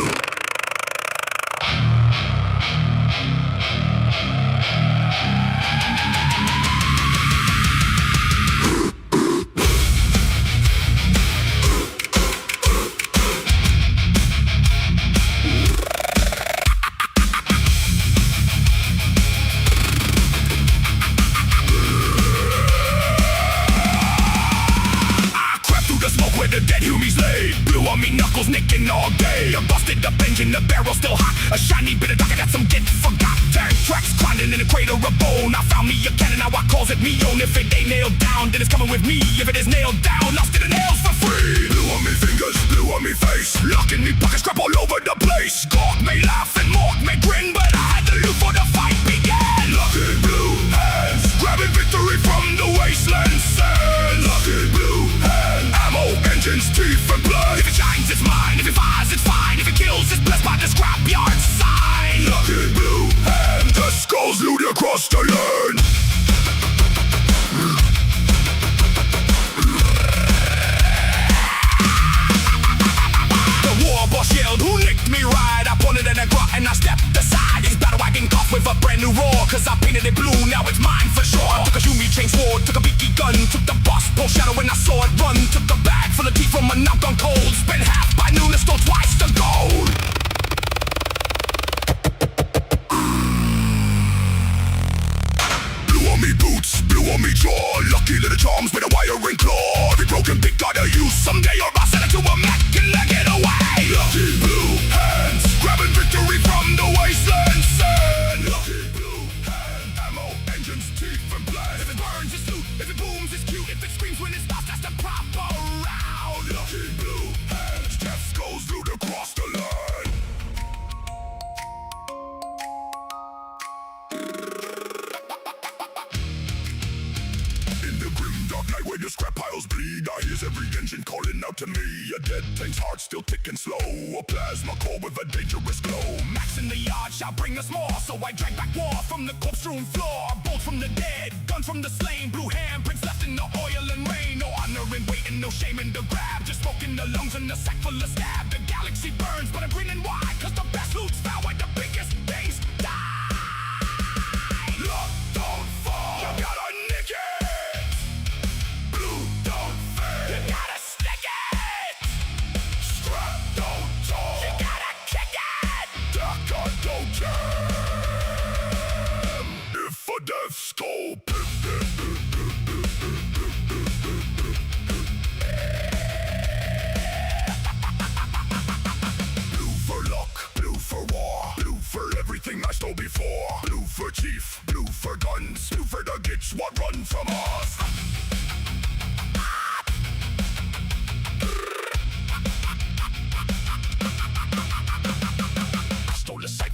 Nicking all day. I busted up engine, the barrel still hot. A shiny bit of dock, I got some get forgot. Tank tracks grinding in a crater of bone. I found me a cannon, now I calls it me own. If it ain't nailed down, then it's coming with me. If it is nailed down, I'll steal the nails for free. Blue on me fingers, blue on me face. Locking me pockets, scrap all over the place. Gawk may laugh and Mork may grin, but I had to loot for the fight began. Locking blue hands, grabbing victory from the wasteland sands. Locking blue hands, ammo, engines, teeth and blood. If it shines, it's mine. If it fires, it's fine. If it kills, it's blessed by the scrapyard sign. Locking blue hands, the skulls loot across the land. Lucky little charms with a wiring claw. Every broken bit gotta use someday, or I'll sell it to a Mac and let it away. Lucky blue hands, grabbing victory from the wasteland sand. Lucky blue hand, ammo, engines, teeth and blast. If it burns, it's loot. If it booms, it's cute. If it screams when it stops, that's the proper round. Lucky blue hands, death goes through to cross the line. Where your scrap piles bleed, I hear every engine calling out to me. A dead tank's heart still ticking slow. A plasma core with a dangerous glow. Max in the yard shall bring us more, so I drag back war from the corpse-strewn floor. Bolts from the dead, guns from the slain. Blue handprints left in the oil and rain. No honor in waiting, no shame in the grab. Just smoke in the lungs and a sack full of stab. The galaxy burns, but I'm grinning wide, cause the best loot's found where the biggest things die. Look, don't fall, you gotta nick it. You gotta stick it! Scrap don't talk! You gotta kick it! Dark God don't jam! If a death scope! Blue for luck, blue for war, blue for everything I stole before. Blue for chief, blue for guns, blue for the gits what run from us.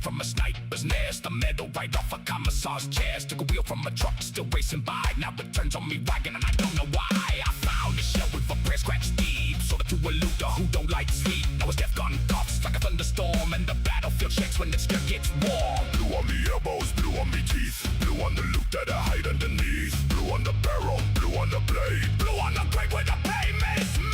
From a sniper's nest, the metal right off a commissar's chest. Took a wheel from a truck, still racing by. Now it turns on me wagging and I don't know why. I found a shell with a prayer scratch deep. Sold it to a looter who don't like sleep. Now his death gun coughs like a thunderstorm, and the battlefield shakes when it still gets warm. Blue on me elbows, blue on me teeth. Blue on the loot that I hide underneath. Blue on the barrel, blue on the blade. Blue on the grave where the payment is made.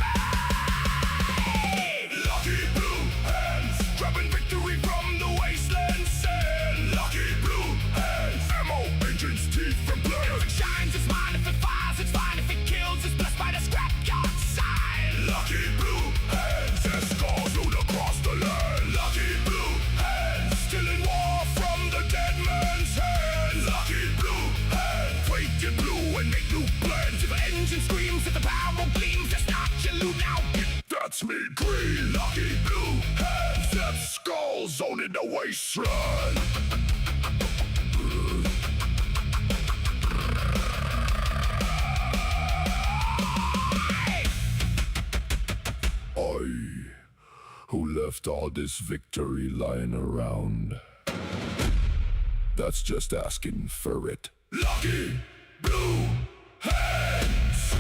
Lucky blue hands, grabbing victory from the wasteland sand. Lucky blue hands, ammo, engines, teeth and blood. If it shines, it's mine. If it fires, it's fine. If it kills, it's blessed by the scrapyard sign. Lucky blue hands, escorts loot across the land. Lucky blue hands, still in war from the dead man's hand. Lucky blue hands, wake in blue and make new plans. If the engine screams, if the barrel gleams, that's not your loot now. That's me, green. Lucky blue hands, that skull zone in the wasteland. Who left all this victory lying around? That's just asking for it. Lucky blue hands.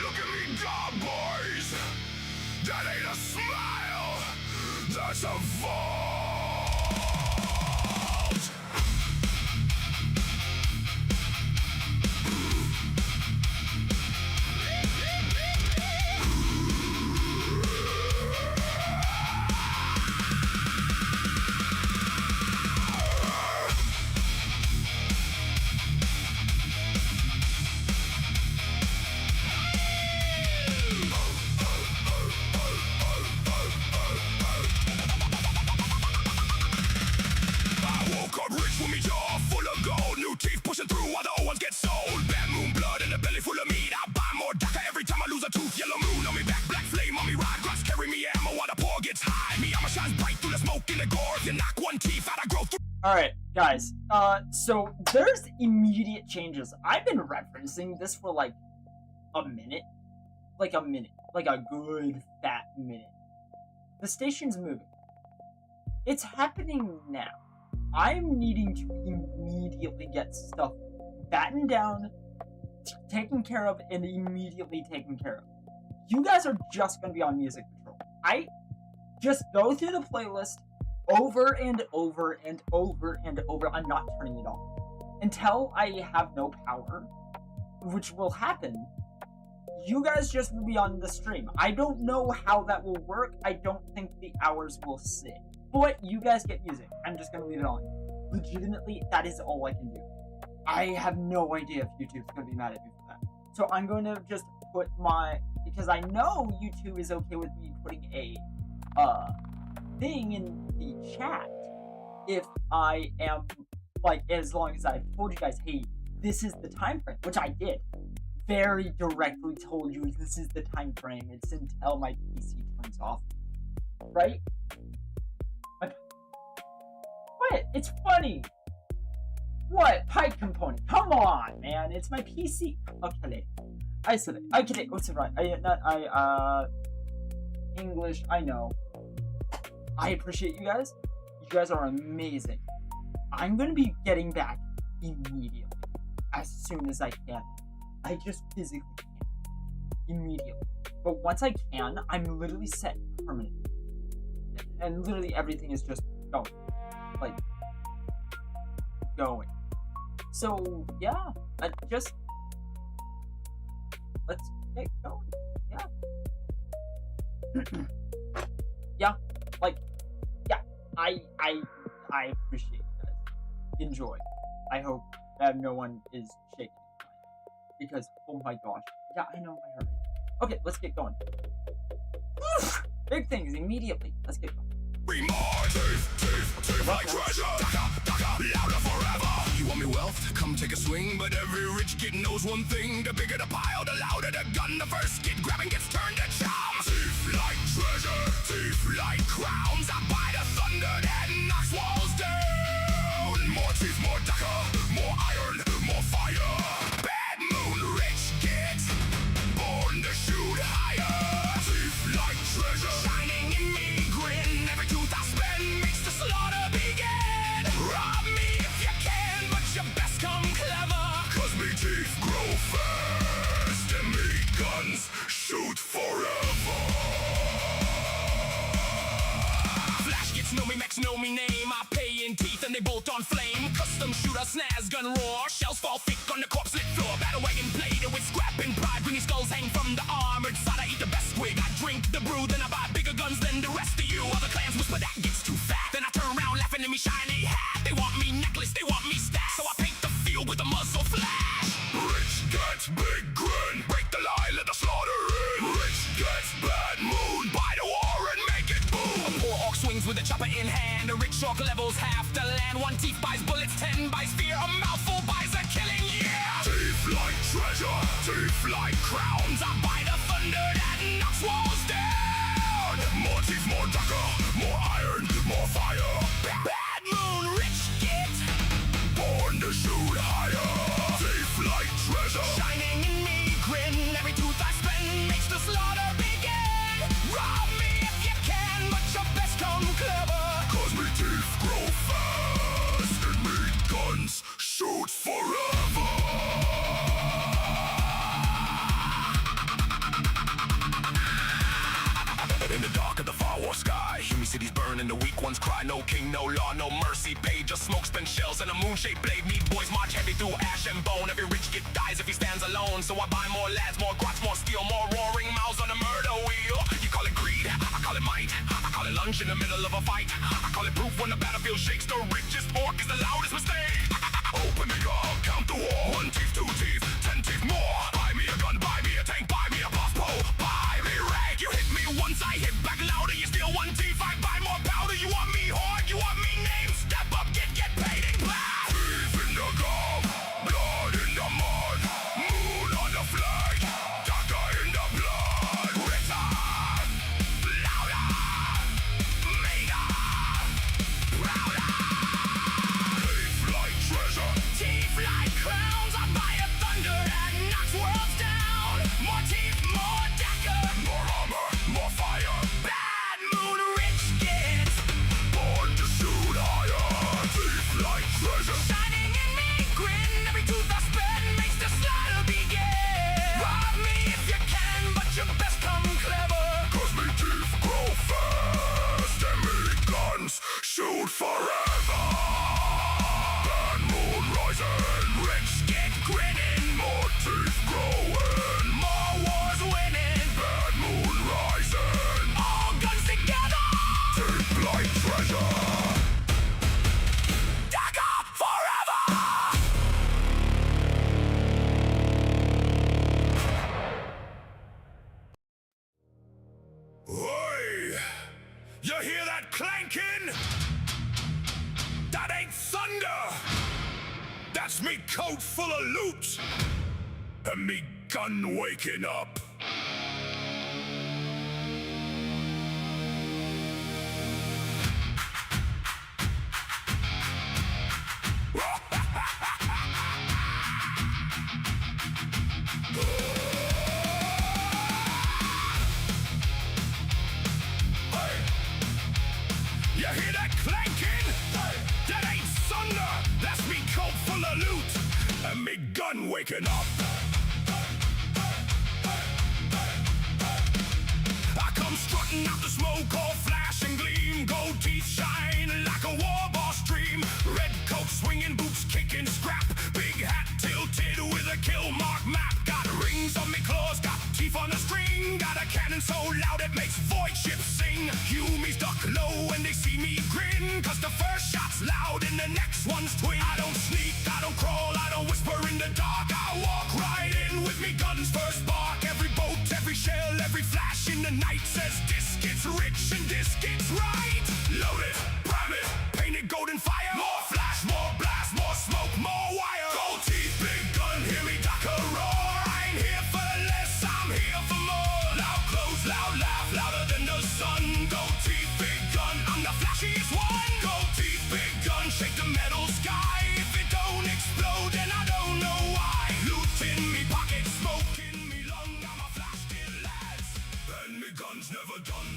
Look at me go, boys. That ain't a smile. That's a vault. Pushing through while the old ones get sold. Bad moon blood in the belly full of meat. I buy more DACA every time I lose a tooth. Yellow moon on me back, black flame on me ride. Grots carry me ammo while the poor gets high. Me armor shines bright through the smoke in the gore. If you knock one teeth out, I grow through. Alright, guys. So there's immediate changes. I've been referencing this for like a minute. Like a minute. Like a good fat minute. The station's moving. It's happening now. I'm needing to immediately get stuff battened down, taken care of, and immediately taken care of. You guys are just going to be on music patrol. I just go through the playlist over and over and over and over. I'm not turning it off. Until I have no power, which will happen, you guys just will be on the stream. I don't know how that will work. I don't think the hours will sit. But you guys get music. I'm just gonna leave it on. Legitimately, that is all I can do. I have no idea if YouTube's gonna be mad at me for that. So I'm going to just put my, because I know YouTube is okay with me putting a thing in the chat if I am, like, as long as I've told you guys, hey, this is the time frame, which I did. Very directly told you this is the time frame. It's until my PC turns off. Right? What? It's funny. What? Pipe component. Come on, man. It's my PC. Okay. I said it. Okay. What's it right? English. I know. I appreciate you guys. You guys are amazing. I'm gonna be getting back immediately. As soon as I can. I just physically can't. Immediately. But once I can, I'm literally set permanently. And literally everything is just going. Like, going. So, yeah. Let's get going. Yeah. Yeah. Like, yeah. I appreciate you guys. Enjoy. I hope that no one is shaking. Because, oh my gosh. Yeah, I know my heart rate. Okay, let's get going. Big things immediately. Let's get going. Be more thief like treasure. Louder forever. You want me wealth? Come take a swing. But every rich kid knows one thing: the bigger the pile, the louder the gun. The first kid grabbing gets turned to charm. Thief like treasure, thief like crowns. I buy the thunder that knocks walls down. More teeth, more darker, more iron, more fire. Bad moon, rich kids, born to shoot higher. Thief like treasure, shining in me, grin. Every tooth I spend makes the slaughter begin. Rob me if you can, but you best come clever. Cause me teeth grow fast and me guns shoot forever. Flash gets know me, Max know me name. I pay in teeth and they bolt on flame. Custom shooter, snaz, gun roar. Shells fall thick on the corpse lit floor. Battle wagon plated with scrap and pride. Greeny skulls hang from the armored side. I eat the best squig. I drink the brew, then I buy bigger guns than the rest of you. Other clans whisper that gets too fat. Then I turn around laughing at me shiny hat. They want me necklace, they want me stack. So I paint the field with a muzzle flash. Rich gets big grin. Break the lie, let the slaughter in. Rich gets bad moon. Buy the war and make it boom. A poor orc swings with a chopper in hand. A rich orc levels half the land. One teeth buys bullets, 10 buys fear. A mouthful buys a killing year. Teeth like treasure, teeth like crowns. I buy the thunder that knocks walls down. More teeth, more darker, more iron, more fire. Bad moon, rich kid, born to shoot higher. Teeth like treasure, shining in me, grin. Every tooth I spend makes the slaughter begin. Rob me if you can, but you best come clever. Cause me teeth grow fast and me guns shoot forever. In the dark of the far war sky, hear me cities burn and the weak ones cry. No king, no law, no mercy paid. Just smoke, spent shells and a moon-shaped blade. Meat boys march heavy through ash and bone. Every rich kid dies if he stands alone. So I buy more lads, more grots, more steel, more roaring mouths on the murder wheel. You call it greed, I call it might. I call it lunch in the middle of a fight. I call it proof when the battlefield shakes. The richest orc is the loudest mistake. Open me up, count the war. 1 teeth, 2 teeth, 10 teeth more. Buy me a gun, buy me a tank, buy me a crossbow, buy me rank. You hit me once, I hit back louder. You steal 1 teeth, I buy more powder. You want me hard, you want me name. Step up, get paid in black. Beef in the gum, blood in the mud. Moon on the flag, Daka in the blood. Ritter, louder, mega, prouder. Teeth like treasure, teeth like crowns. I buy a thunder that knocks worlds down. More teeth, more dagger, more armor, more fire. Bad moon, rich kids, born to shoot higher. Thief like treasure, shining in me, grin. Every tooth I spend makes the slaughter begin. Rob me if you can, but you best come clever. Cause me teeth grow fast and me guns shoot forever. Bad moon rising, rich get grinning. More teeth growing, more wars winning. Bad moon rising, all guns together. Teeth like treasure, dagger forever. Oi! You hear that clanking? That's me coat full of loot, and me gun waking up. You hear that clanking? That ain't thunder. That's me coat full of loot, and me gun waking up. I come strutting out the smoke, all flash and gleam, gold teeth shine like a warboss dream. Red coat swinging, boots kicking, scrap, big hat tilted with a kill mark map. Got rings on me claws, got teeth on a string, got a cannon so loud it makes void ships sing. Humies duck low when they see me grin, cause the first shot's loud and the next one's twin. I don't sneak, I don't crawl, I don't whisper in the dark. I walk right in with me guns first spark. Every bolt, every shell, every flash in the night says this gets rich and this gets right. Load it, prime it, painted golden fire. More flash, more blast, more smoke, more wire. Gold teeth, big gun, hear me duck a roar. I ain't here for less, I'm here for more. Loud close, loud laugh, louder than the sun. Gold teeth, big gun, I'm the flashiest one. Gold teeth, big gun, shake the metal sky. If it don't explode, then I don't know why. Loot in me pocket, smoke in me lung. I'm a flash kid, lads, and me gun's never done.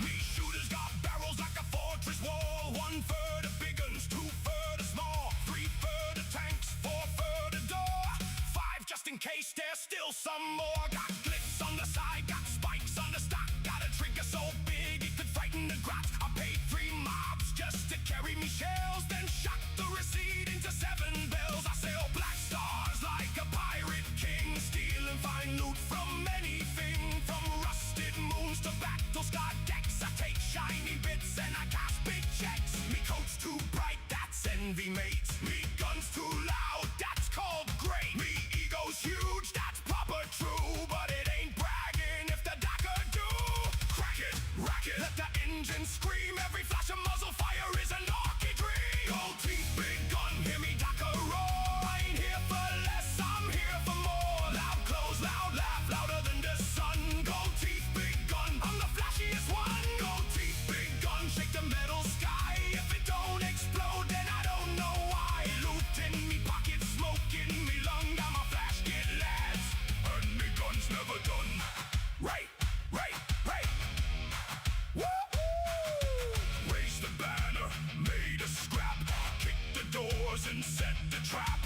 Me shooters got barrels like a fortress wall. 1 for the big guns, 2 for the small, 3 for the tanks, 4 for the door, 5 just in case there's still some more. Got clips on the side, got spikes on the stock, got a trigger so big it could frighten the GROT. I paid 3 mobs just to carry me shells, then shot the receipt into 7 bells. I sail black stars like a pirate king, stealing fine loot from anything, from rusted moons to battle scarred decks. I take shiny bits and I cast big checks. Me coat's too bright, that's envy, mate. Me gun's too loud, that's called great. Me ego's huge, that's proper true, but it ain't bragging if the dagger do. Crack it, rack it, let the engine scream. Every flash of muzzle fire is an orky dream. Gold teeth, big gun, hear me dagger roar. I ain't here for less, I'm here for more. Loud close, loud laugh, louder than the sun. Gold teeth, big gun, I'm the flashiest one. Gold teeth, big gun, shake the metal sky. If it don't explode, then I don't know why. Loot in me pocket, smoke in me lung. I'm a flash kid, lads, and me gun's never done. Right, right, right. Woo-hoo! Raise the banner, made a scrap. Kick the doors and set the trap.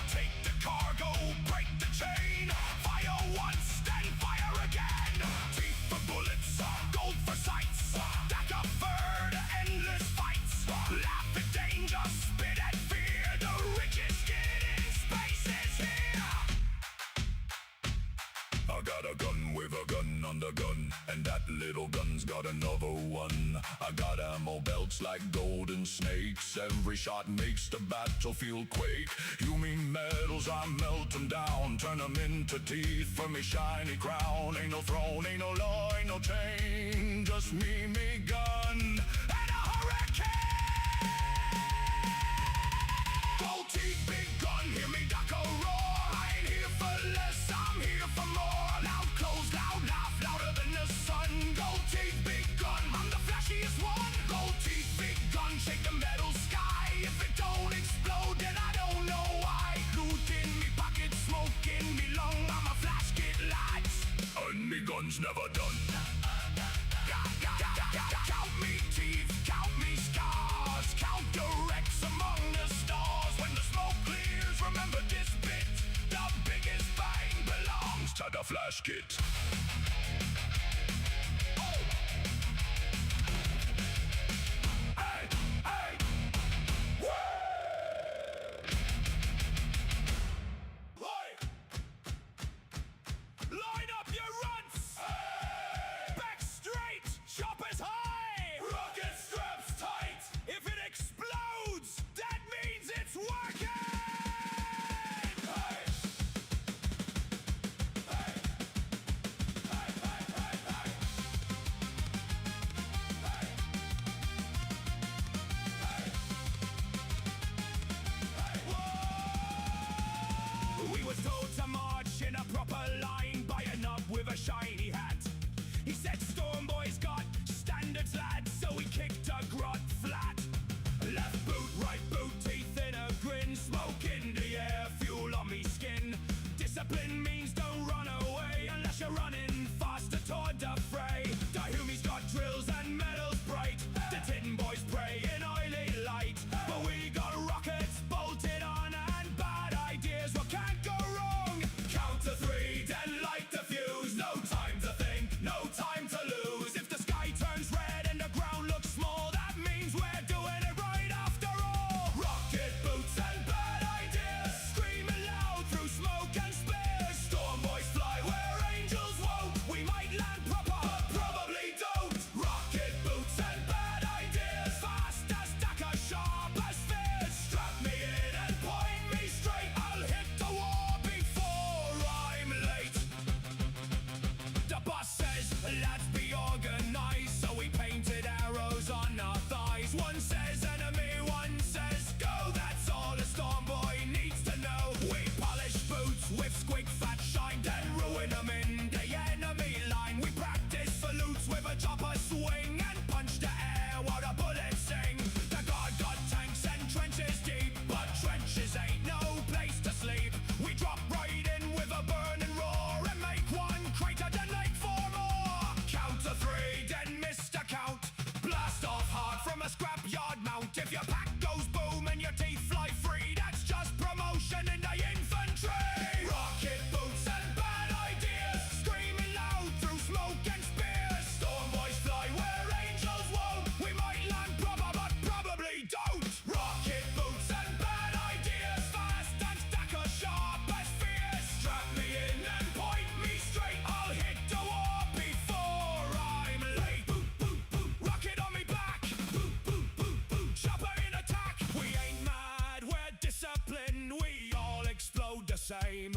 Take the cargo, break the chain. Fire once, then fire again. Teeth for bullets, gold for sights. Stack up for the endless fights. Laugh at danger, spit at fear. The richest kid in space is here. I got a gun with a gun on the gun, and that little gun's got another one. I got ammo belts like golden snakes. Every shot makes the battlefield quake. You mean metals, I melt them down, turn them into teeth for me shiny crown. Ain't no throne, ain't no law, ain't no chain, just me gun, and a hurricane. Gold teeth, big gun, hear me duck a roar. I ain't here for less, I'm here for more. Loud close, loud laugh, louder than the sun. Gold teeth, big gun, I'm the flashiest one. Gold teeth, big gun, shake the metal sky. If it don't explode, then I don't know why. Loot in me pocket, smoke in me lung. I'm a flash kid, lads, And me gun's never done. Count me teeth, count me scars, count the wrecks among the stars. When the smoke clears, remember this bit: the biggest bang belongs To the flash kit. Hey, hey, line up your runts. Back straight, Choppa's high. Rocket straps tight. If it explodes, that means it's working. Hey, hey, GROT flat. Left boot, right boot, teeth in a grin. Smoke in the air, fuel on me skin. Discipline means don't run away unless you're running faster toward the fray. Dahumi's got drills and metals bright. The tin boys pray in oily light. But we got rockets bolted on and bad ideas, what can't go wrong? Count to 3, then light the fuse. No time to think, no time to lose. If the sky turns red and the ground looks small, that means we're doing it right after all. Rocket boots and bad ideas, screaming loud through smoke and spears. Storm boys fly where angels won't. We might land proper, but probably don't. Rocket boots and bad ideas, fast as Dakar, sharp as spears. Strap me in and point me straight. I'll hit the war before I'm late. The boss says, lads, be organized. So we painted arrows on our thighs. One says enemy, one says go. That's all a storm boy needs to know. We polish boots with SQUIG fat shine, then ruin them in the enemy line. We practice salutes with a Choppa swing and punch the air while the bullets sing. The guard got tanks and trenches deep, but trenches ain't no place to sleep. We drop right in with a burning roar and make one crater, then make 4 more. Count to 3, then miss the count. Blast off hard from a scrapyard mount. If your pack goes boom and your teeth fly free, that's just promotion in the infantry. Rocket boots and bad ideas, screaming loud through smoke and spears. Storm boys fly where angels won't. We might land proper, but probably don't. Rocket boots and bad ideas, fast and Dakar, sharp as spears. Strap me in and point me straight. I'll hit the war before I'm late. Boot, boot, boot, rocket on me back. Boot, boot, boot, boot, Choppa in attack. We ain't mad, we're disciplined. We all explode the same.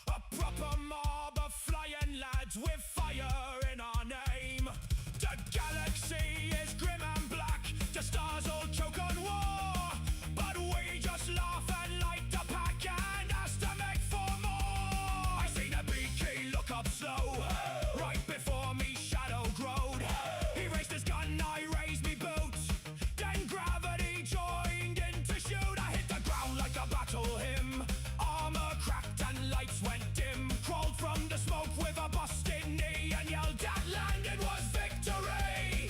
A proper mob of flying lads with fire in our name. The galaxy is grim and black. The stars all choke on war. But we just laugh and light the pack and ask to make 4 more. I seen a BK look up slow. Right before me shadow growed. He raised his gun, I raised me boots. Then gravity joined in to shoot. I hit the ground like a battle hymn. Armor cracked and lights went dim. Crawled from the smoke with a busted knee and yelled that landing was victory.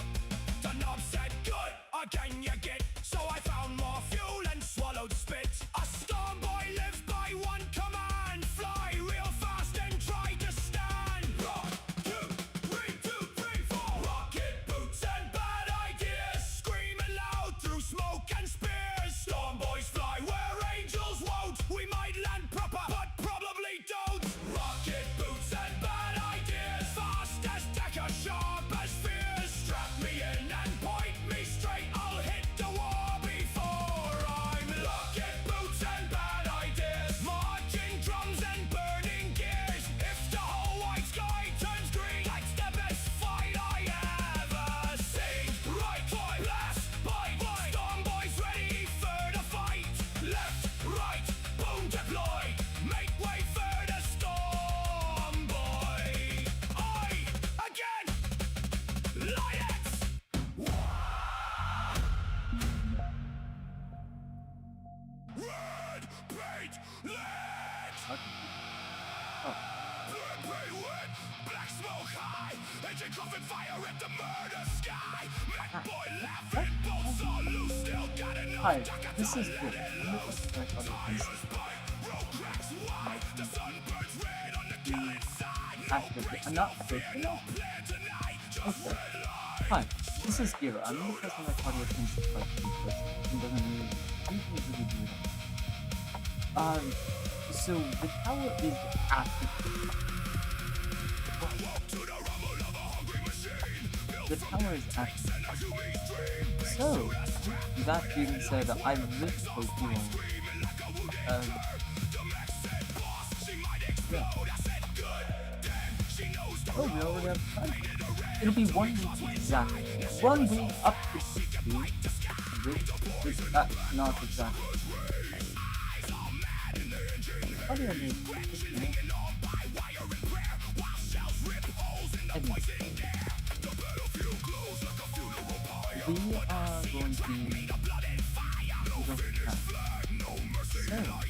The knob said good, again you get. So I found more fuel and swallowed spit. A storm boy lives by one command. Fly real fast and try to stand. 1, 2, 3, 2, 3, 4. Rocket boots and bad ideas, screaming loud through smoke and spears. Storm boys fly where angels won't. We might land proper, but probably don't. Rocket boots and bad ideas, fast as Dakar, sharp as spears. Strap me in and point me straight. I'll hit the war before I'm late. Rocket boots and bad ideas, marching drums and burning gears. If the whole white sky turns green, that's the best fight I ever seen. Right, boy, blast, boy, storm boys ready for the fight. Left, right, boom deployed. Make way for the storm boy. Again, lions. Red paint lit. Red paint lit. Black smoke high. Engine coughing fire at the murder sky. Mac boy laughing. Bolts all loose. Still got enough. Hi, Dakar this to is let good. it loose. Tires bite. Road cracks wide. The sun burns red on the killing side. No Active. breaks, I'm no not fear, faithful. no plan tonight. Just Okay. red light. Hi, this is Gira. I'm the person that Cadia thinks is quite and doesn't really do that. So the tower is active. Walk to the rumble of a hungry machine. The tower is active. And a human's dream. So, that being said, I lived for you all. Screaming like a wounded Um, bird. The Max said, boss, she might explode. I said, good. Damn, she knows the Oh, we already road. have time. Painted a red. It'll be 1 week exactly. 1 week up to 60 with not exactly. How do I make this? Anyway, we are going to go chat. So,